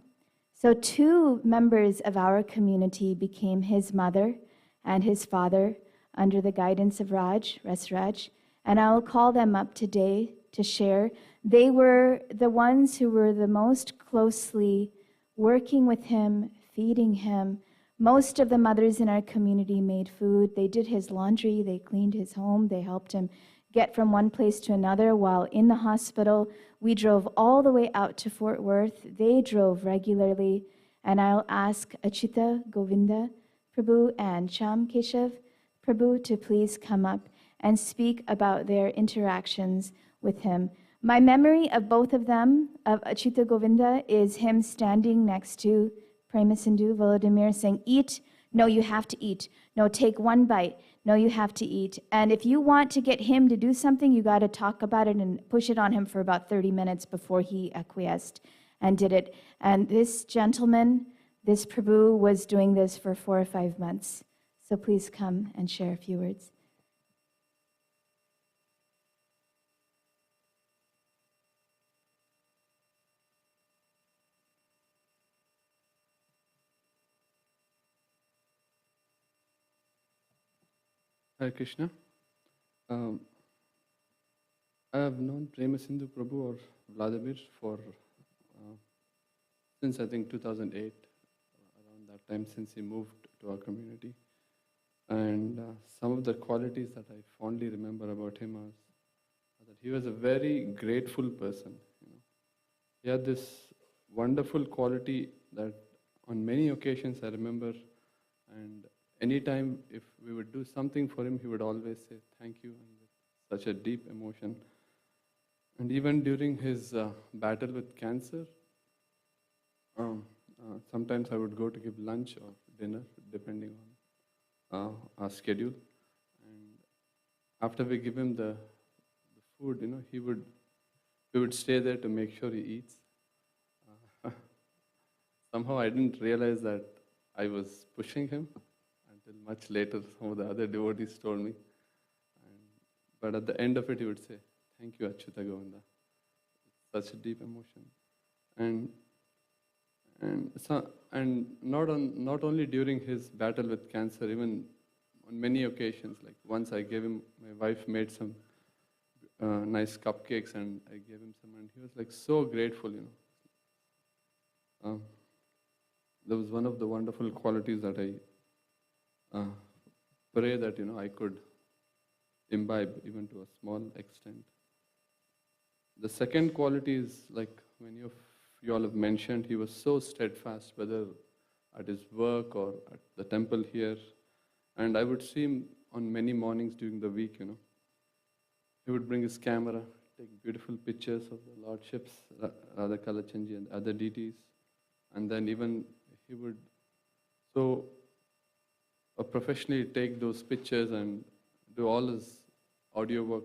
So 2 members of our community became his mother and his father under the guidance of Raj, Raj, and I will call them up today to share. They were the ones who were the most closely working with him, feeding him. Most of the mothers in our community made food. They did his laundry, they cleaned his home, they helped him get from one place to another while in the hospital. We drove all the way out to Fort Worth. They drove regularly. And I'll ask Achita Govinda Prabhu and Cham Keshav Prabhu to please come up and speak about their interactions with him. My memory of both of them, of Achita Govinda, is him standing next to Premasindhu Vladimir saying, eat, no, you have to eat. No, take one bite. No, you have to eat. And if you want to get him to do something, you got to talk about it and push it on him for about 30 minutes before he acquiesced and did it. And this gentleman, this Prabhu, was doing this for 4 or 5 months. So please come and share a few words. Hare Krishna. I have known Premasindhu Prabhu or Vladimir for since I think 2008, around that time, since he moved to our community. And some of the qualities that I fondly remember about him are that he was a very grateful person. You know. He had this wonderful quality that on many occasions I remember, and anytime if we would do something for him, he would always say thank you, and with such a deep emotion. And even during his battle with cancer, sometimes I would go to give lunch or dinner, depending on our schedule. And after we give him the food, you know, we would stay there to make sure he eats. Somehow I didn't realize that I was pushing him until much later. Some of the other devotees told me. But at the end of it, he would say, "Thank you, Achyuta Govinda." Such a deep emotion, and not only during his battle with cancer, even on many occasions. Like once I gave him, my wife made some nice cupcakes, and I gave him some, and he was like so grateful, you know. That was one of the wonderful qualities that I pray that, you know, I could imbibe even to a small extent. The second quality is like many of you all have mentioned, he was so steadfast, whether at his work or at the temple here. And I would see him on many mornings during the week, you know. He would bring his camera, take beautiful pictures of the lordships, Radha Kalachandji and other deities. And then even he would so professionally take those pictures and do all his audio work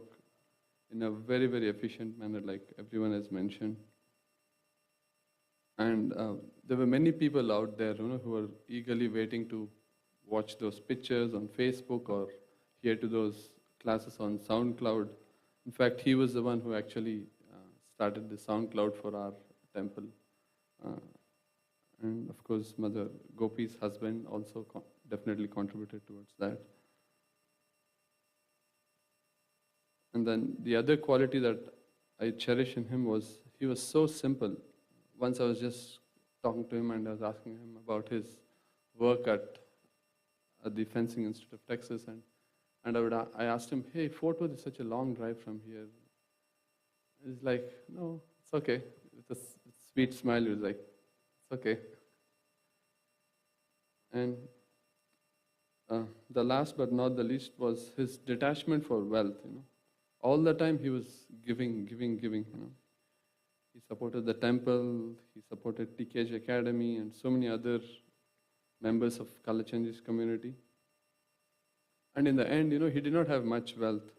in a very, very efficient manner, like everyone has mentioned. And there were many people out there, you know, who were eagerly waiting to watch those pictures on Facebook or hear to those classes on SoundCloud. In fact, he was the one who actually started the SoundCloud for our temple. And of course, Mother Gopi's husband also definitely contributed towards that. And then the other quality that I cherish in him was he was so simple. Once I was just talking to him and I was asking him about his work at the Fencing Institute of Texas, and I asked him, "Hey, Fort Worth is such a long drive from here." He's like, "No, it's okay." With a sweet smile, he was like, "It's okay." And the last but not the least was his detachment for wealth, you know. All the time he was giving, you know. He supported the temple, he supported TKJ Academy and so many other members of Kalachandji's community. And in the end, you know, he did not have much wealth.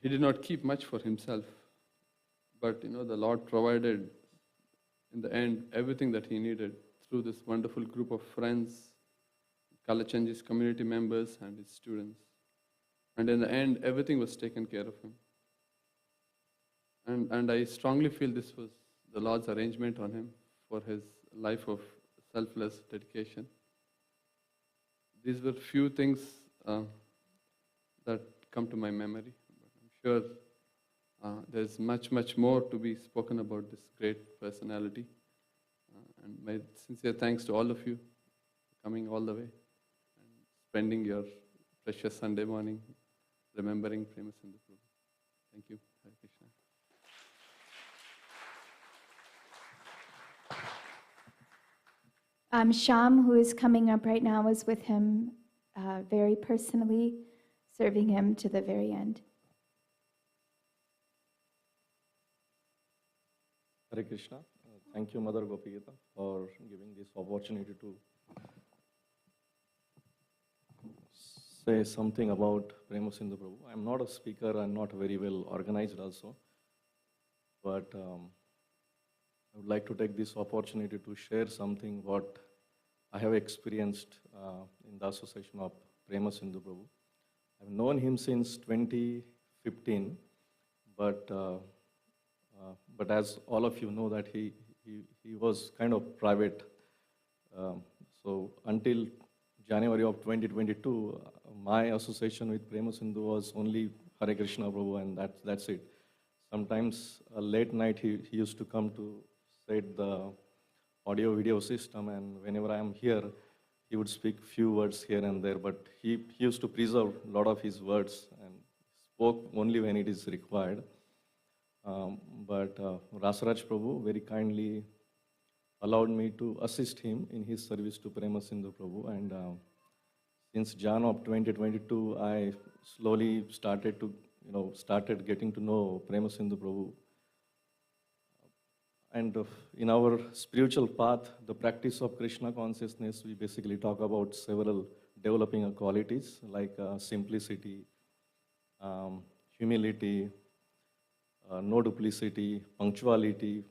He did not keep much for himself. But, you know, the Lord provided in the end, everything that he needed through this wonderful group of friends, Kalachanji's community members and his students. And in the end, everything was taken care of him. And I strongly feel this was the Lord's arrangement on him for his life of selfless dedication. These were few things that come to my memory. But I'm sure there's much, much more to be spoken about this great personality. And my sincere thanks to all of you for coming all the way and spending your precious Sunday morning remembering Premasindhu Prabhu. Thank you. Hare Krishna. Sham, who is coming up right now, is with him very personally, serving him to the very end. Hare Krishna. Thank you, Mother Gopigita, for giving this opportunity to say something about Premasindhu Prabhu. I'm not a speaker, I'm not very well organized also, but I would like to take this opportunity to share something what I have experienced in the association of Premasindhu Prabhu. I've known him since 2015, but as all of you know that he was kind of private. So until January of 2022, my association with Premasindhu was only Hare Krishna Prabhu, and that's it. Sometimes late night he used to come to set the audio video system, and whenever I am here, he would speak few words here and there, but he used to preserve a lot of his words and spoke only when it is required. But Rasaraj Prabhu very kindly allowed me to assist him in his service to Premasindhu Prabhu, and since Jan of 2022, I slowly started getting to know Premasindhu Prabhu. And in our spiritual path, the practice of Krishna consciousness, we basically talk about several developing qualities like simplicity, humility, no duplicity, punctuality,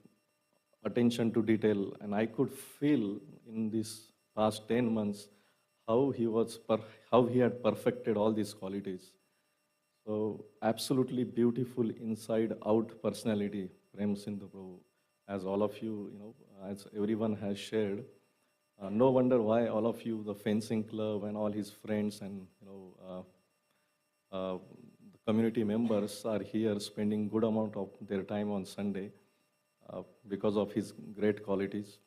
attention to detail. And I could feel in these past 10 months how he had perfected all these qualities. So absolutely beautiful inside-out personality, Premasindhu Prabhu. As all of you, as everyone has shared, no wonder why all of you, the fencing club and all his friends and the community members are here spending good amount of their time on Sunday because of his great qualities.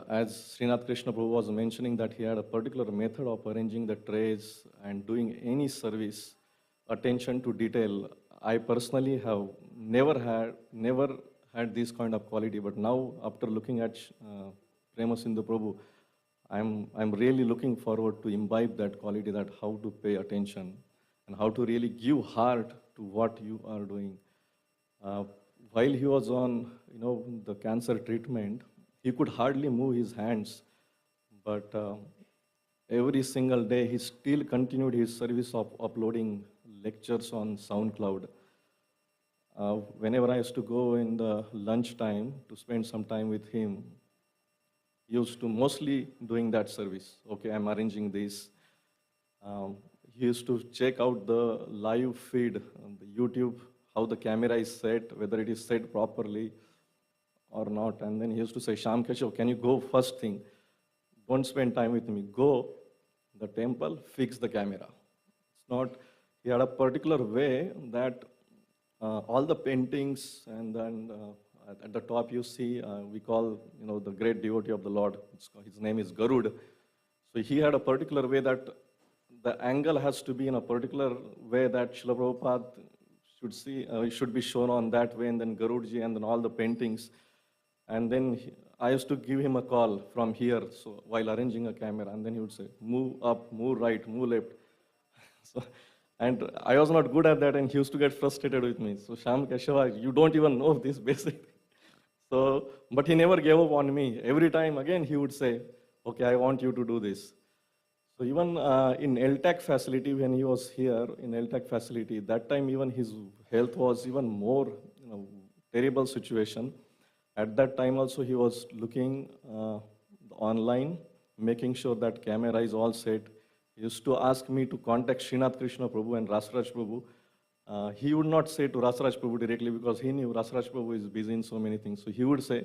As Srinath Krishna Prabhu was mentioning that he had a particular method of arranging the trays and doing any service, attention to detail. I personally have never had this kind of quality, but now after looking at Premasindhu Prabhu, I'm really looking forward to imbibe that quality, that how to pay attention and how to really give heart to what you are doing. While he was on the cancer treatment, he could hardly move his hands, but every single day he still continued his service of uploading lectures on SoundCloud. Whenever I used to go in the lunch time to spend some time with him, he used to mostly doing that service. Okay, I'm arranging this. He used to check out the live feed on the YouTube, how the camera is set, whether it is set properly or not. And then he used to say, Sham Keshav, can you go first thing? Don't spend time with me. Go the temple, fix the camera. It's not, he had a particular way that all the paintings and then at the top you see, we call, the great devotee of the Lord, his name is Garud. So he had a particular way that the angle has to be in a particular way that Srila Prabhupada should see, should be shown on that way, and then Garudji and then all the paintings. And then I used to give him a call from here, so while arranging a camera, and then he would say, move up, move right, move left. And I was not good at that, and he used to get frustrated with me. So Sham Keshava, you don't even know this basic. So, but he never gave up on me. Every time again he would say, okay, I want you to do this. So even in LTAC facility, when he was here in LTAC facility, that time even his health was even more terrible situation. At that time also, he was looking online, making sure that camera is all set. He used to ask me to contact Srinath Krishna Prabhu and Rasraj Prabhu. He would not say to Rasraj Prabhu directly because he knew Rasraj Prabhu is busy in so many things. So he would say,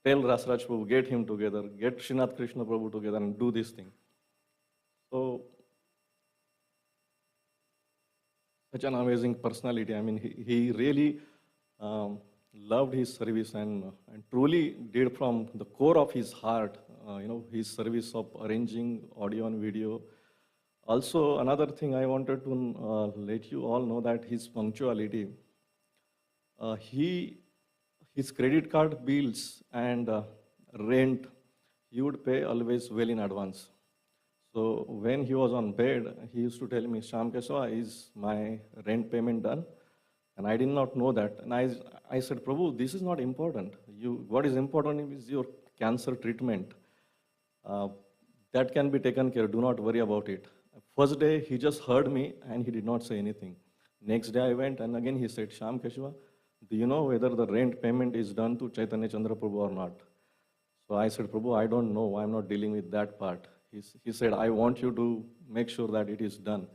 tell Rasraj Prabhu, get him together, get Srinath Krishna Prabhu together and do this thing. So, such an amazing personality. I mean, he really loved his service and truly did from the core of his heart, his service of arranging audio and video. Also, another thing I wanted to let you all know that his punctuality, his credit card bills and rent, he would pay always well in advance. So when he was on bed, he used to tell me, Shyam Keshava, is my rent payment done? And I did not know that. And I said, Prabhu, this is not important. What is important is your cancer treatment. That can be taken care of. Do not worry about it. First day, he just heard me and he did not say anything. Next day I went and again he said, Shyam Keshava, do you know whether the rent payment is done to Chaitanya Chandra Prabhu or not? So I said, Prabhu, I don't know. I'm not dealing with that part. He said, I want you to make sure that it is done.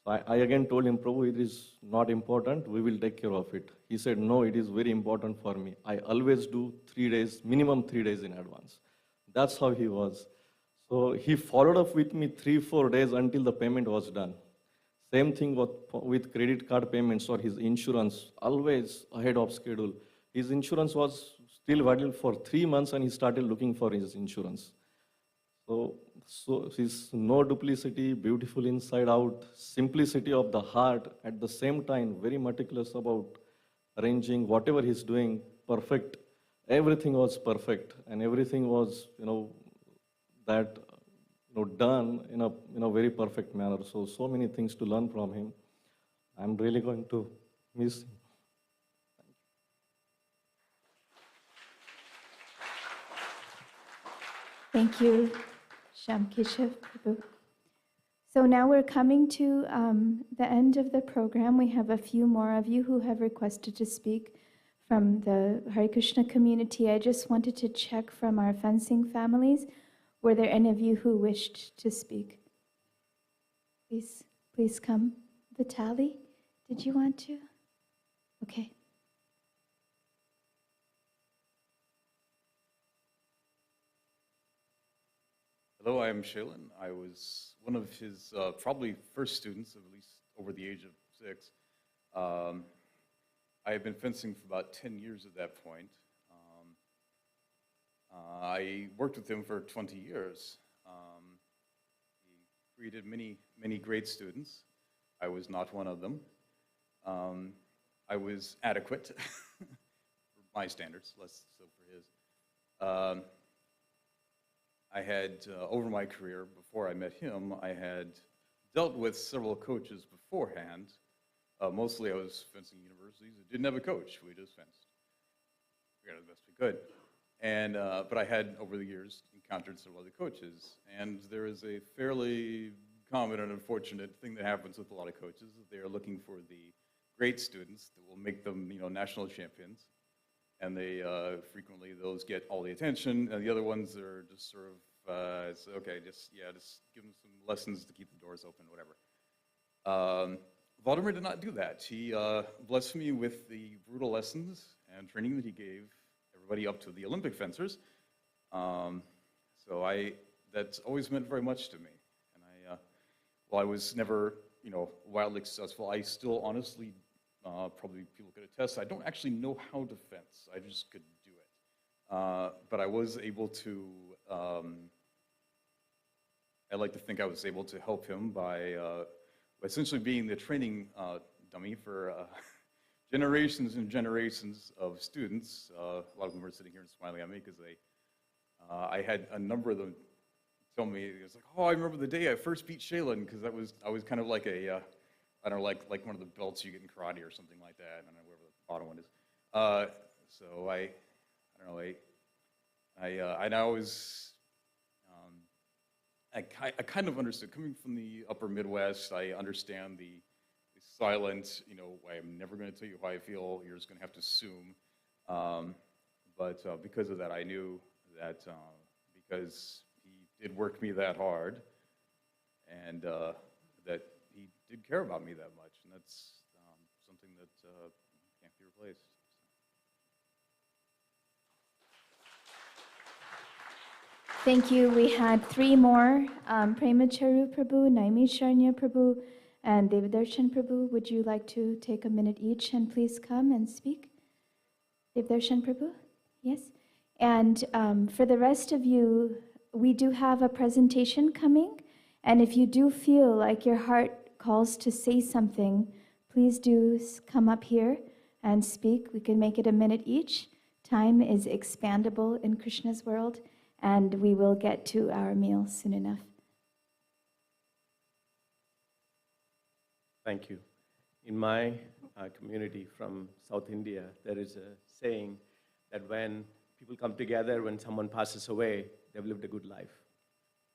So I again told him, Prabhu, it is not important. We will take care of it. He said, no, it is very important for me. I always do 3 days, minimum 3 days in advance. That's how he was. So he followed up with me 3-4 days until the payment was done. Same thing with credit card payments or his insurance, always ahead of schedule. His insurance was still valid for 3 months and he started looking for his insurance. So his no duplicity, beautiful inside out, simplicity of the heart, at the same time, very meticulous about arranging whatever he's doing, perfect. Everything was perfect and everything was, done in a very perfect manner. So many things to learn from him. I'm really going to miss him. Thank you, Shyam Keshav Prabhu. So now we're coming to the end of the program. We have a few more of you who have requested to speak from the Hare Krishna community. I just wanted to check from our fencing families, were there any of you who wished to speak? Please come. Vitali, did you want to? Okay. Hello, I am Shailin. I was one of his probably first students, at least over the age of 6. I had been fencing for about 10 years at that point. I worked with him for 20 years. He created many great students. I was not one of them. I was adequate for my standards, less so for his. I had, over my career, before I met him, I had dealt with several coaches beforehand. Mostly I was fencing universities that didn't have a coach. We just fenced. We got the best we could. And, but I had, over the years, encountered several other coaches. And there is a fairly common and unfortunate thing that happens with a lot of coaches. They are looking for the great students that will make them, national champions. And they frequently, those get all the attention, and the other ones are just sort of, it's okay, just give them some lessons to keep the doors open, whatever. Vladimir did not do that. He blessed me with the brutal lessons and training that he gave everybody up to the Olympic fencers. So that's always meant very much to me. And while I was never, wildly successful, I still honestly, probably people could attest, I don't actually know how to fence. I just could do it. But I was able to, I like to think I was able to help him by essentially being the training dummy for generations and generations of students. A lot of them are sitting here and smiling at me because I had a number of them tell me, it was like, oh, I remember the day I first beat Shailin, because I was kind of like a, I don't know, like one of the belts you get in karate or something like that. I don't know, wherever the bottom one is. So I don't know, I now was, I kind of understood, coming from the upper Midwest, I understand the silent, I'm never going to tell you how I feel, you're just going to have to assume. But because of that, I knew that because he did work me that hard, and that he did care about me that much, and that's something that can't be replaced. Thank you. We had three more, Premacharu Prabhu, Naimi Sharnya Prabhu, and Devdarshan Prabhu. Would you like to take a minute each and please come and speak? Devdarshan Prabhu? Yes? And for the rest of you, we do have a presentation coming, and if you do feel like your heart calls to say something, please do come up here and speak. We can make it a minute each. Time is expandable in Krishna's world, and we will get to our meal soon enough. Thank you. In my community from South India, there is a saying that when people come together, when someone passes away, they've lived a good life.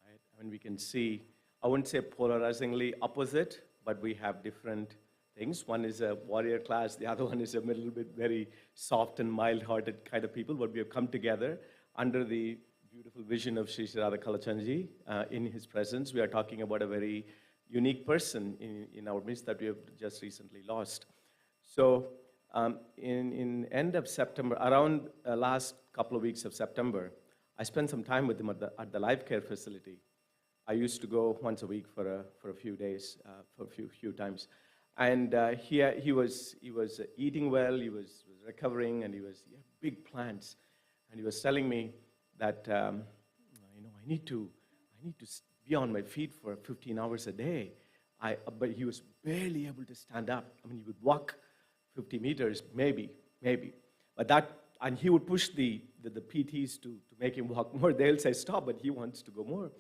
Right? I mean, we can see, I wouldn't say polarizingly opposite, but we have different things. One is a warrior class, the other one is a little bit very soft and mild-hearted kind of people, but we have come together under the beautiful vision of Sri Sri Radha Kalachandji. In his presence, we are talking about a very unique person in our midst that we have just recently lost. So in end of September, around last couple of weeks of September, I spent some time with him at the life care facility. I used to go once a week for a few days, for a few times. And he was eating well, he was recovering, and he had big plans. And he was telling me that, I need to be on my feet for 15 hours a day. But he was barely able to stand up. I mean, he would walk 50 meters, maybe. But and he would push the PTs to make him walk more. They'll say stop, but he wants to go more.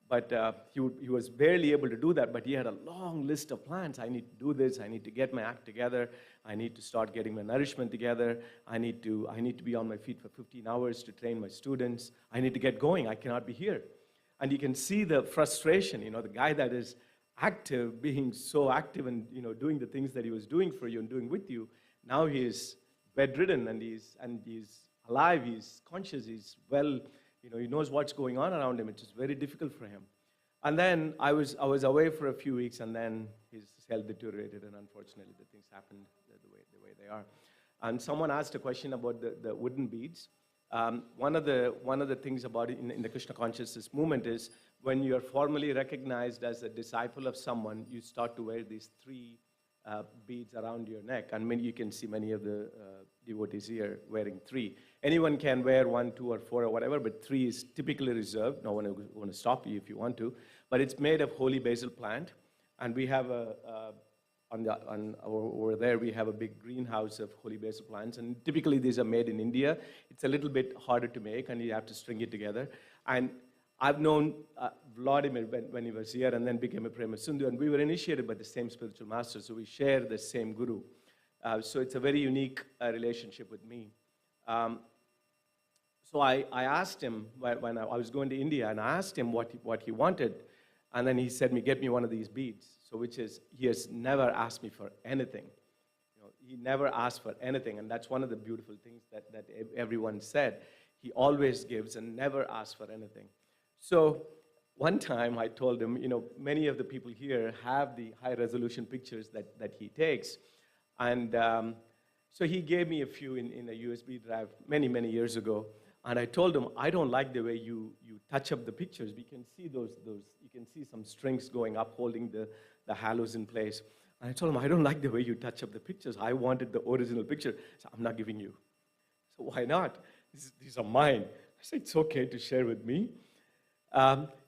But he was barely able to do that, but he had a long list of plans. I need to do this, I need to get my act together, I need to start getting my nourishment together, I need to be on my feet for 15 hours to train my students, I need to get going, I cannot be here. And you can see the frustration, the guy that is active, being so active and doing the things that he was doing for you and doing with you, now he is bedridden and he's alive, he's conscious, he's well, he knows what's going on around him. It's just very difficult for him. And then I was away for a few weeks, and then his health deteriorated, and unfortunately the things happened the way they are. And someone asked a question about the wooden beads. One of the things about it in the Krishna consciousness movement is when you are formally recognized as a disciple of someone, you start to wear these 3 beads around your neck. And you can see many of the devotees here wearing 3. Anyone can wear 1, 2, or 4 or whatever, but 3 is typically reserved. No one will want to stop you if you want to. But it's made of holy basil plant. And we have over there, we have a big greenhouse of holy basil plants. And typically these are made in India. It's a little bit harder to make, and you have to string it together. And I've known Vladimir when he was here and then became a Prema Sindhu, and we were initiated by the same spiritual master, so we share the same guru. So it's a very unique relationship with me. So I asked him when I was going to India, and I asked him what he wanted, and then he said, get me one of these beads. So which is, he has never asked me for anything. He never asked for anything, and that's one of the beautiful things that everyone said. He always gives and never asks for anything. So one time I told him, many of the people here have the high-resolution pictures that he takes. And so he gave me a few in a USB drive many, many years ago. And I told him, I don't like the way you touch up the pictures. We can see you can see some strings going up, holding the halos in place. And I told him, I don't like the way you touch up the pictures. I wanted the original picture. So I'm not giving you. So why not? These are mine. I said, it's okay to share with me.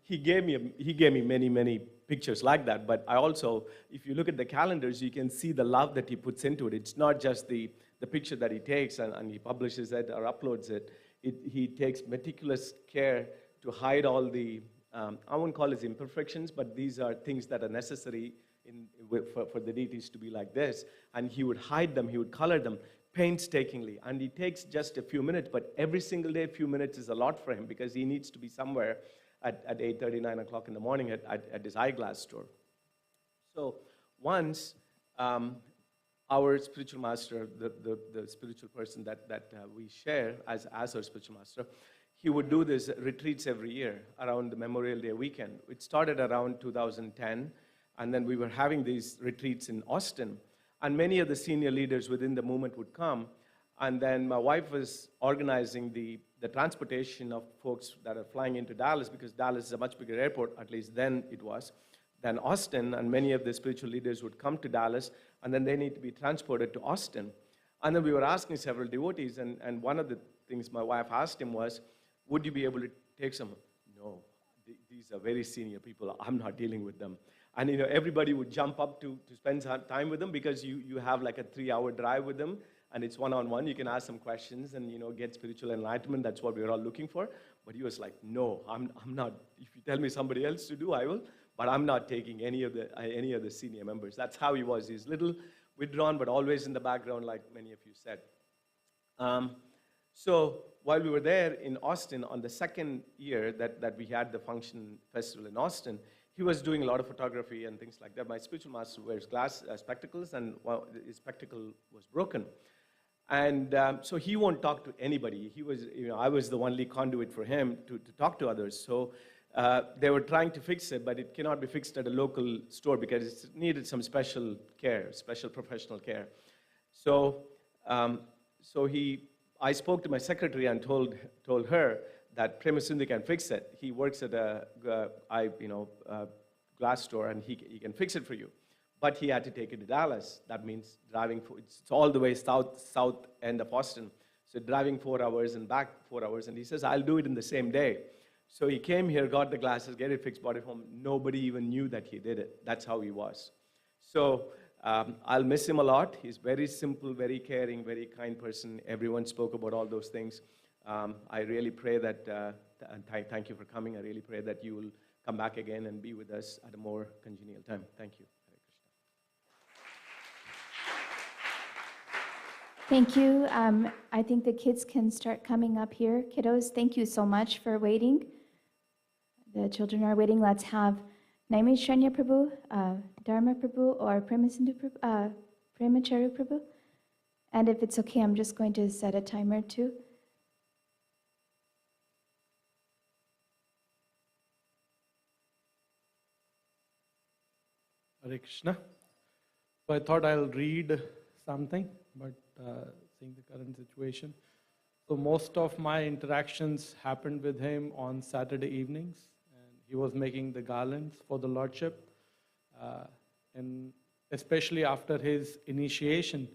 He gave me many, many pictures like that, but I also, if you look at the calendars, you can see the love that he puts into it. It's not just the picture that he takes and he publishes it or uploads it. He takes meticulous care to hide all the, I won't call it imperfections, but these are things that are necessary for the deities to be like this. And he would hide them, he would color them painstakingly. And he takes just a few minutes, but every single day, a few minutes is a lot for him because he needs to be somewhere at 8:30, 9 o'clock in the morning at his eyeglass store. So once, our spiritual master, the spiritual person that we share as our spiritual master, he would do these retreats every year around the Memorial Day weekend. It started around 2010, and then we were having these retreats in Austin, and many of the senior leaders within the movement would come, and then my wife was organizing the transportation of folks that are flying into Dallas, because Dallas is a much bigger airport, at least then it was, than Austin, and many of the spiritual leaders would come to Dallas, and then they need to be transported to Austin. And then we were asking several devotees, and one of the things my wife asked him was, would you be able to take some? No, these are very senior people. I'm not dealing with them. And everybody would jump up to spend some time with them, because you have like a 3-hour drive with them, and it's one-on-one. You can ask some questions and get spiritual enlightenment. That's what we're all looking for. But he was like, no, I'm not. If you tell me somebody else to do, I will. But I'm not taking any of the senior members. That's how he was. He's little withdrawn, but always in the background, like many of you said. So while we were there in Austin on the second year that we had the function festival in Austin, he was doing a lot of photography and things like that. My spiritual master wears spectacles, and his spectacle was broken. And so he won't talk to anybody. He was, I was the only conduit for him to talk to others. So they were trying to fix it, but it cannot be fixed at a local store because it needed some special care, special professional care. So, I spoke to my secretary and told her that Prema Sindhu can fix it. He works at a glass store, and he can fix it for you. But he had to take it to Dallas. That means driving, it's all the way south end of Austin. So driving 4 hours and back 4 hours. And he says, I'll do it in the same day. So he came here, got the glasses, get it fixed, brought it home. Nobody even knew that he did it. That's how he was. So I'll miss him a lot. He's very simple, very caring, very kind person. Everyone spoke about all those things. I really pray that, and thank you for coming. I really pray that you will come back again and be with us at a more congenial time. Thank you. Thank you. I think the kids can start coming up here. Kiddos, thank you so much for waiting. The children are waiting. Let's have Naimi Shranya Prabhu, Dharma Prabhu, or Premacharu Prabhu. And if it's okay, I'm just going to set a timer too. Hare Krishna. So I thought I'll read something, but seeing the current situation. So most of my interactions happened with him on Saturday evenings, and he was making the garlands for the Lordship. And especially after his initiation,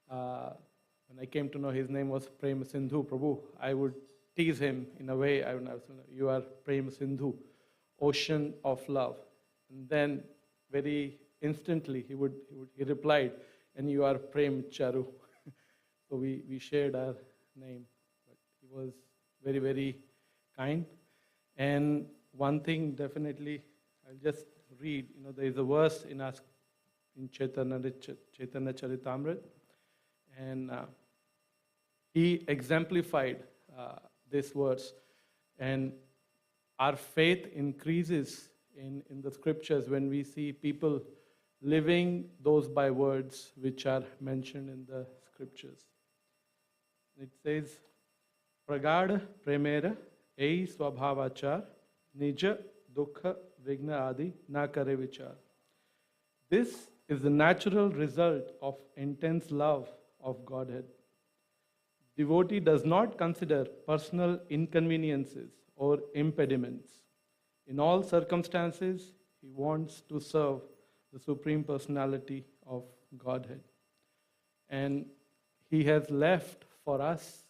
when I came to know his name was Prema Sindhu Prabhu, I would tease him in a way. I would say, you are Prema Sindhu, ocean of love. And then very instantly he replied, and you are Prem Charu. So we shared our name. But he was very, very kind. And one thing definitely, I'll just read, there is a verse in Chaitanya Charitamrita, and he exemplified this verse. And our faith increases in the scriptures when we see people living those by words which are mentioned in the scriptures. It says, Pragada premera ei swabhavachar nija dukha vigna adi na kare vichar. This is the natural result of intense love of Godhead. Devotee does not consider personal inconveniences or impediments. In all circumstances, he wants to serve the Supreme Personality of Godhead. And he has left for us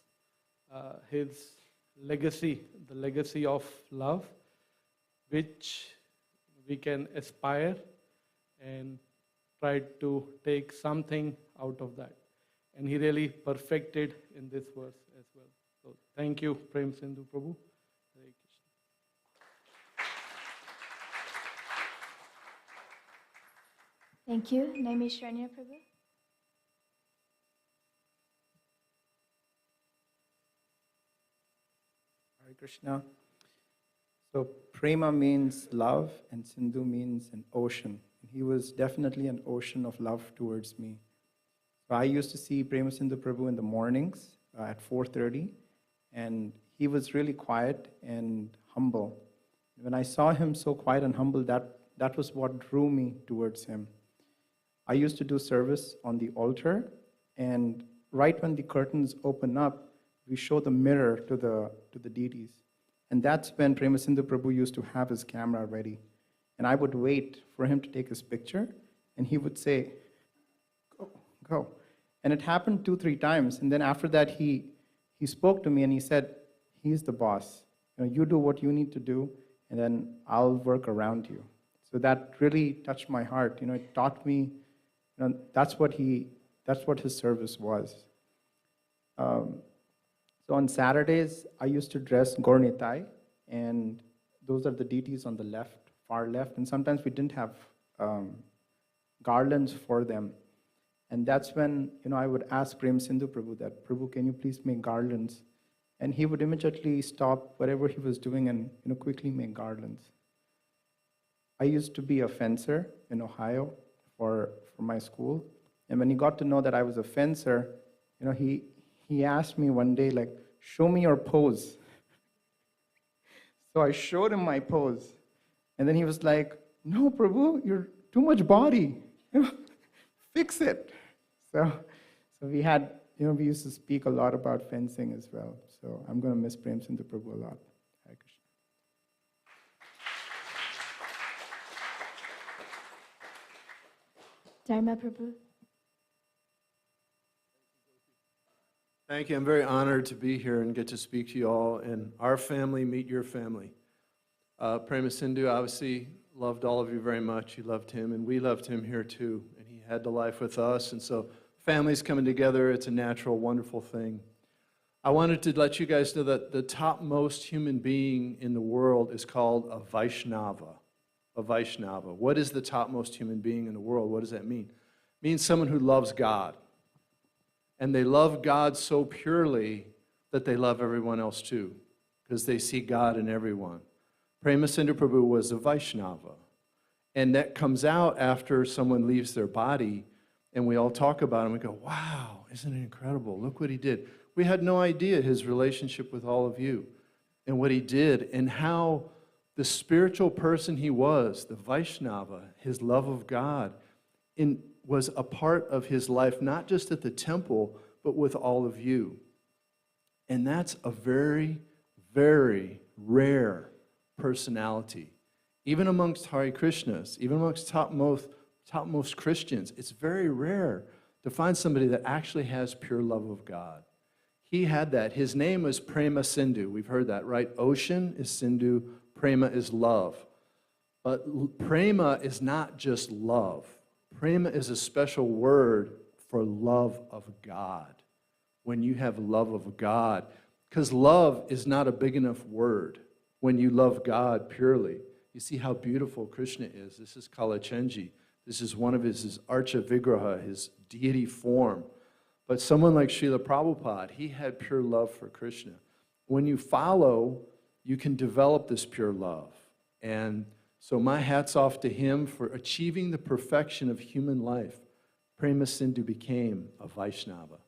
his legacy, the legacy of love, which we can aspire and try to take something out of that. And he really perfected in this verse as well. So thank you, Prem Sindhu Prabhu. Hare Krishna. Thank you. Naimi Shranya Prabhu. Hare Krishna. So prema means love and Sindhu means an ocean. He was definitely an ocean of love towards me. So I used to see Premasindhu Prabhu in the mornings at 4:30, and he was really quiet and humble. When I saw him so quiet and humble, that was what drew me towards him. I used to do service on the altar, and right when the curtains open up, we show the mirror to the deities. And that's when Premasindhu Prabhu used to have his camera ready. And I would wait for him to take his picture, and he would say, "Go, go." And it happened 2-3 times. And then after that, he spoke to me and he said, "He's the boss. You do what you need to do, and then I'll work around you." So that really touched my heart. It taught me, that's what his service was. So on Saturdays, I used to dress Gornitai, and those are the deities on the left, far left, and sometimes we didn't have garlands for them. And that's when, I would ask Premasindhu Prabhu that, "Prabhu, can you please make garlands?" And he would immediately stop whatever he was doing and, quickly make garlands. I used to be a fencer in Ohio for my school. And when he got to know that I was a fencer, he asked me one day, like, "Show me your pose." So I showed him my pose. And then he was like, "No, Prabhu, you're too much body. Fix it." So we had, we used to speak a lot about fencing as well. So I'm going to miss Premasindhu Prabhu a lot. Hare Krishna. Dharma Prabhu. Thank you. I'm very honored to be here and get to speak to you all, and our family meet your family. Premasindhu obviously loved all of you very much. You loved him, and we loved him here too. And he had the life with us, and so families coming together, it's a natural, wonderful thing. I wanted to let you guys know that the topmost human being in the world is called a Vaishnava. A Vaishnava. What is the topmost human being in the world? What does that mean? It means someone who loves God. And they love God so purely that they love everyone else too, because they see God in everyone. Premasindhu Prabhu was a Vaishnava. And that comes out after someone leaves their body, and we all talk about him. We go, "Wow, isn't it incredible? Look what he did." We had no idea his relationship with all of you and what he did and how the spiritual person he was, the Vaishnava, his love of God, was a part of his life, not just at the temple, but with all of you. And that's a very, very rare personality. Even amongst Hare Krishnas, even amongst topmost Christians, it's very rare to find somebody that actually has pure love of God. He had that. His name was Premasindhu. We've heard that, right? Ocean is Sindhu, Prema is love. But Prema is not just love. Prema is a special word for love of God. When you have love of God, because love is not a big enough word when you love God purely. You see how beautiful Krishna is. This is Kalachenji. This is one of his Archa Vigraha, his deity form. But someone like Srila Prabhupada, he had pure love for Krishna. When you follow, you can develop this pure love. And so my hat's off to him for achieving the perfection of human life. Premasindhu became a Vaishnava.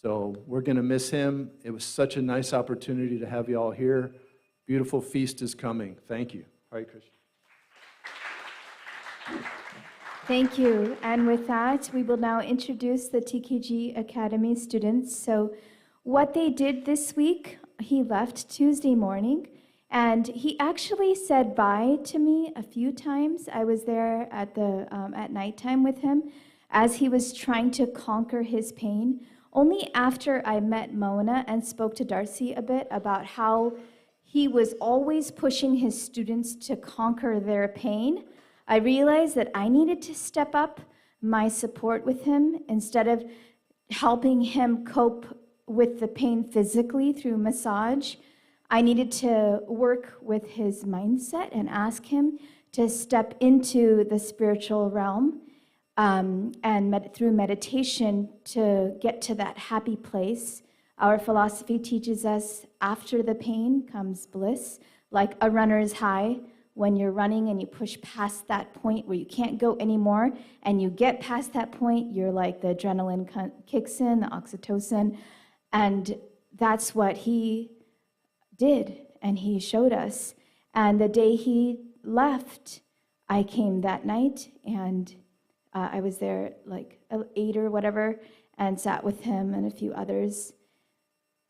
So we're going to miss him. It was such a nice opportunity to have you all here. Beautiful feast is coming. Thank you. Hare Krishna. Thank you. And with that, we will now introduce the TKG Academy students. So what they did this week, he left Tuesday morning, and he actually said bye to me a few times. I was there at nighttime with him as he was trying to conquer his pain. Only after I met Mona and spoke to Darcy a bit about how he was always pushing his students to conquer their pain, I realized that I needed to step up my support with him instead of helping him cope with the pain physically through massage. I needed to work with his mindset and ask him to step into the spiritual realm through meditation to get to that happy place. Our philosophy teaches us after the pain comes bliss, like a runner's high. when you're running and you push past that point where you can't go anymore, and you get past that point, you're like the adrenaline kicks in, the oxytocin, and that's what he did, and he showed us. And the day he left, I came that night, and I was there like 8 or whatever, and sat with him and a few others.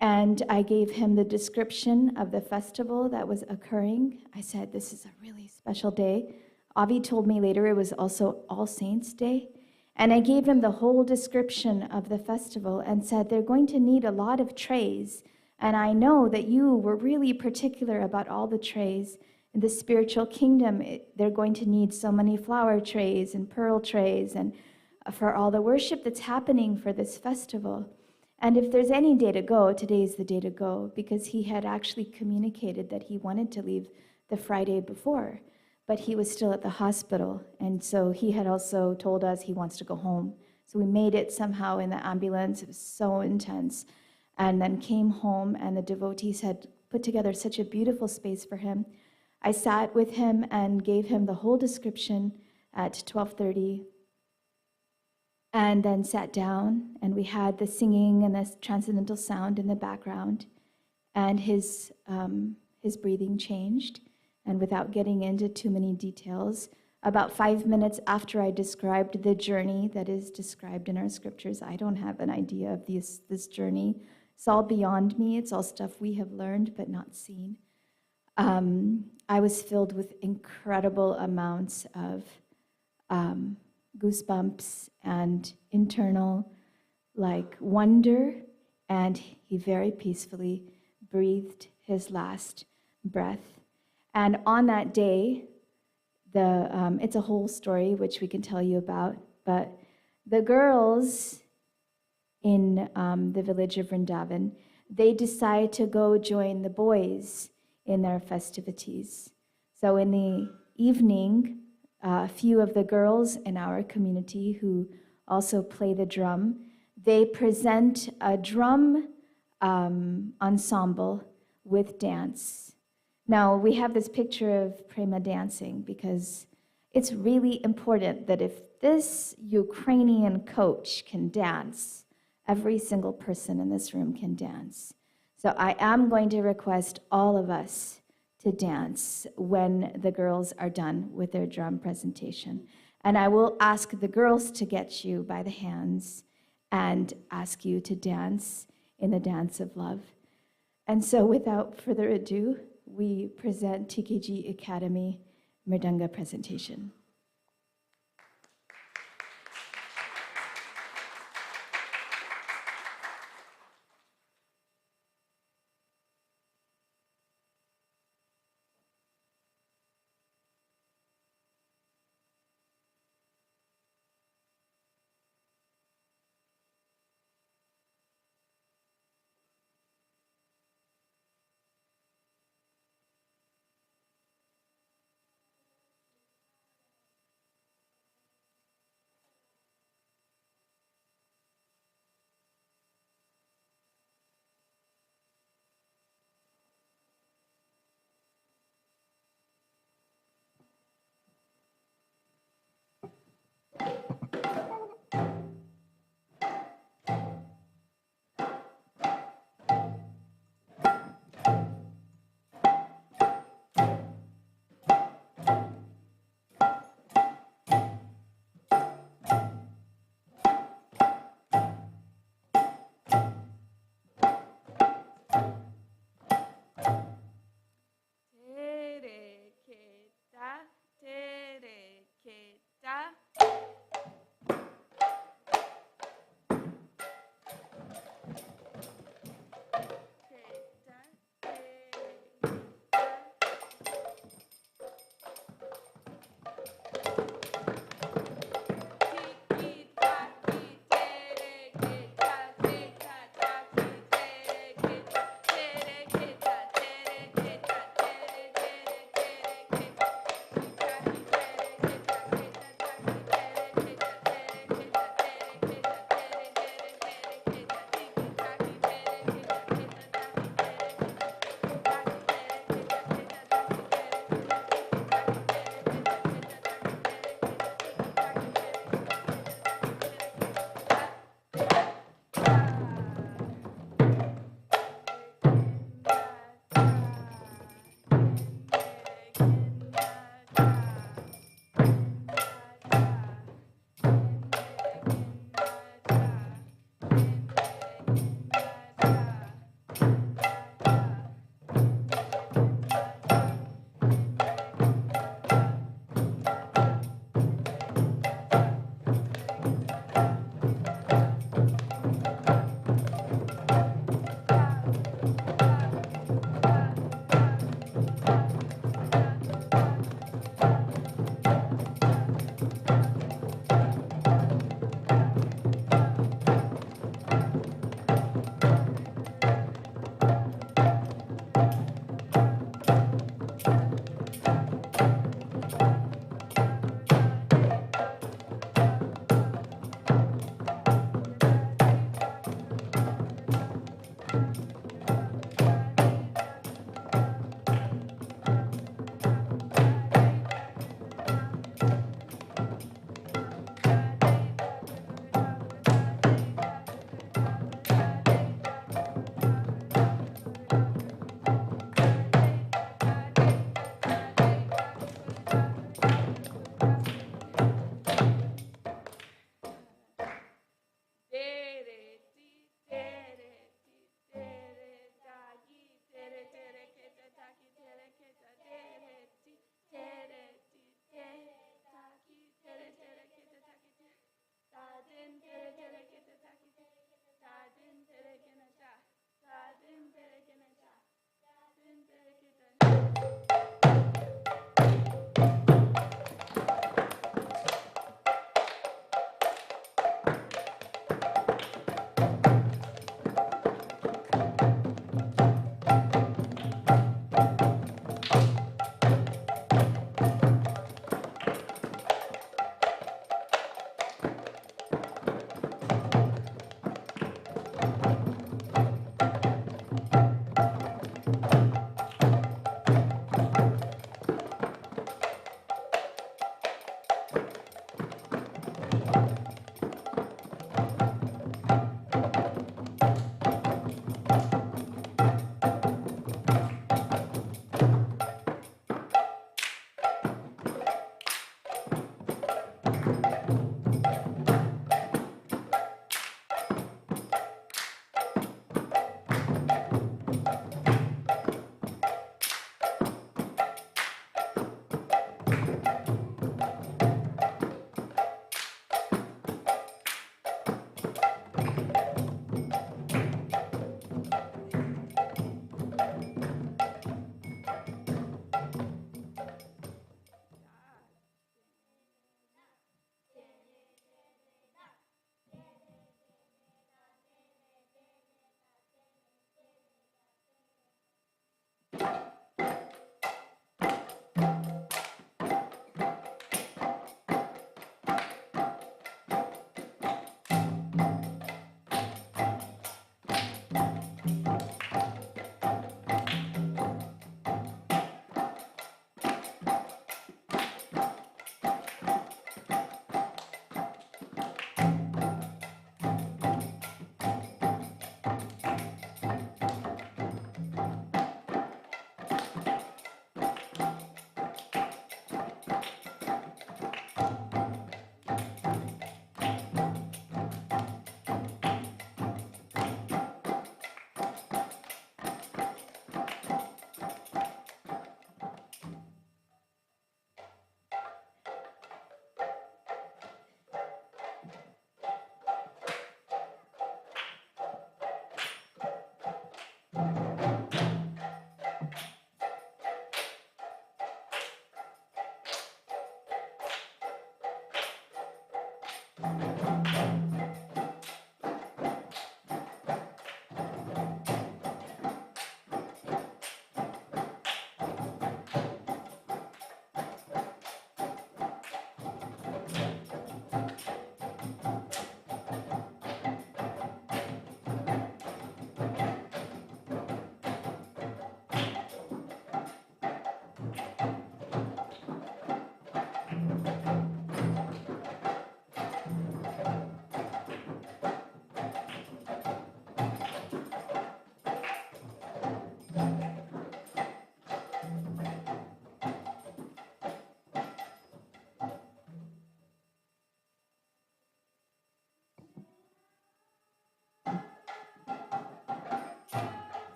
And I gave him the description of the festival that was occurring. I said, this is a really special day. Avi told me later it was also All Saints' Day. And I gave him the whole description of the festival and said, they're going to need a lot of trays. And I know that you were really particular about all the trays. In the spiritual kingdom, they're going to need so many flower trays and pearl trays and for all the worship that's happening for this festival. And if there's any day to go, today's the day to go, because he had actually communicated that he wanted to leave the Friday before, but he was still at the hospital. And so he had also told us he wants to go home. So we made it somehow in the ambulance. It was so intense. And then came home, and the devotees had put together such a beautiful space for him. I sat with him and gave him the whole description at 12:30, and then sat down, and we had the singing and the transcendental sound in the background, and his breathing changed. And without getting into too many details, about 5 minutes after I described the journey that is described in our scriptures, I don't have an idea of this journey. It's all beyond me. It's all stuff we have learned but not seen. I was filled with incredible amounts of goosebumps and internal wonder, and he very peacefully breathed his last breath. And on that day, it's a whole story which we can tell you about, but the girls in the village of Vrindavan, they decide to go join the boys in their festivities. So in the evening, a few of the girls in our community who also play the drum, they present a drum ensemble with dance. Now, we have this picture of prema dancing because it's really important that if this Ukrainian coach can dance, every single person in this room can dance. So I am going to request all of us to dance when the girls are done with their drum presentation. And I will ask the girls to get you by the hands and ask you to dance in the dance of love. And so without further ado, we present TKG Academy Mridanga presentation.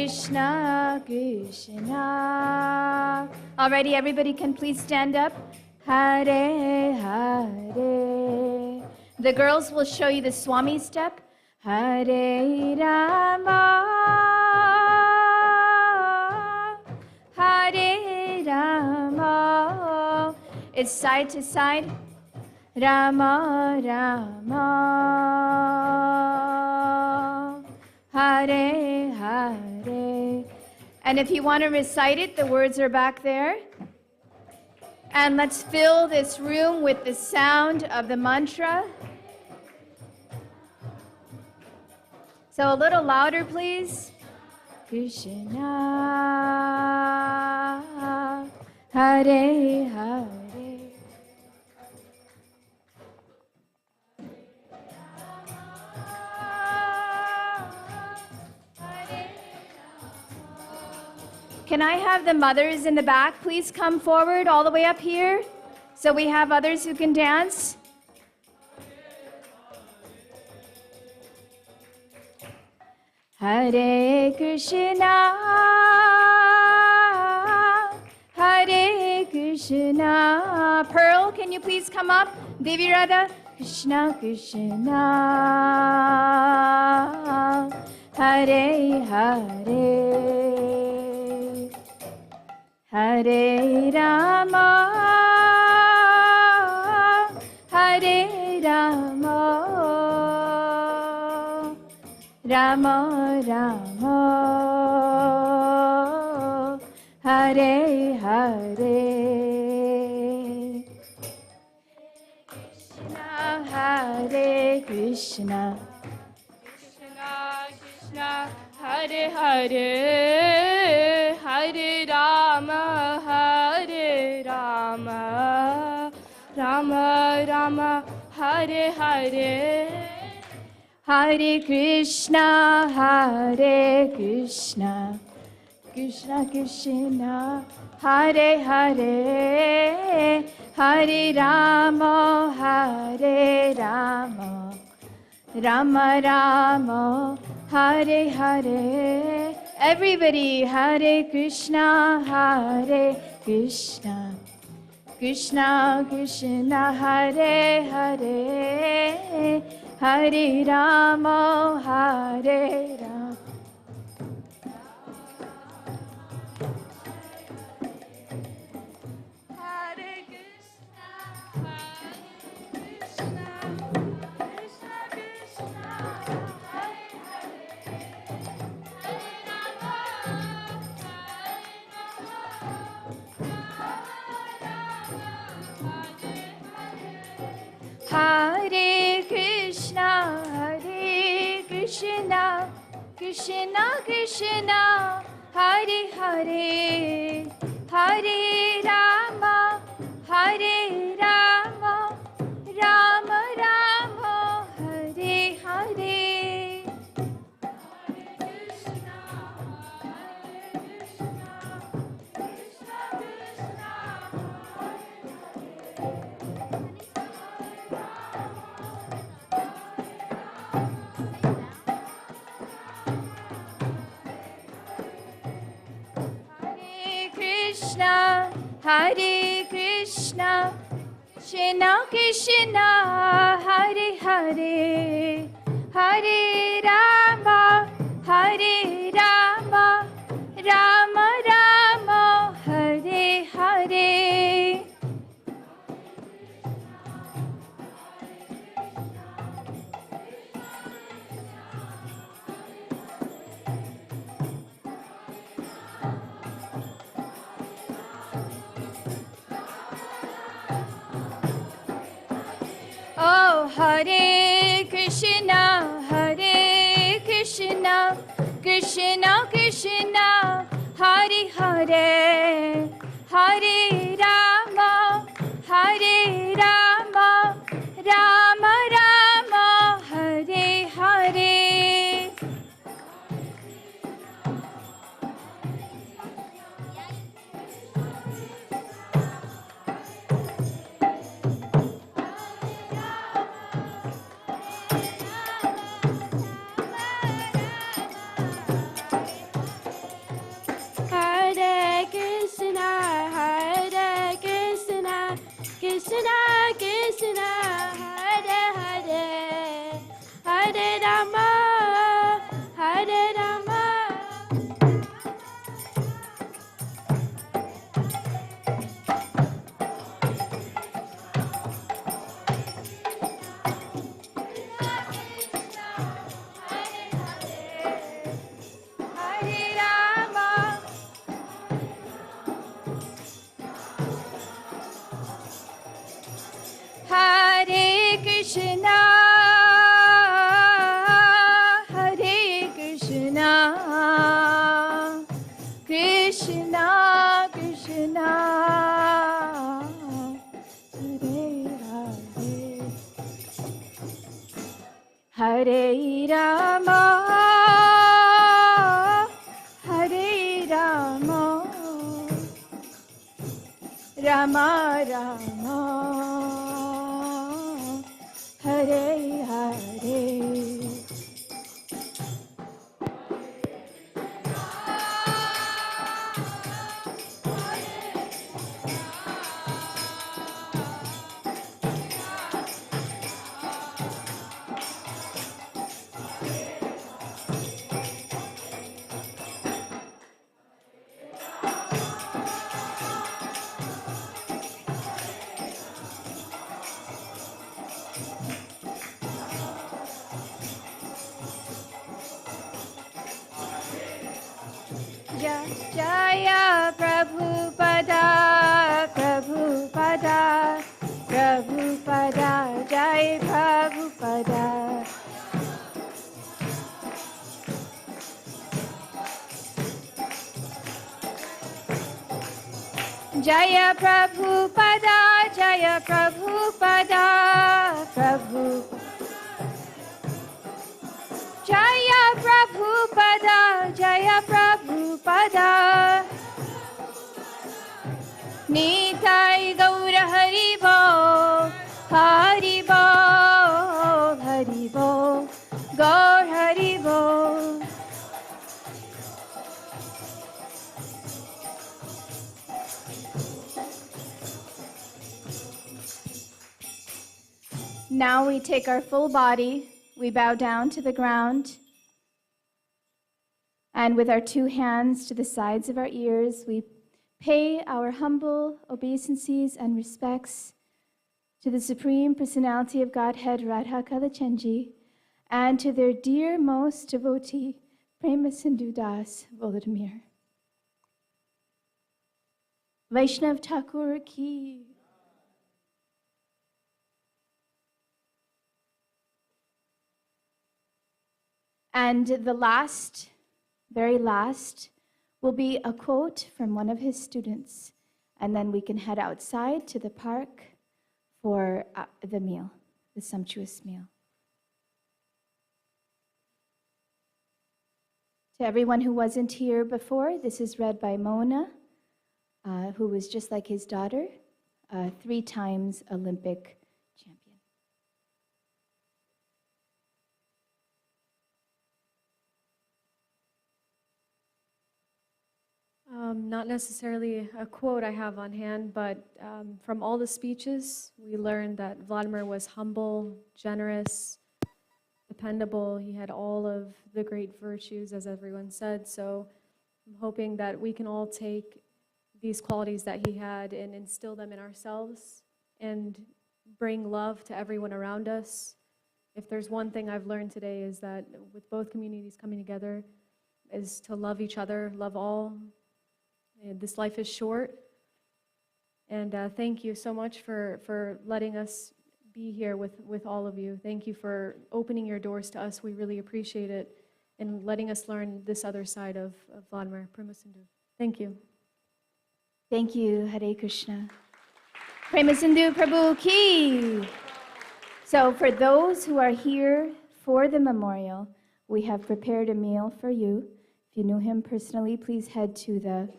Krishna, Krishna. Alrighty, everybody can please stand up. Hare, Hare. The girls will show you the Swami step. Hare Rama, Hare Rama. It's side to side. Rama, Rama, Hare, Hare. And if you want to recite it, the words are back there. And let's fill this room with the sound of the mantra. So a little louder, please. Krishna, Hare, Hare. Can I have the mothers in the back please come forward all the way up here so we have others who can dance? Hare Krishna, Hare Krishna. Pearl, can you please come up? Devi Radha, Krishna Krishna, Hare Hare. Hare Rama, Hare Rama, Rama Rama, Hare Hare. Krishna, Hare Krishna, Krishna Krishna, Hare Hare, Hare Rama, Hare Rama, Rama Rama, Hare Hare. Hare Krishna, Hare Krishna, Krishna Krishna, Hare Hare, Hare Rama, Hare Rama, Rama Rama, Hare Hare. Everybody, Hare Krishna, Hare Krishna, Krishna Krishna, Hare Hare, Hare Rama, Hare Rama. Hare Krishna, Hare Krishna, Krishna Krishna, Hare Hare, Hare Rama, Hare Krishna, Hare Krishna, Krishna Krishna, Hare Hare, Hare Rama, Hare Rama, Rama Rama, Hare Hare. Krishna, Hare Krishna, Krishna Krishna, Hare Hare, Hare Rama, Hare Rama, Rama Rama, Hare Hare. Oh, Hare Krishna, Hare Krishna, Krishna Krishna, Hare Hare, Hare Rama, Hare Rama, Rama Rama, Hare Hare. Krishna, Hare Hare, Hare Rama, Hare Rama. Hare Rama, Hare Krishna, Hare Krishna, Krishna Krishna, Hare Hare, Hare Rama, Hare Rama, Rama Rama, Hare Hare. Jaya Prabhupada, Prabhupada, Prabhupada, Jai Prabhupada. Jaya Prabhupada, Jaya Prabhupada, Prabhupada. Jaya Prabhupada, Jaya Prabhupada. Nitai Gaura Haribo, Haribo, Haribo, Gaur Haribo. Now we take our full body, we bow down to the ground, and with our two hands to the sides of our ears, we pay our humble obeisances and respects to the Supreme Personality of Godhead, Radha Kalachandji, and to their dear most devotee, Prema Sindhu Das Vladimir. Vaishnav Thakur ki. And the last, very last, will be a quote from one of his students, and then we can head outside to the park for the meal, the sumptuous meal. To everyone who wasn't here before, this is read by Mona, who was just like his daughter, 3 times Olympic champion. Not necessarily a quote I have on hand, but from all the speeches, we learned that Vladimir was humble, generous, dependable. He had all of the great virtues, as everyone said. So I'm hoping that we can all take these qualities that he had and instill them in ourselves and bring love to everyone around us. If there's one thing I've learned today is that with both communities coming together is to love each other, love all. And this life is short. And thank you so much for letting us be here with all of you. Thank you for opening your doors to us. We really appreciate it. And letting us learn this other side of Vladimir Prema Sindhu. Thank you. Thank you, Hare Krishna. Prema Sindhu Prabhu ki. So for those who are here for the memorial, we have prepared a meal for you. If you knew him personally, please head to the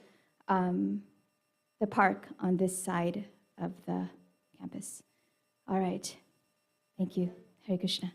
park on this side of the campus. All right. Thank you. Hare Krishna.